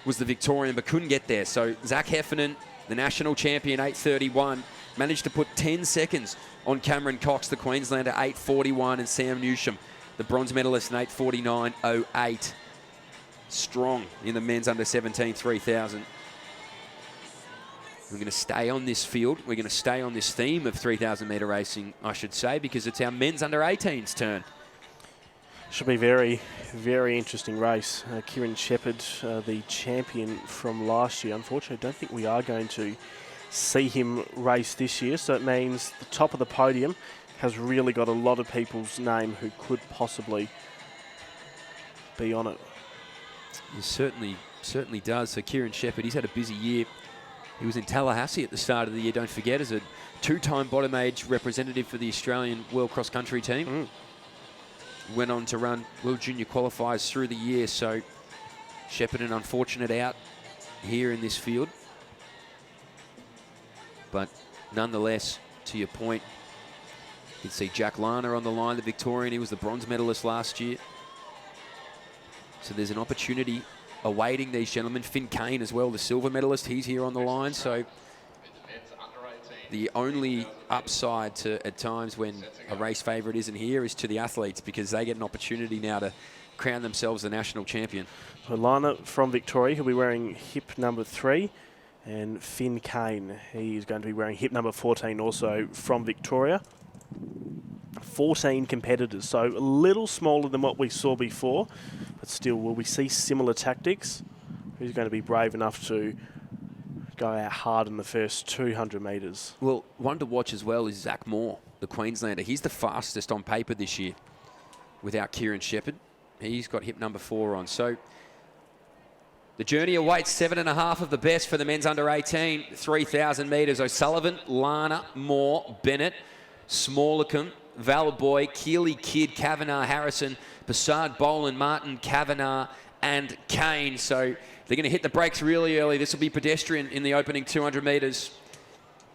was the Victorian, but couldn't get there. So Zach Heffernan, the national champion, 8:31, managed to put 10 seconds on Cameron Cox, the Queenslander, 8:41, and Sam Newsham, the bronze medalist, in 8:49.08. Strong in the men's under 17 3,000. We're going to stay on this field. We're going to stay on this theme of 3,000 metre racing, I should say, because it's our men's under 18's turn. Should be very, very interesting race. Kieran Shepherd, the champion from last year. Unfortunately, I don't think we are going to see him race this year. So it means the top of the podium has really got a lot of people's name who could possibly be on it. It certainly does. So Kieran Shepherd, he's had a busy year. He was in Tallahassee at the start of the year, don't forget, as a two-time bottom age representative for the Australian World Cross Country team. Went on to run World Junior qualifiers through the year, so Shepherd an unfortunate out here in this field. But nonetheless, to your point, you can see Jack Lana on the line, the Victorian. He was the bronze medalist last year. So there's an opportunity awaiting these gentlemen. Finn Kane as well, the silver medalist. He's here on the line. So the only upside to at times when a race favourite isn't here is to the athletes, because they get an opportunity now to crown themselves the national champion. So Lana from Victoria, he'll be wearing hip number 3. And Finn Kane, he is going to be wearing hip number 14 also from Victoria. 14 competitors, so a little smaller than what we saw before, but still, will we see similar tactics? Who's going to be brave enough to go out hard in the first 200 metres? Well, one to watch as well is Zach Moore, the Queenslander. He's the fastest on paper this year without Kieran Shepherd. He's got hip number 4 on. So the journey awaits 7.5 of the best for the men's under 18, 3,000 metres. O'Sullivan, Lana, Moore, Bennett, Smallacombe, Valboy, Keeley, Kidd, Kavanagh, Harrison, Bassard, Boland, Martin, Kavanagh, and Kane. So they're going to hit the brakes really early. This will be pedestrian in the opening 200 metres.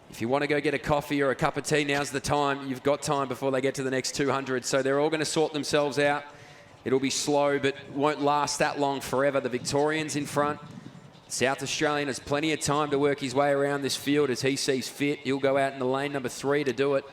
If you want to go get a coffee or a cup of tea, now's the time. You've got time before they get to the next 200. So they're all going to sort themselves out. It'll be slow, but won't last that long forever. The Victorians in front. South Australian has plenty of time to work his way around this field as he sees fit. He'll go out in the lane number 3 to do it.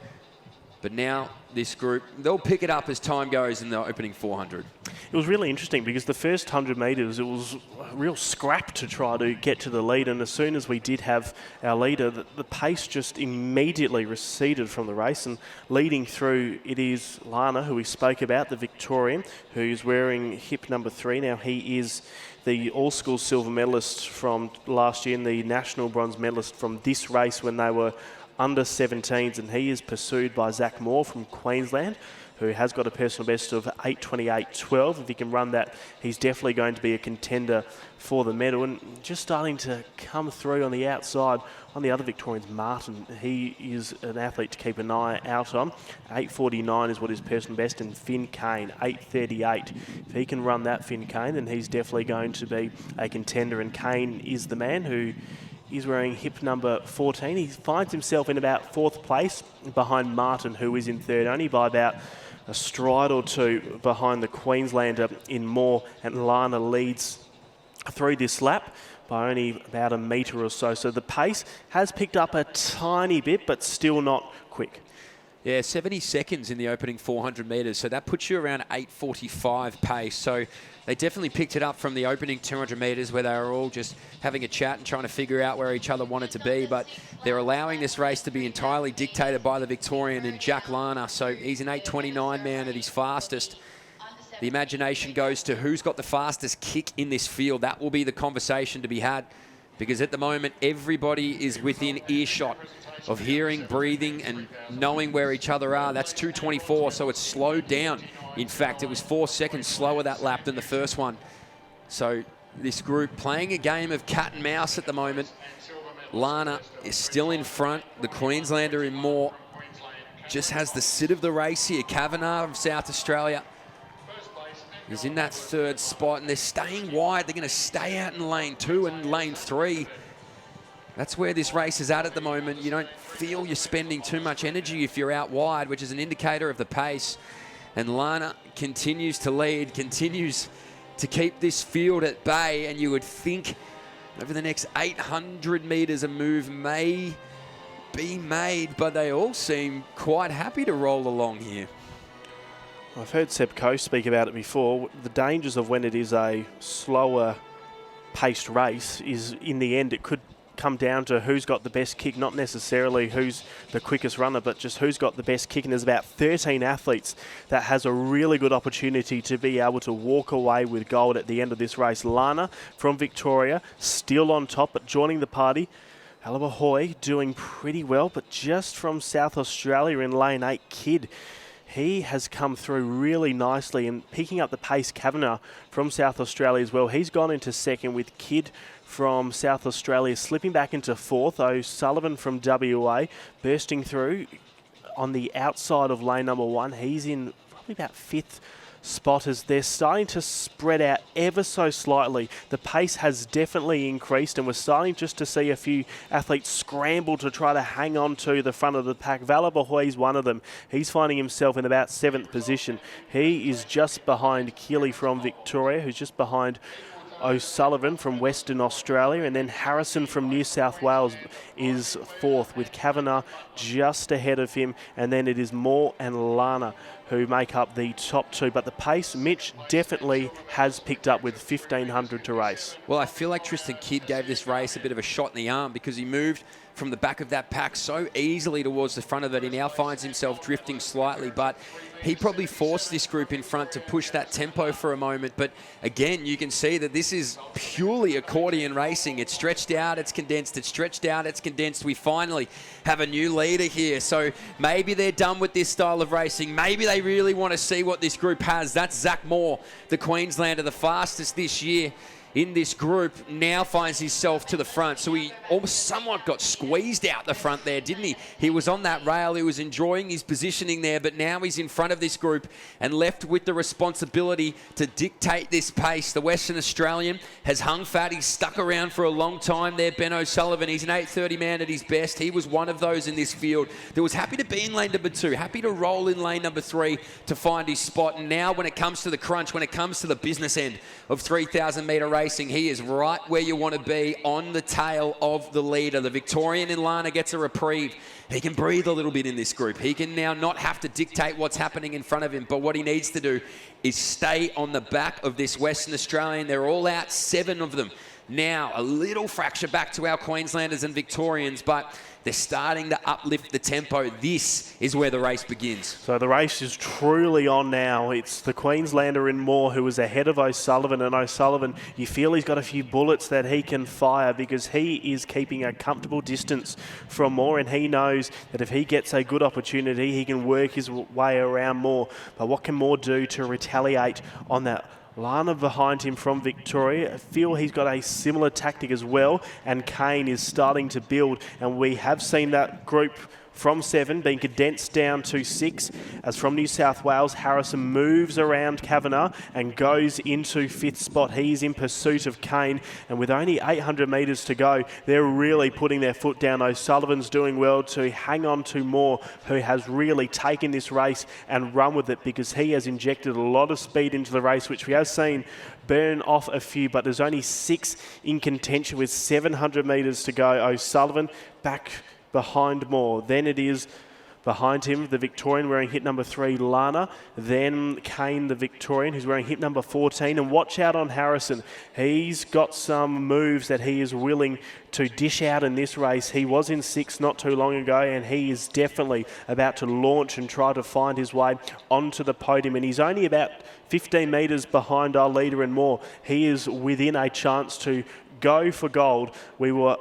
But now this group, they'll pick it up as time goes in the opening 400. It was really interesting because the first 100 metres, it was a real scrap to try to get to the lead. And as soon as we did have our leader, the pace just immediately receded from the race. And leading through, it is Lana, who we spoke about, the Victorian, who's wearing hip number 3. Now, he is the all-school silver medalist from last year and the national bronze medalist from this race when they were under 17s, and he is pursued by Zach Moore from Queensland, who has got a personal best of 8:28.12. If he can run that, he's definitely going to be a contender for the medal. And just starting to come through on the outside on the other Victorians, Martin, he is an athlete to keep an eye out on. 8:49 is what his personal best, and Finn Kane, 8:38. If he can run that, Finn Kane, then he's definitely going to be a contender, and Kane is the man who is wearing hip number 14. He finds himself in about 4th place behind Martin, who is in 3rd, only by about a stride or 2 behind the Queenslander in Moore, and Lana leads through this lap by only about a metre or so. So the pace has picked up a tiny bit, but still not quick. Yeah, 70 seconds in the opening 400 metres, so that puts you around 8:45 pace. So they definitely picked it up from the opening 200 metres where they were all just having a chat and trying to figure out where each other wanted to be. But they're allowing this race to be entirely dictated by the Victorian and Jack Lana. So he's an 8:29 man at his fastest. The imagination goes to who's got the fastest kick in this field. That will be the conversation to be had, because at the moment everybody is within earshot of hearing, breathing, and knowing where each other are. That's 2:24, so it's slowed down. In fact, it was 4 seconds slower that lap than the first one. So this group playing a game of cat and mouse at the moment. Lana is still in front. The Queenslander in Moore just has the sit of the race here. Kavanagh from South Australia is in that 3rd spot, and they're staying wide. They're going to stay out in lane 2 and lane 3. That's where this race is at the moment. You don't feel you're spending too much energy if you're out wide, which is an indicator of the pace. And Lana continues to lead, continues to keep this field at bay, and you would think over the next 800 metres a move may be made, but they all seem quite happy to roll along here. I've heard Seb Coe speak about it before. The dangers of when it is a slower paced race is in the end it could come down to who's got the best kick, not necessarily who's the quickest runner, but just who's got the best kick. And there's about 13 athletes that has a really good opportunity to be able to walk away with gold at the end of this race. Lana from Victoria still on top, but joining the party. Alabahoy doing pretty well, but just from South Australia in lane 8, Kidd. He has come through really nicely and picking up the pace. Kavanagh from South Australia as well. He's gone into second with Kidd from South Australia slipping back into fourth. O'Sullivan from WA bursting through on the outside of lane number 1. He's in probably about fifth spot as they're starting to spread out ever so slightly. The pace has definitely increased and we're starting just to see a few athletes scramble to try to hang on to the front of the pack. Valabahoy's one of them. He's finding himself in about 7th position. He is just behind Keeley from Victoria, who's just behind O'Sullivan from Western Australia, and then Harrison from New South Wales is 4th with Kavanagh just ahead of him, and then it is Moore and Lana who make up the top 2. But the pace, Mitch definitely has picked up with 1,500 to race. Well, I feel like Tristan Kidd gave this race a bit of a shot in the arm because he moved from the back of that pack so easily towards the front of it. He now finds himself drifting slightly, but he probably forced this group in front to push that tempo for a moment. But again, you can see that this is purely accordion racing. It's stretched out, it's condensed, it's stretched out, it's condensed. We finally have a new leader here. So maybe they're done with this style of racing. Maybe they really want to see what this group has. That's Zach Moore, the Queenslander, the fastest this year in this group, now finds himself to the front. So he almost somewhat got squeezed out the front there, didn't he? He was on that rail, he was enjoying his positioning there, but now he's in front of this group and left with the responsibility to dictate this pace. The Western Australian has hung fat, he's stuck around for a long time there, Ben O'Sullivan. He's an 8:30 man at his best. He was one of those in this field that was happy to be in lane number 2, happy to roll in lane number 3 to find his spot. And now when it comes to the crunch, when it comes to the business end of 3,000 metre racing, he is right where you want to be, on the tail of the leader. The Victorian in Lana gets a reprieve. He can breathe a little bit in this group. He can now not have to dictate what's happening in front of him, but what he needs to do is stay on the back of this Western Australian. They're all out, 7 of them. Now, a little fracture back to our Queenslanders and Victorians, but they're starting to uplift the tempo. This is where the race begins. So the race is truly on now. It's the Queenslander in Moore who is ahead of O'Sullivan, and O'Sullivan, you feel he's got a few bullets that he can fire because he is keeping a comfortable distance from Moore, and he knows that if he gets a good opportunity, he can work his way around Moore. But what can Moore do to retaliate on that? Lana behind him from Victoria. I feel he's got a similar tactic as well, and Kane is starting to build, and we have seen that group from 7 being condensed down to 6 as from New South Wales, Harrison moves around Kavanagh and goes into 5th spot. He's in pursuit of Kane, and with only 800 metres to go, they're really putting their foot down. O'Sullivan's doing well to hang on to Moore, who has really taken this race and run with it because he has injected a lot of speed into the race, which we have seen burn off a few, but there's only 6 in contention with 700 metres to go. O'Sullivan back behind Moore. Then it is behind him, the Victorian wearing hit number 3, Lana. Then Kane, the Victorian, who's wearing hit number 14. And watch out on Harrison. He's got some moves that he is willing to dish out in this race. He was in 6th not too long ago, and he is definitely about to launch and try to find his way onto the podium. And he's only about 15 metres behind our leader and Moore. He is within a chance to go for gold. We were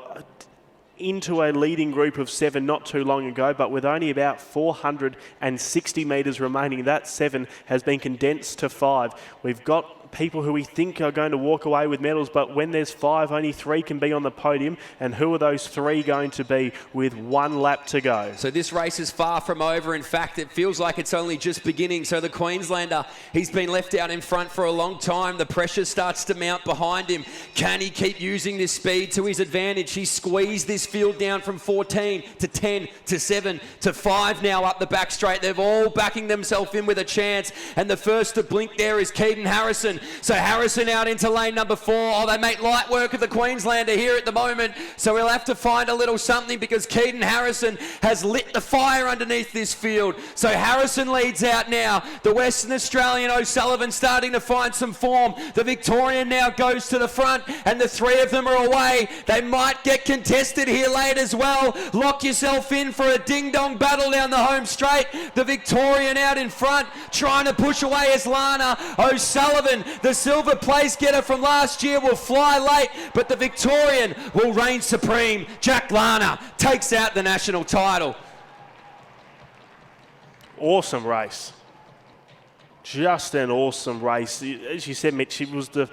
into a leading group of 7 not too long ago, but with only about 460 metres remaining, that 7 has been condensed to 5. We've got people who we think are going to walk away with medals, but when there's 5, only 3 can be on the podium, and who are those 3 going to be with 1 lap to go? So this race is far from over. In fact, it feels like it's only just beginning. So the Queenslander, he's been left out in front for a long time. The pressure starts to mount behind him. Can he keep using this speed to his advantage? He squeezed this field down from 14 to 10 to 7 to 5 now up the back straight. They're all backing themselves in with a chance, and the first to blink there is Keaton Harrison. So Harrison out into lane number 4. Oh, they make light work of the Queenslander here at the moment. So we'll have to find a little something because Keaton Harrison has lit the fire underneath this field. So Harrison leads out now. The Western Australian O'Sullivan starting to find some form. The Victorian now goes to the front and the 3 of them are away. They might get contested here late as well. Lock yourself in for a ding-dong battle down the home straight. The Victorian out in front trying to push away as Lana. O'Sullivan, the silver place getter from last year, will fly late, but the Victorian will reign supreme. Jack Lana takes out the national title. Awesome race. Just an awesome race. As you said, Mitch, it was the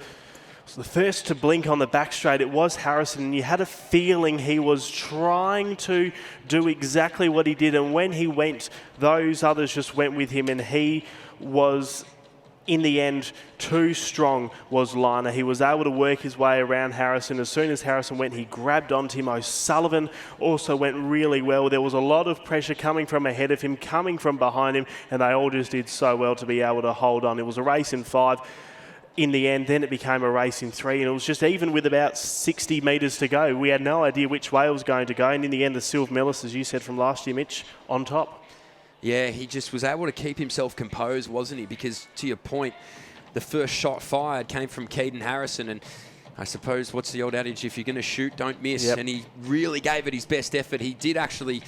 first to blink on the back straight. It was Harrison, and you had a feeling he was trying to do exactly what he did, and when he went, those others just went with him, and he was, in the end, too strong was Lana. He was able to work his way around Harrison. As soon as Harrison went, he grabbed onto him. O'Sullivan also went really well. There was a lot of pressure coming from ahead of him, coming from behind him, and they all just did so well to be able to hold on. It was a race in 5. In the end, then it became a race in 3, and it was just even with about 60 metres to go. We had no idea which way it was going to go, and in the end, the Silver Medalist, as you said from last year, Mitch, on top. Yeah, he just was able to keep himself composed, wasn't he? Because, to your point, the first shot fired came from Keaton Harrison, and I suppose, what's the old adage? If you're going to shoot, don't miss. Yep. And he really gave it his best effort. He did actually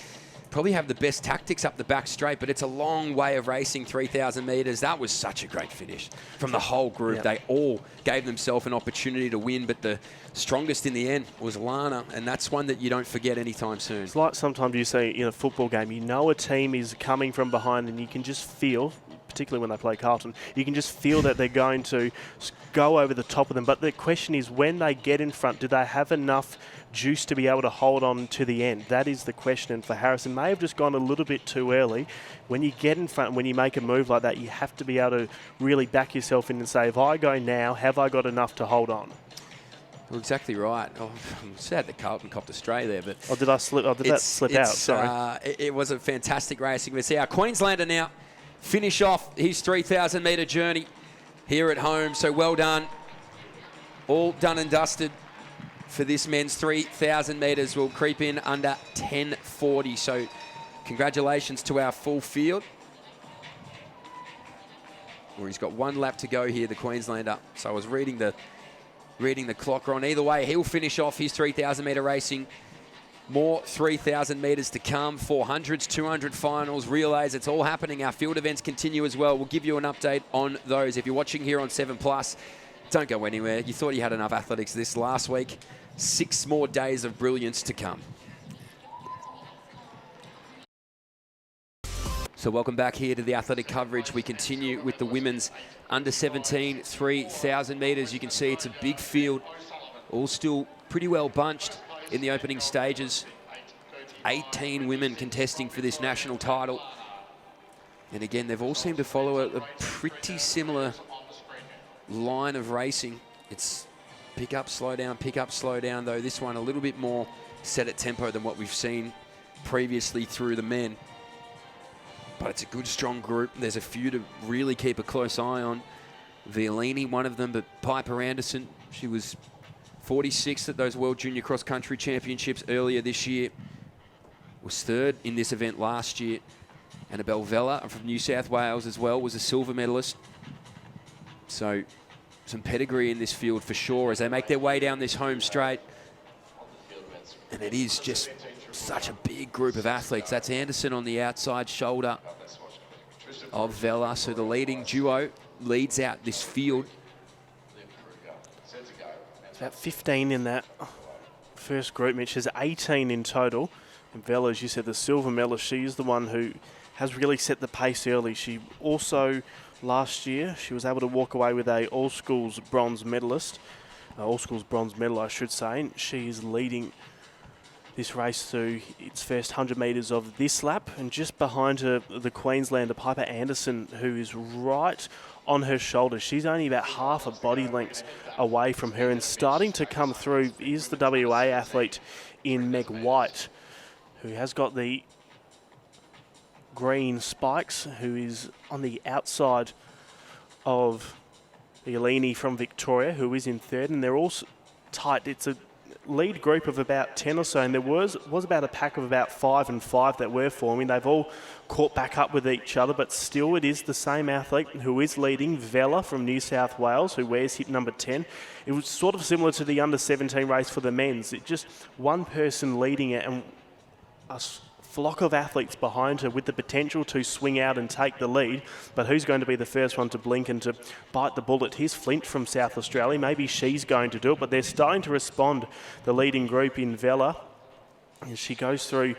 probably have the best tactics up the back straight, but it's a long way of racing 3,000 metres. That was such a great finish from the whole group. Yep. They all gave themselves an opportunity to win, but the strongest in the end was Lana, and that's one that you don't forget anytime soon. It's like sometimes you say in a football game, you know a team is coming from behind and you can just feel, particularly when they play Carlton, you can just feel that they're going to go over the top of them. But the question is, when they get in front, do they have enough juice to be able to hold on to the end? That is the question. And for Harrison, may have just gone a little bit too early. When you get in front, when you make a move like that, you have to be able to really back yourself in and say, if I go now, have I got enough to hold on? Well, exactly right. Oh, I'm sad that Carlton copped astray there, but Did I slip? Did that slip out? Sorry. It was a fantastic racing. We see our Queenslander now finish off his 3,000 metre journey here at home. So well done. All done and dusted for this men's 3,000 metres. Will creep in under 10:40. So congratulations to our full field. Where he's got 1 lap to go here, the Queenslander. So I was reading the clock on. Either way, he'll finish off his 3,000 metre racing. More 3,000 metres to come, 400s, 200 finals, relays. It's all happening. Our field events continue as well. We'll give you an update on those. If you're watching here on 7+, don't go anywhere. You thought you had enough athletics this last week. 6 more days of brilliance to come. So welcome back here to the athletic coverage. We continue with the women's under 17 3,000 metres. You can see it's a big field, all still pretty well bunched in the opening stages. 18 women contesting for this national title. And again, they've all seemed to follow a pretty similar line of racing. It's pick up, slow down, though this one a little bit more set at tempo than what we've seen previously through the men. But it's a good, strong group. There's a few to really keep a close eye on. Violini, one of them, but Piper Anderson, she was 46th at those World Junior Cross Country Championships earlier this year. Was 3rd in this event last year. Annabelle Vella from New South Wales as well was a silver medalist. So some pedigree in this field for sure as they make their way down this home straight. And it is just such a big group of athletes. That's Anderson on the outside shoulder of Vella. So the leading duo leads out this field. It's about 15 in that first group, Mitch. There's 18 in total. And Vella, as you said, the silver medalist, she is the one who has really set the pace early. She also, last year, she was able to walk away with a all-schools bronze medalist. All-schools bronze medal, I should say. And she is leading this race through its first 100 metres of this lap. And just behind her, the Queenslander, Piper Anderson, who is right on her shoulder. She's only about half a body length away from her. And starting to come through is the WA athlete in Meg White, who has got the green spikes, who is on the outside of Iolini from Victoria, who is in third, and they're all tight. It's a lead group of about 10 or so, and there was about a pack of about 5 and 5 that were forming. They've all caught back up with each other, but still it is the same athlete who is leading, Vella from New South Wales, who wears hip number 10. It was sort of similar to the under-17 race for the men's. It just one person leading it and a flock of athletes behind her with the potential to swing out and take the lead, but who's going to be the first one to blink and to bite the bullet? Here's Flint from South Australia. Maybe she's going to do it, but they're starting to respond, the leading group in Vella, as she goes through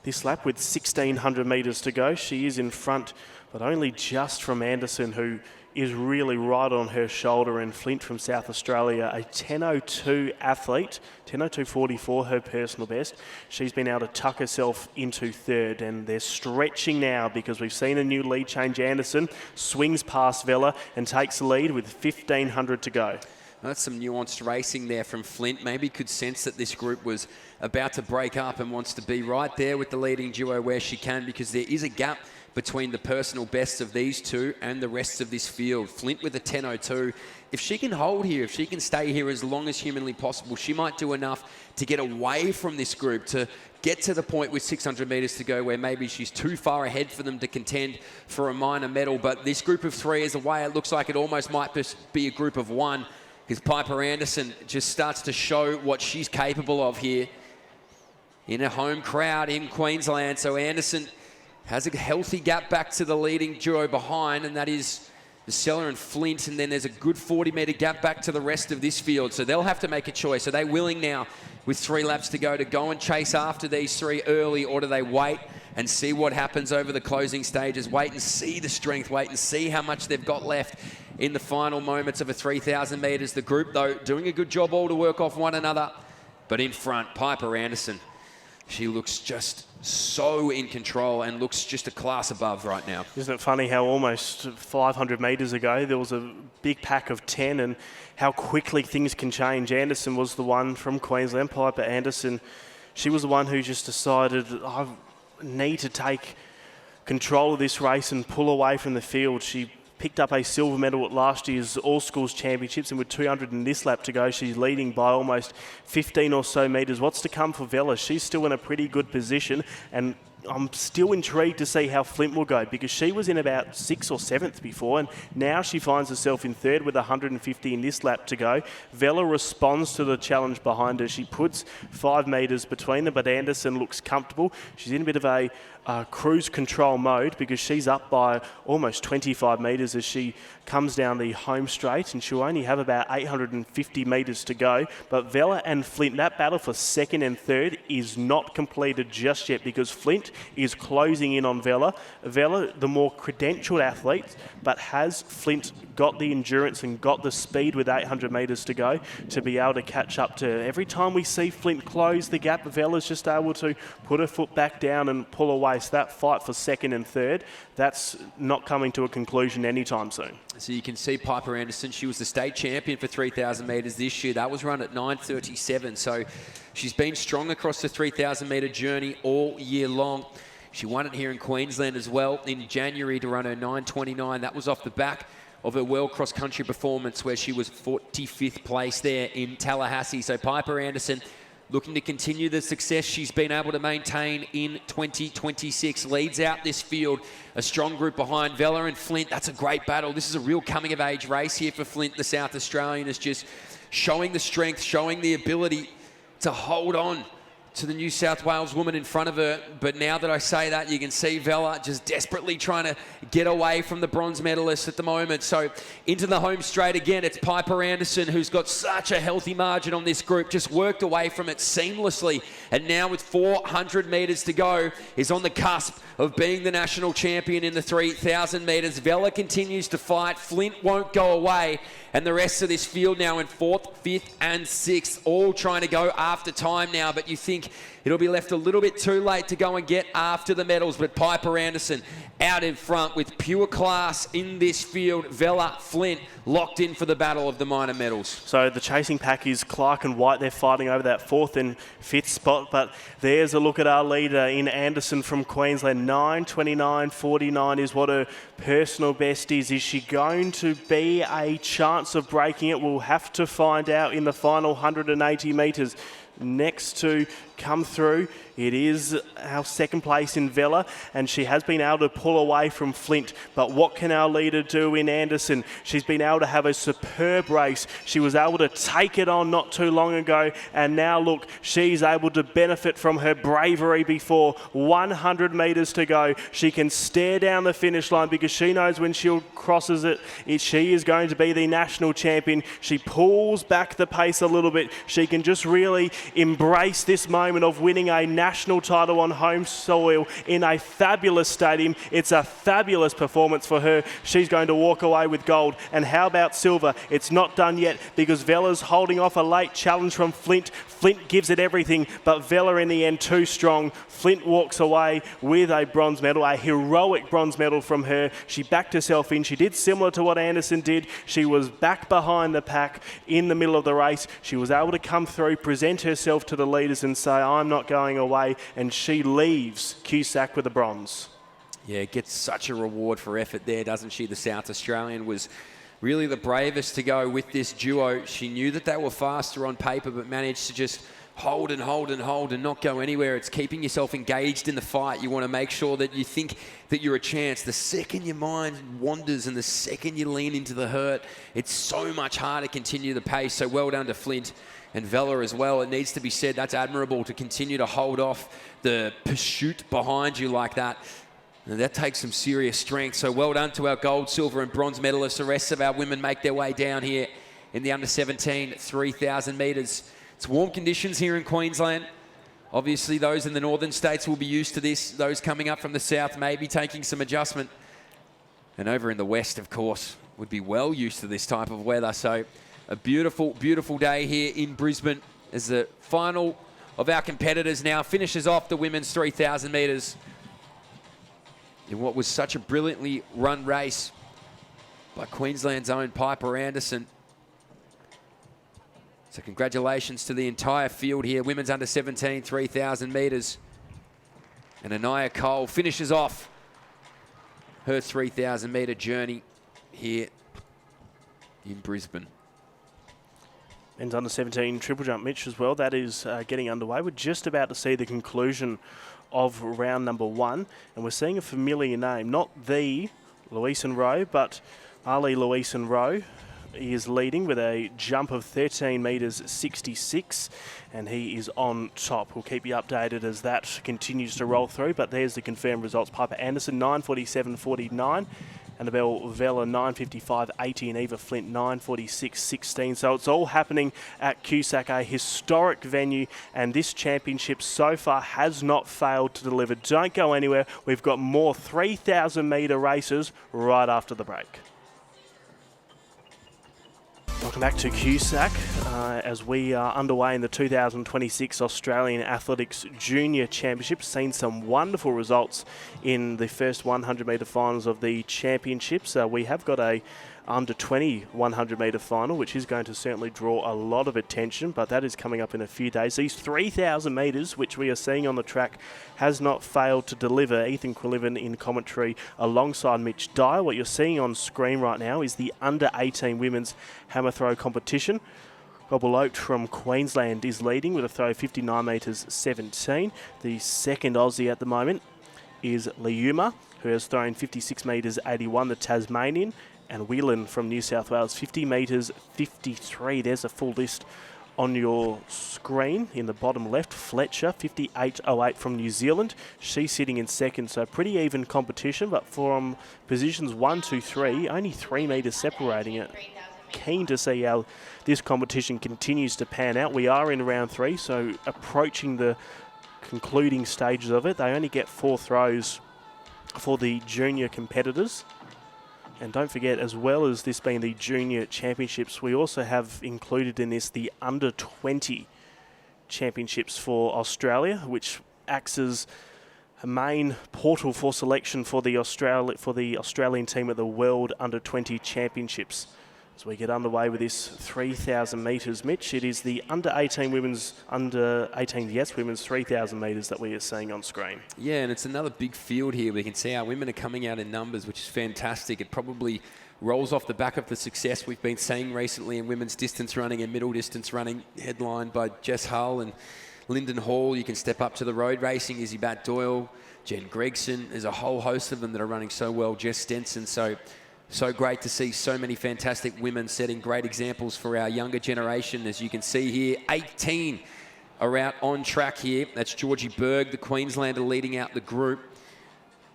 this lap with 1,600 metres to go. She is in front, but only just from Anderson, who is really right on her shoulder, and Flint from South Australia, a 10.02 athlete, 10.02.44, her personal best. She's been able to tuck herself into third, and they're stretching now because we've seen a new lead change. Anderson swings past Vella and takes the lead with 1,500 to go. That's some nuanced racing there from Flint. Maybe could sense that this group was about to break up and wants to be right there with the leading duo where she can, because there is a gap between the personal bests of these two and the rest of this field. Flint with a 10.02. If she can hold here, if she can stay here as long as humanly possible, she might do enough to get away from this group, to get to the point with 600 metres to go where maybe she's too far ahead for them to contend for a minor medal. But this group of three is a way it looks like it almost might be a group of one, because Piper Anderson just starts to show what she's capable of here in a home crowd in Queensland. So Anderson has a healthy gap back to the leading duo behind, and that is the Seller and Flint, and then there's a good 40-metre gap back to the rest of this field. So they'll have to make a choice. Are they willing now, with 3 laps to go and chase after these three early, or do they wait and see what happens over the closing stages, wait and see the strength, wait and see how much they've got left in the final moments of a 3,000 metres? The group, though, doing a good job all to work off one another. But in front, Piper Anderson, she looks just so in control and looks just a class above right now. Isn't it funny how almost 500 metres ago there was a big pack of 10, and how quickly things can change. Anderson was the one from Queensland, Piper Anderson. She was the one who just decided, I need to take control of this race and pull away from the field. She picked up a silver medal at last year's All Schools Championships, and with 200 in this lap to go, she's leading by almost 15 or so metres. What's to come for Vella? She's still in a pretty good position, and I'm still intrigued to see how Flint will go, because she was in about 6th or 7th before, and now she finds herself in third with 150 in this lap to go. Vella responds to the challenge behind her. She puts 5 metres between them, but Anderson looks comfortable. She's in a bit of a cruise control mode, because she's up by almost 25 metres as she comes down the home straight, and she'll only have about 850 metres to go. But Vella and Flint, that battle for second and third is not completed just yet, because Flint is closing in on Vella. Vella, the more credentialed athlete, but has Flint got the endurance and got the speed with 800 metres to go to be able to catch up to her? Every time we see Flint close the gap, Vella's just able to put her foot back down and pull away. So that fight for second and third, that's not coming to a conclusion anytime soon. So you can see Piper Anderson, she was the state champion for 3,000 metres this year. That was run at 9:37. So she's been strong across the 3,000 metre journey all year long. She won it here in Queensland as well in January to run her 9:29. That was off the back of her World Cross Country performance, where she was 45th place there in Tallahassee. So Piper Anderson looking to continue the success she's been able to maintain in 2026. Leads out this field. A strong group behind Vella and Flint. That's a great battle. This is a real coming-of-age race here for Flint. The South Australian is just showing the strength, showing the ability to hold on to the New South Wales woman in front of her. But now that I say that, you can see Vella just desperately trying to get away from the bronze medalist at the moment. So into the home straight again, it's Piper Anderson, who's got such a healthy margin on this group, just worked away from it seamlessly, and now with 400 metres to go is on the cusp of being the national champion in the 3,000 metres. Vella continues to fight. Flint won't go away, and the rest of this field now in 4th, 5th and 6th, all trying to go after time now. But you think, think it'll be left a little bit too late to go and get after the medals, but Piper Anderson out in front with pure class in this field. Vella Flint locked in for the battle of the minor medals. So the chasing pack is Clark and White. They're fighting over that 4th and 5th spot, but there's a look at our leader in Anderson from Queensland. 9:29.49 is what her personal best is. Is she going to be a chance of breaking it? We'll have to find out in the final 180 metres. Next to come through, it is our second place in Vella, and she has been able to pull away from Flint. But what can our leader do in Anderson? She's been able to have a superb race. She was able to take it on not too long ago, and now look, she's able to benefit from her bravery before. 100 metres to go. She can stare down the finish line because she knows when she crosses it, she is going to be the national champion. She pulls back the pace a little bit. She can just really embrace this moment of winning a national title on home soil in a fabulous stadium. It's a fabulous performance for her. She's going to walk away with gold. And how about silver? It's not done yet because Vella's holding off a late challenge from Flint. Flint gives it everything, but Vella in the end too strong. Flint walks away with a bronze medal, a heroic bronze medal from her. She backed herself in. She did similar to what Anderson did. She was back behind the pack in the middle of the race. She was able to come through, present herself to the leaders and say, I'm not going away, and she leaves Cusack with a bronze. Yeah, gets such a reward for effort there, doesn't she? The South Australian was really the bravest to go with this duo. She knew that they were faster on paper, but managed to just hold and hold and hold and not go anywhere. It's keeping yourself engaged in the fight. You want to make sure that you think that you're a chance. The second your mind wanders and the second you lean into the hurt, it's so much harder to continue the pace. So well done to Flint and Vella as well. It needs to be said, that's admirable to continue to hold off the pursuit behind you like that. And that takes some serious strength. So well done to our gold, silver and bronze medalists. The rest of our women make their way down here in the under-17 3,000 metres. It's warm conditions here in Queensland. Obviously, those in the northern states will be used to this. Those coming up from the south may be taking some adjustment. And over in the west, of course, would be well used to this type of weather. So a beautiful, beautiful day here in Brisbane as the final of our competitors now finishes off the women's 3,000 metres in what was such a brilliantly run race by Queensland's own Piper Anderson. So congratulations to the entire field here. Women's under-17, 3,000 metres. And Anaya Cole finishes off her 3,000 metre journey here in Brisbane. Men's under-17 triple jump, Mitch, as well. That is getting underway. We're just about to see the conclusion of round number 1. And we're seeing a familiar name. Not the Luisan Rowe, but Ali Luisan Rowe. He is leading with a jump of 13 metres 66, and he is on top. We'll keep you updated as that continues to roll through, but there's the confirmed results. Piper Anderson 9:47.49, Annabelle Vella 9:55.80, and Eva Flint 9:46.16. So it's all happening at Cusack, a historic venue, and this championship so far has not failed to deliver. Don't go anywhere. We've got more 3,000 metre races right after the break. Welcome back to Cusack as we are underway in the 2026 Australian Athletics Junior Championship. Seen some wonderful results in the first 100 metre finals of the championships. We have got a under 20 100 metre final, which is going to certainly draw a lot of attention, but that is coming up in a few days. These 3,000 metres, which we are seeing on the track, has not failed to deliver. Ethan Quillivan in commentary alongside Mitch Dyer. What you're seeing on screen right now is the under 18 women's hammer throw competition. Gobble from Queensland is leading with a throw of 59 metres 17. The second Aussie at the moment is Liuma, who has thrown 56 metres 81, the Tasmanian. And Whelan from New South Wales, 50 metres 53. There's a full list on your screen in the bottom left. Fletcher, 58.08 from New Zealand. She's sitting in second, so pretty even competition. But from positions 1, 2, 3, only 3 metres separating it. Keen to see how this competition continues to pan out. We are in round 3, so approaching the concluding stages of it. They only get 4 throws for the junior competitors. And don't forget, as well as this being the junior championships, we also have included in this the under 20 Championships for Australia, which acts as a main portal for selection for the Australian team at the World Under-20 Championships. As we get underway with this 3,000 metres, Mitch, it is the under-18 women's 3,000 metres that we are seeing on screen. Yeah, and it's another big field here. We can see our women are coming out in numbers, which is fantastic. It probably rolls off the back of the success we've been seeing recently in women's distance running and middle distance running, headlined by Jess Hull and Lyndon Hall. You can step up to the road racing, Izzy Bat-Doyle, Jen Gregson. There's a whole host of them that are running so well. Jess Stenson. So great to see so many fantastic women setting great examples for our younger generation. As you can see here, 18 are out on track here. That's Georgie Berg, the Queenslander, leading out the group.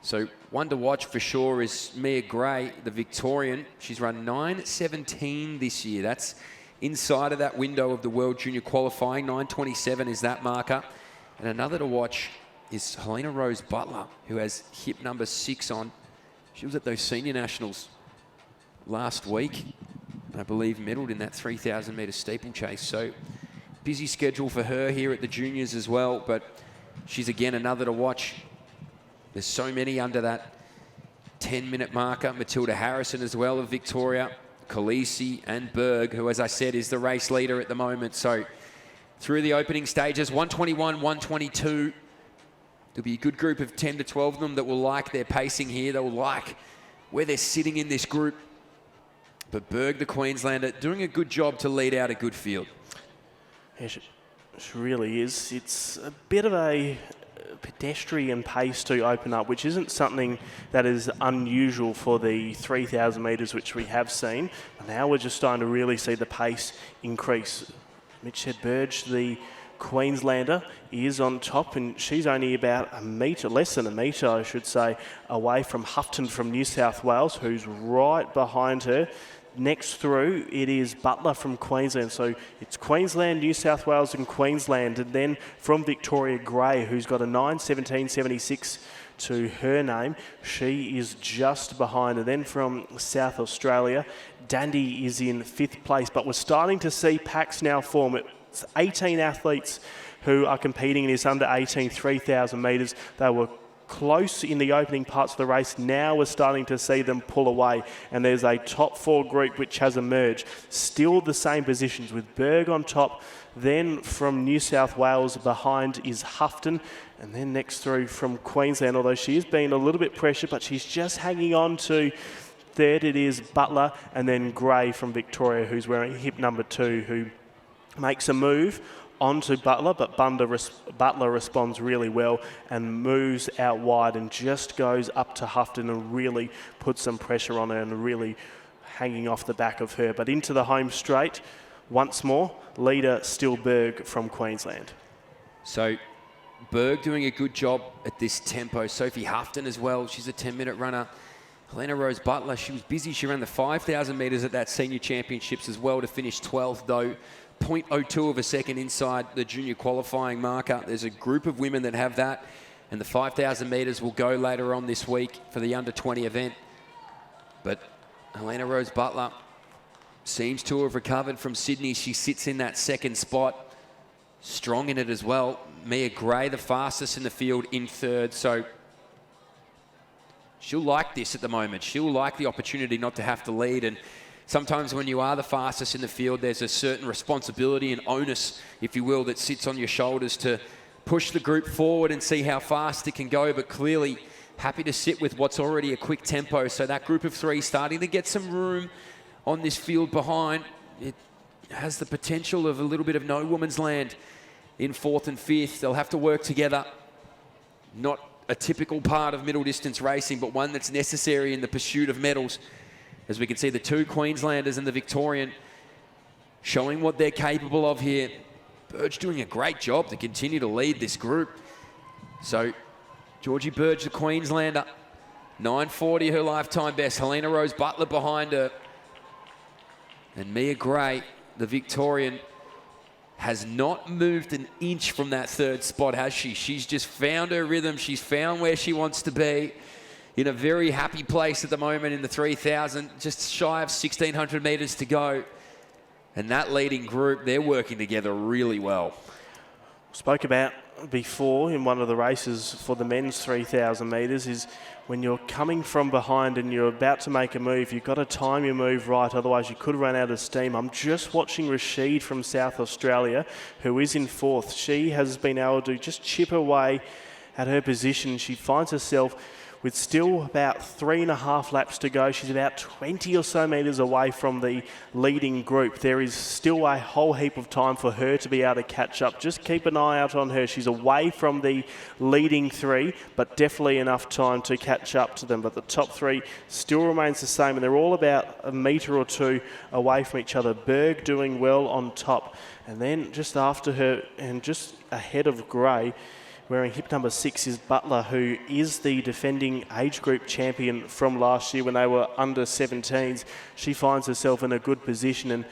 So one to watch for sure is Mia Gray, the Victorian. She's run 9:17 this year. That's inside of that window of the World Junior qualifying. 9:27 is that marker. And another to watch is Helena Rose Butler, who has hip number 6 on. She was at those senior nationals last week, I believe medalled in that 3,000 metre steeplechase. So busy schedule for her here at the juniors as well, but she's again another to watch. There's so many under that 10-minute marker. Matilda Harrison as well of Victoria, Khaleesi and Berg, who, as I said, is the race leader at the moment. So through the opening stages, 121, 122. There'll be a good group of 10 to 12 of them that will like their pacing here. They'll like where they're sitting in this group. But Berg, the Queenslander, doing a good job to lead out a good field. Yeah, she really is. It's a bit of a pedestrian pace to open up, which isn't something that is unusual for the 3,000 metres, which we have seen. But now we're just starting to really see the pace increase. Mitch Hedberg, the Queenslander, is on top, and she's only about a metre, less than a metre, I should say, away from Houghton from New South Wales, who's right behind her. Next through, it is Butler from Queensland. So it's Queensland, New South Wales and Queensland. And then from Victoria Gray, who's got a 9:17.76 to her name. She is just behind. And then from South Australia, Dandy is in 5th place. But we're starting to see packs now form. It's 18 athletes who are competing in this under-18 3,000 metres. They were close in the opening parts of the race. Now we're starting to see them pull away, and there's a top 4 group which has emerged. Still the same positions with Berg on top. Then from New South Wales behind is Houghton, and then next through from Queensland, although she is being a little bit pressured, but she's just hanging on to third. It is Butler, and then Gray from Victoria, who's wearing hip number 2, who makes a move onto Butler, but Butler responds really well and moves out wide and just goes up to Houghton and really puts some pressure on her and really hanging off the back of her. But into the home straight, once more, leader still Berg from Queensland. So Berg doing a good job at this tempo. Sophie Houghton as well, she's a 10-minute runner. Helena Rose Butler, she was busy. She ran the 5,000 metres at that senior championships as well to finish 12th though. 0.02 of a second inside the junior qualifying marker. There's a group of women that have that, and the 5,000 metres will go later on this week for the under-20 event. But Helena Rose Butler seems to have recovered from Sydney. She sits in that 2nd spot, strong in it as well. Mia Gray, the fastest in the field, in 3rd. So she'll like this at the moment. She'll like the opportunity not to have to lead, and sometimes when you are the fastest in the field, there's a certain responsibility and onus, if you will, that sits on your shoulders to push the group forward and see how fast it can go. But clearly happy to sit with what's already a quick tempo. So that group of 3 starting to get some room on this field behind. It has the potential of a little bit of no woman's land in 4th and 5th. They'll have to work together. Not a typical part of middle distance racing, but one that's necessary in the pursuit of medals. As we can see, the 2 Queenslanders and the Victorian showing what they're capable of here. Berg doing a great job to continue to lead this group. So Georgie Berg, the Queenslander, 9:40 her lifetime best. Helena Rose Butler behind her. And Mia Gray, the Victorian, has not moved an inch from that 3rd spot, has she? She's just found her rhythm. She's found where she wants to be. In a very happy place at the moment in the 3,000, just shy of 1,600 metres to go. And that leading group, they're working together really well. Spoke about before in one of the races for the men's 3,000 metres is when you're coming from behind and you're about to make a move, you've got to time your move right, otherwise you could run out of steam. I'm just watching Rashid from South Australia, who is in fourth. She has been able to just chip away at her position. She finds herself with still about 3.5 laps to go. She's about 20 or so metres away from the leading group. There is still a whole heap of time for her to be able to catch up. Just keep an eye out on her. She's away from the leading three, but definitely enough time to catch up to them. But the top three still remains the same, and they're all about a metre or two away from each other. Berg doing well on top. And then just after her and just ahead of Gray, wearing hip number 6 is Butler, who is the defending age group champion from last year when they were under 17s. She finds herself in a good position, and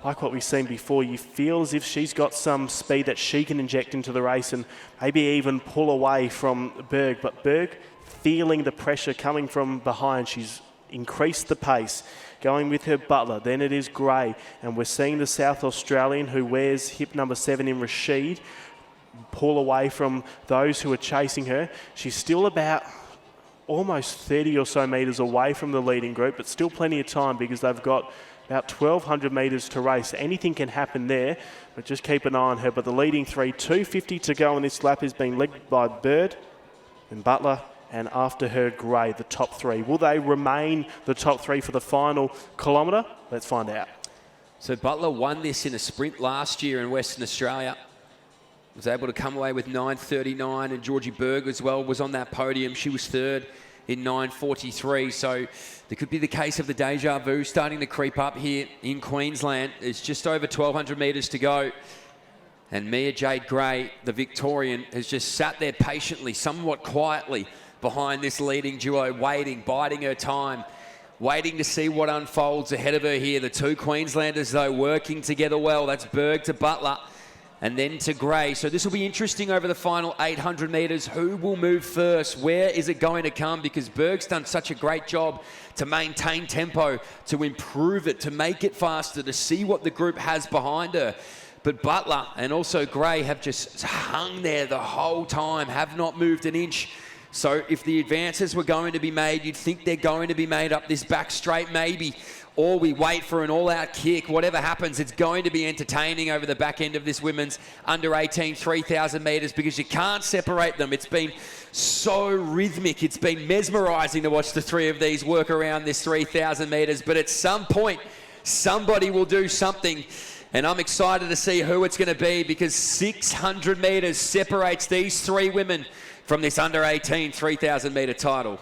like what we've seen before, you feel as if she's got some speed that she can inject into the race and maybe even pull away from Berg. But Berg, feeling the pressure coming from behind, she's increased the pace, going with her Butler. Then it is Gray, and we're seeing the South Australian, who wears hip number 7 in Rashid, pull away from those who are chasing her. She's still about almost 30 or so metres away from the leading group, but still plenty of time because they've got about 1,200 metres to race. Anything can happen there, but just keep an eye on her. But the leading three, 2:50 to go on this lap, is being led by Bird and Butler, and after her Gray, the top three. Will they remain the top three for the final kilometre? Let's find out. So Butler won this in a sprint last year in Western Australia. Was able to come away with 9:39, and Georgie Berg as well was on that podium. She was third in 9:43. So there could be the case of the deja vu starting to creep up here in Queensland. It's just over 1,200 metres to go. And Mia Jade Gray, the Victorian, has just sat there patiently, somewhat quietly, behind this leading duo, waiting, biding her time, waiting to see what unfolds ahead of her here. The two Queenslanders, though, working together well. That's Berg to Butler, and then to Gray. So this will be interesting over the final 800 metres. Who will move first? Where is it going to come? Because Berg's done such a great job to maintain tempo, to improve it, to make it faster, to see what the group has behind her. But Butler and also Gray have just hung there the whole time, have not moved an inch. So if the advances were going to be made, you'd think they're going to be made up this back straight maybe, or we wait for an all-out kick. Whatever happens, it's going to be entertaining over the back end of this women's under-18 3,000 metres, because you can't separate them. It's been so rhythmic. It's been mesmerising to watch the three of these work around this 3,000 metres. But at some point, somebody will do something. And I'm excited to see who it's going to be, because 600 metres separates these three women from this under-18 3,000 metre title.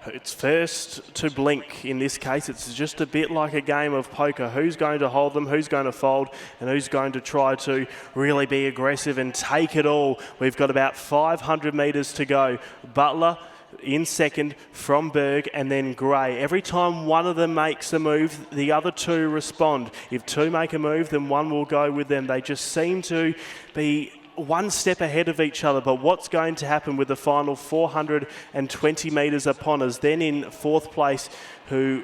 It's first to blink in this case. It's just a bit like a game of poker. Who's going to hold them, who's going to fold, and who's going to try to really be aggressive and take it all. We've got about 500 metres to go. Butler in second from Berg, and then Gray. Every time one of them makes a move, the other two respond. If two make a move, then one will go with them. They just seem to be one step ahead of each other. But what's going to happen with the final 420 metres upon us? Then in fourth place, who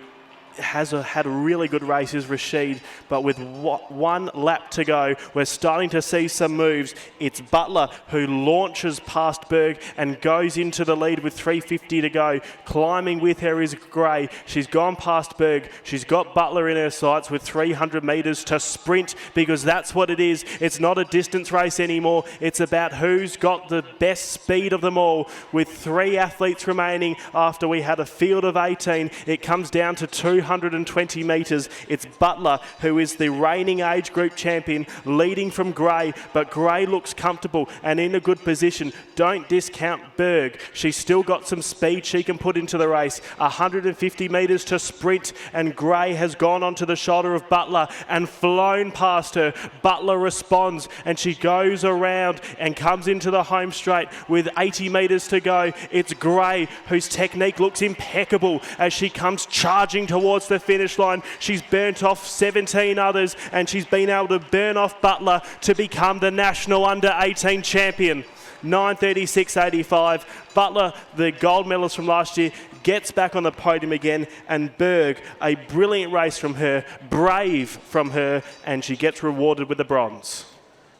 had a really good race, is Rashid, but with one lap to go, we're starting to see some moves. It's Butler who launches past Berg and goes into the lead with 3:50 to go. Climbing with her is Gray. She's gone past Berg. She's got Butler in her sights with 300 metres to sprint, because that's what it is. It's not a distance race anymore. It's about who's got the best speed of them all. With three athletes remaining after we had a field of 18, it comes down to 220 metres. It's Butler, who is the reigning age group champion, leading from Gray, but Gray looks comfortable and in a good position. Don't discount Berg. She's still got some speed she can put into the race. 150 metres to sprint, and Gray has gone onto the shoulder of Butler and flown past her. Butler responds, and she goes around and comes into the home straight with 80 metres to go. It's Gray, whose technique looks impeccable as she comes charging towards the finish line. She's burnt off 17 others, and she's been able to burn off Butler to become the national under-18 champion. 9:36.85. Butler, the gold medalist from last year, gets back on the podium again, and Berg, a brilliant race from her, brave from her, and she gets rewarded with the bronze.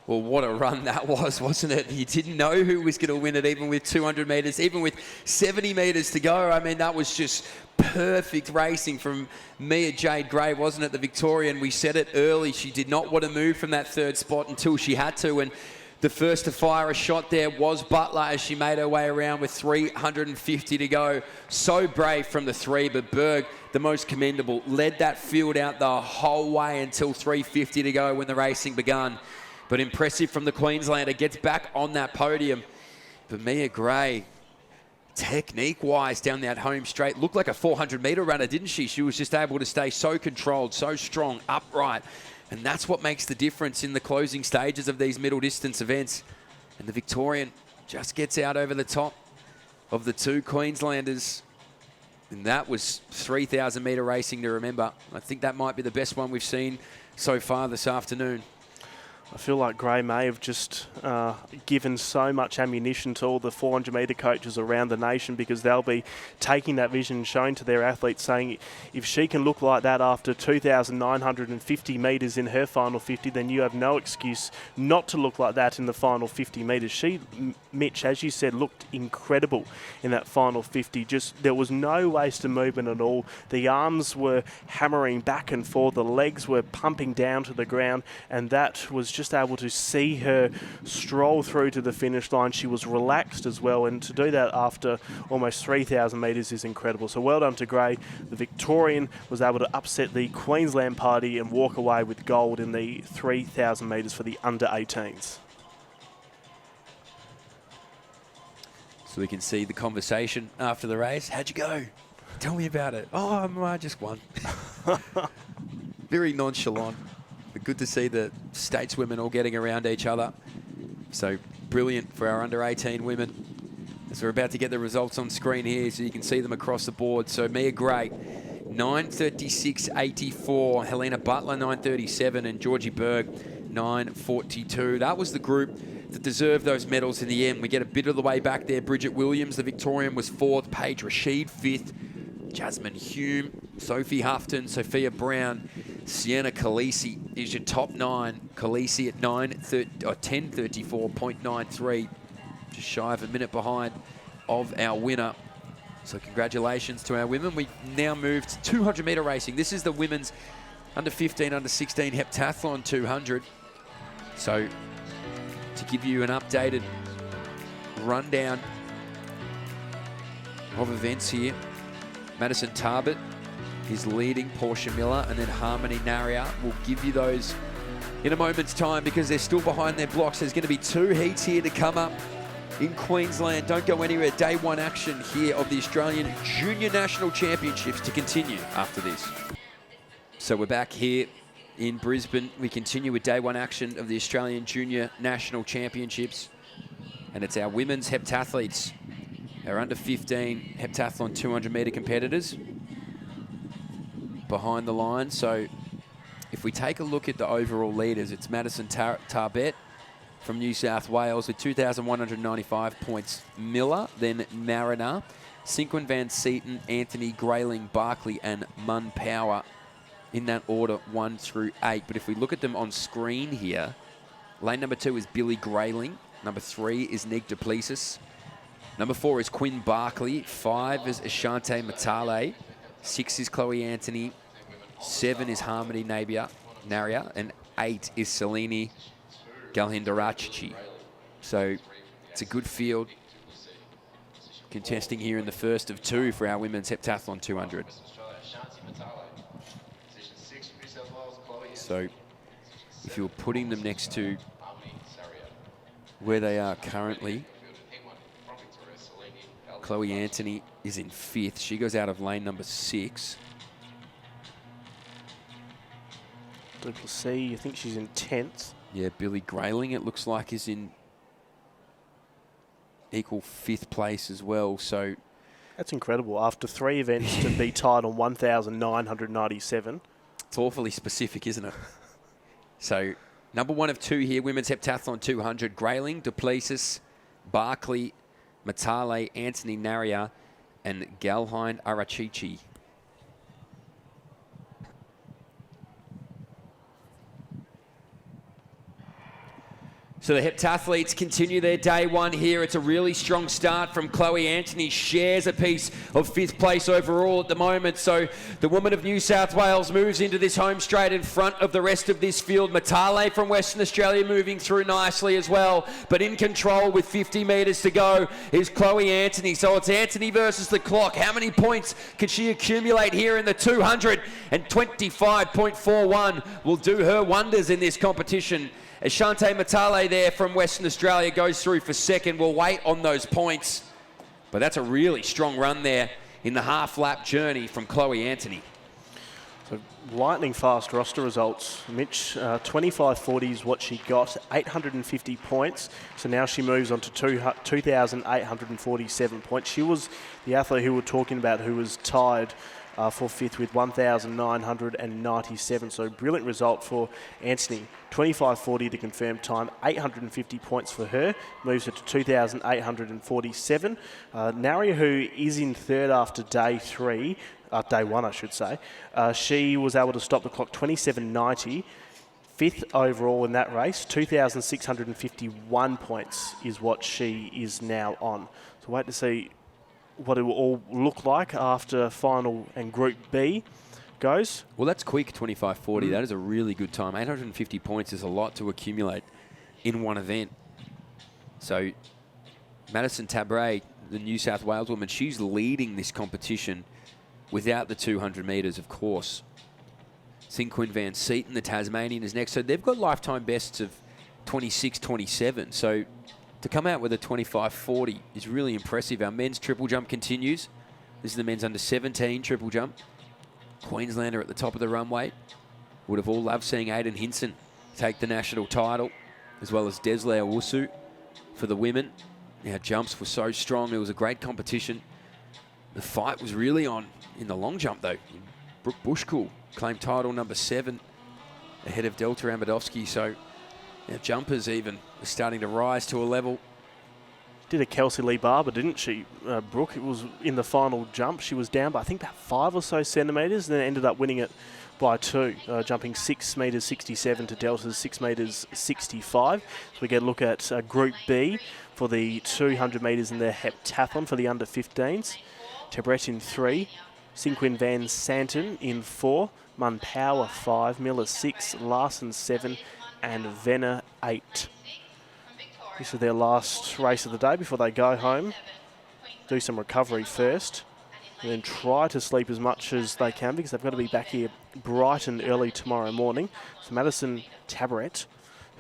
Well, what a run that was, wasn't it? You didn't know who was going to win it, even with 200 metres, even with 70 metres to go. I mean, that was just perfect racing from Mia Jade Gray, wasn't it? The Victorian, we said it early, she did not want to move from that third spot until she had to. And the first to fire a shot there was Butler as she made her way around with 350 to go. So brave from the three, but Berg, the most commendable, led that field out the whole way until 350 to go when the racing began. But impressive from the Queenslander, gets back on that podium. But Mia Gray, technique-wise down that home straight, looked like a 400-metre runner, didn't she? She was just able to stay so controlled, so strong, upright. And that's what makes the difference in the closing stages of these middle distance events. And the Victorian just gets out over the top of the two Queenslanders. And that was 3,000 metre racing to remember. I think that might be the best one we've seen so far this afternoon. I feel like Gray may have just given so much ammunition to all the 400 metre coaches around the nation, because they'll be taking that vision and showing to their athletes, saying if she can look like that after 2,950 metres in her final 50, then you have no excuse not to look like that in the final 50 metres. She, Mitch, as you said, looked incredible in that final 50. Just, there was no wasted movement at all. The arms were hammering back and forth, the legs were pumping down to the ground, and that was just able to see her stroll through to the finish line. She was relaxed as well, and to do that after almost 3,000 metres is incredible. So well done to Gray. The Victorian was able to upset the Queensland party and walk away with gold in the 3,000 metres for the under-18s. So we can see the conversation after the race. How'd you go? Tell me about it. Oh, I just won. Very nonchalant. But good to see the stateswomen all getting around each other. So brilliant for our under-18 women. As we're about to get the results on screen here, so you can see them across the board. So Mia Gray, 9:36.84. Helena Butler, 9:37. And Georgie Berg, 9:42. That was the group that deserved those medals in the end. We get a bit of the way back there. Bridget Williams, the Victorian, was 4th. Paige Rashid, 5th. Jasmine Hume, Sophie Houghton, Sophia Brown, Sienna Khaleesi is your top 9. Khaleesi at 10:34.93, just shy of a minute behind of our winner. So congratulations to our women. We now move to 200 metre racing. This is the women's under 15, under 16 heptathlon 200. So to give you an updated rundown of events here, Madison Tarbert is leading Portia Miller, and then Harmony Naria will give you those in a moment's time because they're still behind their blocks. There's going to be 2 heats here to come up in Queensland. Don't go anywhere. Day 1 action here of the Australian Junior National Championships to continue after this. So we're back here in Brisbane. We continue with day 1 action of the Australian Junior National Championships, and it's our women's heptathletes, our under 15 heptathlon 200 metre competitors behind the line. So if we take a look at the overall leaders, it's Madison Tarbet from New South Wales with 2,195 points. Miller, then Mariner, Sinquin Van Seaton, Anthony, Grayling, Barkley, and Mun Power in that order 1 through 8. But if we look at them on screen here, lane number 2 is Billy Grayling. Number 3 is Nick Duplessis. Number 4 is Quinn Barkley. 5 is Ashante Matale. 6 is Chloe Anthony. 7 is Harmony Naria. And 8 is Selene Galhindarachichi. So it's a good field contesting here in the first of 2 for our women's heptathlon 200. So if you're putting them next to where they are currently, Chloe Anthony is in 5th. She goes out of lane number 6. Duplessis, I think she's in 10th. Yeah, Billy Grayling, it looks like, is in equal 5th place as well. So that's incredible. After 3 events to be tied on 1,997. It's awfully specific, isn't it? So number 1 of 2 here, women's heptathlon 200. Grayling, Duplessis, Barkley, Matale, Anthony Naria, and Galhind Arachichi. So the heptathletes continue their day one here. It's a really strong start from Chloe Anthony. Shares a piece of 5th place overall at the moment. So the woman of New South Wales moves into this home straight in front of the rest of this field. Matale from Western Australia moving through nicely as well. But in control with 50 metres to go is Chloe Anthony. So it's Anthony versus the clock. How many points can she accumulate here in the 200? And 25.41 will do her wonders in this competition. As Shante Matale there from Western Australia goes through for second, we'll wait on those points. But that's a really strong run there in the half-lap journey from Chloe Anthony. So lightning fast roster results. Mitch, 25.40 is what she got, 850 points. So now she moves on to 2,847 points. She was the athlete who we're talking about who was tied for 5th with 1,997. So brilliant result for Anthony. 25.40 the confirmed time, 850 points for her, moves it to 2,847. Naria, who is in third after day one I should say, she was able to stop the clock 27.90. 5th overall in that race, 2,651 points is what she is now on. So wait to see what it will all look like after final and Group B goes. Well, that's quick, 25.40. That is a really good time. 850 points is a lot to accumulate in one event. So Madison Tabray, the New South Wales woman, she's leading this competition without the 200 metres, of course. Cinquin Van Seaton, the Tasmanian, is next. So they've got lifetime bests of 26-27. So to come out with a 25.40 is really impressive. Our men's triple jump continues. This is the men's under 17 triple jump. Queenslander at the top of the runway. Would have all loved seeing Aidan Hinson take the national title, as well as Desley Owusu for the women. Our jumps were so strong. It was a great competition. The fight was really on in the long jump, though. Brooke Bushkull claimed title number 7 ahead of Delta Ambadovsky. So our jumpers even are starting to rise to a level. Did a Kelsey Lee Barber, didn't she, Brooke? It was in the final jump. She was down by, I think, about 5 or so centimetres, and then ended up winning it by 2, jumping 6 metres 67 to Delta's 6 metres 65. So we get a look at Group B for the 200 metres in the heptathlon for the under 15s. Tebret in 3, Cinquin Van Santen in 4, Mun Power 5, Miller 6, Larson 7, and Venner 8. This is their last race of the day before they go home. Do some recovery first, and then try to sleep as much as they can because they've got to be back here bright and early tomorrow morning. So Madison Tabret,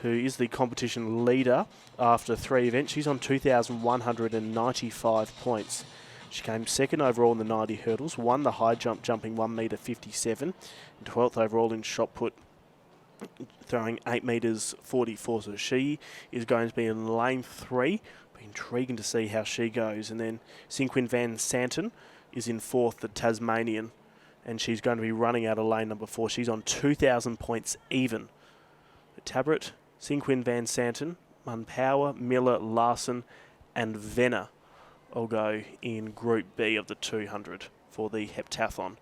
who is the competition leader after 3 events, she's on 2,195 points. She came second overall in the 90 hurdles, won the high jump, jumping 1 metre 57, and 12th overall in shot put, throwing 8 metres 44. So she is going to be in lane 3. Be intriguing to see how she goes. And then Cinquin Van Santen is in 4th, the Tasmanian, and she's going to be running out of lane number 4. She's on 2,000 points even. Tabret, Cinquin Van Santen, Mun Power, Miller, Larson, and Venner all go in Group B of the 200 for the heptathlon.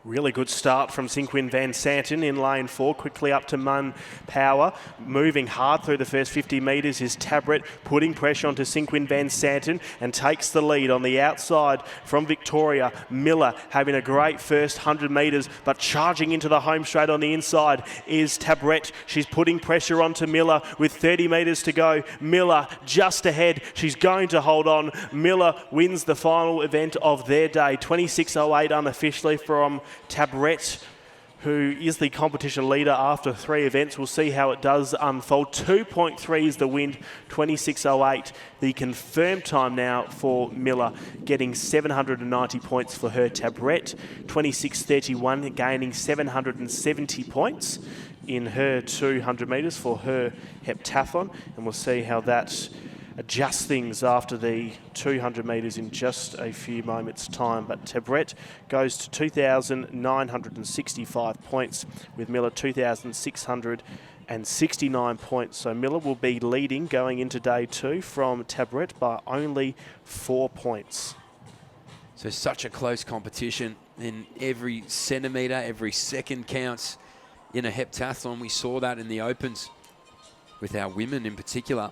Really good start from Cinquin Van Santen in lane 4, quickly up to Mun Power. Moving hard through the first 50 metres is Tabret, putting pressure onto Cinquin Van Santen and takes the lead on the outside from Victoria. Miller having a great first 100 metres, but charging into the home straight on the inside is Tabret. She's putting pressure onto Miller with 30 metres to go. Miller just ahead. She's going to hold on. Miller wins the final event of their day, 26.08 unofficially from Tabret, who is the competition leader after 3 events. We'll see how it does unfold. 2.3 is the wind, 26.08. The confirmed time now for Miller, getting 790 points for her. Tabret, 26.31, gaining 770 points in her 200 metres for her heptathlon. And we'll see how that adjust things after the 200 metres in just a few moments' time. But Tabret goes to 2,965 points, with Miller 2,669 points. So Miller will be leading going into day 2 from Tabret by only 4 points. So such a close competition, and every centimetre, every second counts in a heptathlon. We saw that in the Opens with our women in particular.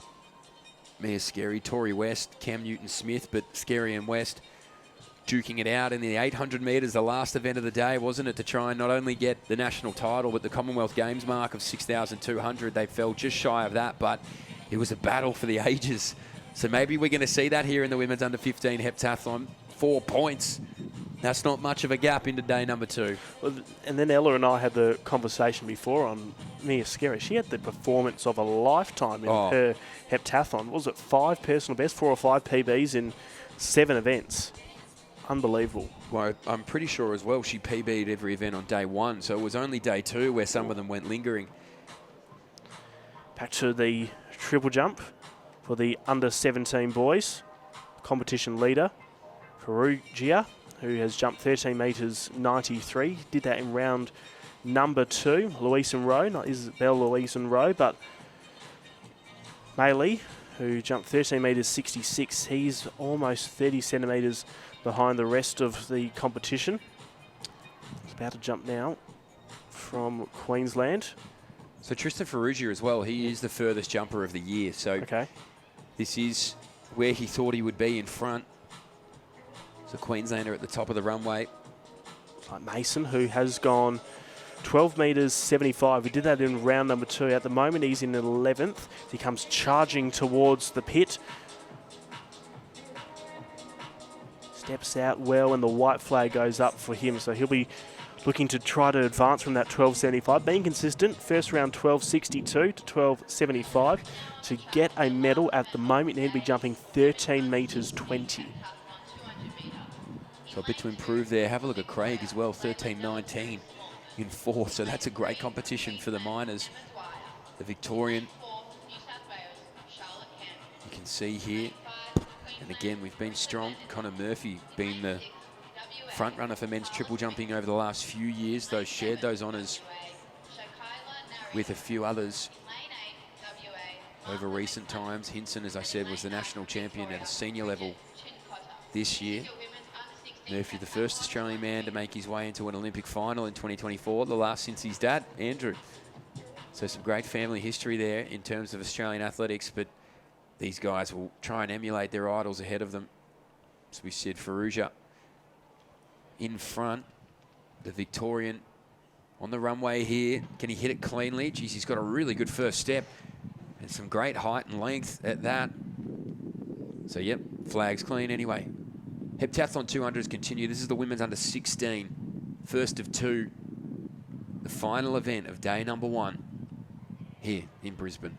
Mia Scary, Tori West, Cam Newton-Smith, but Scary and West duking it out in the 800 metres, the last event of the day, wasn't it, to try and not only get the national title, but the Commonwealth Games mark of 6,200. They fell just shy of that, but it was a battle for the ages. So maybe we're going to see that here in the women's under-15 heptathlon. 4 points. That's not much of a gap into day number 2. Well, and then Ella and I had the conversation before on Mia Scary. She had the performance of a lifetime in her heptathlon. Was it 5 personal best, 4 or 5 PBs in 7 events? Unbelievable. Well, I'm pretty sure as well she PB'd every event on day 1, so it was only day 2 where some of them went lingering. Back to the triple jump for the under-17 boys. Competition leader, Perugia, who has jumped 13 metres 93. Did that in round number 2. Louise and Rowe, not Isabel Louise and Rowe, but Maylee, who jumped 13 metres 66. He's almost 30 centimetres behind the rest of the competition. He's about to jump now from Queensland. So Tristan Ferrugia as well, he is the furthest jumper of the year. So this is where he thought he would be in front. So Queenslander at the top of the runway. Like Mason, who has gone 12 metres 75. We did that in round number 2. At the moment, he's in 11th. He comes charging towards the pit. Steps out well, and the white flag goes up for him. So he'll be looking to try to advance from that 12.75. Being consistent, first round 12.62 to 12.75. To get a medal at the moment, you need to be jumping 13 metres 20. So a bit to improve there. Have a look at Craig as well, 13.19 in 4. So that's a great competition for the minors. The Victorian, you can see here. And again, we've been strong. Connor Murphy being the front runner for men's triple jumping over the last few years. Those shared those honours with a few others over recent times. Hinson, as I said, was the national champion at a senior level this year. Murphy, the first Australian man to make his way into an Olympic final in 2024, the last since his dad, Andrew. So some great family history there in terms of Australian athletics, but these guys will try and emulate their idols ahead of them. So we said Ferrugia in front, the Victorian on the runway here. Can he hit it cleanly? Geez, he's got a really good first step and some great height and length at that. So, yep, flag's clean anyway. Heptathlon 200s continue. This is the women's under 16. First of 2. The final event of day number 1 here in Brisbane.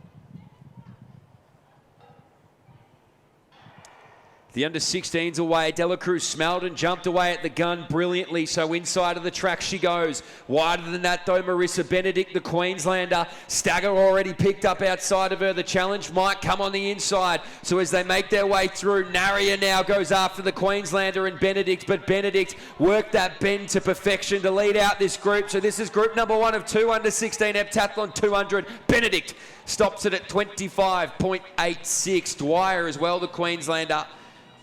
The under-16s away. Dela Cruz Smeldon jumped away at the gun brilliantly. So inside of the track she goes. Wider than that though, Marissa Benedict, the Queenslander. Stagger already picked up outside of her. The challenge might come on the inside. So as they make their way through, Naria now goes after the Queenslander and Benedict. But Benedict worked that bend to perfection to lead out this group. So this is group number 1 of 2 under-16 heptathlon 200. Benedict stops it at 25.86. Dwyer as well, the Queenslander.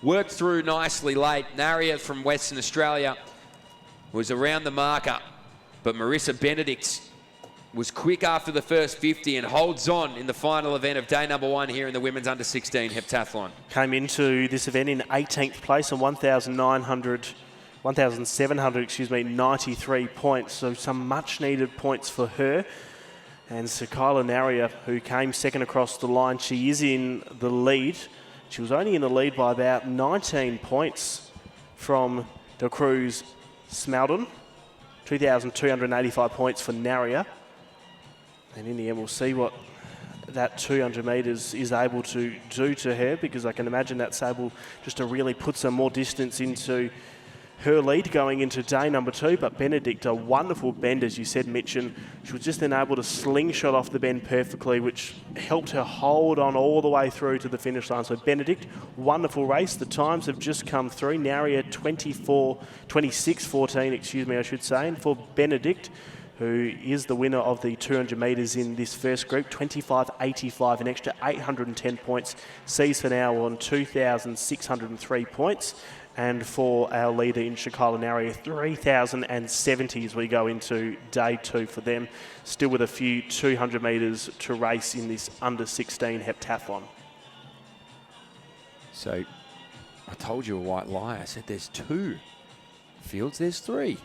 Worked through nicely late. Naria from Western Australia was around the marker, but Marissa Benedict was quick after the first 50 and holds on in the final event of day number 1 here in the women's under-16 heptathlon. Came into this event in 18th place on 1,793 points, so some much-needed points for her. And Kyla Naria, who came second across the line, she is in the lead. She was only in the lead by about 19 points from Del Cruz Smeldon. 2,285 points for Naria. And in the end, we'll see what that 200 metres is able to do to her, because I can imagine that's able just to really put some more distance into her lead going into day number 2, but Benedict, a wonderful bend, as you said, Mitch, and she was just then able to slingshot off the bend perfectly, which helped her hold on all the way through to the finish line. So Benedict, wonderful race. The times have just come through. Naria 26:14, excuse me, I should say. And for Benedict, who is the winner of the 200 metres in this first group, 25.85, an extra 810 points, sees for now on 2,603 points. And for our leader in Shakila Naria, 3,070 as we go into day 2 for them, still with a few 200 metres to race in this under-16 heptathlon. So I told you a white lie. I said there's 2 fields, there's 3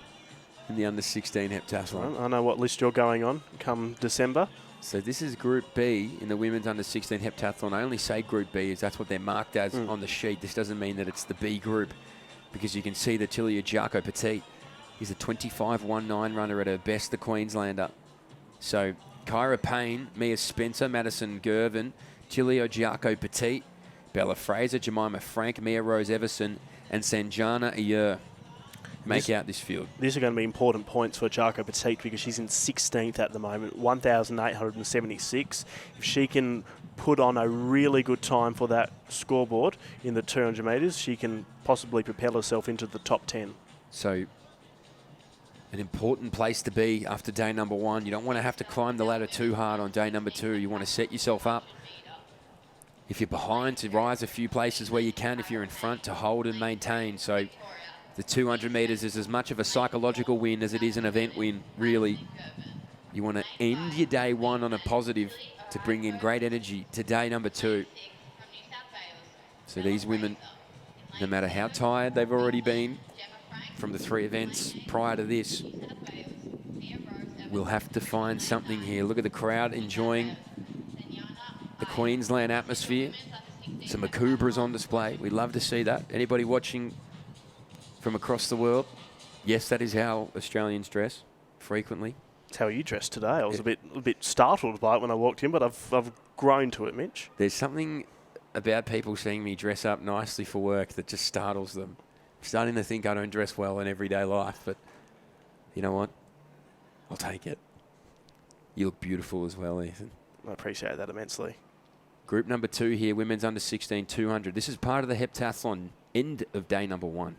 in the under-16 heptathlon. I know what list you're going on come December. So this is Group B in the women's under-16 heptathlon. I only say Group B as that's what they're marked as on the sheet. This doesn't mean that it's the B group, because you can see that Tilia Giaco Petit is a 25.19 runner at her best, the Queenslander. So Kyra Payne, Mia Spencer, Madison Gervin, Tilia Giaco Petit, Bella Fraser, Jemima Frank, Mia Rose Everson, and Sanjana Ayer make out this field. These are going to be important points for Giaco Petit because she's in 16th at the moment, 1,876. If she can put on a really good time for that scoreboard in the 200 metres, she can possibly propel herself into the top 10. So an important place to be after day number 1. You don't want to have to climb the ladder too hard on day number 2. You want to set yourself up, if you're behind, to rise a few places where you can. If you're in front, to hold and maintain. So the 200 metres is as much of a psychological win as it is an event win, really. You want to end your day 1 on a positive to bring in great energy to day number 2. So these women, no matter how tired they've already been from the 3 events prior to this, will have to find something here. Look at the crowd enjoying the Queensland atmosphere. Some Akubras on display. We love to see that. Anybody watching from across the world? Yes, that is how Australians dress frequently. That's how you dressed today. I was a bit startled by it when I walked in, but I've grown to it, Mitch. There's something about people seeing me dress up nicely for work that just startles them. I'm starting to think I don't dress well in everyday life, but you know what? I'll take it. You look beautiful as well, Ethan. I appreciate that immensely. Group number 2 here, women's under 16 200. This is part of the heptathlon, end of day number 1.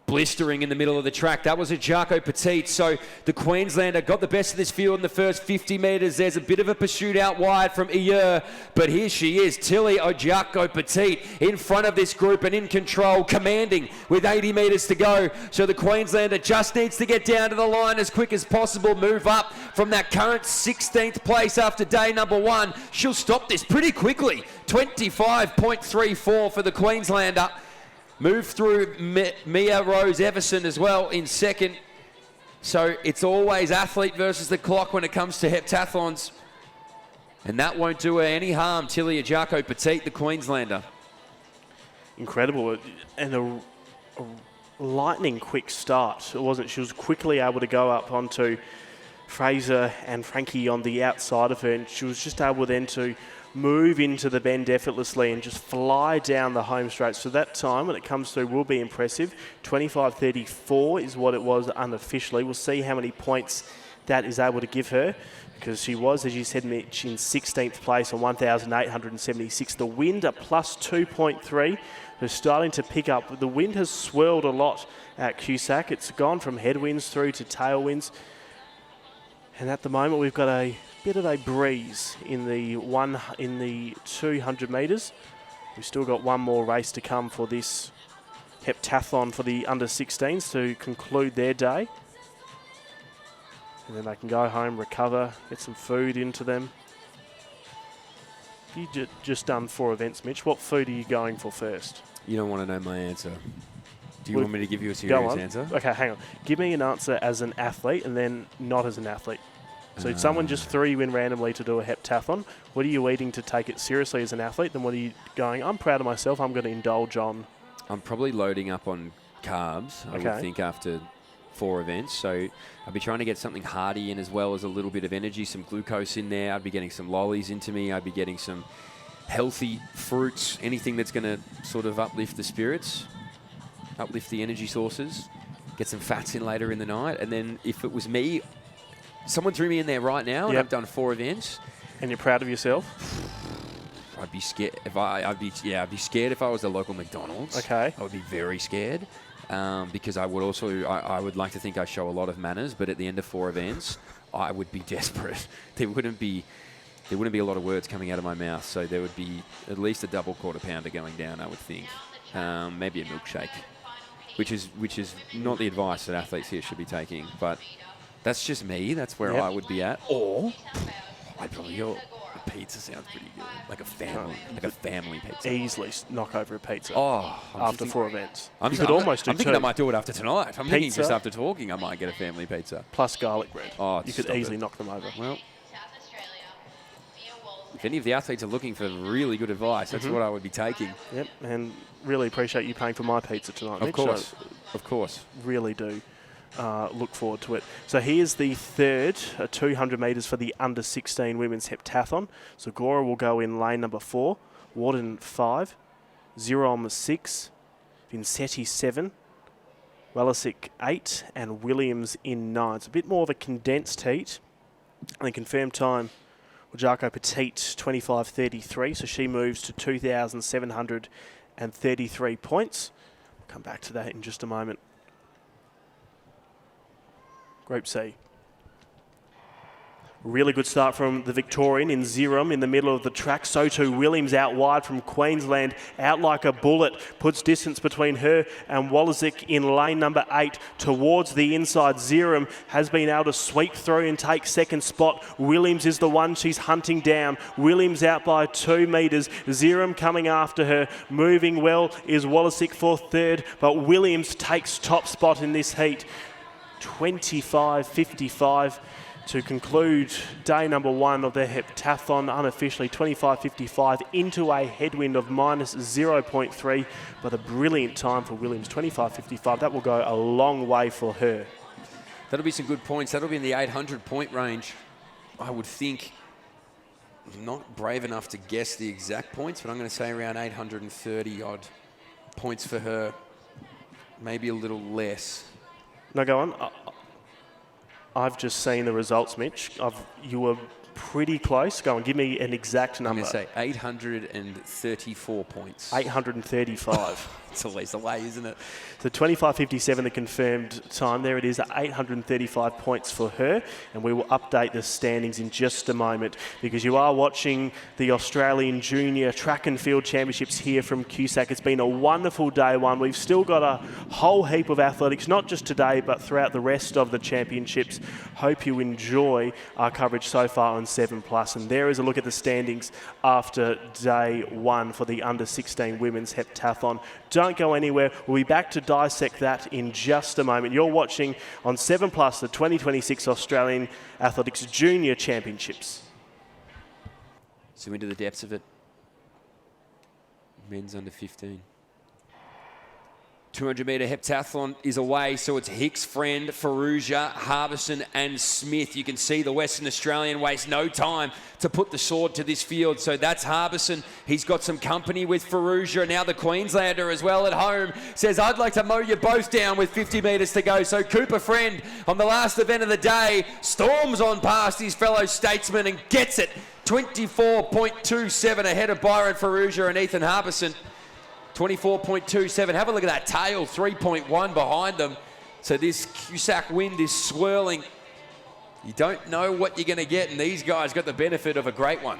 Blistering in the middle of the track. That was a Giaco Petit. So the Queenslander got the best of this field in the first 50 metres. There's a bit of a pursuit out wide from Ayer, but here she is, Tilly Giaco Petit, in front of this group and in control, commanding with 80 metres to go. So the Queenslander just needs to get down to the line as quick as possible, move up from that current 16th place after day number 1. She'll stop this pretty quickly. 25.34 for the Queenslander. Move through Mia Rose Everson as well in second. So it's always athlete versus the clock when it comes to heptathlons. And that won't do her any harm. Tilia Giaco Petit, the Queenslander. Incredible. And a lightning quick start. It wasn't. She was quickly able to go up onto Fraser and Frankie on the outside of her. And she was just able then to move into the bend effortlessly and just fly down the home straight. So that time, when it comes through, will be impressive. 25.34 is what it was unofficially. We'll see how many points that is able to give her, because she was, as you said, Mitch, in 16th place on 1,876. The wind at plus 2.3. They're starting to pick up. The wind has swirled a lot at Cusack. It's gone from headwinds through to tailwinds. And at the moment, we've got a bit of a breeze in the 200 metres. We've still got one more race to come for this heptathlon for the under-16s to conclude their day. And then they can go home, recover, get some food into them. You've just done 4 events, Mitch. What food are you going for first? You don't want to know my answer. Do you want me to give you a serious answer? Okay, hang on. Give me an answer as an athlete and then not as an athlete. So someone just threw you in randomly to do a heptathlon. What are you eating to take it seriously as an athlete? Then what are you going, I'm proud of myself, I'm going to indulge on? I'm probably loading up on carbs, I would think, after 4 events. So I'll be trying to get something hearty in as well as a little bit of energy, some glucose in there. I'd be getting some lollies into me. I'd be getting some healthy fruits, anything that's going to sort of uplift the spirits, uplift the energy sources, get some fats in later in the night. And then if it was me, someone threw me in there right now, and I've done 4 events. And you're proud of yourself? I'd be scared if I'd be scared if I was the local McDonald's. Okay. I would be very scared because I would like to think I show a lot of manners, but at the end of 4 events, I would be desperate. There wouldn't be a lot of words coming out of my mouth, so there would be at least a double quarter pounder going down, I would think. Maybe a milkshake, which is not the advice that athletes here should be taking, but that's just me. That's where I would be at. Or I'd probably go. A pizza sounds pretty good, like a family pizza. Easily knock over a pizza. After 4 events. I'm thinking I might do it after tonight. I'm thinking just after talking, I might get a family pizza plus garlic bread. You could easily knock them over. Well, if any of the athletes are looking for really good advice, that's what I would be taking. Yep, and really appreciate you paying for my pizza tonight, Mitch. Of course. Really do. Look forward to it. So here's the third 200 metres for the under-16 women's heptathlon. So Gora will go in lane number 4, Warden 5, Zirom 6, Vincetti 7, Welisic 8, and Williams in 9. It's a bit more of a condensed heat. And the confirmed time, Jaco Petit 25.33, so she moves to 2,733 points. We'll come back to that in just a moment. Group C. Really good start from the Victorian in Zirom in the middle of the track. So too Williams out wide from Queensland, out like a bullet, puts distance between her and Walisic in lane number 8 towards the inside. Zirom has been able to sweep through and take second spot. Williams is the one she's hunting down. Williams out by 2 metres. Zirom coming after her. Moving well is Walisic for third, but Williams takes top spot in this heat. 25.55 to conclude day number 1 of the heptathlon, unofficially 25.55 into a headwind of minus 0.3, but a brilliant time for Williams, 25.55. That will go a long way for her. That'll be some good points. That'll be in the 800 point range, I would think. I'm not brave enough to guess the exact points, but I'm going to say around 830 odd points for her, maybe a little less. No, go on. I've just seen the results, Mitch. You were pretty close. Go on, give me an exact number. I'm going to say 834 points. 835. It's always the way, isn't it? So 25.57, the confirmed time. There it is, 835 points for her. And we will update the standings in just a moment because you are watching the Australian Junior Track and Field Championships here from Cusack. It's been a wonderful day 1. We've still got a whole heap of athletics, not just today, but throughout the rest of the championships. Hope you enjoy our coverage so far on 7+. And there is a look at the standings after day 1 for the under-16 women's heptathlon. Don't go anywhere. We'll be back to dissect that in just a moment. You're watching on 7+, the 2026 Australian Athletics Junior Championships. Zoom into the depths of it. Men's under 15. 200-metre heptathlon is away, so it's Hicks, Friend, Ferrugia, Harbison and Smith. You can see the Western Australian waste no time to put the sword to this field. So that's Harbison. He's got some company with Ferrugia. Now the Queenslander as well at home says, I'd like to mow you both down with 50 metres to go. So Cooper Friend on the last event of the day storms on past his fellow statesman and gets it. 24.27 ahead of Byron Ferrugia and Ethan Harbison. 24.27. Have a look at that tail, 3.1 behind them. So this Cusack wind is swirling. You don't know what you're going to get, and these guys got the benefit of a great one.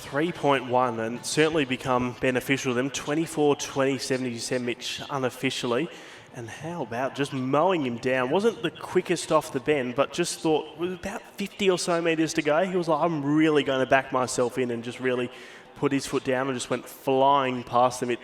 3.1, and certainly become beneficial to them. 24.27, you said, Mitch, unofficially. And how about just mowing him down? Wasn't the quickest off the bend, but just thought, with about 50 or so metres to go, he was like, I'm really going to back myself in and just really put his foot down and just went flying past them. It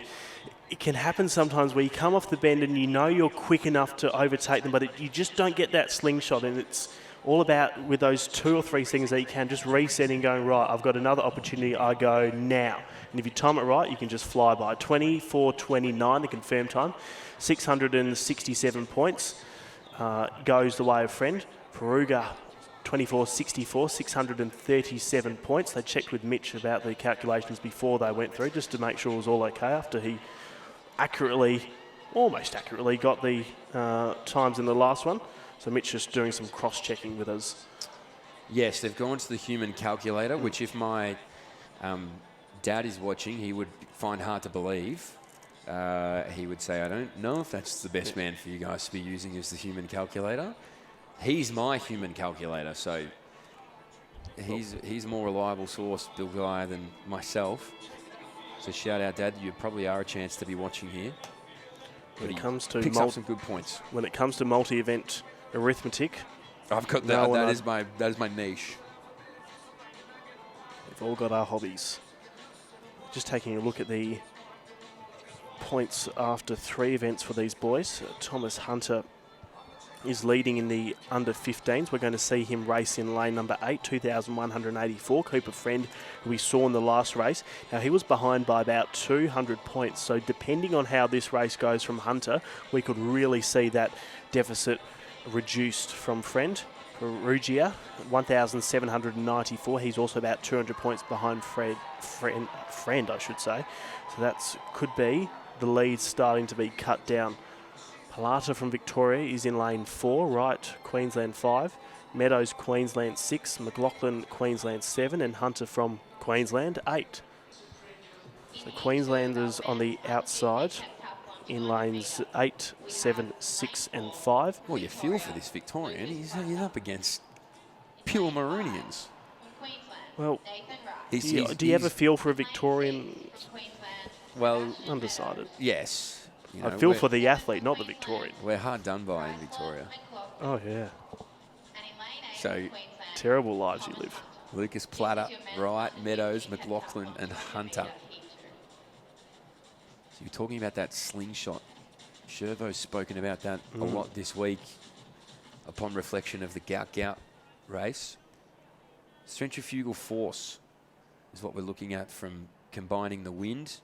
can happen sometimes where you come off the bend and you know you're quick enough to overtake them, but you just don't get that slingshot. And it's all about, with those 2 or 3 things that you can, just resetting, going, right, I've got another opportunity, I go now. And if you time it right, you can just fly by. 24.29, the confirmed time. 667 points goes the way of Friend. Ferrugia, 24.64, 637 points. They checked with Mitch about the calculations before they went through, just to make sure it was all okay after he almost accurately got the times in the last one. So Mitch just doing some cross-checking with us. Yes, they've gone to the human calculator, which if my dad is watching, he would find hard to believe. He would say, I don't know if that's the best man for you guys to be using as the human calculator. He's my human calculator, so he's a more reliable source, Bill Guy, than myself. So shout out, Dad. You probably are a chance to be watching here. When it comes to picks up some good points. When it comes to multi-event arithmetic, I've got that. That is my niche. We've all got our hobbies. Just taking a look at the points after 3 events for these boys. Thomas Hunter is leading in the under 15s. We're going to see him race in lane number 8, 2,184. Cooper Friend, who we saw in the last race. Now, he was behind by about 200 points. So depending on how this race goes from Hunter, we could really see that deficit reduced from Friend. Perugia, 1,794. He's also about 200 points behind Friend, I should say. So that could be the lead starting to be cut down. Palata from Victoria is in lane 4, right, Queensland 5. Meadows, Queensland 6. McLaughlin, Queensland 7. And Hunter from Queensland 8. So Queenslanders on the outside in lanes 8, 7, 6 and 5. Well, you feel for this Victorian. He's up against pure Maroonians. Well, do you ever feel for a Victorian? Well, undecided. Yes. You know, I feel for the athlete, not the Victorian. We're hard done by in Victoria. Oh, yeah. So, terrible lives you live. Lucas Platter, Wright, Meadows, McLaughlin and Hunter. So you're talking about that slingshot. Shervo's spoken about that a lot this week upon reflection of the Gout race. Centrifugal force is what we're looking at, from combining the wind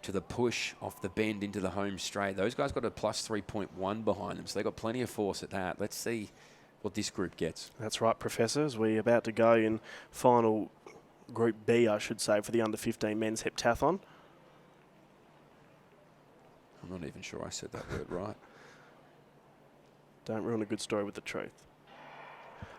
to the push off the bend into the home straight. Those guys got a plus 3.1 behind them, so they got plenty of force at that. Let's see what this group gets. That's right, Professors. We're about to go in final Group B, I should say, for the under-15 men's heptathlon. I'm not even sure I said that word right. Don't ruin a good story with the truth.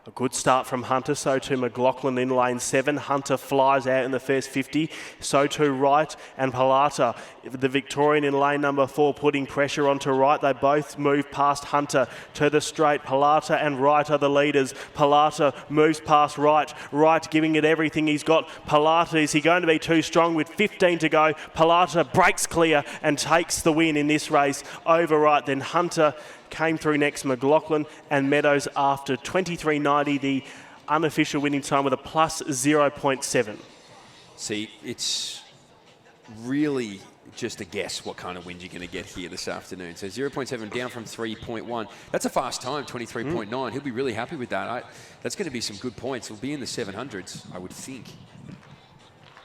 A good start from Hunter, so too McLaughlin in lane 7. Hunter flies out in the first 50, so too Wright and Palata. The Victorian in lane number 4 putting pressure onto Wright. They both move past Hunter to the straight. Palata and Wright are the leaders. Palata moves past Wright. Wright giving it everything he's got. Palata, is he going to be too strong with 15 to go? Palata breaks clear and takes the win in this race over Wright. Then Hunter came through next, McLaughlin and Meadows after 23.90, the unofficial winning time with a plus 0.7. See, it's really just a guess what kind of wind you're going to get here this afternoon. So 0.7 down from 3.1. That's a fast time, 23.9. He'll be really happy with that. That's going to be some good points. He'll be in the 700s, I would think.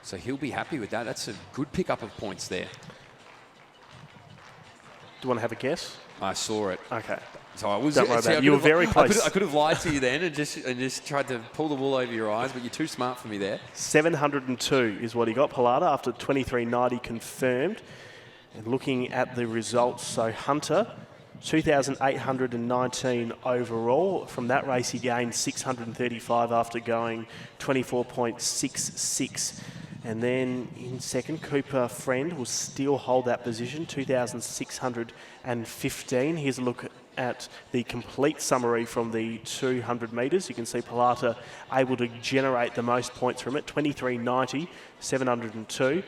So he'll be happy with that. That's a good pickup of points there. Do you want to have a guess? I saw it. Okay. So I was. Don't worry about it. You were very close. I could have lied to you then and just tried to pull the wool over your eyes, but you're too smart for me there. 702 is what he got, Palata, after 23.90 confirmed. And looking at the results, so Hunter, 2,819 overall. From that race, he gained 635 after going 24.66. And then in second, Cooper Friend will still hold that position, 2,615. Here's a look at the complete summary from the 200 metres. You can see Palata able to generate the most points from it, 23.90, 702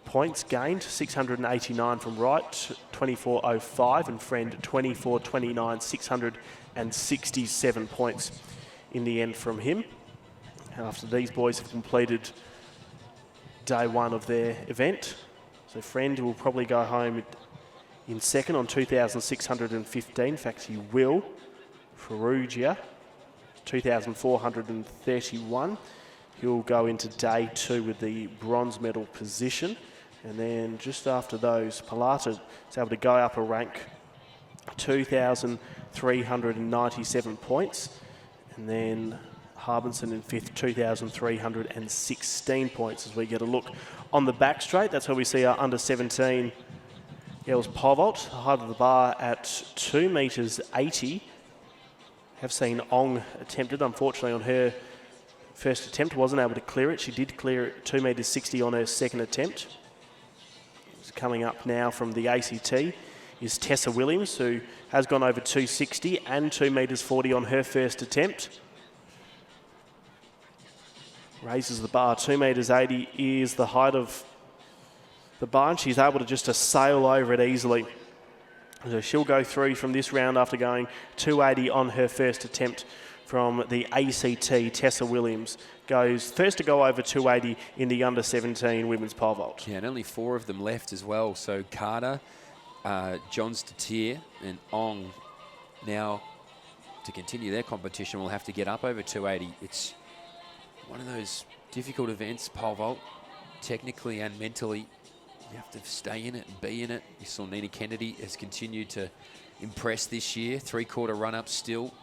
points gained, 689 from Wright, 24.05, and Friend 24.29, 667 points in the end from him. After these boys have completed day one of their event. So Friend will probably go home in second on 2,615. In fact, he will. Perugia, 2,431. He'll go into day 2 with the bronze medal position. And then just after those, Palata is able to go up a rank, 2,397 points. And then Harbinson in fifth, 2,316 points as we get a look on the back straight. That's where we see our under 17. Yeah, it was Povolt, height of the bar at 2 metres 80. Have seen Ong attempted, unfortunately, on her first attempt, wasn't able to clear it. She did clear it 2 metres 60 on her second attempt. It's coming up now from the ACT is Tessa Williams, who has gone over 260 and 2 metres 40 on her first attempt. Raises the bar, 2 metres 80 is the height of the bar, and she's able to just to sail over it easily. So she'll go through from this round after going 280 on her first attempt from the ACT. Tessa Williams goes first to go over 280 in the under 17 women's pole vault. Yeah, and only 4 of them left as well. So Carter, Johns Tatier and Ong now to continue their competition will have to get up over 280. It's one of those difficult events, pole vault, technically and mentally. You have to stay in it and be in it. You saw Nina Kennedy has continued to impress this year. 3-quarter run-up still.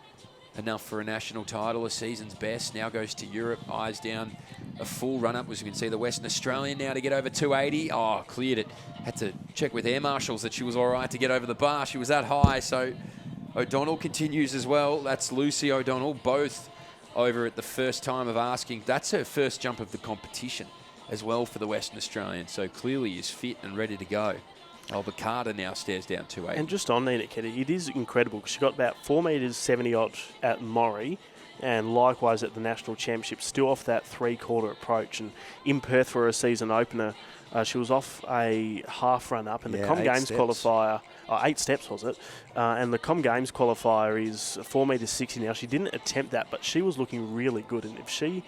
Enough for a national title, a season's best. Now goes to Europe, eyes down a full run-up. As you can see, the Western Australian now to get over 280. Oh, cleared it. Had to check with air marshals that she was all right to get over the bar. She was that high, so O'Donnell continues as well. That's Lucy O'Donnell, both over at the first time of asking. That's her first jump of the competition as well for the Western Australian, so clearly is fit and ready to go. Albert Carter now stares down 280. And just on Nina Kennedy, it is incredible because she got about 4 metres 70 odd at Maury, and likewise at the National Championship, still off that 3-quarter approach. And in Perth for a season opener, she was off a half run up, and the Com Games qualifier, 8 steps was it, and the Com Games qualifier is 4 metres 60 now. She didn't attempt that, but she was looking really good, and if she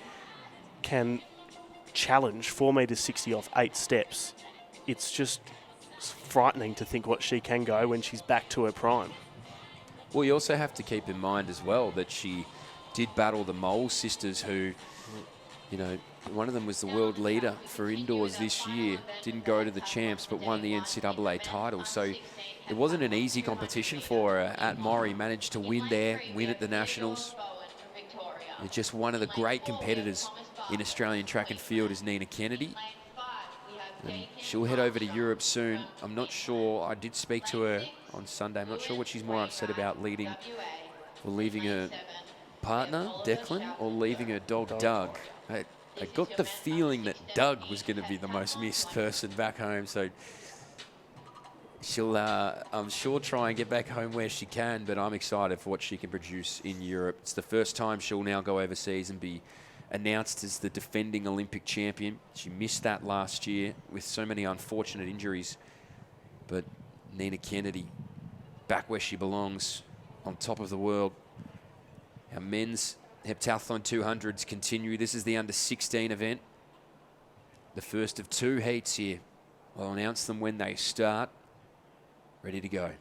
can challenge 4 metres 60 off 8 steps, it's just frightening to think what she can go when she's back to her prime. Well, you also have to keep in mind as well that she did battle the Mole sisters who, you know, one of them was the world leader for indoors this year, didn't go to the champs but won the NCAA title, so it wasn't an easy competition for her at Maury. Managed to win there, win at the Nationals. It's just one of the great competitors in Australian track and field is Nina Kennedy. And she'll head over to Europe soon. I'm not sure. I did speak to her on Sunday. I'm not sure what she's more upset about, leaving her partner, Declan, or leaving her dog, Doug. I got the feeling that Doug was going to be the most missed person back home. So she'll, I'm sure, try and get back home where she can, but I'm excited for what she can produce in Europe. It's the first time she'll now go overseas and be announced as the defending Olympic champion. She missed that last year with so many unfortunate injuries. But Nina Kennedy, back where she belongs, on top of the world. Our men's heptathlon 200s continue. This is the under-16 event. The first of 2 heats here. I'll announce them when they start. Ready to go.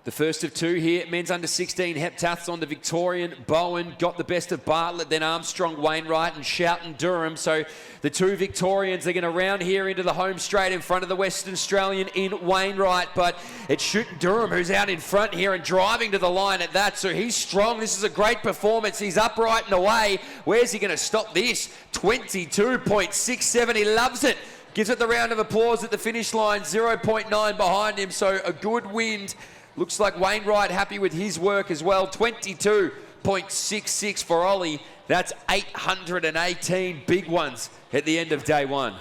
The first of 2 here, men's under-16 heptathlon. The Victorian Bowen got the best of Bartlett, then Armstrong, Wainwright and Shoughton Durham. So the 2 Victorians are going to round here into the home straight in front of the Western Australian in Wainwright. But it's Shoughton Durham who's out in front here and driving to the line at that. So he's strong. This is a great performance. He's upright and away. Where's he going to stop this? 22.67. He loves it. Gives it the round of applause at the finish line. 0.9 behind him. So a good wind. Looks like Wainwright happy with his work as well. 22.66 for Ollie. That's 818 big ones at the end of day 1.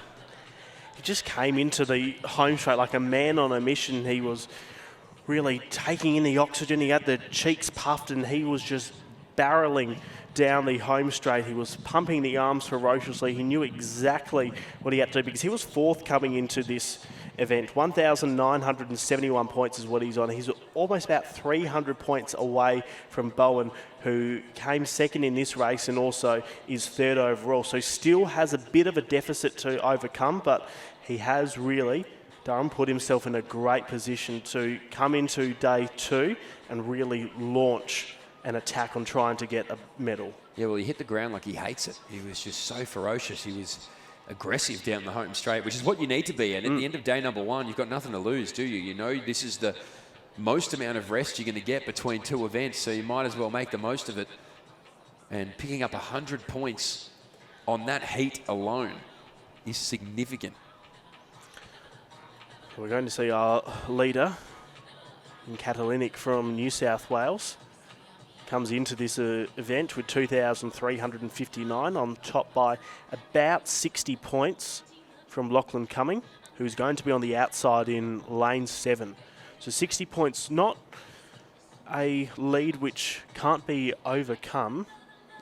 He just came into the home straight like a man on a mission. He was really taking in the oxygen. He had the cheeks puffed and he was just barreling down the home straight. He was pumping the arms ferociously. He knew exactly what he had to do because he was 4th coming into this event. 1,971 points is what he's on. He's almost about 300 points away from Bowen, who came 2nd in this race and also is 3rd overall. So still has a bit of a deficit to overcome, but he has really, Durham, put himself in a great position to come into day 2 and really launch an attack on trying to get a medal. Yeah, well, he hit the ground like he hates it. He was just so ferocious. He was aggressive down the home straight, which is what you need to be. And at the end of day number 1, you've got nothing to lose, do you? You know this is the most amount of rest you're going to get between two events, so you might as well make the most of it. And picking up 100 points on that heat alone is significant. We're going to see our leader in Catalinic from New South Wales. Comes into this event with 2,359 on top by about 60 points from Lachlan Cumming, who's going to be on the outside in lane 7. So 60 points, not a lead which can't be overcome.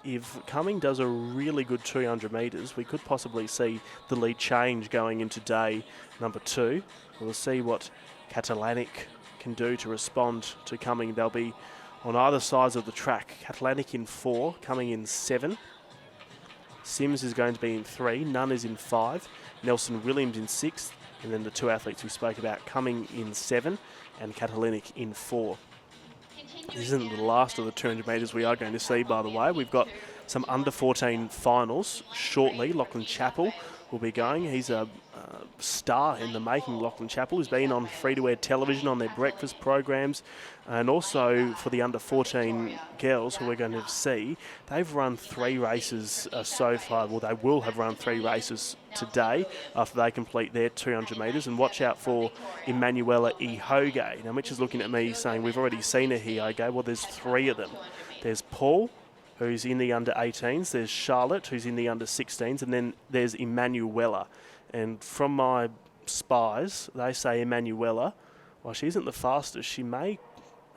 If Cumming does a really good 200 metres, we could possibly see the lead change going into day number 2. We'll see what Catalanic can do to respond to Cumming. They'll be on either sides of the track. Catalanic in 4, Cumming in 7. Sims is going to be in 3, Nunn is in 5, Nelson Williams in 6, and then the two athletes we spoke about, Cumming in 7 and Catalanic in 4. This isn't the last of the 200 metres we are going to see, by the way. We've got some under-14 finals shortly. Lachlan Chappell will be going. He's a star in the making, Lachlan Chappell. He's been on free-to-air television on their breakfast programs, and also for the under-14 girls who we're going to see. They've run 3 races so far. Well, they will have run 3 races today after they complete their 200 metres. And watch out for Emanuela Ihoge. Now, Mitch is looking at me saying we've already seen a Ihoge. Well, there's 3 of them. There's Paul, who's in the under-18s. There's Charlotte, who's in the under-16s. And then there's Emanuela. And from my spies, they say Emanuela, while she isn't the fastest, she may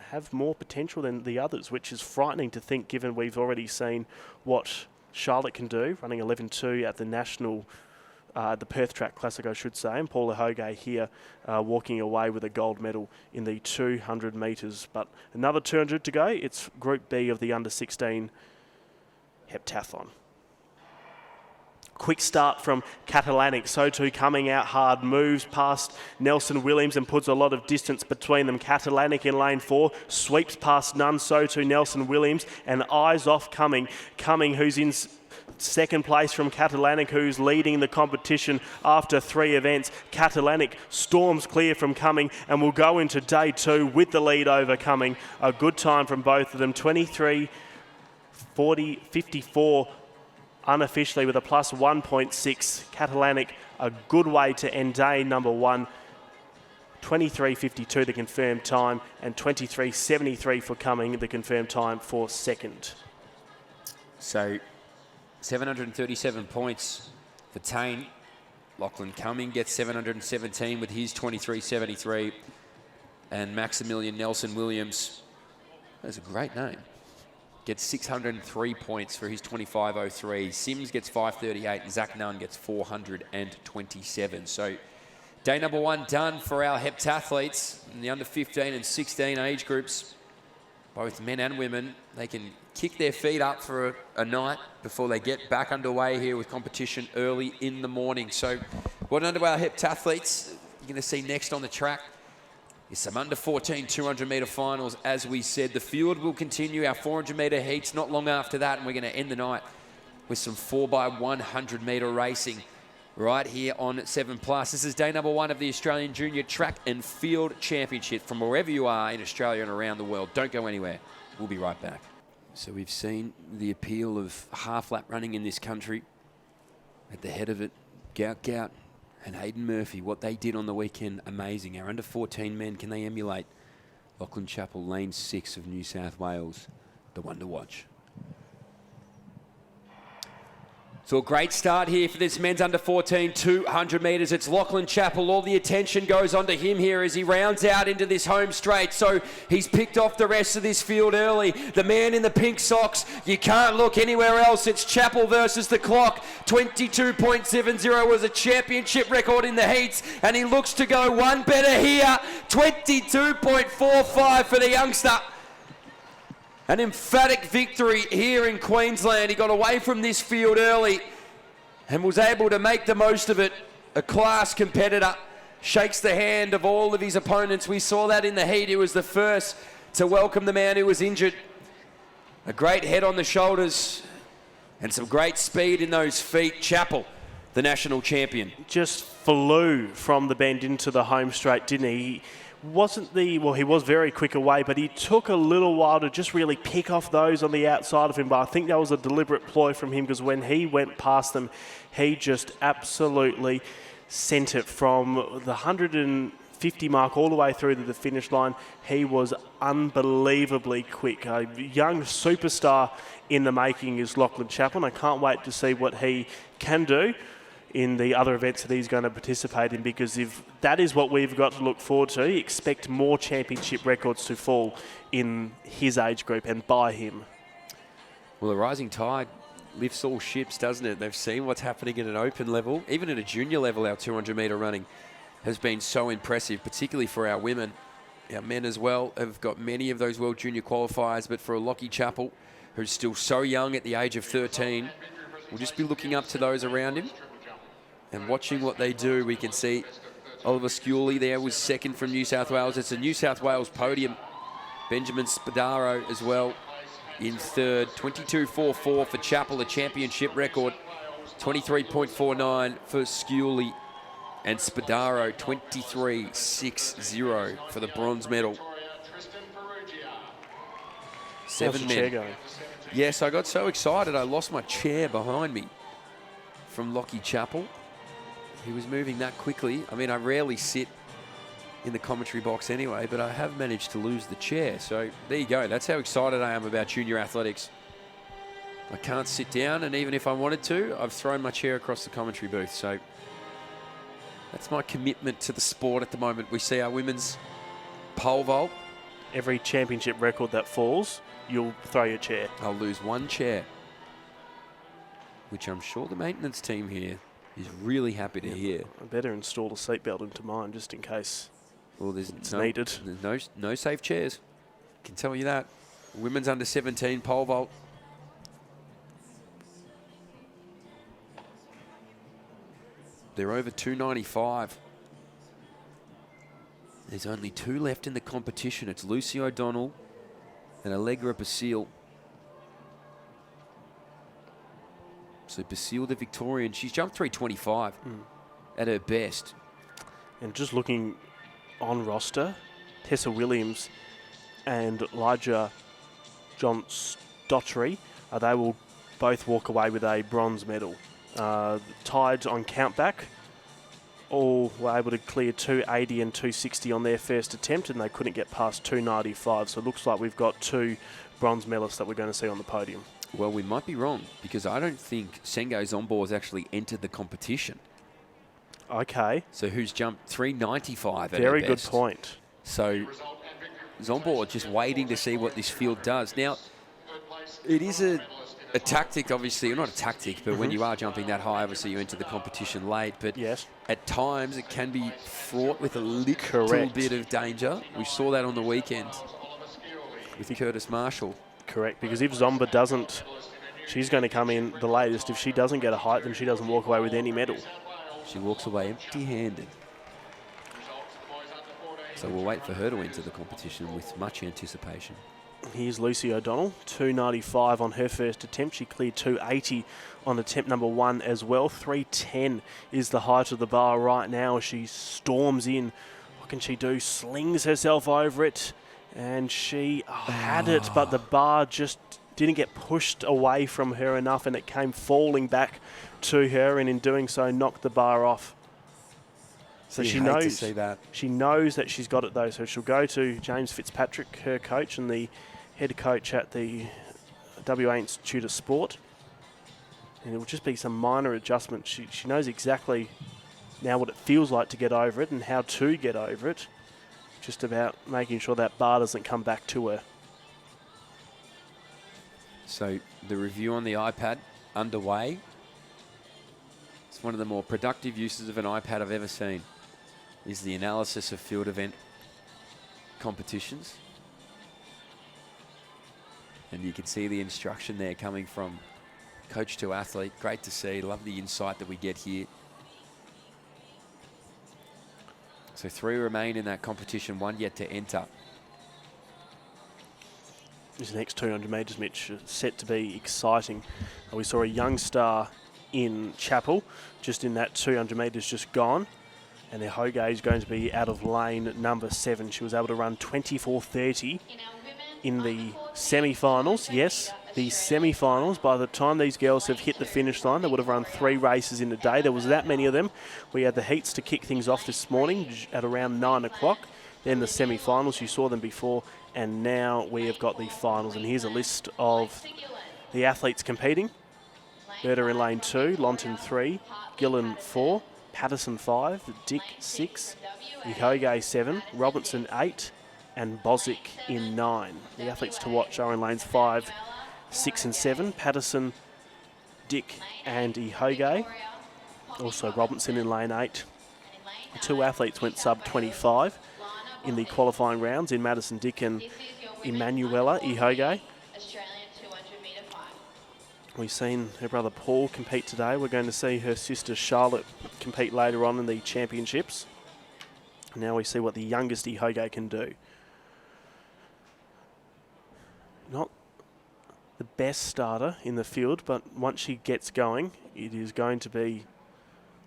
have more potential than the others, which is frightening to think given we've already seen what Charlotte can do, running 11.2 at the national, the Perth Track Classic, I should say, and Paula Hoge here walking away with a gold medal in the 200 metres. But another 200 to go. It's Group B of the under-16 heptathlon. Quick start from Catalanic. So too coming out hard, moves past Nelson Williams and puts a lot of distance between them. Catalanic in lane 4, sweeps past Nunn, so too Nelson Williams, and eyes off Cumming. Cumming, who's in second place from Catalanic, who's leading the competition after 3 events. Catalanic storms clear from Cumming and will go into day 2 with the lead over Cumming. A good time from both of them, 23:40:54. Unofficially with a plus 1.6. Catalanic, a good way to end day number 1. 23:52 the confirmed time, and 23:73 for Cumming, the confirmed time for second. So 737 points for Tane. Lachlan Cumming gets 717 with his 23:73. And Maximilian Nelson Williams, that's a great name, gets 603 points for his 25:03. Sims gets 538 and Zach Nunn gets 427. So day number 1 done for our heptathletes in the under 15 and 16 age groups. Both men and women, they can kick their feet up for a night before they get back underway here with competition early in the morning. So what under our heptathletes you're going to see next on the track is some under 14 200 metre finals. As we said, the field will continue our 400 metre heats not long after that, and we're going to end the night with some 4x100 metre racing right here on 7+. This is day number 1 of the Australian Junior Track and Field Championship from wherever you are in Australia and around the world. Don't go anywhere. We'll be right back. So we've seen the appeal of half-lap running in this country. At the head of it, Gout and Hayden Murphy, what they did on the weekend, amazing. Our under-14 men, can they emulate Lachlan Chappell, lane 6 of New South Wales, the one to watch. So a great start here for this men's under 14 200 metres. It's Lachlan Chappell. All the attention goes on to him here as he rounds out into this home straight. So he's picked off the rest of this field early. The man in the pink socks, you can't look anywhere else. It's Chappell versus the clock. 22.70 was a championship record in the heats, and he looks to go one better here. 22.45 for the youngster. An emphatic victory here in Queensland. He got away from this field early and was able to make the most of it. A class competitor, shakes the hand of all of his opponents. We saw that in the heat. He was the first to welcome the man who was injured. A great head on the shoulders and some great speed in those feet. Chappell, the national champion. Just flew from the bend into the home straight, didn't he? he was very quick away, but he took a little while to just really pick off those on the outside of him. But I think that was a deliberate ploy from him, because when he went past them, he just absolutely sent it from the 150 mark all the way through to the finish line. He was unbelievably quick. A young superstar in the making is Lachlan Chaplin. I can't wait to see what he can do in the other events that he's going to participate in, because if that is what we've got to look forward to, expect more championship records to fall in his age group and by him. Well, the rising tide lifts all ships, doesn't it? They've seen what's happening at an open level. Even at a junior level, our 200-metre running has been so impressive, particularly for our women. Our men as well have got many of those World Junior qualifiers, but for a Lockie Chappell, who's still so young at the age of 13, we'll just be looking up to those around him and watching what they do. We can see Oliver Scully there was second from New South Wales. It's a New South Wales podium. Benjamin Spadaro as well in third. 22.44 for Chappell, a championship record. 23.49 for Scully. And Spadaro, 23.60 for the bronze medal. Seven men. Yes, I got so excited I lost my chair behind me from Lockie Chappell. He was moving that quickly. I mean, I rarely sit in the commentary box anyway, but I have managed to lose the chair. So there you go. That's how excited I am about junior athletics. I can't sit down, and even if I wanted to, I've thrown my chair across the commentary booth. So that's my commitment to the sport at the moment. We see our women's pole vault. Every championship record that falls, you'll throw your chair. I'll lose one chair, which I'm sure the maintenance team here is really happy to hear. I better install a seatbelt into mine just in case it's needed. There's no safe chairs. Can tell you that. Women's under 17 pole vault. They're over 295. There's only two left in the competition. It's Lucy O'Donnell and Allegra Basile. So Basile, the Victorian, she's jumped 325 at her best. And just looking on roster, Tessa Williams and Elijah John-Stottery, they will both walk away with a bronze medal. Tides on countback, all were able to clear 280 and 260 on their first attempt, and they couldn't get past 295. So it looks like we've got two bronze medalists that we're going to see on the podium. Well, we might be wrong, because I don't think Sengo Zombo has actually entered the competition. Okay. So who's jumped 395 at her Very good best. point. So Zombo just waiting to see what this field does. Now, it is a tactic, obviously, or not a tactic, but when you are jumping that high, obviously you enter the competition late. But yes, at times it can be fraught with a little bit of danger. We saw that on the weekend with Curtis Marshall. Correct, because if Zomba doesn't, she's going to come in the latest. If she doesn't get a height, then she doesn't walk away with any medal. She walks away empty-handed. So we'll wait for her to enter the competition with much anticipation. Here's Lucy O'Donnell, 295 on her first attempt. She cleared 280 on attempt number one as well. 310 is the height of the bar right now as she storms in. What can she do? Slings herself over it, and she had it, but the bar just didn't get pushed away from her enough, and it came falling back to her, and in doing so knocked the bar off. So she knows that she's got it though. So she'll go to James Fitzpatrick, her coach, and the head coach at the WA Institute of Sport. And it will just be some minor adjustments. She knows exactly now what it feels like to get over it and how to get over it. Just about making sure that bar doesn't come back to her. So the review on the iPad underway. It's one of the more productive uses of an iPad I've ever seen, is the analysis of field event competitions. And you can see the instruction there coming from coach to athlete. Great to see. Love the insight that we get here. So 3 remain in that competition, 1 yet to enter. This next 200 metres, Mitch, set to be exciting. We saw a young star in Chappell, just in that 200 metres just gone. And their Hoge is going to be out of lane number 7. She was able to run 24:30 in the semi-finals. Yes, the semi-finals. By the time these girls have hit the finish line, they would have run 3 races in a day. There was that many of them. We had the heats to kick things off this morning at around 9 o'clock. Then the semi-finals, you saw them before, and now we have got the finals. And here's a list of the athletes competing. Berta in lane 2, Lonton 3, Gillen 4, Patterson 5, Dick 6, Ihoge 7, Robinson 8, and Bozic in 9. The athletes to watch are in lanes 5, 6 and 7. Patterson, Dick and Ihoge. Also Robinson in lane 8. 2 athletes went sub 25 in the qualifying rounds in Madison Dick and Emanuela Ihoge. We've seen her brother Paul compete today. We're going to see her sister Charlotte compete later on in the championships. Now we see what the youngest Ihoge can do. Not the best starter in the field, but once she gets going, it is going to be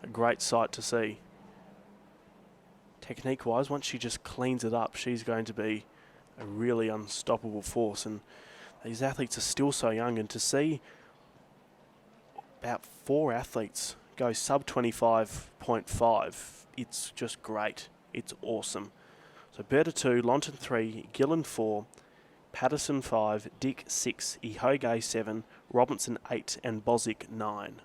a great sight to see. Technique-wise, once she just cleans it up, she's going to be a really unstoppable force. And these athletes are still so young, and to see about 4 athletes go sub 25.5, it's just great. It's awesome. So Berta 2, Lonton 3, Gillen 4, Patterson 5, Dick 6, Ihoge 7, Robinson 8 and Bozic 9.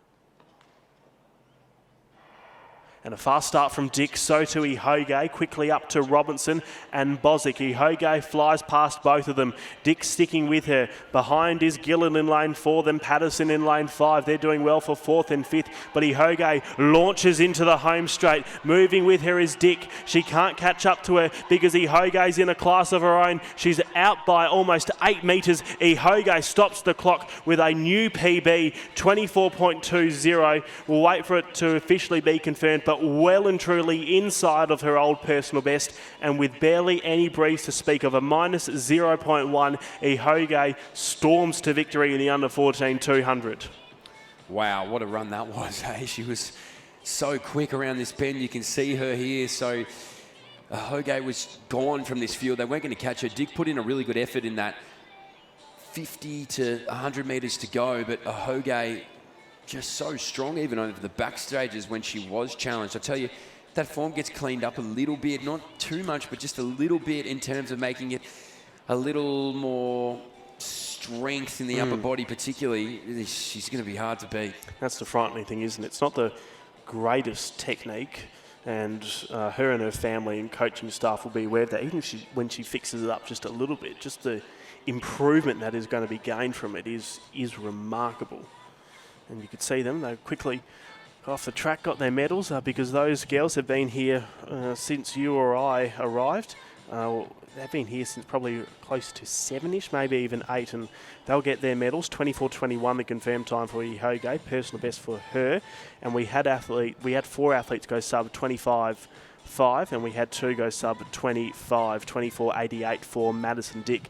And a fast start from Dick, so to Ihoge, quickly up to Robinson and Bozic. Ihoge flies past both of them. Dick sticking with her. Behind is Gillen in lane 4, then Patterson in lane 5. They're doing well for 4th and 5th, but Ihoge launches into the home straight. Moving with her is Dick. She can't catch up to her because Ihoge's in a class of her own. She's out by almost 8 metres. Ihoge stops the clock with a new PB, 24.20. We'll wait for it to officially be confirmed, but well and truly inside of her old personal best, and with barely any breeze to speak of, a minus 0.1, Ihoge storms to victory in the under 14 200. Wow, what a run that was, hey? She was so quick around this bend. You can see her here. So Ihoge was gone from this field. They weren't going to catch her. Dick put in a really good effort in that 50 to 100 metres to go, but Ihoge just so strong even over the back stages when she was challenged. I tell you, that form gets cleaned up a little bit, not too much, but just a little bit in terms of making it a little more strength in the upper body particularly. She's going to be hard to beat. That's the frightening thing, isn't it? It's not the greatest technique, and her and her family and coaching staff will be aware of that. Even if when she fixes it up just a little bit, just the improvement that is going to be gained from it is remarkable. And you could see them, they quickly got off the track, got their medals, because those girls have been here since you or I arrived. They've been here since probably close to 7-ish, maybe even 8, and they'll get their medals. 24:21 the confirmed time for Ihoge, personal best for her. And we had 4 athletes go sub 25.5, and we had 2 go sub 25, 24:88 for Madison Dick.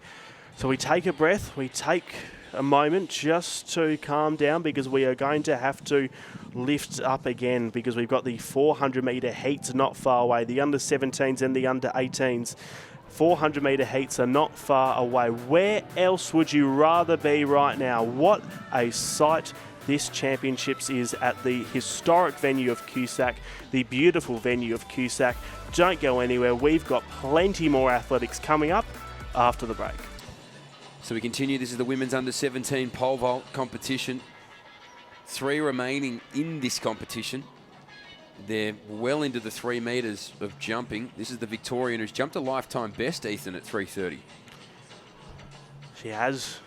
So we take a breath, we take a moment just to calm down, because we are going to have to lift up again, because we've got the 400 metre heats not far away, the under 17s and the under 18s. 400 metre heats are not far away. Where else would you rather be right now? What a sight this championships is at the historic venue of Cusack, the beautiful venue of Cusack. Don't go anywhere. We've got plenty more athletics coming up after the break. So we continue. This is the women's under 17 pole vault competition. 3 remaining in this competition. They're well into the 3 metres of jumping. This is the Victorian who's jumped a lifetime best, Ethan, at 3:30. She has.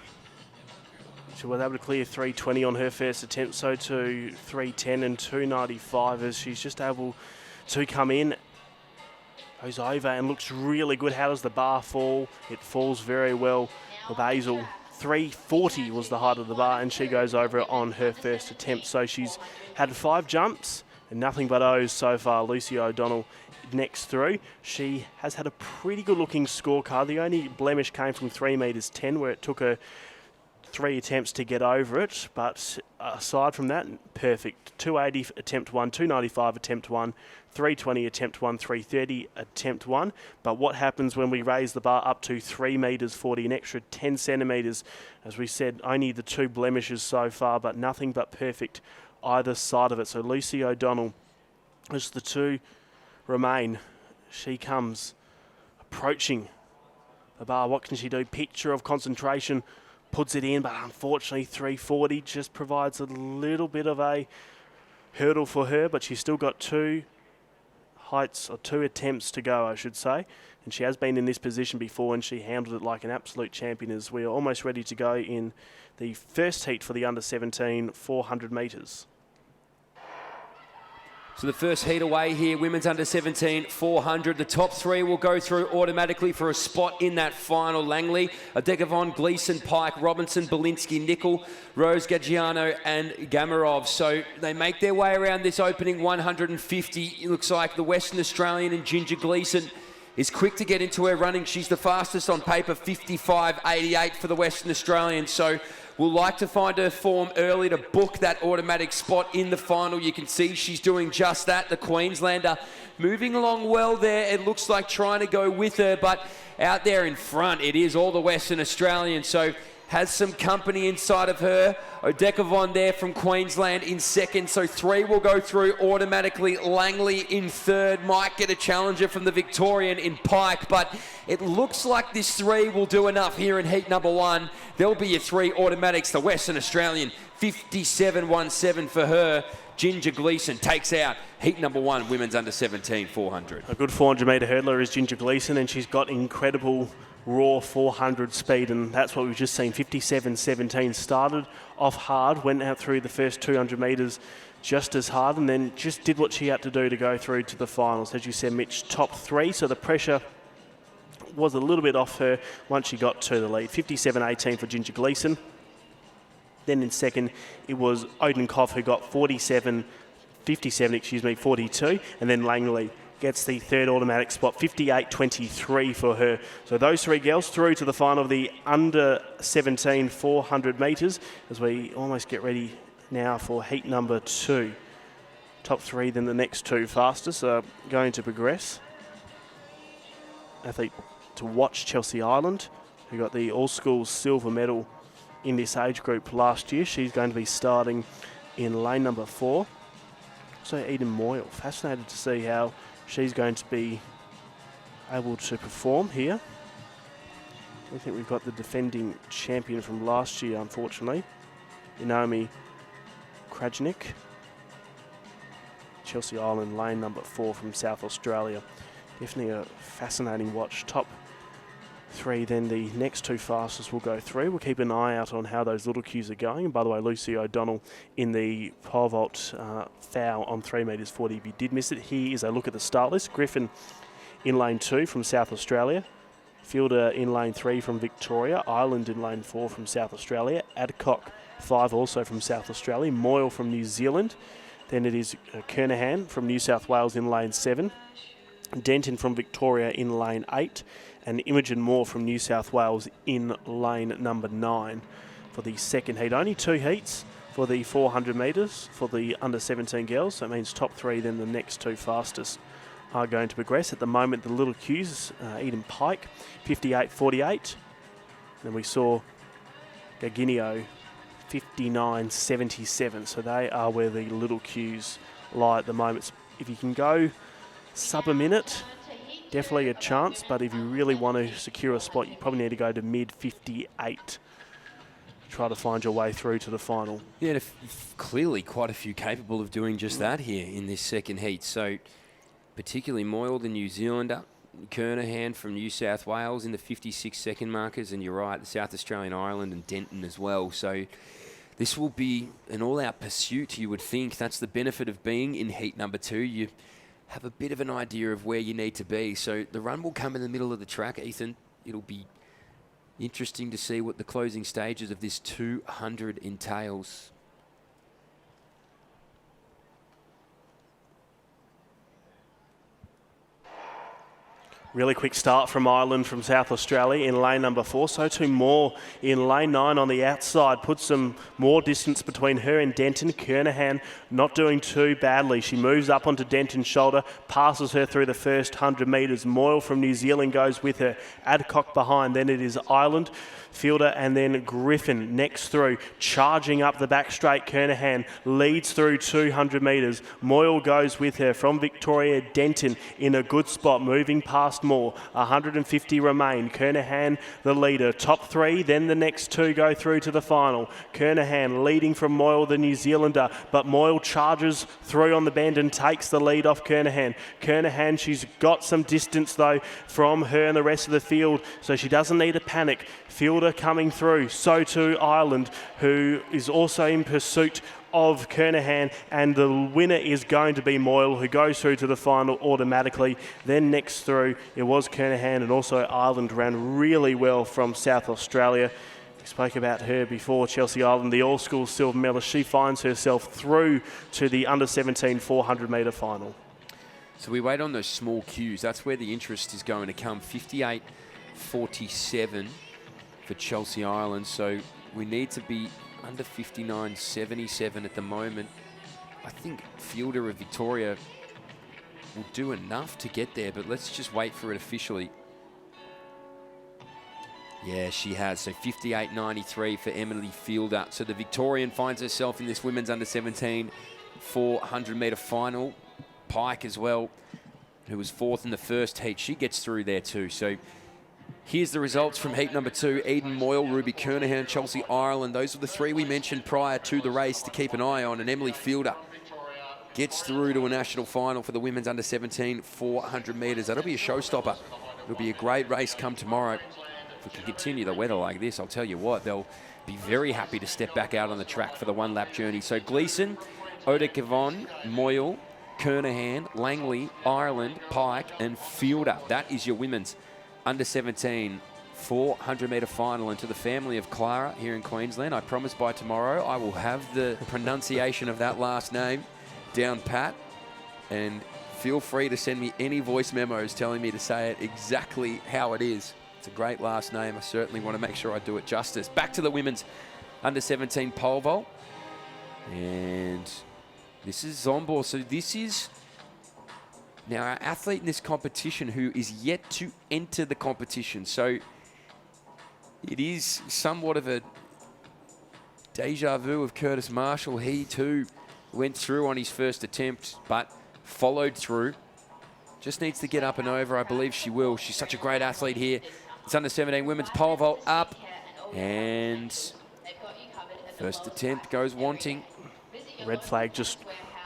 She was able to clear 3:20 on her first attempt, so to 3:10 and 2:95 as she's just able to come in. Goes over and looks really good. How does the bar fall? It falls very well for Basil. 3:40 was the height of the bar, and she goes over it on her first attempt. So she's had 5 jumps and nothing but O's so far. Lucy O'Donnell next through. She has had a pretty good looking scorecard. The only blemish came from 3 metres 10, where it took her 3 attempts to get over it, but aside from that, perfect. 280 attempt 1, 295 attempt 1, 320 attempt 1, 330 attempt 1. But what happens when we raise the bar up to 3 metres 40, an extra 10 centimetres? As we said, only the 2 blemishes so far, but nothing but perfect either side of it. So Lucy O'Donnell, as the 2 remain, she comes approaching the bar. What can she do? Picture of concentration, puts it in, but unfortunately 340 just provides a little bit of a hurdle for her, but she's still got 2 heights, or 2 attempts to go, I should say. And she has been in this position before, and she handled it like an absolute champion as we are almost ready to go in the first heat for the under-17 400 metres. So the first heat away here, women's under 17, 400. The top 3 will go through automatically for a spot in that final. Langley, Adekavon, Gleeson, Pike, Robinson, Belinsky, Nickel, Rose, Gagiano and Gamarov. So they make their way around this opening 150. It looks like the Western Australian and Ginger Gleeson is quick to get into her running. She's the fastest on paper, 55.88 for the Western Australian. So we'll like to find her form early to book that automatic spot in the final. You can see she's doing just that. The Queenslander moving along well there. It looks like trying to go with her, but out there in front, it is all the Western Australians. So has some company inside of her. Odekavon there from Queensland in second. So 3 will go through automatically. Langley in third. Might get a challenger from the Victorian in Pike, but it looks like this 3 will do enough here in heat number 1. There'll be your 3 automatics. The Western Australian, 57.17 for her. Ginger Gleeson takes out heat number 1, women's under 17, 400. A good 400 metre hurdler is Ginger Gleeson, and she's got incredible raw 400 speed, and that's what we've just seen. 57.17. Started off hard, went out through the first 200 metres just as hard, and then just did what she had to do to go through to the finals. As you said, Mitch, top 3, so the pressure was a little bit off her once she got to the lead. 57.18 for Ginger Gleeson. Then in second, it was Odenkopf who got 42, and then Langley gets the third automatic spot, 58.23 for her. So those 3 girls through to the final of the under 17 400 metres as we almost get ready now for heat number 2. Top 3, then the next 2 fastest are going to progress. Athlete to watch, Chelsea Ireland, who got the all-schools silver medal in this age group last year. She's going to be starting in lane number 4. So Eden Moyle, fascinated to see how she's going to be able to perform here. I think we've got the defending champion from last year, unfortunately, Naomi Krajnik. Chelsea Island, lane number 4 from South Australia. Definitely a fascinating watch. Top 3, then the next 2 fastest will go through. We'll keep an eye out on how those little cues are going. And by the way, Lucy O'Donnell in the pole vault foul on 3 metres 40. If you did miss it, here is a look at the start list. Griffin in lane 2 from South Australia. Fielder in lane 3 from Victoria. Ireland in lane 4 from South Australia. Adcock 5 also from South Australia. Moyle from New Zealand. Then it is Kernahan from New South Wales in lane 7. Denton from Victoria in lane 8. And Imogen Moore from New South Wales in lane number 9 for the second heat. Only 2 heats for the 400 metres for the under 17 girls. So that means top 3, then the next 2 fastest are going to progress. At the moment, the little cues, Eden Pike, 58.48. Then we saw Gaginio, 59.77. So they are where the little cues lie at the moment. If you can go sub a minute, definitely a chance, but if you really want to secure a spot, you probably need to go to mid 58. Try to find your way through to the final. Yeah, clearly quite a few capable of doing just that here in this second heat. So particularly Moyle, the New Zealander, Kernahan from New South Wales in the 56 second markers, and you're right, the South Australian, Ireland and Denton as well. So this will be an all-out pursuit, you would think. That's the benefit of being in heat number 2. You have a bit of an idea of where you need to be. So the run will come in the middle of the track, Ethan. It'll be interesting to see what the closing stages of this 200 entails. Really quick start from Ireland from South Australia in lane number 4. So too Moore in lane 9 on the outside. Puts some more distance between her and Denton. Kernahan not doing too badly. She moves up onto Denton's shoulder, passes her through the first 100 metres. Moyle from New Zealand goes with her. Adcock behind. Then it is Ireland, Fielder, and then Griffin next through. Charging up the back straight, Kernahan leads through 200 metres. Moyle goes with her from Victoria. Denton in a good spot, moving past Moore. 150 remain. Kernahan the leader. Top 3, then the next 2 go through to the final. Kernahan leading from Moyle, the New Zealander, but Moyle charges through on the bend and takes the lead off Kernahan. Kernahan, she's got some distance though from her and the rest of the field, so she doesn't need to panic. Fielder coming through. So too Ireland, who is also in pursuit of Kernahan, and the winner is going to be Moyle, who goes through to the final automatically. Then next through, it was Kernahan, and also Ireland ran really well from South Australia. We spoke about her before, Chelsea Ireland, the all-school silver medalist. She finds herself through to the under-17 400 metre final. So we wait on those small cues. That's where the interest is going to come. 58.47 for Chelsea Ireland. So we need to be under 59.77 at the moment. I think Fielder of Victoria will do enough to get there, but let's just wait for it officially. Yeah, she has. So 58.93 for Emily Fielder. So the Victorian finds herself in this women's under-17 400 metre final. Pike as well, who was 4th in the first heat. She gets through there too. So here's the results from heat number 2. Eden Moyle, Ruby Kernahan, Chelsea Ireland. Those were the 3 we mentioned prior to the race to keep an eye on. And Emily Fielder gets through to a national final for the women's under-17 400 metres. That'll be a showstopper. It'll be a great race come tomorrow. If we can continue the weather like this, I'll tell you what, they'll be very happy to step back out on the track for the one-lap journey. So Gleeson, Odekavon, Moyle, Kernahan, Langley, Ireland, Pike and Fielder. That is your women's under-17 400 metre final. And to the family of Clara here in Queensland, I promise by tomorrow I will have the pronunciation of that last name down pat, and feel free to send me any voice memos telling me to say it exactly how it is. It's a great last name. I certainly want to make sure I do it justice. Back to the women's under-17 pole vault, and this is Zombor. So this is now our athlete in this competition who is yet to enter the competition. So it is somewhat of a deja vu of Curtis Marshall. He too went through on his first attempt, but followed through. Just needs to get up and over. I believe she will. She's such a great athlete here. It's under-17 women's pole vault up, and first attempt goes wanting. Red flag just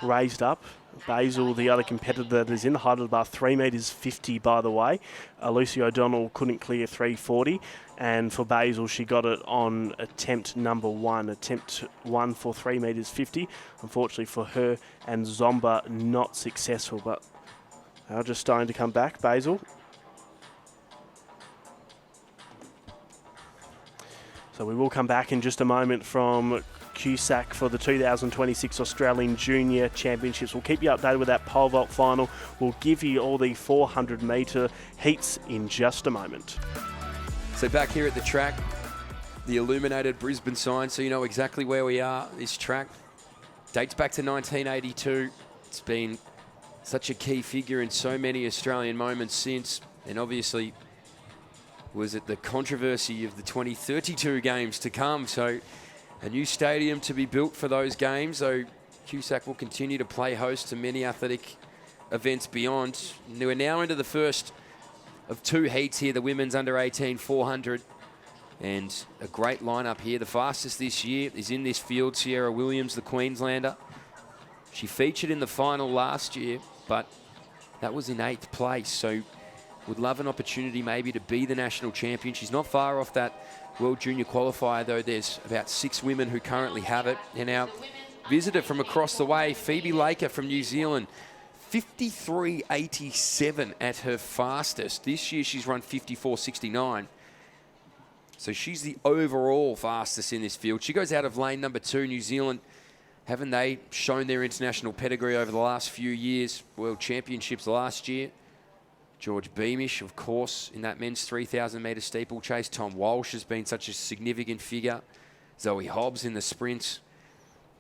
raised up. Basil, the other competitor that is in the height of about 3 metres 50, by the way. Lucy O'Donnell couldn't clear 340. And for Basil, she got it on attempt number 1. Attempt 1 for 3 metres 50. Unfortunately for her and Zomba, not successful. But they're just starting to come back. Basil. So we will come back in just a moment from Cusack for the 2026 Australian Junior Championships. We'll keep you updated with that pole vault final. We'll give you all the 400 metre heats in just a moment. So back here at the track, the illuminated Brisbane sign, so you know exactly where we are. This track dates back to 1982. It's been such a key figure in so many Australian moments since, and obviously was it the controversy of the 2032 games to come. So a new stadium to be built for those games, so Cusack will continue to play host to many athletic events beyond. We're now into the first of 2 heats here, the women's under-18 400, and a great lineup here. The fastest this year is in this field, Sierra Williams, the Queenslander. She featured in the final last year, but that was in 8th place, so would love an opportunity maybe to be the national champion. She's not far off that World Junior qualifier, though. There's about 6 women who currently have it. And our visitor from across the way, Phoebe Laker from New Zealand, 53.87 at her fastest. This year she's run 54.69. So she's the overall fastest in this field. She goes out of lane number 2, New Zealand. Haven't they shown their international pedigree over the last few years? World Championships last year. George Beamish, of course, in that men's 3,000 metre steeplechase. Tom Walsh has been such a significant figure. Zoe Hobbs in the sprint.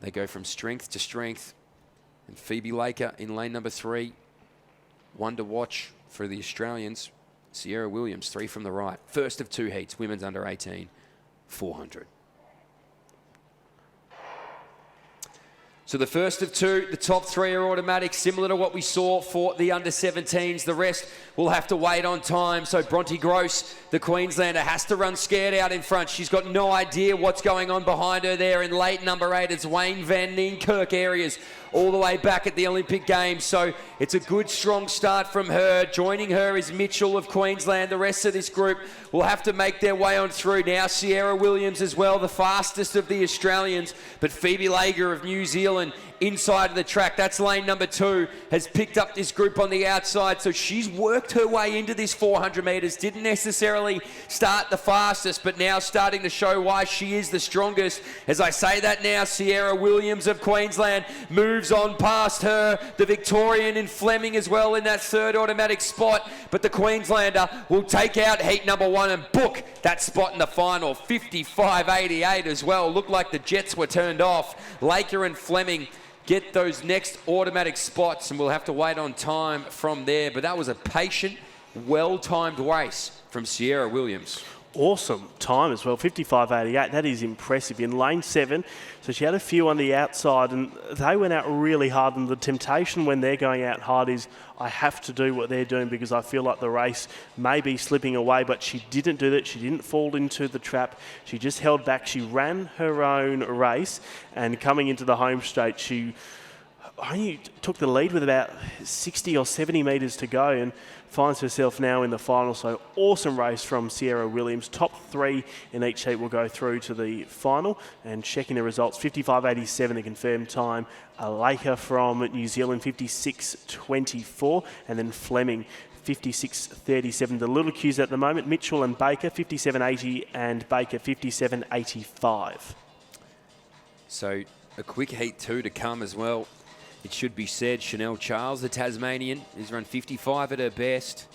They go from strength to strength. And Phoebe Laker in lane number 3. One to watch for the Australians. Sierra Williams, 3 from the right. First of 2 heats, women's under 18, 400. So the first of 2, the top 3 are automatic, similar to what we saw for the under-17s. The rest will have to wait on time. So Bronte Gross, the Queenslander, has to run scared out in front. She's got no idea what's going on behind her there. In late number 8, it's Wayne Van Nienkerk areas all the way back at the Olympic Games. So it's a good, strong start from her. Joining her is Mitchell of Queensland. The rest of this group will have to make their way on through. Now Sierra Williams as well, the fastest of the Australians. But Phoebe Lager of New Zealand inside of the track. That's lane number 2, has picked up this group on the outside. So she's worked her way into this 400 metres. Didn't necessarily start the fastest, but now starting to show why she is the strongest. As I say that now, Sierra Williams of Queensland moves on past her. The Victorian in Fleming as well in that 3rd automatic spot. But the Queenslander will take out heat number 1 and book that spot in the final. 55.88 as well. Looked like the jets were turned off. Laker and Fleming get those next automatic spots, and we'll have to wait on time from there. But that was a patient, well-timed race from Sierra Williams. Awesome time as well, 55.88. That is impressive. In lane 7, so she had a few on the outside, and they went out really hard. And the temptation when they're going out hard is, I have to do what they're doing because I feel like the race may be slipping away. But she didn't do that. She didn't fall into the trap. She just held back. She ran her own race, and coming into the home straight, she only took the lead with about 60 or 70 metres to go, and finds herself now in the final. So awesome race from Sierra Williams. Top 3 in each heat will go through to the final. And checking the results, 55.87 the confirmed time. A Laker from New Zealand, 56.24. And then Fleming, 56.37. The little cues at the moment, Mitchell and Baker, 57.80, and Baker, 57.85. So a quick heat 2 to come as well. It should be said, Chanel Charles, the Tasmanian, has run 55 at her best.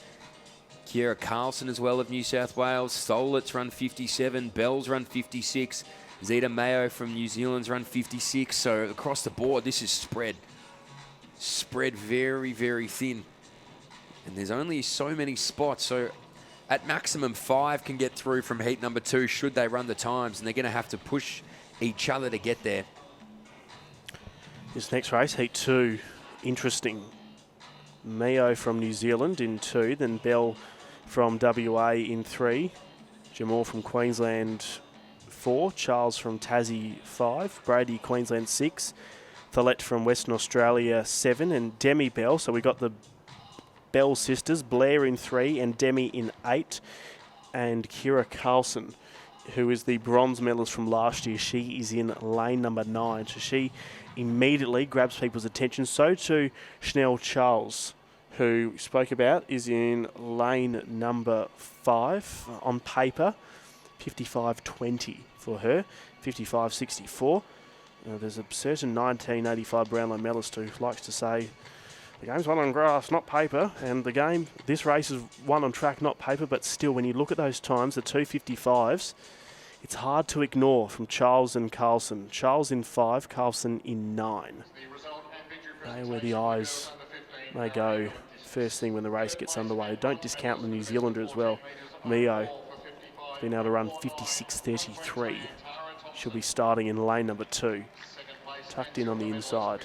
Kiera Carlson as well of New South Wales. Stolet's run 57. Bell's run 56. Zeta Mayo from New Zealand's run 56. So across the board, this is spread very, very thin. And there's only so many spots. So at maximum 5 can get through from heat number 2 should they run the times. And they're going to have to push each other to get there. This next race, heat 2, interesting. Mayo from New Zealand in 2, then Bell from WA in 3, Jamal from Queensland 4, Charles from Tassie 5, Brady Queensland 6, Thalette from Western Australia 7, and Demi Bell. So we got the Bell sisters, Blair in 3 and Demi in 8, and Kira Carlson, who is the bronze medalist from last year. She is in lane number 9. So she immediately grabs people's attention. So too Chanel Charles, who we spoke about, is in lane number 5 on paper. 55.20 for her, 55.64. There's a certain 1985 Brownlow medalist who likes to say the game's won on grass, not paper, and this race is won on track, not paper. But still, when you look at those times, the 255s, it's hard to ignore from Charles and Carlson. Charles in 5, Carlson in 9. They where the eyes may go first thing when the race gets underway. Don't discount the New Zealander as well. Mio has been able to run 56.33. She'll be starting in lane number 2, tucked in on the inside.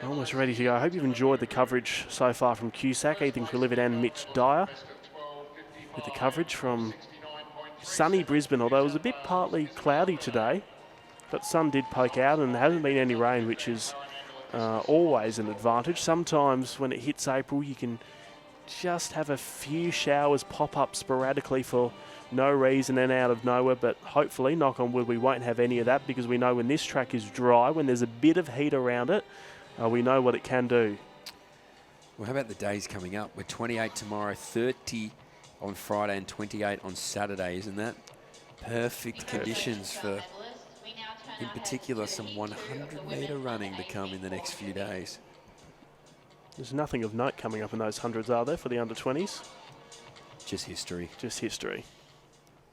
Almost ready to go. I hope you've enjoyed the coverage so far from Cusack, Ethan Quillivet and Mitch Dyer, with the coverage from sunny Brisbane, although it was a bit partly cloudy today, but sun did poke out and there hasn't been any rain, which is always an advantage. Sometimes when it hits April, you can just have a few showers pop up sporadically for no reason and out of nowhere, but hopefully, knock on wood, we won't have any of that, because we know when this track is dry, when there's a bit of heat around it, we know what it can do. Well, how about the days coming up? We're 28 tomorrow, 30 on Friday and 28 on Saturday. Isn't that perfect conditions for, in particular, some 100-metre running to come in the next few days? There's nothing of note coming up in those hundreds, are there, for the under-20s? Just history. Just history.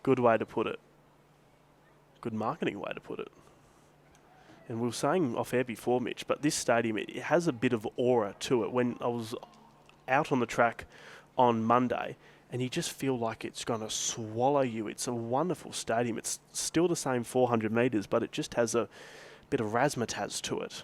Good way to put it. Good marketing way to put it. And we were saying off air before, Mitch, but this stadium, it has a bit of aura to it. When I was out on the track on Monday, and you just feel like it's going to swallow you. It's a wonderful stadium. It's still the same 400 metres, but it just has a bit of razzmatazz to it.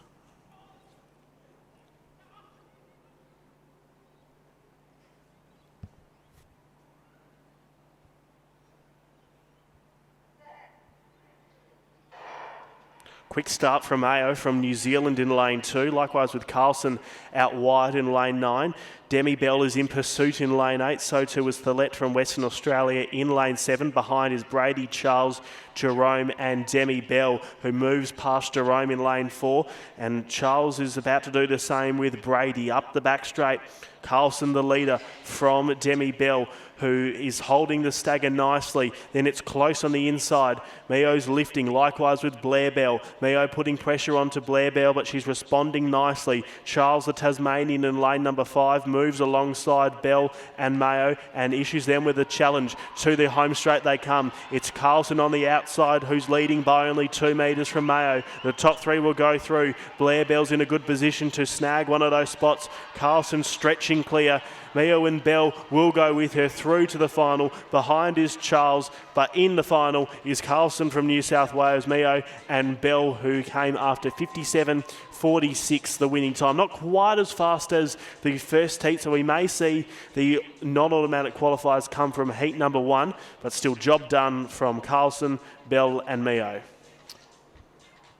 Quick start from Mayo from New Zealand in lane 2. Likewise with Carlson out wide in lane 9. Demi Bell is in pursuit in lane 8. So too is Thelette from Western Australia in lane 7. Behind is Brady, Charles, Jerome and Demi Bell, who moves past Jerome in lane 4. And Charles is about to do the same with Brady. Up the back straight, Carlson the leader from Demi Bell, who is holding the stagger nicely. Then it's close on the inside. Mio's lifting, likewise with Blair Bell. Mio putting pressure onto Blair Bell, but she's responding nicely. Charles the Tasmanian in lane number 5 moves alongside Bell and Mayo and issues them with a challenge. To the home straight they come. It's Carlson on the outside who's leading by only 2 metres from Mayo. The top 3 will go through. Blair Bell's in a good position to snag one of those spots. Carlson stretching clear. Mio and Bell will go with her through to the final. Behind is Charles, but in the final is Carlson from New South Wales, Mio and Bell, who came after 57.46, the winning time. Not quite as fast as the first heat, so we may see the non-automatic qualifiers come from heat number 1, but still job done from Carlson, Bell and Mio.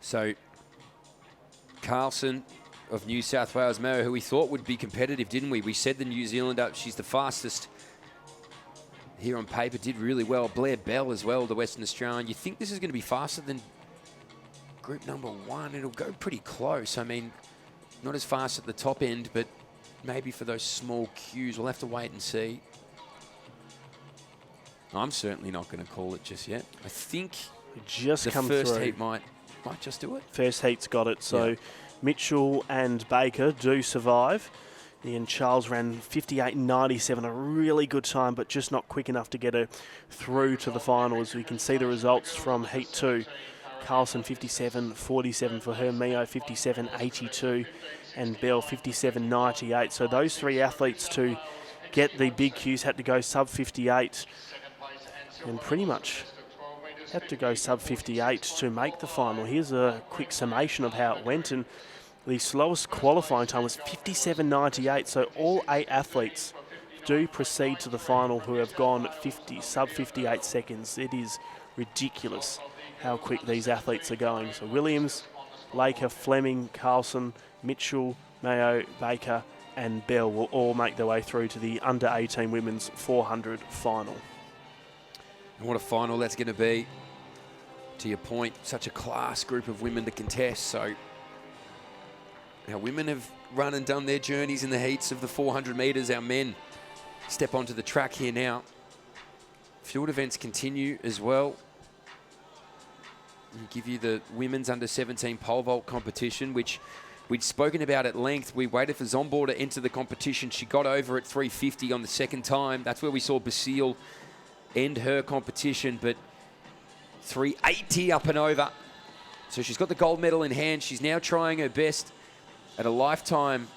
So, Carlson of New South Wales, Mio, who we thought would be competitive, didn't we? We said the New Zealander, she's the fastest here on paper, did really well. Blair Bell as well, the Western Australian. You think this is going to be faster than group number 1? It'll go pretty close. I mean, not as fast at the top end, but maybe for those small cues. We'll have to wait and see. I'm certainly not going to call it just yet. I think Just the come first through. heat might just do it. First heat's got it, so Yeah. Mitchell and Baker do survive. And Charles ran 58.97, a really good time, but just not quick enough to get her through to the final. As we can see the results from Heat 2. Carlson 57.47 for her, Mio 57.82, and Bell 57.98. So those 3 athletes to get the big Qs had to go sub 58, and pretty much had to go sub 58 to make the final. Here's a quick summation of how it went, and the slowest qualifying time was 57.98, so all 8 athletes do proceed to the final who have gone sub 58 seconds. It is ridiculous how quick these athletes are going. So Williams, Laker, Fleming, Carlson, Mitchell, Mayo, Baker and Bell will all make their way through to the under-18 women's 400 final. And what a final that's going to be. To your point, such a class group of women to contest. So our women have run and done their journeys in the heats of the 400 metres. Our men step onto the track here now. Field events continue as well. We'll give you the women's under 17 pole vault competition, which we'd spoken about at length. We waited for Zombor to enter the competition. She got over at 350 on the second time. That's where we saw Basile end her competition, but 380 up and over. So she's got the gold medal in hand. She's now trying her best at a lifetime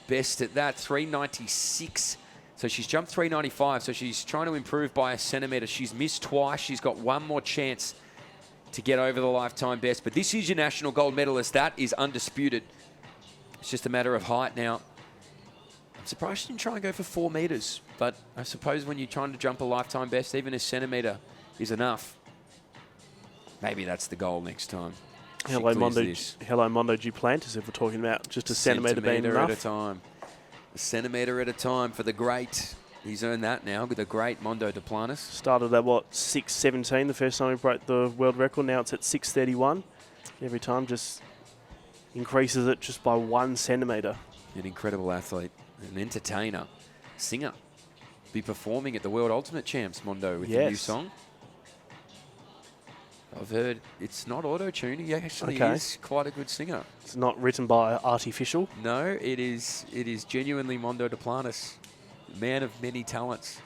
best at that, 396. So she's jumped 395, so she's trying to improve by a centimetre. She's missed twice. She's got one more chance to get over the lifetime best. But this is your national gold medalist. That is undisputed. It's just a matter of height now. I'm surprised she didn't try and go for 4 metres. But I suppose when you're trying to jump a lifetime best, even a centimetre is enough. Maybe that's the goal next time. Hello, Mondo Duplantis, if we're talking about just a centimetre being enough. At a time. A centimetre at a time for the great. He's earned that now with the great Mondo Duplantis. Started at, 6:17 the first time he broke the world record. Now it's at 6:31. Every time just increases it just by 1 centimetre. An incredible athlete, an entertainer, singer. Be performing at the World Ultimate Champs, Mondo, with the new song. I've heard it's not auto-tuned. He actually Okay. is quite a good singer. It's not written by Artificial. No, it is genuinely Mondo Duplantis, man of many talents.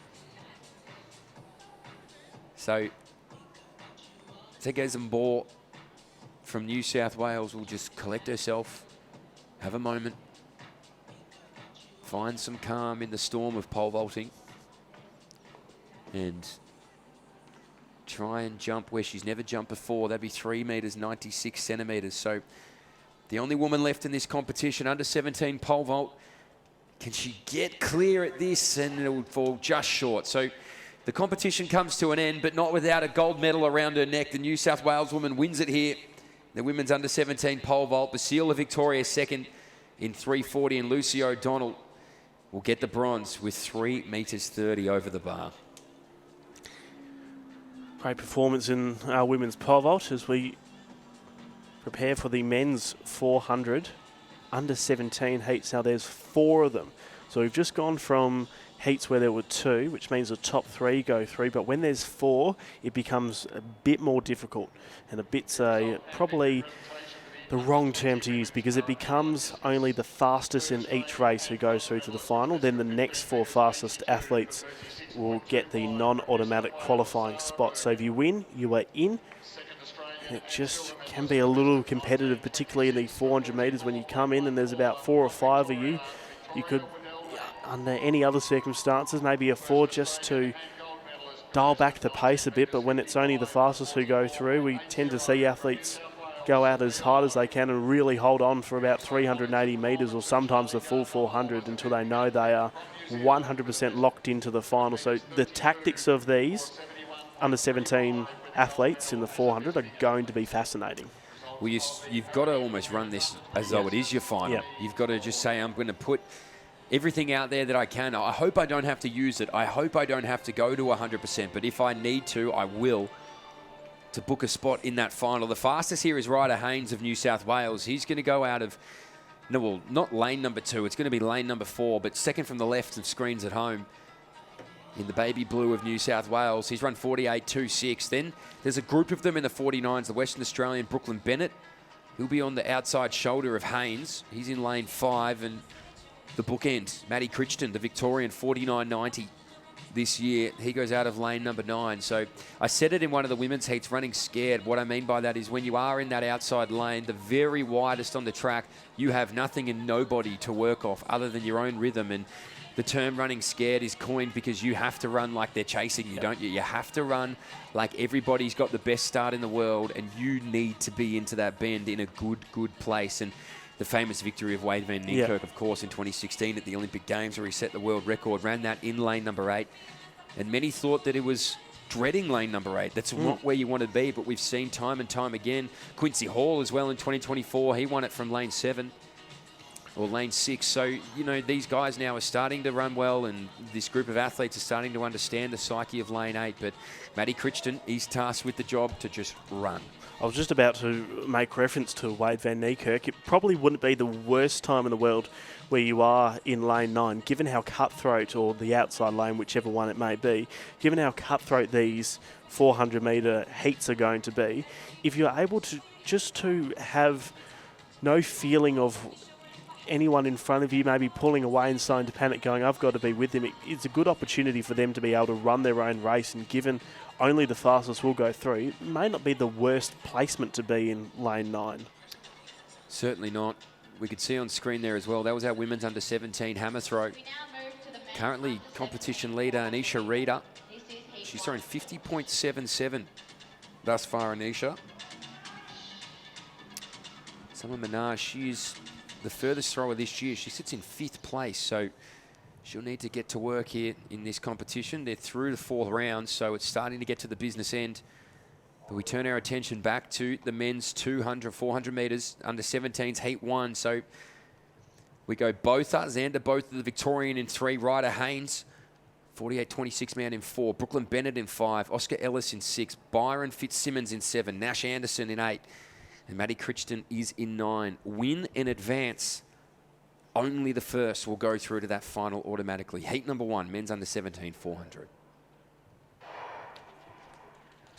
So, Tegezambor from New South Wales will just collect herself, have a moment, find some calm in the storm of pole vaulting, and try and jump where she's never jumped before. That'd be 3 metres, 96 centimetres. So the only woman left in this competition, under 17 pole vault. Can she get clear at this? And it would fall just short. So the competition comes to an end, but not without a gold medal around her neck. The New South Wales woman wins it here. The women's under 17 pole vault. Basile Victoria second in 3:40, and Lucy O'Donnell will get the bronze with 3 metres 30 over the bar. Great performance in our women's pole vault as we prepare for the men's 400 under 17 heats. Now there's 4 of them. So we've just gone from heats where there were 2, which means the top 3 go through. But when there's 4, it becomes a bit more difficult. And a bit's probably the wrong term to use, because it becomes only the fastest in each race who goes through to the final. Then the next 4 fastest athletes will get the non-automatic qualifying spot. So if you win, you are in. And it just can be a little competitive, particularly in the 400 metres when you come in and there's about 4 or 5 of you. You could, under any other circumstances, maybe afford just to dial back the pace a bit. But when it's only the fastest who go through, we tend to see athletes go out as hard as they can and really hold on for about 380 metres or sometimes the full 400 until they know they are 100% locked into the final. So the tactics of these under 17 athletes in the 400 are going to be fascinating. Well, you've got to almost run this as though it is your final. Yep. You've got to just say, I'm going to put everything out there that I can. I hope I don't have to use it. I hope I don't have to go to 100%. But if I need to, I will, to book a spot in that final. The fastest here is Ryder Haynes of New South Wales. He's going to go out of, no, well, not lane number 2. It's going to be lane number 4, but second from the left of screens at home in the baby blue of New South Wales. He's run 48.26. Then there's a group of them in the 49s, the Western Australian Brooklyn Bennett. He'll be on the outside shoulder of Haynes. He's in lane 5, and the bookend, Maddie Crichton, the Victorian 49.90 this year. He goes out of lane number 9. So I said it in one of the women's heats, running scared. What I mean by that is when you are in that outside lane, the very widest on the track, you have nothing and nobody to work off other than your own rhythm. And the term running scared is coined because you have to run like they're chasing you, don't you? You have to run like everybody's got the best start in the world, and you need to be into that bend in a good place. And the famous victory of Wade van Niekerk, of course, in 2016 at the Olympic Games, where he set the world record, ran that in lane number 8. And many thought that it was dreading lane number 8. That's not where you want to be, but we've seen time and time again. Quincy Hall as well in 2024, he won it from lane 7 or lane 6. So, you know, these guys now are starting to run well, and this group of athletes are starting to understand the psyche of lane 8. But Maddie Crichton is tasked with the job to just run. I was just about to make reference to Wade van Niekerk. It probably wouldn't be the worst time in the world where you are in lane 9, given how cutthroat, or the outside lane, whichever one it may be, given how cutthroat these 400-metre heats are going to be. If you're able to just to have no feeling of anyone in front of you maybe pulling away and starting to panic, going, I've got to be with them, it's a good opportunity for them to be able to run their own race. And given only the fastest will go through, it may not be the worst placement to be in lane 9. Certainly not. We could see on screen there as well, that was our women's under 17 hammer throw. Currently competition leader Anisha Reader. She's throwing 50.77 thus far, Anisha. Summer Minaj, she's the furthest thrower this year. She sits in 5th place, so she'll need to get to work here in this competition. They're through the 4th round, so it's starting to get to the business end. But we turn our attention back to the men's 200, 400 metres, under 17s, heat 1. So we go Botha, Xander Botha, the Victorian in 3, Ryder Haynes, 48.26 man in 4, Brooklyn Bennett in 5, Oscar Ellis in 6, Byron Fitzsimmons in 7, Nash Anderson in 8, and Maddie Crichton is in 9. Win and advance. Only the first will go through to that final automatically. Heat number 1, men's under 17, 400.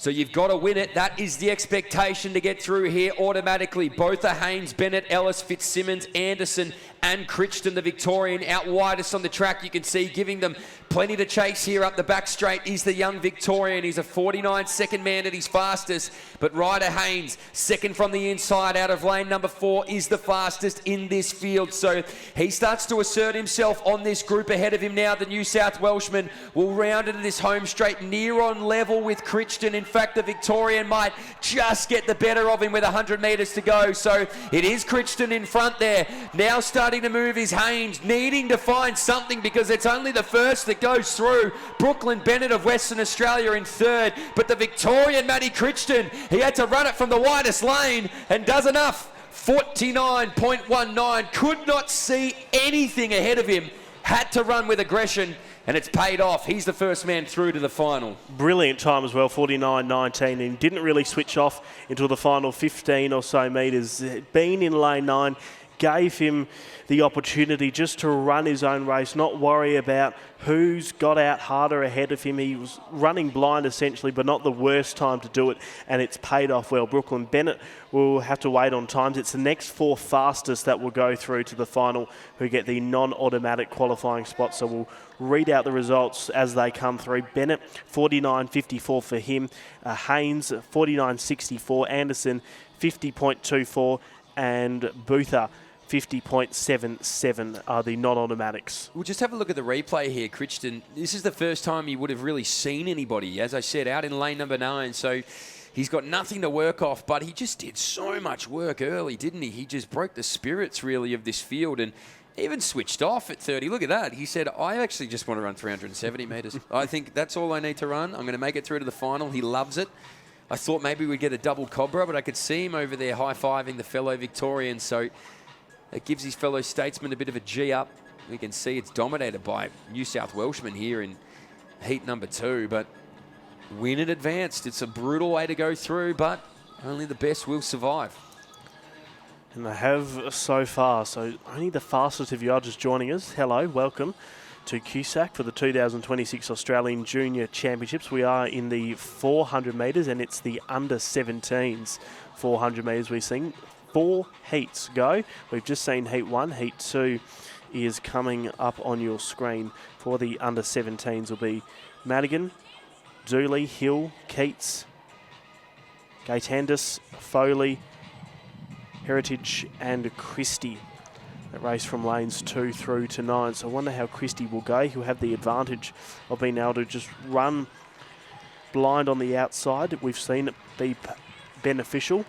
So you've got to win it. That is the expectation to get through here automatically. Both are Haynes, Bennett, Ellis, Fitzsimmons, Anderson and Crichton, the Victorian. Out widest on the track, you can see, giving them plenty to chase here up the back straight is the young Victorian. He's a 49 second man at his fastest. But Ryder Haynes, second from the inside out of lane number 4, is the fastest in this field. So he starts to assert himself on this group ahead of him now. The New South Welshman will round into this home straight near on level with Crichton. In fact, the Victorian might just get the better of him with 100 metres to go. So it is Crichton in front there. Now starting to move is Haynes, needing to find something because it's only the first that goes through. Brooklyn Bennett of Western Australia in third, but the Victorian Matty Crichton, he had to run it from the widest lane and does enough. 49.19, could not see anything ahead of him, had to run with aggression, and it's paid off. He's the first man through to the final. Brilliant time as well, 49.19, and didn't really switch off until the final 15 or so metres. Been in lane 9, gave him the opportunity just to run his own race, not worry about who's got out harder ahead of him. He was running blind essentially, but not the worst time to do it, and it's paid off well. Brooklyn Bennett will have to wait on times. It's the next 4 fastest that will go through to the final who get the non-automatic qualifying spot. So we'll read out the results as they come through. Bennett, 49.54 for him. Haynes, 49.64. Anderson, 50.24. And Boother, 50.77 are the non-automatics. We'll just have a look at the replay here, Crichton. This is the first time he would have really seen anybody, as I said, out in lane number 9. So he's got nothing to work off, but he just did so much work early, didn't he? He just broke the spirits, really, of this field and even switched off at 30. Look at that. He said, I actually just want to run 370 metres. I think that's all I need to run. I'm going to make it through to the final. He loves it. I thought maybe we'd get a double Cobra, but I could see him over there high-fiving the fellow Victorian. So it gives his fellow statesman a bit of a G up. We can see it's dominated by New South Welshman here in heat number 2. But win it advanced. It's a brutal way to go through, but only the best will survive. And they have so far. So only the fastest of you are just joining us. Hello, welcome to QSAC for the 2026 Australian Junior Championships. We are in the 400 metres, and it's the under-17s 400 metres we've seen. 4 heats go. We've just seen heat 1. Heat 2 is coming up on your screen. For the under-17s will be Madigan, Dooley, Hill, Keats, Gaetandis, Foley, Heritage and Christie. That race from lanes 2 through to 9. So I wonder how Christie will go. He'll have the advantage of being able to just run blind on the outside. We've seen it be beneficial.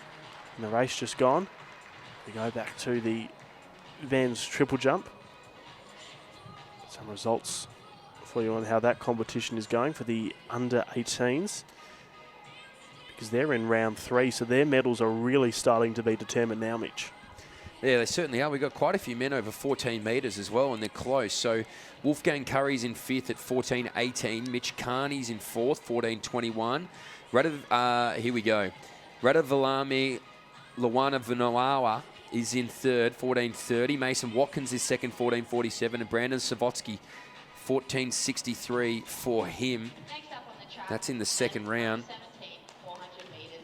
And the race just gone. We go back to the Vans triple jump. Some results for you on how that competition is going for the under-18s. Because they're in round 3, so their medals are really starting to be determined now, Mitch. Yeah, they certainly are. We've got quite a few men over 14 metres as well, and they're close. So Wolfgang Curry's in 5th at 14.18. Mitch Carney's in 4th, 14.21. Here we go. Radavalami Luana Vanoawa is in 3rd, 14.30. Mason Watkins is 2nd, 14.47. And Brandon Savotsky, 14.63 for him. That's in the second round.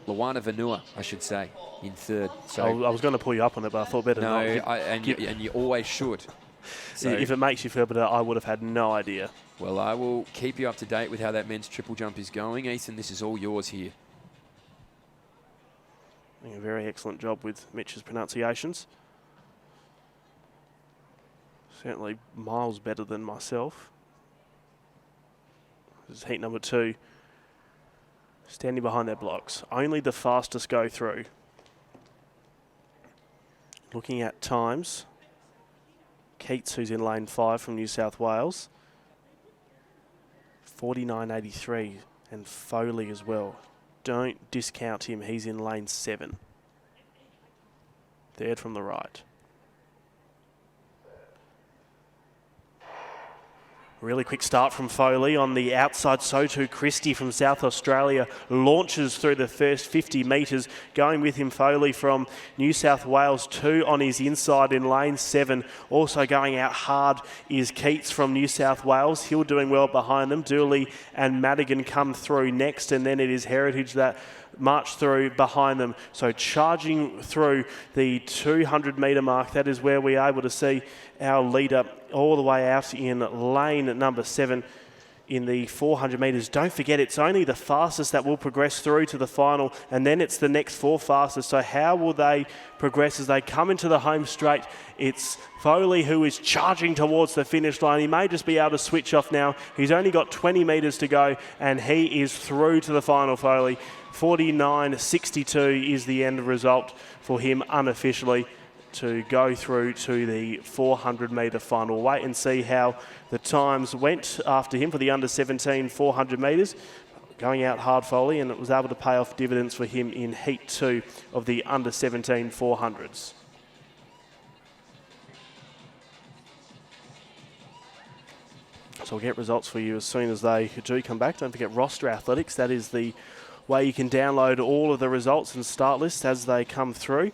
Luana Vanua, I should say, in 3rd. So I was going to pull you up on it, but I thought better not. And you always should. So if it makes you feel better, I would have had no idea. Well, I will keep you up to date with how that men's triple jump is going. Ethan, this is all yours here. Doing a very excellent job with Mitch's pronunciations. Certainly miles better than myself. This is heat number 2. Standing behind their blocks. Only the fastest go through. Looking at times. Keats, who's in lane 5 from New South Wales. 49.83. And Foley as well. Don't discount him. He's in lane 7. 3rd from the right. Really quick start from Foley on the outside. So too Christie from South Australia launches through the first 50 metres. Going with him, Foley from New South Wales, 2 on his inside in lane 7. Also going out hard is Keats from New South Wales. Hill doing well behind them. Dooley and Madigan come through next, and then it is Heritage that march through behind them. So charging through the 200 metre mark, that is where we are able to see our leader all the way out in lane number 7 in the 400 metres. Don't forget, it's only the fastest that will progress through to the final, and then it's the next 4 fastest. So how will they progress as they come into the home straight? It's Foley who is charging towards the finish line. He may just be able to switch off now. He's only got 20 metres to go, and he is through to the final, Foley. 49.62 is the end result for him unofficially to go through to the 400 metre final. Wait and see how the times went after him for the under 17 400 metres. Going out hard, Foley, and it was able to pay off dividends for him in Heat 2 of the under 17 400s. So we'll get results for you as soon as they do come back. Don't forget Roster Athletics. That is the way you can download all of the results and start lists as they come through.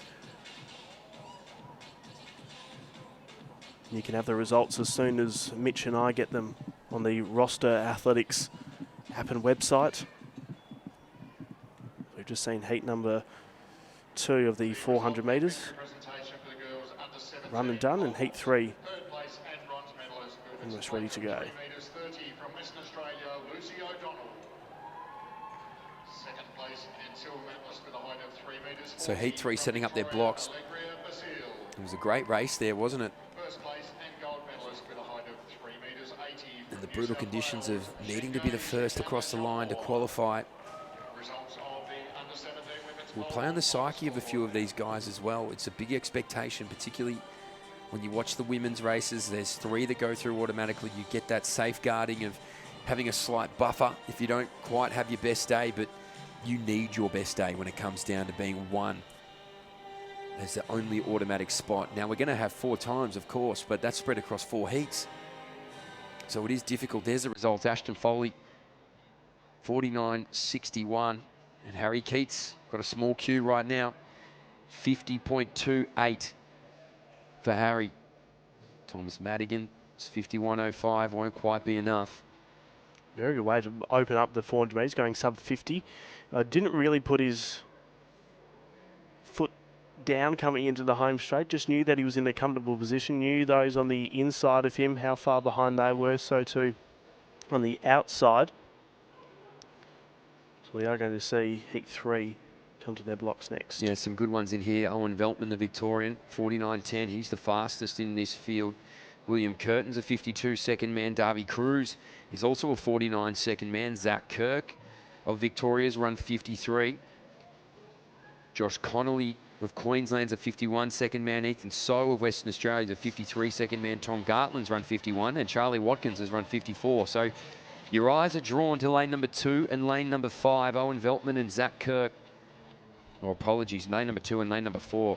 You can have the results as soon as Mitch and I get them on the Roster Athletics app and website. We've just seen heat number 2 of the 400 metres. Run and done, and heat 3 almost ready to go. So heat 3 setting up their blocks. It was a great race there, wasn't it? And the brutal conditions of needing to be the first across the line to qualify. We'll play on the psyche of a few of these guys as well. It's a big expectation, particularly when you watch the women's races. There's 3 that go through automatically. You get that safeguarding of having a slight buffer if you don't quite have your best day, but you need your best day when it comes down to being 1 as the only automatic spot. Now, we're going to have 4 times, of course, but that's spread across 4 heats. So it is difficult. There's the results. Ashton Foley, 49.61. And Harry Keats got a small queue right now, 50.28 for Harry. Thomas Madigan, it's 51.05. Won't quite be enough. Very good way to open up the 400 metres, going sub 50. Didn't really put his foot down coming into the home straight, just knew that he was in a comfortable position, knew those on the inside of him, how far behind they were, so too on the outside. So we are going to see heat 3 come to their blocks next. Yeah, some good ones in here. Owen Veltman, the Victorian, 49.10. He's the fastest in this field. William Curtin's a 52 second man. Darby Cruz is also a 49 second man. Zach Kirk of Victoria's run 53. Josh Connolly of Queensland's a 51 second man. Ethan So of Western Australia's a 53 second man. Tom Gartland's run 51, and Charlie Watkins has run 54. So your eyes are drawn to lane number 2 and lane number 5. Owen Veltman and Zach Kirk. Or apologies, lane number 2 and lane number 4.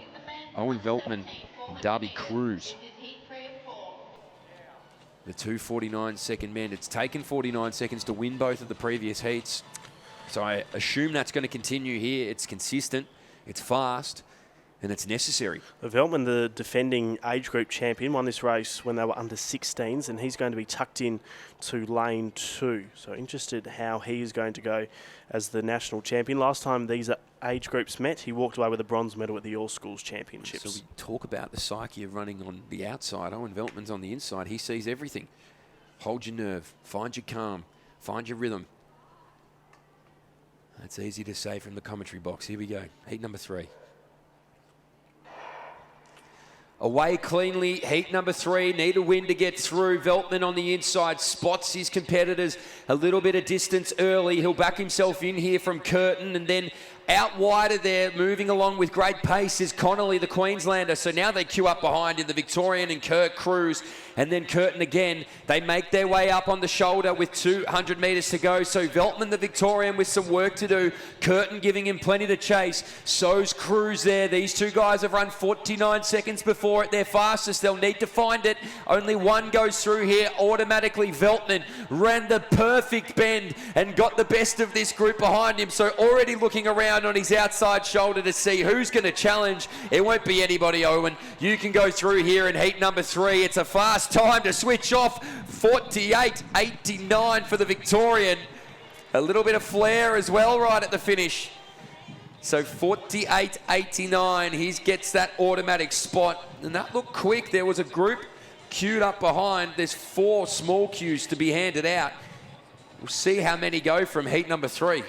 Owen Veltman and Darby Cruz. The 2:49 second man. It's taken 49 seconds to win both of the previous heats. So I assume that's going to continue here. It's consistent, it's fast, and it's necessary. Veltman, the defending age group champion, won this race when they were under 16s, and he's going to be tucked in to lane 2. So interested how he is going to go as the national champion. Last time these age groups met, he walked away with a bronze medal at the All Schools Championships. So we talk about the psyche of running on the outside. Owen Veltman's on the inside. He sees everything. Hold your nerve. Find your calm. Find your rhythm. That's easy to say from the commentary box. Here we go. Heat number 3. Away cleanly, heat number 3, need a win to get through. Veltman on the inside, spots his competitors a little bit of distance early. He'll back himself in here from Curtin, and then Out wider there, moving along with great pace is Connolly, the Queenslander. So now they queue up behind in the Victorian and Kirk Cruz. And then Curtin again. They make their way up on the shoulder with 200 metres to go. So Veltman, the Victorian, with some work to do. Curtin giving him plenty to chase. So's Cruz there. These two guys have run 49 seconds before at their fastest. They'll need to find it. Only one goes through here. Automatically, Veltman ran the perfect bend and got the best of this group behind him. So already looking around on his outside shoulder to see who's going to challenge. It won't be anybody, Owen. You can go through here in heat number 3. It's a fast time to switch off. 48.89 for the Victorian. A little bit of flair as well right at the finish. So 48.89. He gets that automatic spot. And that looked quick. There was a group queued up behind. There's 4 small queues to be handed out. We'll see how many go from heat number 3.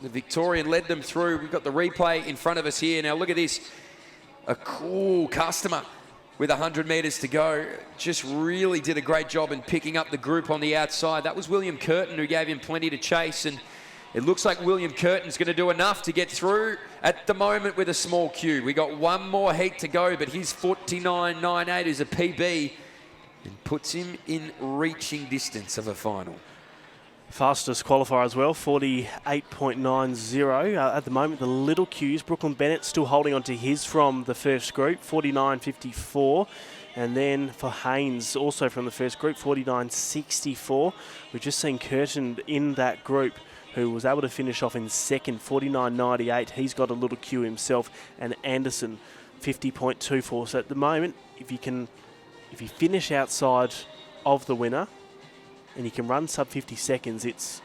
The Victorian led them through. We've got the replay in front of us here. Now look at this. A cool customer with 100 metres to go. Just really did a great job in picking up the group on the outside. That was William Curtin who gave him plenty to chase. And it looks like William Curtin's going to do enough to get through at the moment with a small queue. We got one more heat to go, but his 49.98 is a PB and puts him in reaching distance of a final. Fastest qualifier as well, 48.90. At the moment, the little queues, Brooklyn Bennett still holding on to his from the first group, 49.54. And then for Haynes, also from the first group, 49.64. We've just seen Curtin in that group, who was able to finish off in second, 49.98. He's got a little queue himself. And Anderson, 50.24. So at the moment, if you finish outside of the winner, and you can run sub 50 seconds, it's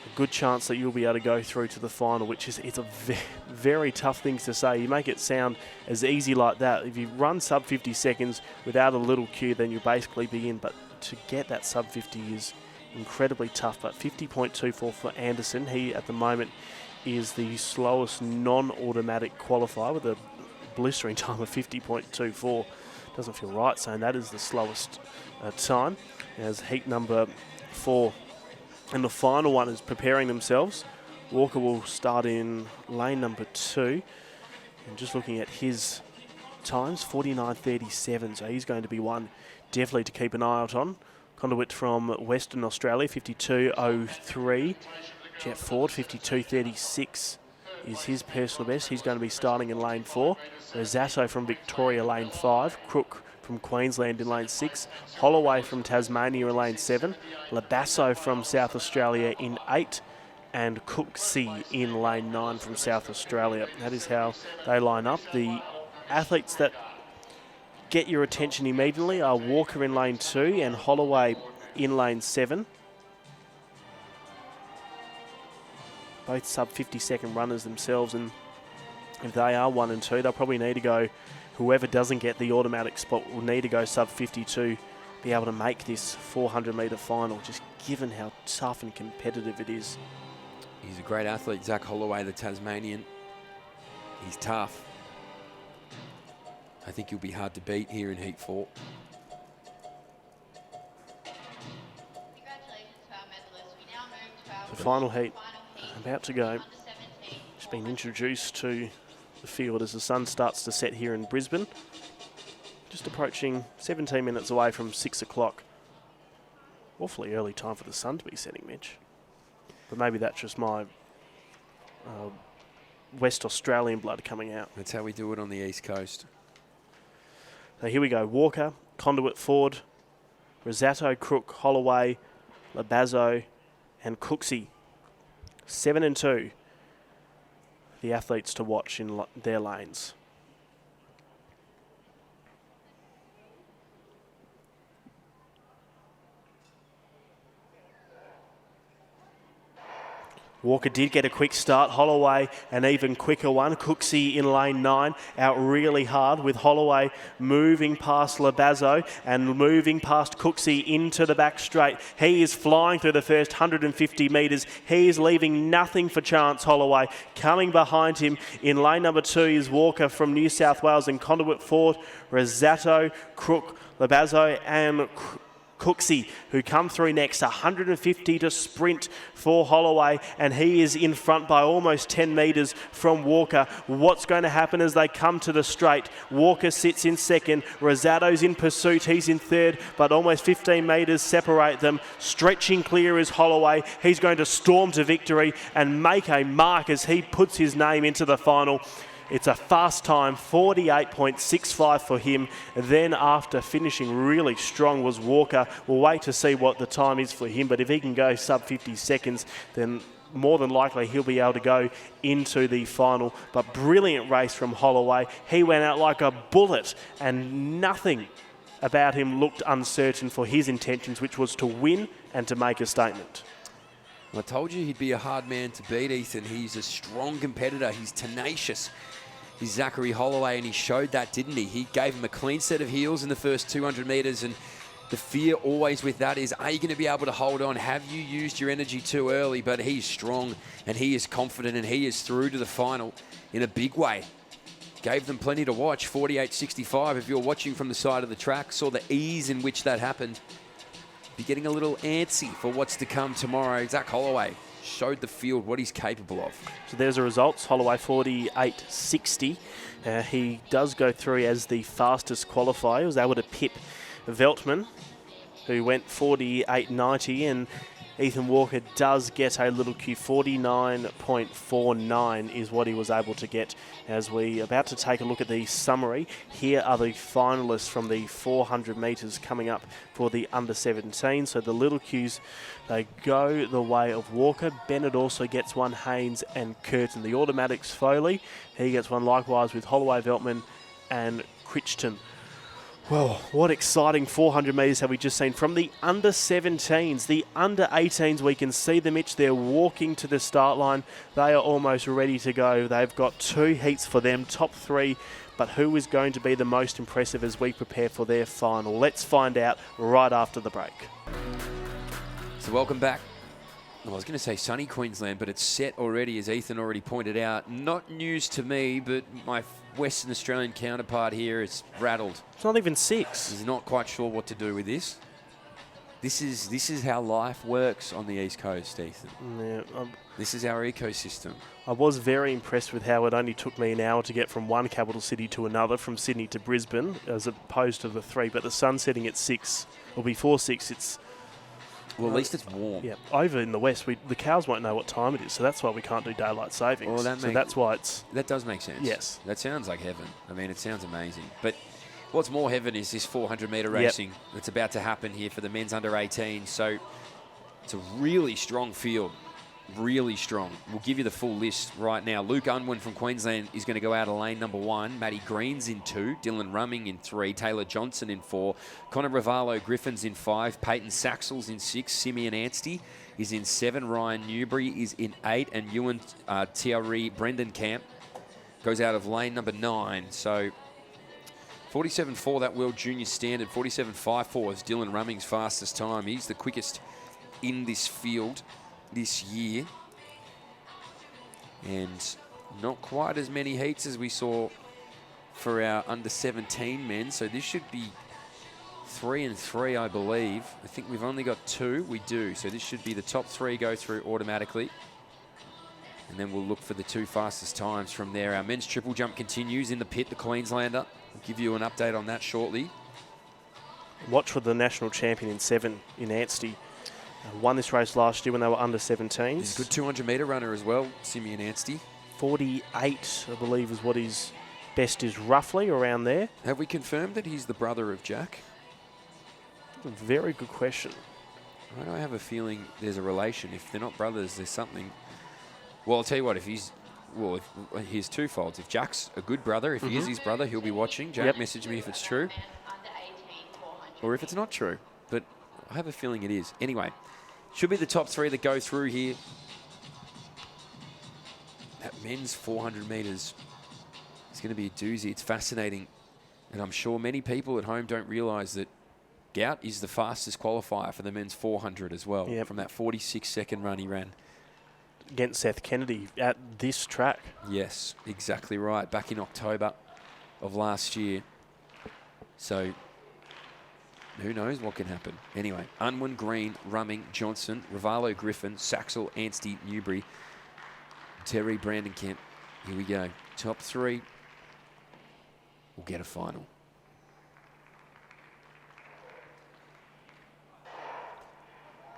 a good chance that you'll be able to go through to the final, which is it's a very tough thing to say. You make it sound as easy like that. If you run sub 50 seconds without a little queue, then you'll basically be in. But to get that sub 50 is incredibly tough. But 50.24 for Anderson. He, at the moment, is the slowest non-automatic qualifier with a blistering time of 50.24. Doesn't feel right saying that is the slowest time. As heat number 4 and the final one is preparing themselves. Walker will start in lane number 2, and just looking at his times, 49.37, so he's going to be one definitely to keep an eye out on. Conduit from Western Australia, 52.03. Jet Ford, 52.36 is his personal best. He's going to be starting in lane 4. Rosato from Victoria, lane 5. Crook from Queensland in lane 6, Holloway from Tasmania in lane 7, Labasso from South Australia in 8, and Cooksey in lane 9 from South Australia. That is how they line up. The athletes that get your attention immediately are Walker in lane 2 and Holloway in lane 7. Both sub 50-second runners themselves, and if they are 1 and 2, they'll probably need to go. Whoever doesn't get the automatic spot will need to go sub 50 to be able to make this 400-metre final, just given how tough and competitive it is. He's a great athlete, Zach Holloway, the Tasmanian. He's tough. I think he'll be hard to beat here in heat 4. The final heat about to go. It's been introduced to the field as the sun starts to set here in Brisbane. Just approaching 17 minutes away from 6 o'clock. Awfully early time for the sun to be setting, Mitch. But maybe that's just my West Australian blood coming out. That's how we do it on the East Coast. So here we go. Walker, Conduit Ford, Rosato, Crook, Holloway, Labazo and Cooksey. 7 and 2. The athletes to watch in their lanes. Walker did get a quick start. Holloway an even quicker one. Cooksey in lane 9 out really hard with Holloway moving past Labazo and moving past Cooksey into the back straight. He is flying through the first 150 metres. He is leaving nothing for chance, Holloway. Coming behind him in lane number 2 is Walker from New South Wales and Conduit Ford, Rosato, Crook, Labazo and Cooksey, who come through next, 150 to sprint for Holloway, and he is in front by almost 10 metres from Walker. What's going to happen as they come to the straight? Walker sits in second, Rosado's in pursuit, he's in third, but almost 15 metres separate them. Stretching clear is Holloway. He's going to storm to victory and make a mark as he puts his name into the final. It's a fast time, 48.65 for him. Then after finishing really strong was Walker. We'll wait to see what the time is for him, but if he can go sub 50 seconds, then more than likely he'll be able to go into the final. But brilliant race from Holloway. He went out like a bullet, and nothing about him looked uncertain for his intentions, which was to win and to make a statement. I told you he'd be a hard man to beat, Ethan. He's a strong competitor. He's tenacious. He's Zachary Holloway, and he showed that, didn't he? He gave him a clean set of heels in the first 200 metres, and the fear always with that is, are you going to be able to hold on? Have you used your energy too early? But he's strong, and he is confident, and he is through to the final in a big way. Gave them plenty to watch, 48.65. If you're watching from the side of the track, saw the ease in which that happened. Be getting a little antsy for what's to come tomorrow. Zach Holloway showed the field what he's capable of. So there's the results. Holloway 48.60. He does go through as the fastest qualifier. He was able to pip Veltman, who went 48.90, and Ethan Walker does get a little Q. 49.49 is what he was able to get. As we about to take a look at the summary, here are the finalists from the 400 metres coming up for the under 17. So the little Qs, they go the way of Walker. Bennett also gets one, Haynes and Curtin. The automatics, Foley, he gets one likewise with Holloway, Veltman and Crichton. Well, what exciting 400 metres have we just seen from the under 17s. The under 18s, we can see them, Mitch. They're walking to the start line. They are almost ready to go. They've got 2 heats for them, top 3. But who is going to be the most impressive as we prepare for their final? Let's find out right after the break. So welcome back. Well, I was going to say sunny Queensland, but it's set already, as Ethan already pointed out. Not news to me, but my Western Australian counterpart here is rattled. It's not even 6. He's not quite sure what to do with this. This is how life works on the East Coast, Ethan. Yeah, this is our ecosystem. I was very impressed with how it only took me an hour to get from one capital city to another, from Sydney to Brisbane, as opposed to the 3. But the sun setting at 6, or before 6, it's... Well, at least it's warm. Yeah, over in the west, the cows won't know what time it is, so that's why we can't do daylight savings. Well, that's why it's... That does make sense. Yes. That sounds like heaven. I mean, it sounds amazing. But what's more heaven is this 400-metre racing that's about to happen here for the men's under 18. So it's a really strong field. Really strong. We'll give you the full list right now. Luke Unwin from Queensland is going to go out of lane number 1. Matty Green's in 2. Dylan Rumming in 3. Taylor Johnson in 4. Connor Ravallo Griffin's in 5. Peyton Saxel's in 6. Simeon Anstey is in 7. Ryan Newbury is in 8. And Ewan Thierry Brendan Camp goes out of lane number 9. So 47.4, that World Junior Standard. 47.54 is Dylan Rumming's fastest time. He's the quickest in this field this year, and not quite as many heats as we saw for our under 17 men, so this should be 3 and 3, I believe. I think we've only got 2. We do, so this should be the top 3 go through automatically, and then we'll look for the 2 fastest times from there. Our men's triple jump continues in the pit, the Queenslander. We'll give you an update on that shortly. Watch for the national champion in 7 in Anstey. Won this race last year when they were under 17s. He's a good 200-metre runner as well, Simeon Anstey. 48, I believe, is what his best is, roughly around there. Have we confirmed that he's the brother of Jack? Very good question. Why do I have a feeling there's a relation? If they're not brothers, there's something. Well, I'll tell you what, if he's... Well, here's twofolds. If Jack's a good brother, if he is his brother, he'll be watching. Jack, message me if it's true. Or if it's not true. But I have a feeling it is. Anyway, should be the top 3 that go through here. That men's 400 metres is going to be a doozy. It's fascinating. And I'm sure many people at home don't realise that Gout is the fastest qualifier for the men's 400 as well. From that 46-second run he ran. Against Seth Kennedy at this track. Yes, exactly right. Back in October of last year. So who knows what can happen. Anyway, Unwin, Green, Rumming, Johnson, Rivalo, Griffin, Saxel, Anstey, Newbury, Terry, Brandon Kemp. Here we go. Top 3 will get a final.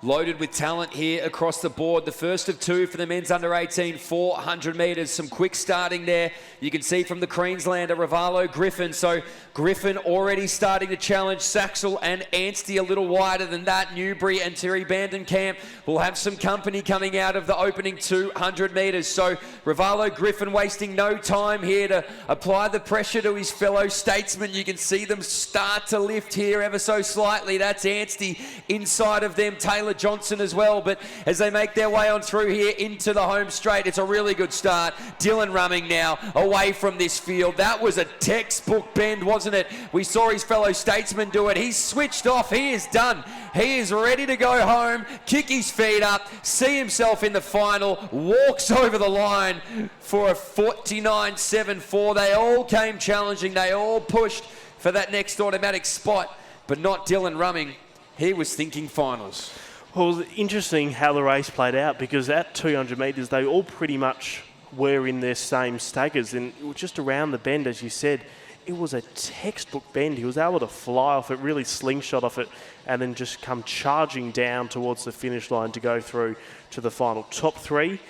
Loaded with talent here across the board. The first of 2 for the men's under 18, 400 metres. Some quick starting there. You can see from the Queenslander, Rivalo, Griffin. So Griffin already starting to challenge Saxel and Anstey a little wider than that. Newbury and Terry Bandenkamp will have some company coming out of the opening 200 metres. So Rivalo, Griffin wasting no time here to apply the pressure to his fellow statesmen. You can see them start to lift here ever so slightly. That's Anstey inside of them. Taylor Johnson as well, but as they make their way on through here into the home straight, it's a really good start. Dylan Rumming now away from this field. That was a textbook bend, wasn't it? We saw his fellow statesman do it. He's switched off. He is done. He is ready to go home, kick his feet up, see himself in the final, walks over the line for a 49.74. They all came challenging. They all pushed for that next automatic spot, but not Dylan Rumming. He was thinking finals. Well, it was interesting how the race played out because at 200 metres, they all pretty much were in their same staggers. And just around the bend, as you said, it was a textbook bend. He was able to fly off it, really slingshot off it, and then just come charging down towards the finish line to go through to the final. Top 3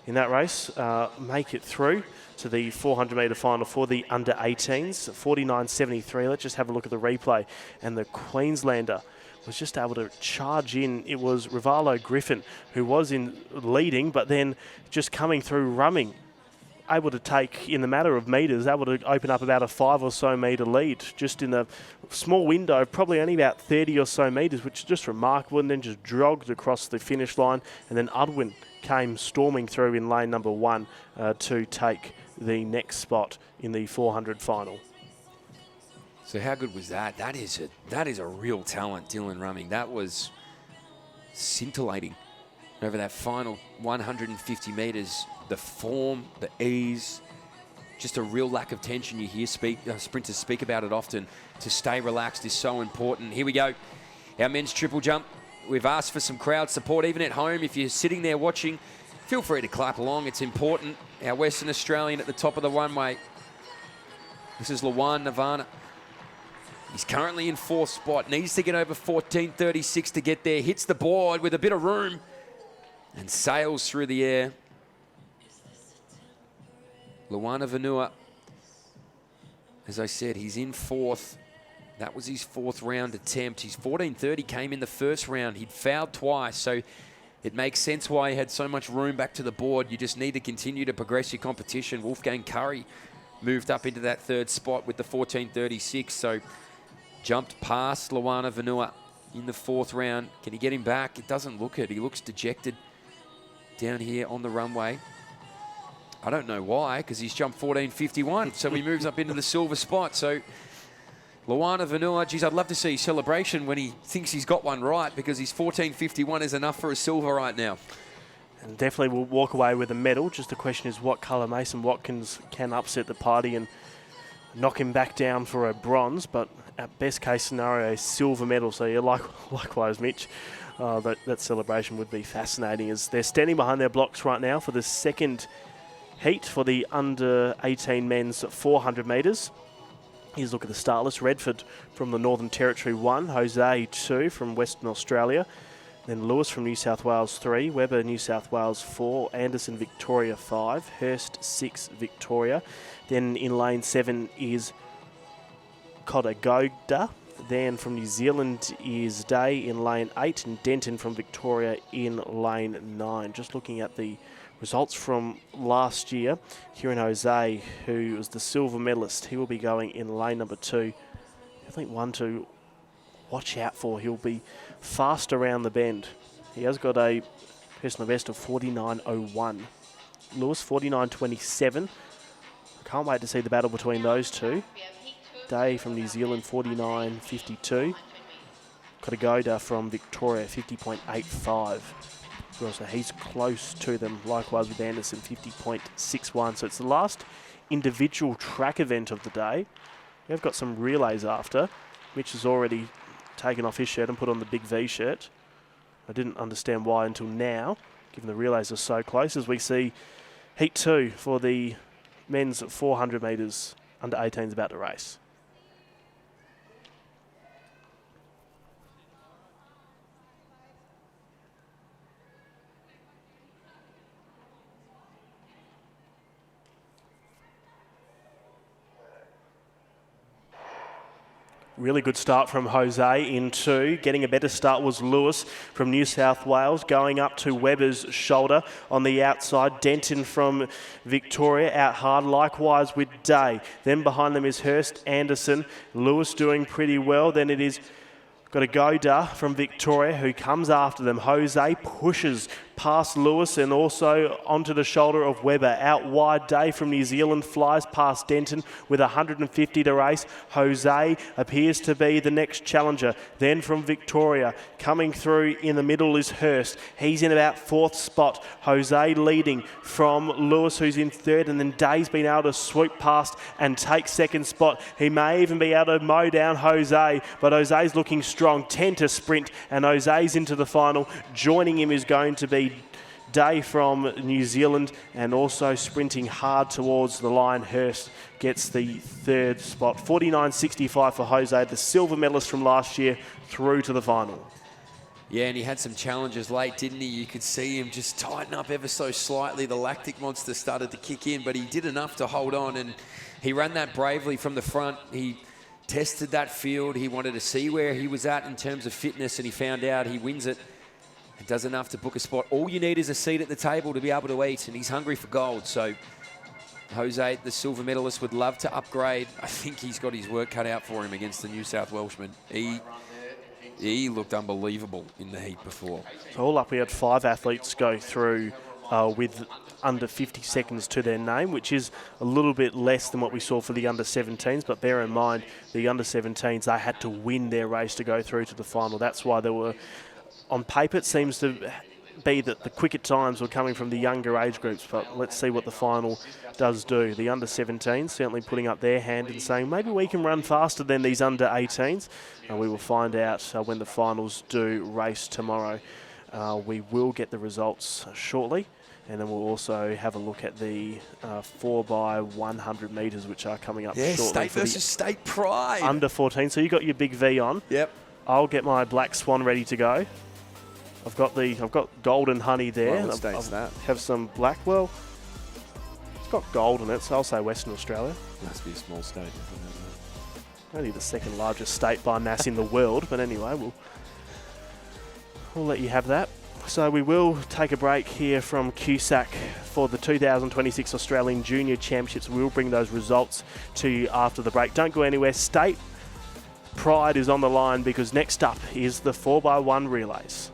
in that race make it through to the 400 metre final for the under 18s, 49.73. Let's just have a look at the replay. And the Queenslander was just able to charge in. It was Rivalo Griffin who was in leading, but then just coming through Rumming, able to take, in the matter of metres, able to open up about a 5 or so metre lead just in a small window, probably only about 30 or so metres, which is just remarkable, and then just jogged across the finish line. And then Udwin came storming through in lane number 1 to take the next spot in the 400 final. So how good was that? That is a real talent, Dylan Rumming. That was scintillating over that final 150 metres. The form, the ease, just a real lack of tension. You hear sprinters speak about it often. To stay relaxed is so important. Here we go. Our men's triple jump. We've asked for some crowd support, even at home. If you're sitting there watching, feel free to clap along. It's important. Our Western Australian at the top of the runway. This is Lawan Navana. He's currently in 4th spot. Needs to get over 14.36 to get there. Hits the board with a bit of room and sails through the air. Luana Vanua, as I said, he's in 4th. That was his 4th round attempt. His 14.30 came in the first round. He'd fouled twice, so it makes sense why he had so much room back to the board. You just need to continue to progress your competition. Wolfgang Curry moved up into that 3rd spot with the 14.36, so jumped past Luana Vanua in the 4th round. Can he get him back? It doesn't look it. He looks dejected down here on the runway. I don't know why, because he's jumped 14.51, so he moves up into the silver spot. So Luana Vanua, geez, I'd love to see his celebration when he thinks he's got one right, because his 14.51 is enough for a silver right now. And definitely will walk away with a medal. Just the question is what colour Mason Watkins can upset the party and knock him back down for a bronze, but at best case scenario, a silver medal. So yeah, likewise, Mitch, that celebration would be fascinating as they're standing behind their blocks right now for the second heat for the under 18 men's 400 metres. Here's a look at the start list. Redford from the Northern Territory 1, Jose 2 from Western Australia, then Lewis from New South Wales 3, Webber New South Wales 4, Anderson Victoria 5, Hurst 6 Victoria. Then in lane 7 is Kodagoda. Then from New Zealand is Day in lane 8 and Denton from Victoria in lane 9. Just looking at the results from last year, Kieran Jose, who was the silver medalist, he will be going in lane number 2. I think one to watch out for. He'll be fast around the bend. He has got a personal best of 49.01. Lewis 49.27. Can't wait to see the battle between those two. Day from New Zealand 49.52. Kodagoda from Victoria 50.85. So he's close to them. Likewise with Anderson 50.61. So it's the last individual track event of the day. We've got some relays after. Mitch has already taken off his shirt and put on the big V shirt. I didn't understand why until now, given the relays are so close, as we see Heat 2 for the men's 400 metres under 18s about to race. Really good start from Jose in 2. Getting a better start was Lewis from New South Wales, going up to Webber's shoulder on the outside. Denton from Victoria out hard, likewise with Day. Then behind them is Hurst Anderson. Lewis doing pretty well. Then it is got a Goda from Victoria who comes after them. Jose pushes past Lewis and also onto the shoulder of Webber. Out wide, Day from New Zealand flies past Denton with 150 to race. Jose appears to be the next challenger. Then from Victoria, coming through in the middle is Hurst. He's in about 4th spot. Jose leading from Lewis, who's in 3rd, and then Day's been able to swoop past and take 2nd spot. He may even be able to mow down Jose, but Jose's looking strong. 10 to sprint, and Jose's into the final. Joining him is going to be Day from New Zealand, and also sprinting hard towards the line. Hurst gets the 3rd spot. 49.65 for Jose, the silver medalist from last year, through to the final. Yeah, and he had some challenges late, didn't he? You could see him just tighten up ever so slightly. The lactic monster started to kick in, but he did enough to hold on, and he ran that bravely from the front. He tested that field. He wanted to see where he was at in terms of fitness, and he found out he wins it. It does enough to book a spot. All you need is a seat at the table to be able to eat, and he's hungry for gold. So Jose, the silver medalist, would love to upgrade. I think he's got his work cut out for him against the New South Welshman. He looked unbelievable in the heat before. So all up, we had 5 athletes go through with under 50 seconds to their name, which is a little bit less than what we saw for the under-17s, but bear in mind, the under-17s, they had to win their race to go through to the final. That's why there were, on paper, it seems to be that the quicker times were coming from the younger age groups, but let's see what the final does do. The under-17s certainly putting up their hand and saying, maybe we can run faster than these under-18s, and we will find out when the finals do race tomorrow. We will get the results shortly, and then we'll also have a look at the 4x100 metres, which are coming up shortly. State versus state pride. Under 14. So you got your big V on. Yep. I'll get my black swan ready to go. I've got golden honey there. Well, what state's that? Have some black. Well, it's got gold in it, so I'll say Western Australia. Must be a small state. Only the 2nd largest state by mass in the world, but anyway, we'll let you have that. So we will take a break here from QSAC for the 2026 Australian Junior Championships. We'll bring those results to you after the break. Don't go anywhere. State pride is on the line, because next up is the 4x1 relays.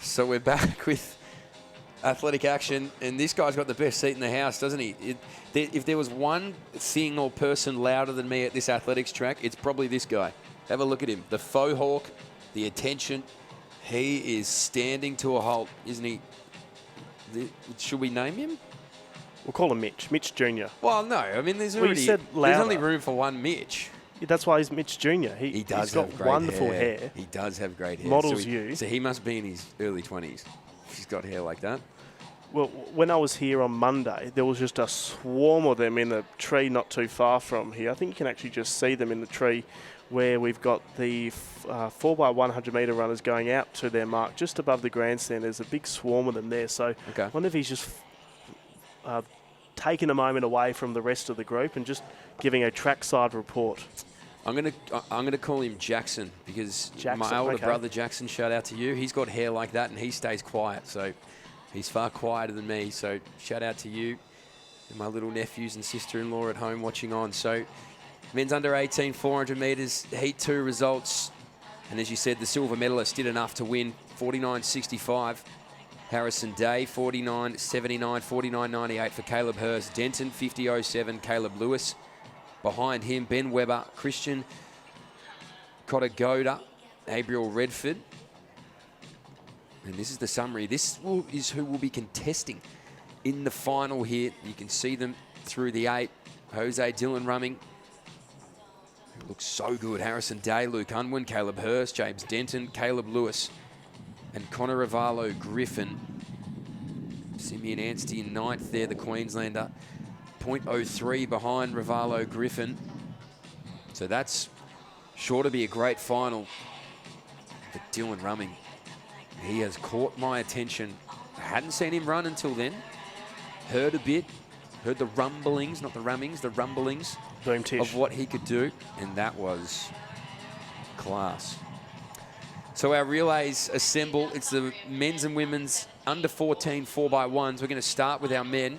So we're back with athletic action, and this guy's got the best seat in the house, doesn't he? If there was one thing or person louder than me at this athletics track, it's probably this guy. Have a look at him. The faux hawk, the attention. He is standing to a halt, isn't he? Should we name him? We'll call him Mitch. Mitch Jr. Well, no. I mean, there's Well, you said there's only louder. room for one Mitch. Yeah, that's why he's Mitch Jr. He does He's got have great wonderful hair. He does have great hair. Models so you. So he must be in his early 20s. If he's got hair like that. Well, when I was here on Monday, there was just a swarm of them in the tree not too far from here. I think you can actually just see them in the tree where we've got the 4x100 metre runners going out to their mark just above the grandstand. There's a big swarm of them there. So I wonder if he's just taking a moment away from the rest of the group and just giving a trackside report. I'm gonna call him Jackson, because my older brother Jackson, shout out to you. He's got hair like that and he stays quiet, so he's far quieter than me. So shout out to you and my little nephews and sister-in-law at home watching on. So men's under 18 400 metres, Heat 2 results, and as you said, the silver medalist did enough to win. 49.65. Harrison Day 49.79, 49.98 for Caleb Hurst. Denton 50.07. Caleb Lewis. Behind him, Ben Webber, Christian Kotagoda, Gabriel Redford. And this is the summary. This is who will be contesting in the final here. You can see them through the 8. Jose Dylan Rumming, looks so good. Harrison Day, Luke Unwin, Caleb Hurst, James Denton, Caleb Lewis, and Connor Ravallo Griffin. Simeon Anstey in 9th there, the Queenslander. 0.03 behind Ravallo Griffin. So that's sure to be a great final. But Dylan Rumming, he has caught my attention. I hadn't seen him run until then. Heard a bit. Heard the rumblings, not the rummings, the rumblings of what he could do. And that was class. So our relays assemble. It's the men's and women's under 14 4x1s. We're going to start with our men.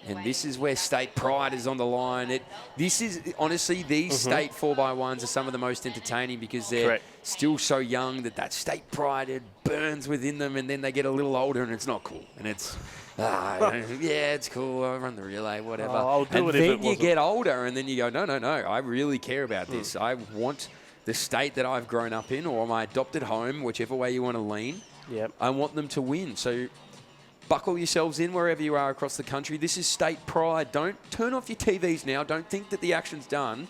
And this is where state pride is on the line. This is, honestly, these state 4x1s are some of the most entertaining because they're still so young that state pride, it burns within them, and then they get a little older and it's not cool. And it's, yeah, it's cool, I'll run the relay, whatever. I'll do and it then if it you get older and then you go, no, I really care about this. I want the state that I've grown up in or my adopted home, whichever way you want to lean. Yep. I want them to win. So buckle yourselves in wherever you are across the country. This is state pride. Don't turn off your TVs now. Don't think that the action's done.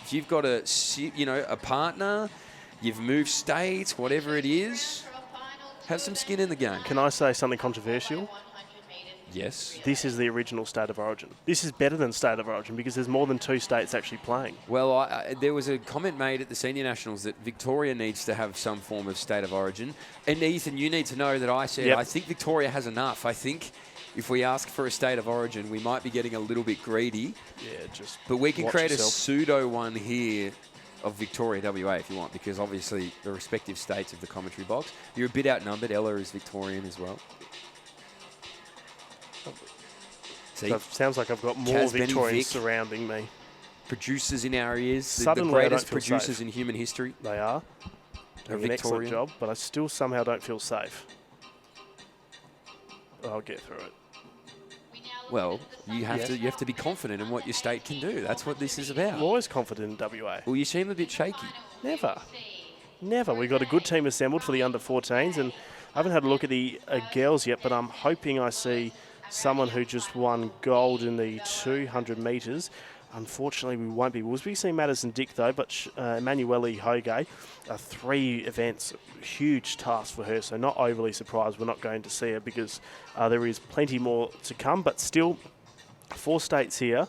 If you've got a partner, you've moved states, whatever it is, have some skin in the game. Can I say something controversial? Yes. This is the original State of Origin. This is better than State of Origin because there's more than 2 states actually playing. Well, there was a comment made at the Senior Nationals that Victoria needs to have some form of State of Origin. And Ethan, you need to know that I said, I think Victoria has enough. I think if we ask for a State of Origin, we might be getting a little bit greedy. Yeah, just But we can create yourself. a pseudo one here of Victoria, WA, if you want, because obviously the respective states of the commentary box. You're a bit outnumbered. Ella is Victorian as well. See, So it sounds like I've got more Kaz, Benny, Victorians Vic. surrounding me. producers in our ears, the Suddenly I greatest don't feel producers safe. in human history. They are doing an excellent Victorian. job, but I still somehow don't feel safe. I'll get through it. Well, you have to be confident in what your state can do. That's what this is about. I'm always confident in WA. Well, you seem a bit shaky. Never. We've got a good team assembled for the under 14s, and I haven't had a look at the girls yet, but I'm hoping I see someone who just won gold in the 200 metres. Unfortunately, we won't be. We'll be seeing Madison Dick, though, but Emanuele Hoge, 3 events, huge task for her, so not overly surprised we're not going to see her because there is plenty more to come, but still 4 states here.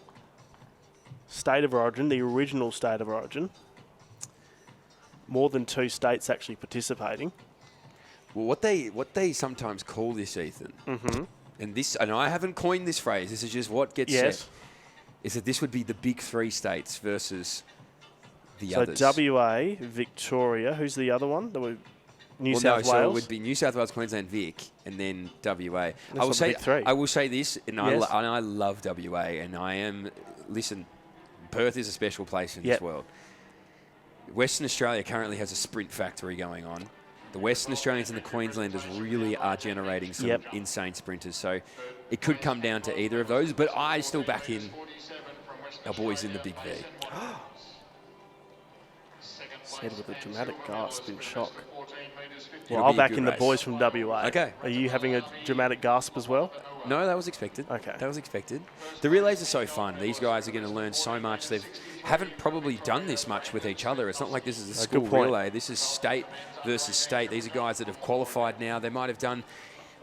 State of Origin, the original State of Origin. More than 2 states actually participating. Well, what they sometimes call this, Ethan, and I haven't coined this phrase, this is just what gets said, is that this would be the big 3 states versus the others. So WA, Victoria, who's the other one? New South Wales? So it would be New South Wales, Queensland, Vic, and then WA. I will say this, and I love WA, and listen, Perth is a special place in this world. Western Australia currently has a sprint factory going on. The Western Australians and the Queenslanders really are generating some insane sprinters. So it could come down to either of those, but I still back in our boys in the Big V. Said with a dramatic gasp in shock. It'll Well, I'll be a back good in the race. boys from WA. Okay. Are you having a dramatic gasp as well? No, that was expected. Okay. That was expected. The relays are so fun. These guys are going to learn so much. They haven't probably done this much with each other. It's not like this is a school good point. relay. This is state versus state. These are guys that have qualified now. They might have done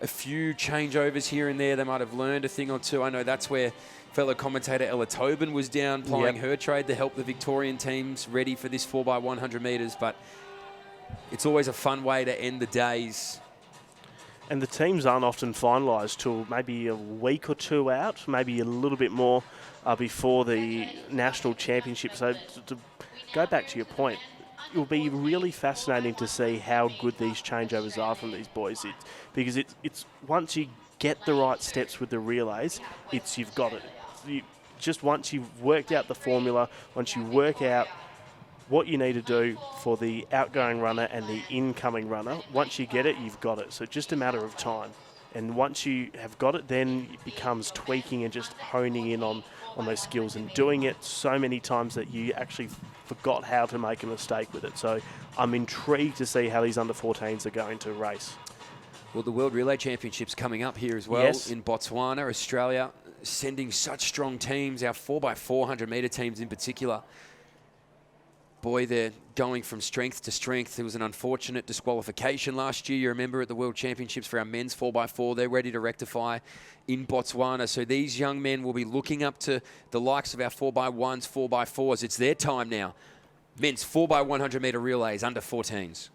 a few changeovers here and there. They might have learned a thing or two. I know that's where fellow commentator Ella Tobin was down plying her trade to help the Victorian teams ready for this 4x100 metres. But it's always a fun way to end the days. And the teams aren't often finalised till maybe a week or 2 out, maybe a little bit more before the national championship. So to go back to your point, it will be really fascinating to see how good these changeovers are from these boys. Because it's once you get the right steps with the relays, you've got it. Just once you've worked out the formula, once you work out what you need to do for the outgoing runner and the incoming runner, once you get it, you've got it. So it's just a matter of time. And once you have got it, then it becomes tweaking and just honing in on those skills and doing it so many times that you actually forgot how to make a mistake with it. So I'm intrigued to see how these under-14s are going to race. Well, the World Relay Championship's coming up here as well in Botswana, Australia, sending such strong teams, our 4x400 metre teams in particular. boy, they're going from strength to strength. There was an unfortunate disqualification last year, you remember, at the World Championships for our men's 4x4. They're ready to rectify in Botswana. So these young men will be looking up to the likes of our 4x1s, 4x4s. It's their time now. Men's 4x100 metre relays, under 14s.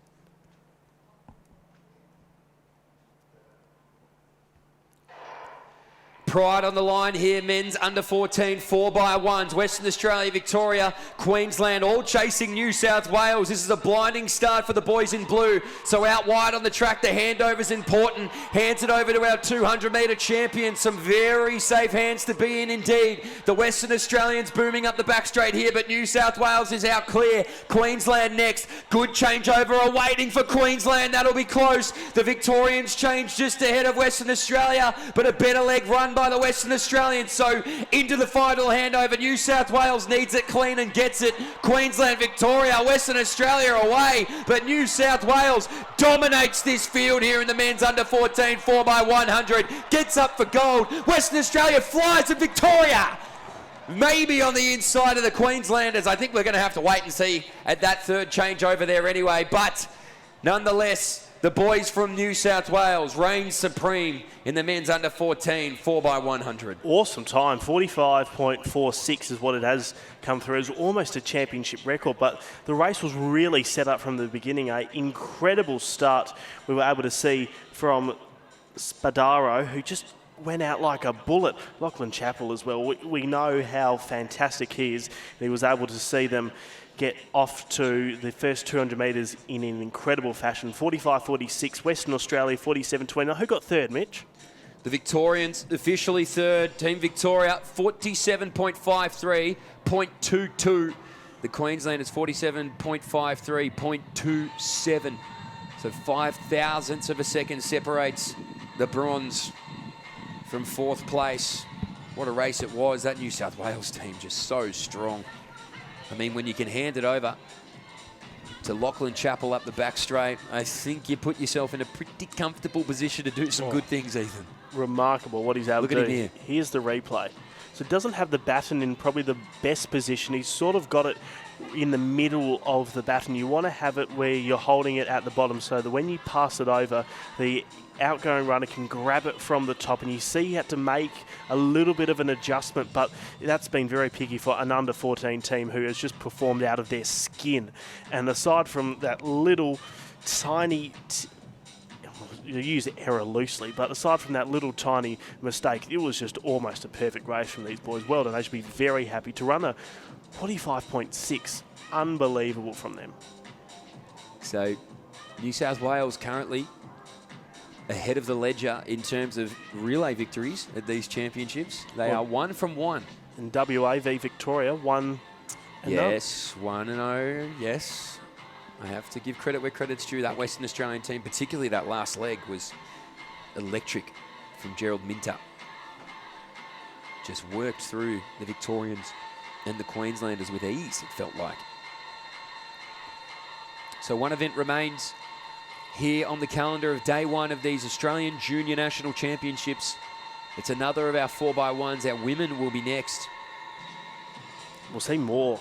Pride on the line here, men's under 14, 4x1s. Western Australia, Victoria, Queensland, all chasing New South Wales. This is a blinding start for the boys in blue. So out wide on the track, the handover's important. Hands it over to our 200 metre champion. Some very safe hands to be in indeed. The Western Australians booming up the back straight here, but New South Wales is out clear. Queensland next. Good changeover awaiting for Queensland. That'll be close. The Victorians change just ahead of Western Australia, but a better leg run by the Western Australians. So into the final handover. New South Wales needs it clean and gets it. Queensland, Victoria, Western Australia away, but New South Wales dominates this field here in the men's under 14 4x100. Gets up for gold. Western Australia flies to Victoria. Maybe on the inside of the Queenslanders. I think we're going to have to wait and see at that third change over there anyway, but nonetheless, the boys from New South Wales reign supreme in the men's under 14 4x100. Awesome time. 45.46 is what it has come through. It's almost a championship record, but the race was really set up from the beginning. An incredible start we were able to see from Spadaro, who just went out like a bullet. Lachlan Chappell as well. We know how fantastic he is. He was able to see them get off to the first 200 metres in an incredible fashion. 45.46, Western Australia 47.20. Who got third, Mitch? The Victorians officially third. Team Victoria 47.53.22. The Queenslanders 47.53.27. So 5 thousandths of a second separates the bronze from fourth place. What a race it was. That New South Wales team just so strong. I mean, when you can hand it over to Lachlan Chappell up the back straight, I think you put yourself in a pretty comfortable position to do some good things, Ethan. Remarkable what he's able to do. Look at him here. Here's the replay. So doesn't have the baton in probably the best position. He's sort of got it in the middle of the baton. You want to have it where you're holding it at the bottom so that when you pass it over, the outgoing runner can grab it from the top, and you see he had to make a little bit of an adjustment, but that's been very picky for an under 14 team who has just performed out of their skin. And aside from that little tiny you use error loosely, but aside from that little tiny mistake, it was just almost a perfect race from these boys. Well done. They should be very happy to run a 45.6. Unbelievable from them. So New South Wales currently ahead of the ledger in terms of relay victories at these championships. They are 1 from 1. And WA v Victoria, 1-0. Yes, 1-0, yes. I have to give credit where credit's due. That Western Australian team, particularly that last leg, was electric from Gerald Minter. Just worked through the Victorians and the Queenslanders with ease, it felt like. So one event remains here on the calendar of day one of these Australian Junior National Championships. It's another of our 4x1s. Our women will be next. We'll see more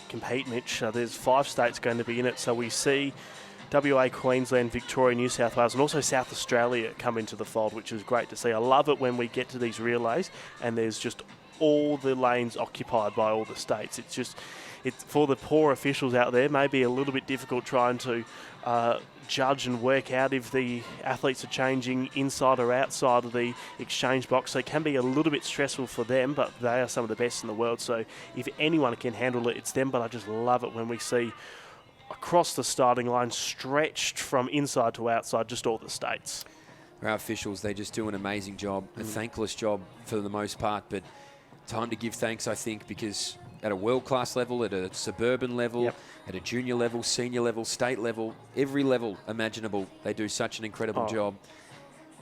compete, Mitch. There's 5 states going to be in it, so we see WA, Queensland, Victoria, New South Wales, and also South Australia come into the fold, which is great to see. I love it when we get to these relays and there's just all the lanes occupied by all the states. It's for the poor officials out there, maybe a little bit difficult trying to judge and work out if the athletes are changing inside or outside of the exchange box. So it can be a little bit stressful for them, but they are some of the best in the world. So if anyone can handle it, it's them. But I just love it when we see across the starting line, stretched from inside to outside, just all the states. Our officials, they just do an amazing job, a thankless job for the most part, but time to give thanks, I think, because at a world-class level, at a suburban level, at a junior level, senior level, state level, every level imaginable, they do such an incredible job.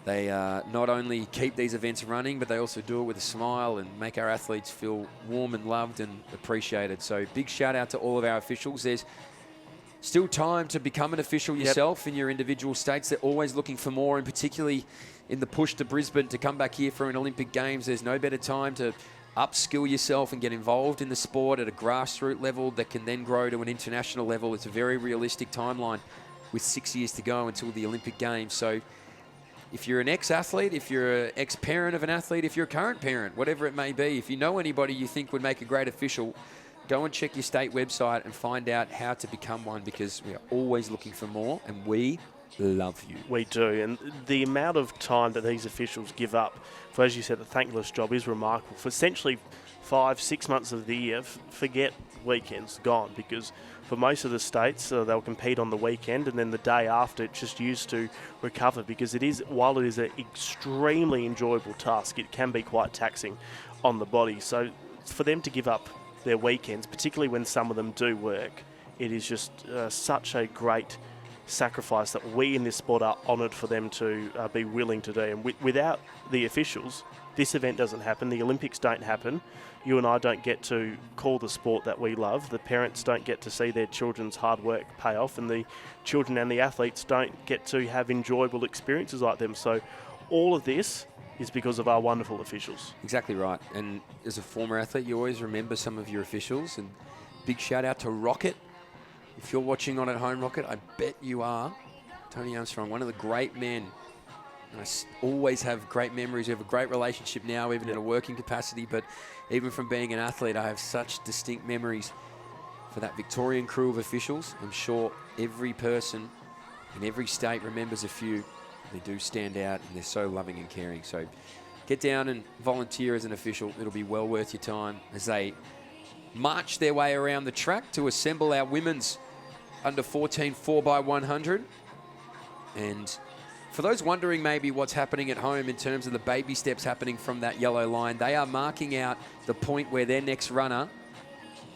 They not only keep these events running, but they also do it with a smile and make our athletes feel warm and loved and appreciated. So big shout out to all of our officials. There's still time to become an official yourself in your individual states. They're always looking for more, and particularly in the push to Brisbane to come back here for an Olympic Games, there's no better time to upskill yourself and get involved in the sport at a grassroots level that can then grow to an international level. It's a very realistic timeline with 6 years to go until the Olympic Games. So if you're an ex-athlete, if you're an ex-parent of an athlete, if you're a current parent, whatever it may be, if you know anybody you think would make a great official, go and check your state website and find out how to become one, because we are always looking for more, and we love you. We do, and the amount of time that these officials give up for, as you said, the thankless job is remarkable. For essentially 5-6 months of the year, forget weekends, gone, because for most of the states, they'll compete on the weekend, and then the day after it's just used to recover, because it is, while it is an extremely enjoyable task, it can be quite taxing on the body. So for them to give up their weekends, particularly when some of them do work, it is just such a great sacrifice that we in this sport are honoured for them to be willing to do. And without the officials, this event doesn't happen. The Olympics don't happen. You and I don't get to call the sport that we love. The parents don't get to see their children's hard work pay off, and the children and the athletes don't get to have enjoyable experiences like them. So all of this is because of our wonderful officials. Exactly right. And as a former athlete, you always remember some of your officials. And big shout out to Rocket. If you're watching on at home, Rocket, I bet you are. Tony Armstrong, one of the great men. And I always have great memories. We have a great relationship now, even in a working capacity. But even from being an athlete, I have such distinct memories for that Victorian crew of officials. I'm sure every person in every state remembers a few. They do stand out, and they're so loving and caring. So get down and volunteer as an official. It'll be well worth your time as they march their way around the track to assemble our women's under 14 4x100. And for those wondering maybe what's happening at home in terms of the baby steps happening from that yellow line, they are marking out the point where their next runner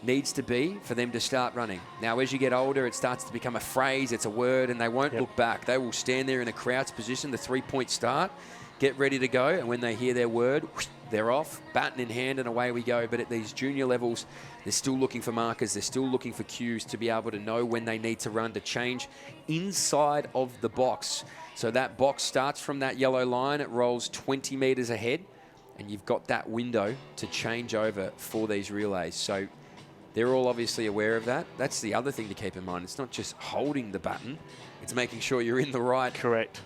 needs to be for them to start running. Now, as you get older, it starts to become a phrase, it's a word, and they won't look back. They will stand there in a crouch position, the 3-point start, get ready to go, and when they hear their word, whoosh, they're off, baton in hand, and away we go. But at these junior levels, they're still looking for markers, they're still looking for cues to be able to know when they need to run to change inside of the box. So that box starts from that yellow line, it rolls 20 metres ahead, and you've got that window to change over for these relays. So they're all obviously aware of that. That's the other thing to keep in mind. It's not just holding the button, it's making sure you're in the right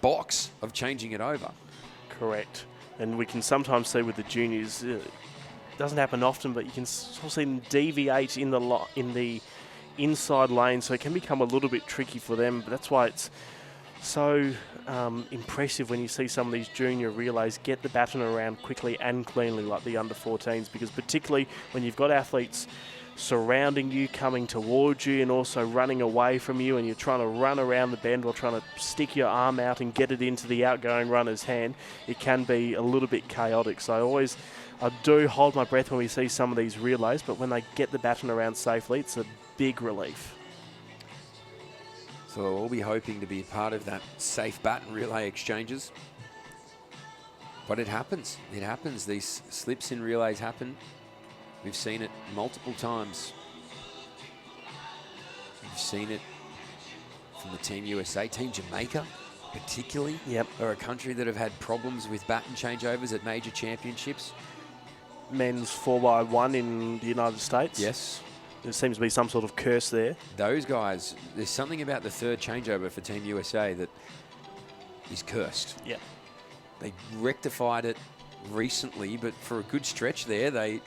box of changing it over. Correct. And we can sometimes see with the juniors, it doesn't happen often, but you can sort of see them deviate in the inside lane, so it can become a little bit tricky for them. But that's why it's so impressive when you see some of these junior relays get the baton around quickly and cleanly like the under-14s, because particularly when you've got athletes surrounding you, coming towards you, and also running away from you, and you're trying to run around the bend or trying to stick your arm out and get it into the outgoing runner's hand, it can be a little bit chaotic. So I do hold my breath when we see some of these relays, but when they get the baton around safely, it's a big relief. So we'll all be hoping to be part of that safe baton relay exchanges. But it happens. It happens. These slips in relays happen. We've seen it multiple times. We've seen it from the Team USA, Team Jamaica particularly. Are a country that have had problems with baton changeovers at major championships. Men's 4x1 in the United States. Yes. There seems to be some sort of curse there. Those guys, there's something about the third changeover for Team USA that is cursed. Yeah. They rectified it recently, but for a good stretch there, they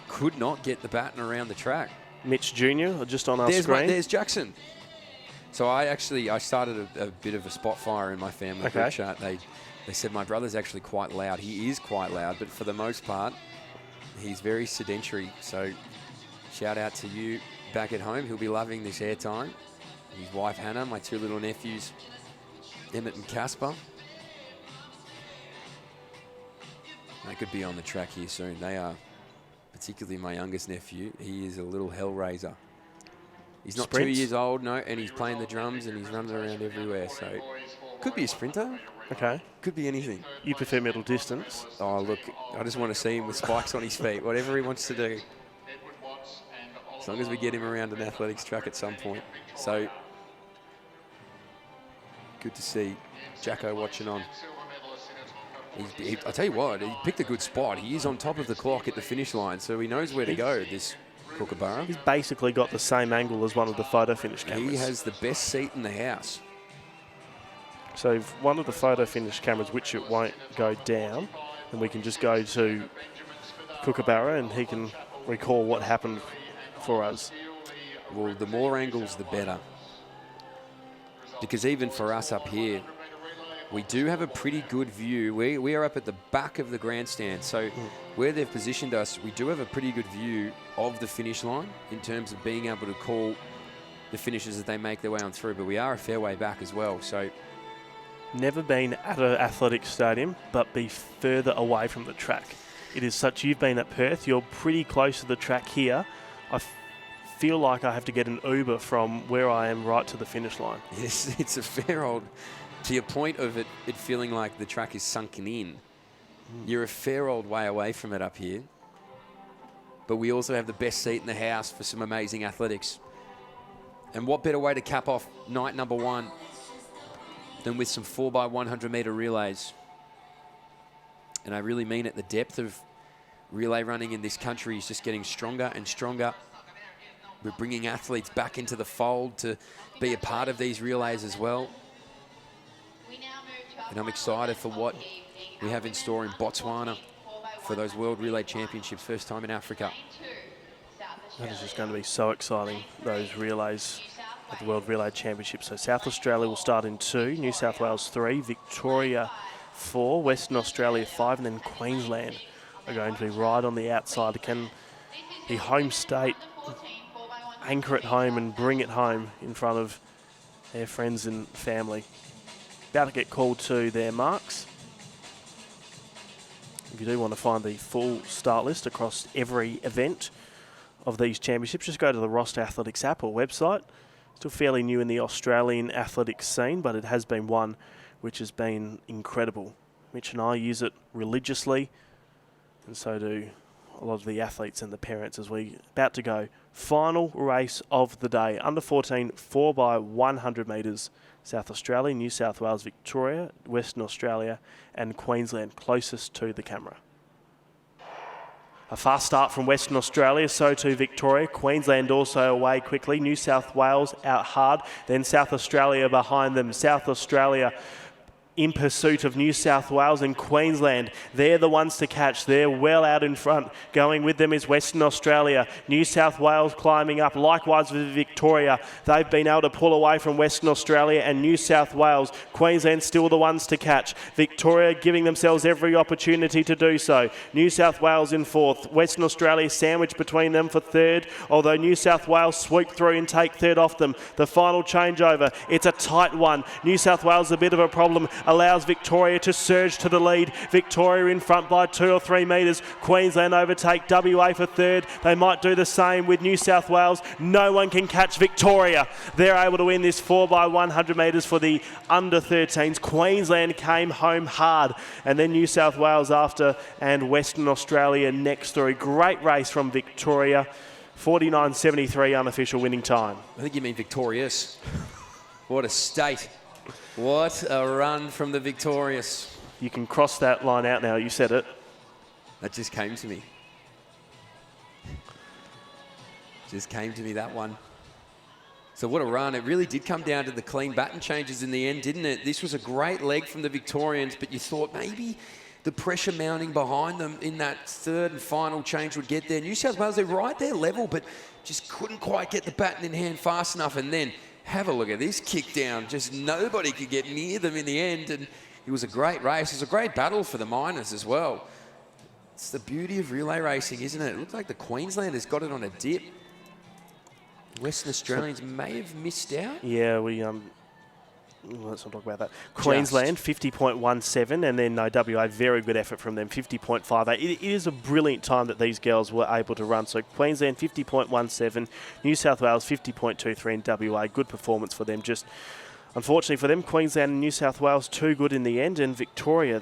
could not get the baton around the track. Mitch Jr. just on our screen. There's Jackson. So I started a bit of a spot fire in my family group chat. They said my brother's actually quite loud. He is quite loud, but for the most part, he's very sedentary. So shout out to you back at home. He'll be loving this airtime. His wife Hannah, my two little nephews, Emmett and Casper. They could be on the track here soon. They are. Particularly my youngest nephew, he is a little hellraiser. He's not 2 years old, no, and he's playing the drums and he's running around everywhere. So could be a sprinter. Okay. Could be anything. You prefer middle distance? Oh, look, I just want to see him with spikes on his feet, whatever he wants to do. As long as we get him around an athletics track at some point. So good to see Jacko watching on. I tell you what, he picked a good spot. He is on top of the clock at the finish line, so he knows where to go, this Kookaburra. He's basically got the same angle as one of the photo finish cameras. He has the best seat in the house. So if one of the photo finish cameras, which it won't go down, then we can just go to Kookaburra and he can recall what happened for us. Well, the more angles, the better. Because even for us up here, we do have a pretty good view. We are up at the back of the grandstand, so where they've positioned us, we do have a pretty good view of the finish line in terms of being able to call the finishes as they make their way on through, but we are a fair way back as well. So Never been at an athletic stadium, but be further away from the track. It is such, you've been at Perth, you're pretty close to the track here. I feel like I have to get an Uber from where I am right to the finish line. yes, it's a fair old, to your point of it feeling like the track is sunken in. You're a fair old way away from it up here. But we also have the best seat in the house for some amazing athletics. And what better way to cap off night number one than with some 4x100 metre relays. And I really mean it, the depth of relay running in this country is just getting stronger and stronger. We're bringing athletes back into the fold to be a part of these relays as well. And I'm excited for what we have in store in Botswana for those World Relay Championships, first time in Africa. That is just going to be so exciting, those relays at the World Relay Championship. So South Australia will start in 2, New South Wales 3, Victoria 4, Western Australia 5, and then Queensland are going to be right on the outside. Can the home state anchor it home and bring it home in front of their friends and family? About to get called to their marks. If you do want to find the full start list across every event of these championships, just go to the Roster Athletics app or website. Still fairly new in the Australian athletics scene, but it has been one which has been incredible. Mitch and I use it religiously, and so do a lot of the athletes and the parents as we about to go. Final race of the day, under 14, 4x100 metres. South Australia, New South Wales, Victoria, Western Australia and Queensland closest to the camera. A fast start from Western Australia, so too Victoria. Queensland also away quickly. New South Wales out hard. Then South Australia behind them. South Australia in pursuit of New South Wales and Queensland. They're the ones to catch. They're well out in front. Going with them is Western Australia. New South Wales climbing up. Likewise with Victoria. They've been able to pull away from Western Australia and New South Wales. Queensland still the ones to catch. Victoria giving themselves every opportunity to do so. New South Wales in 4th. Western Australia sandwiched between them for 3rd, although New South Wales sweep through and take 3rd off them. The final changeover. It's a tight one. New South Wales a bit of a problem. Allows Victoria to surge to the lead. Victoria in front by 2 or 3 metres. Queensland overtake WA for 3rd. They might do the same with New South Wales. No one can catch Victoria. They're able to win this 4x100 metres for the under 13s. Queensland came home hard, and then New South Wales after, and Western Australia next through. Great race from Victoria. 49.73 unofficial winning time. I think you mean victorious. What a state. What a run from the Victorious. You can cross that line out now. You said it. That just came to me. Just came to me, that one. So what a run. It really did come down to the clean baton changes in the end, didn't it? This was a great leg from the Victorians, but you thought maybe the pressure mounting behind them in that 3rd and final change would get there. New South Wales, they're right there level, but just couldn't quite get the baton in hand fast enough. And then have a look at this kick down. Just nobody could get near them in the end. And it was a great race. It was a great battle for the miners as well. It's the beauty of relay racing, isn't it? It looked like the Queenslanders got it on a dip. Western Australians may have missed out. Yeah, let's not talk about that. Queensland, 50.17, and then WA, very good effort from them, 50.58. It is a brilliant time that these girls were able to run. So Queensland, 50.17, New South Wales, 50.23, and WA, good performance for them. Just unfortunately for them, Queensland and New South Wales, too good in the end, and Victoria,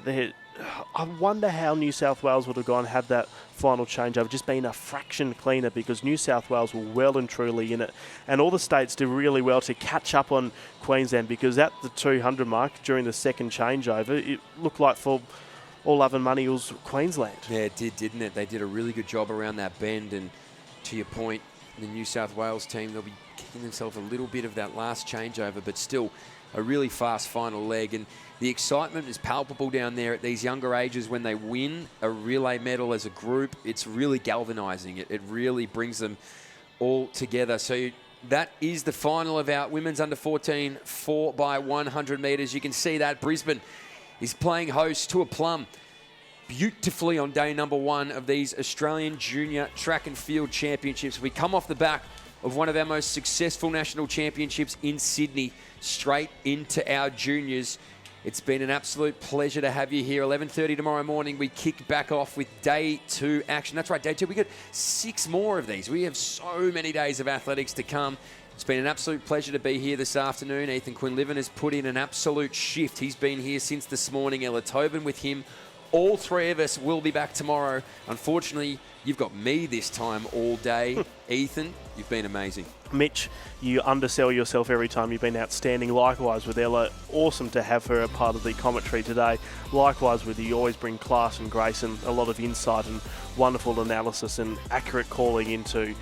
I wonder how New South Wales would have gone had that final changeover just been a fraction cleaner, because New South Wales were well and truly in it. And all the states did really well to catch up on Queensland, because at the 200 mark during the second changeover, it looked like for All Love and Money was Queensland. Yeah, it did, didn't it? They did a really good job around that bend. And to your point, the New South Wales team, they'll be kicking themselves a little bit of that last changeover, but still a really fast final leg. And the excitement is palpable down there at these younger ages when they win a relay medal as a group. It's really galvanising. It really brings them all together. So that is the final of our women's under 14 4x100 metres. You can see that Brisbane is playing host to a plum beautifully on day number 1 of these Australian Junior Track and Field Championships. We come off the back of one of our most successful national championships in Sydney, straight into our juniors. It's been an absolute pleasure to have you here. 11:30 tomorrow morning, we kick back off with day 2 action. That's right, day 2. We got 6 more of these. We have so many days of athletics to come. It's been an absolute pleasure to be here this afternoon. Ethan Quinlivan has put in an absolute shift. He's been here since this morning. Ella Tobin with him. All 3 of us will be back tomorrow. Unfortunately, you've got me this time all day. Ethan, you've been amazing. Mitch, you undersell yourself every time. You've been outstanding. Likewise with Ella. Awesome to have her a part of the commentary today. Likewise with you. You always bring class and grace and a lot of insight and wonderful analysis and accurate calling into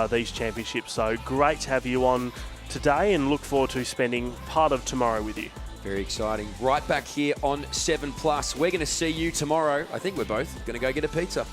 these championships. So great to have you on today and look forward to spending part of tomorrow with you. Very exciting. Right back here on 7 Plus. We're going to see you tomorrow. I think we're both going to go get a pizza.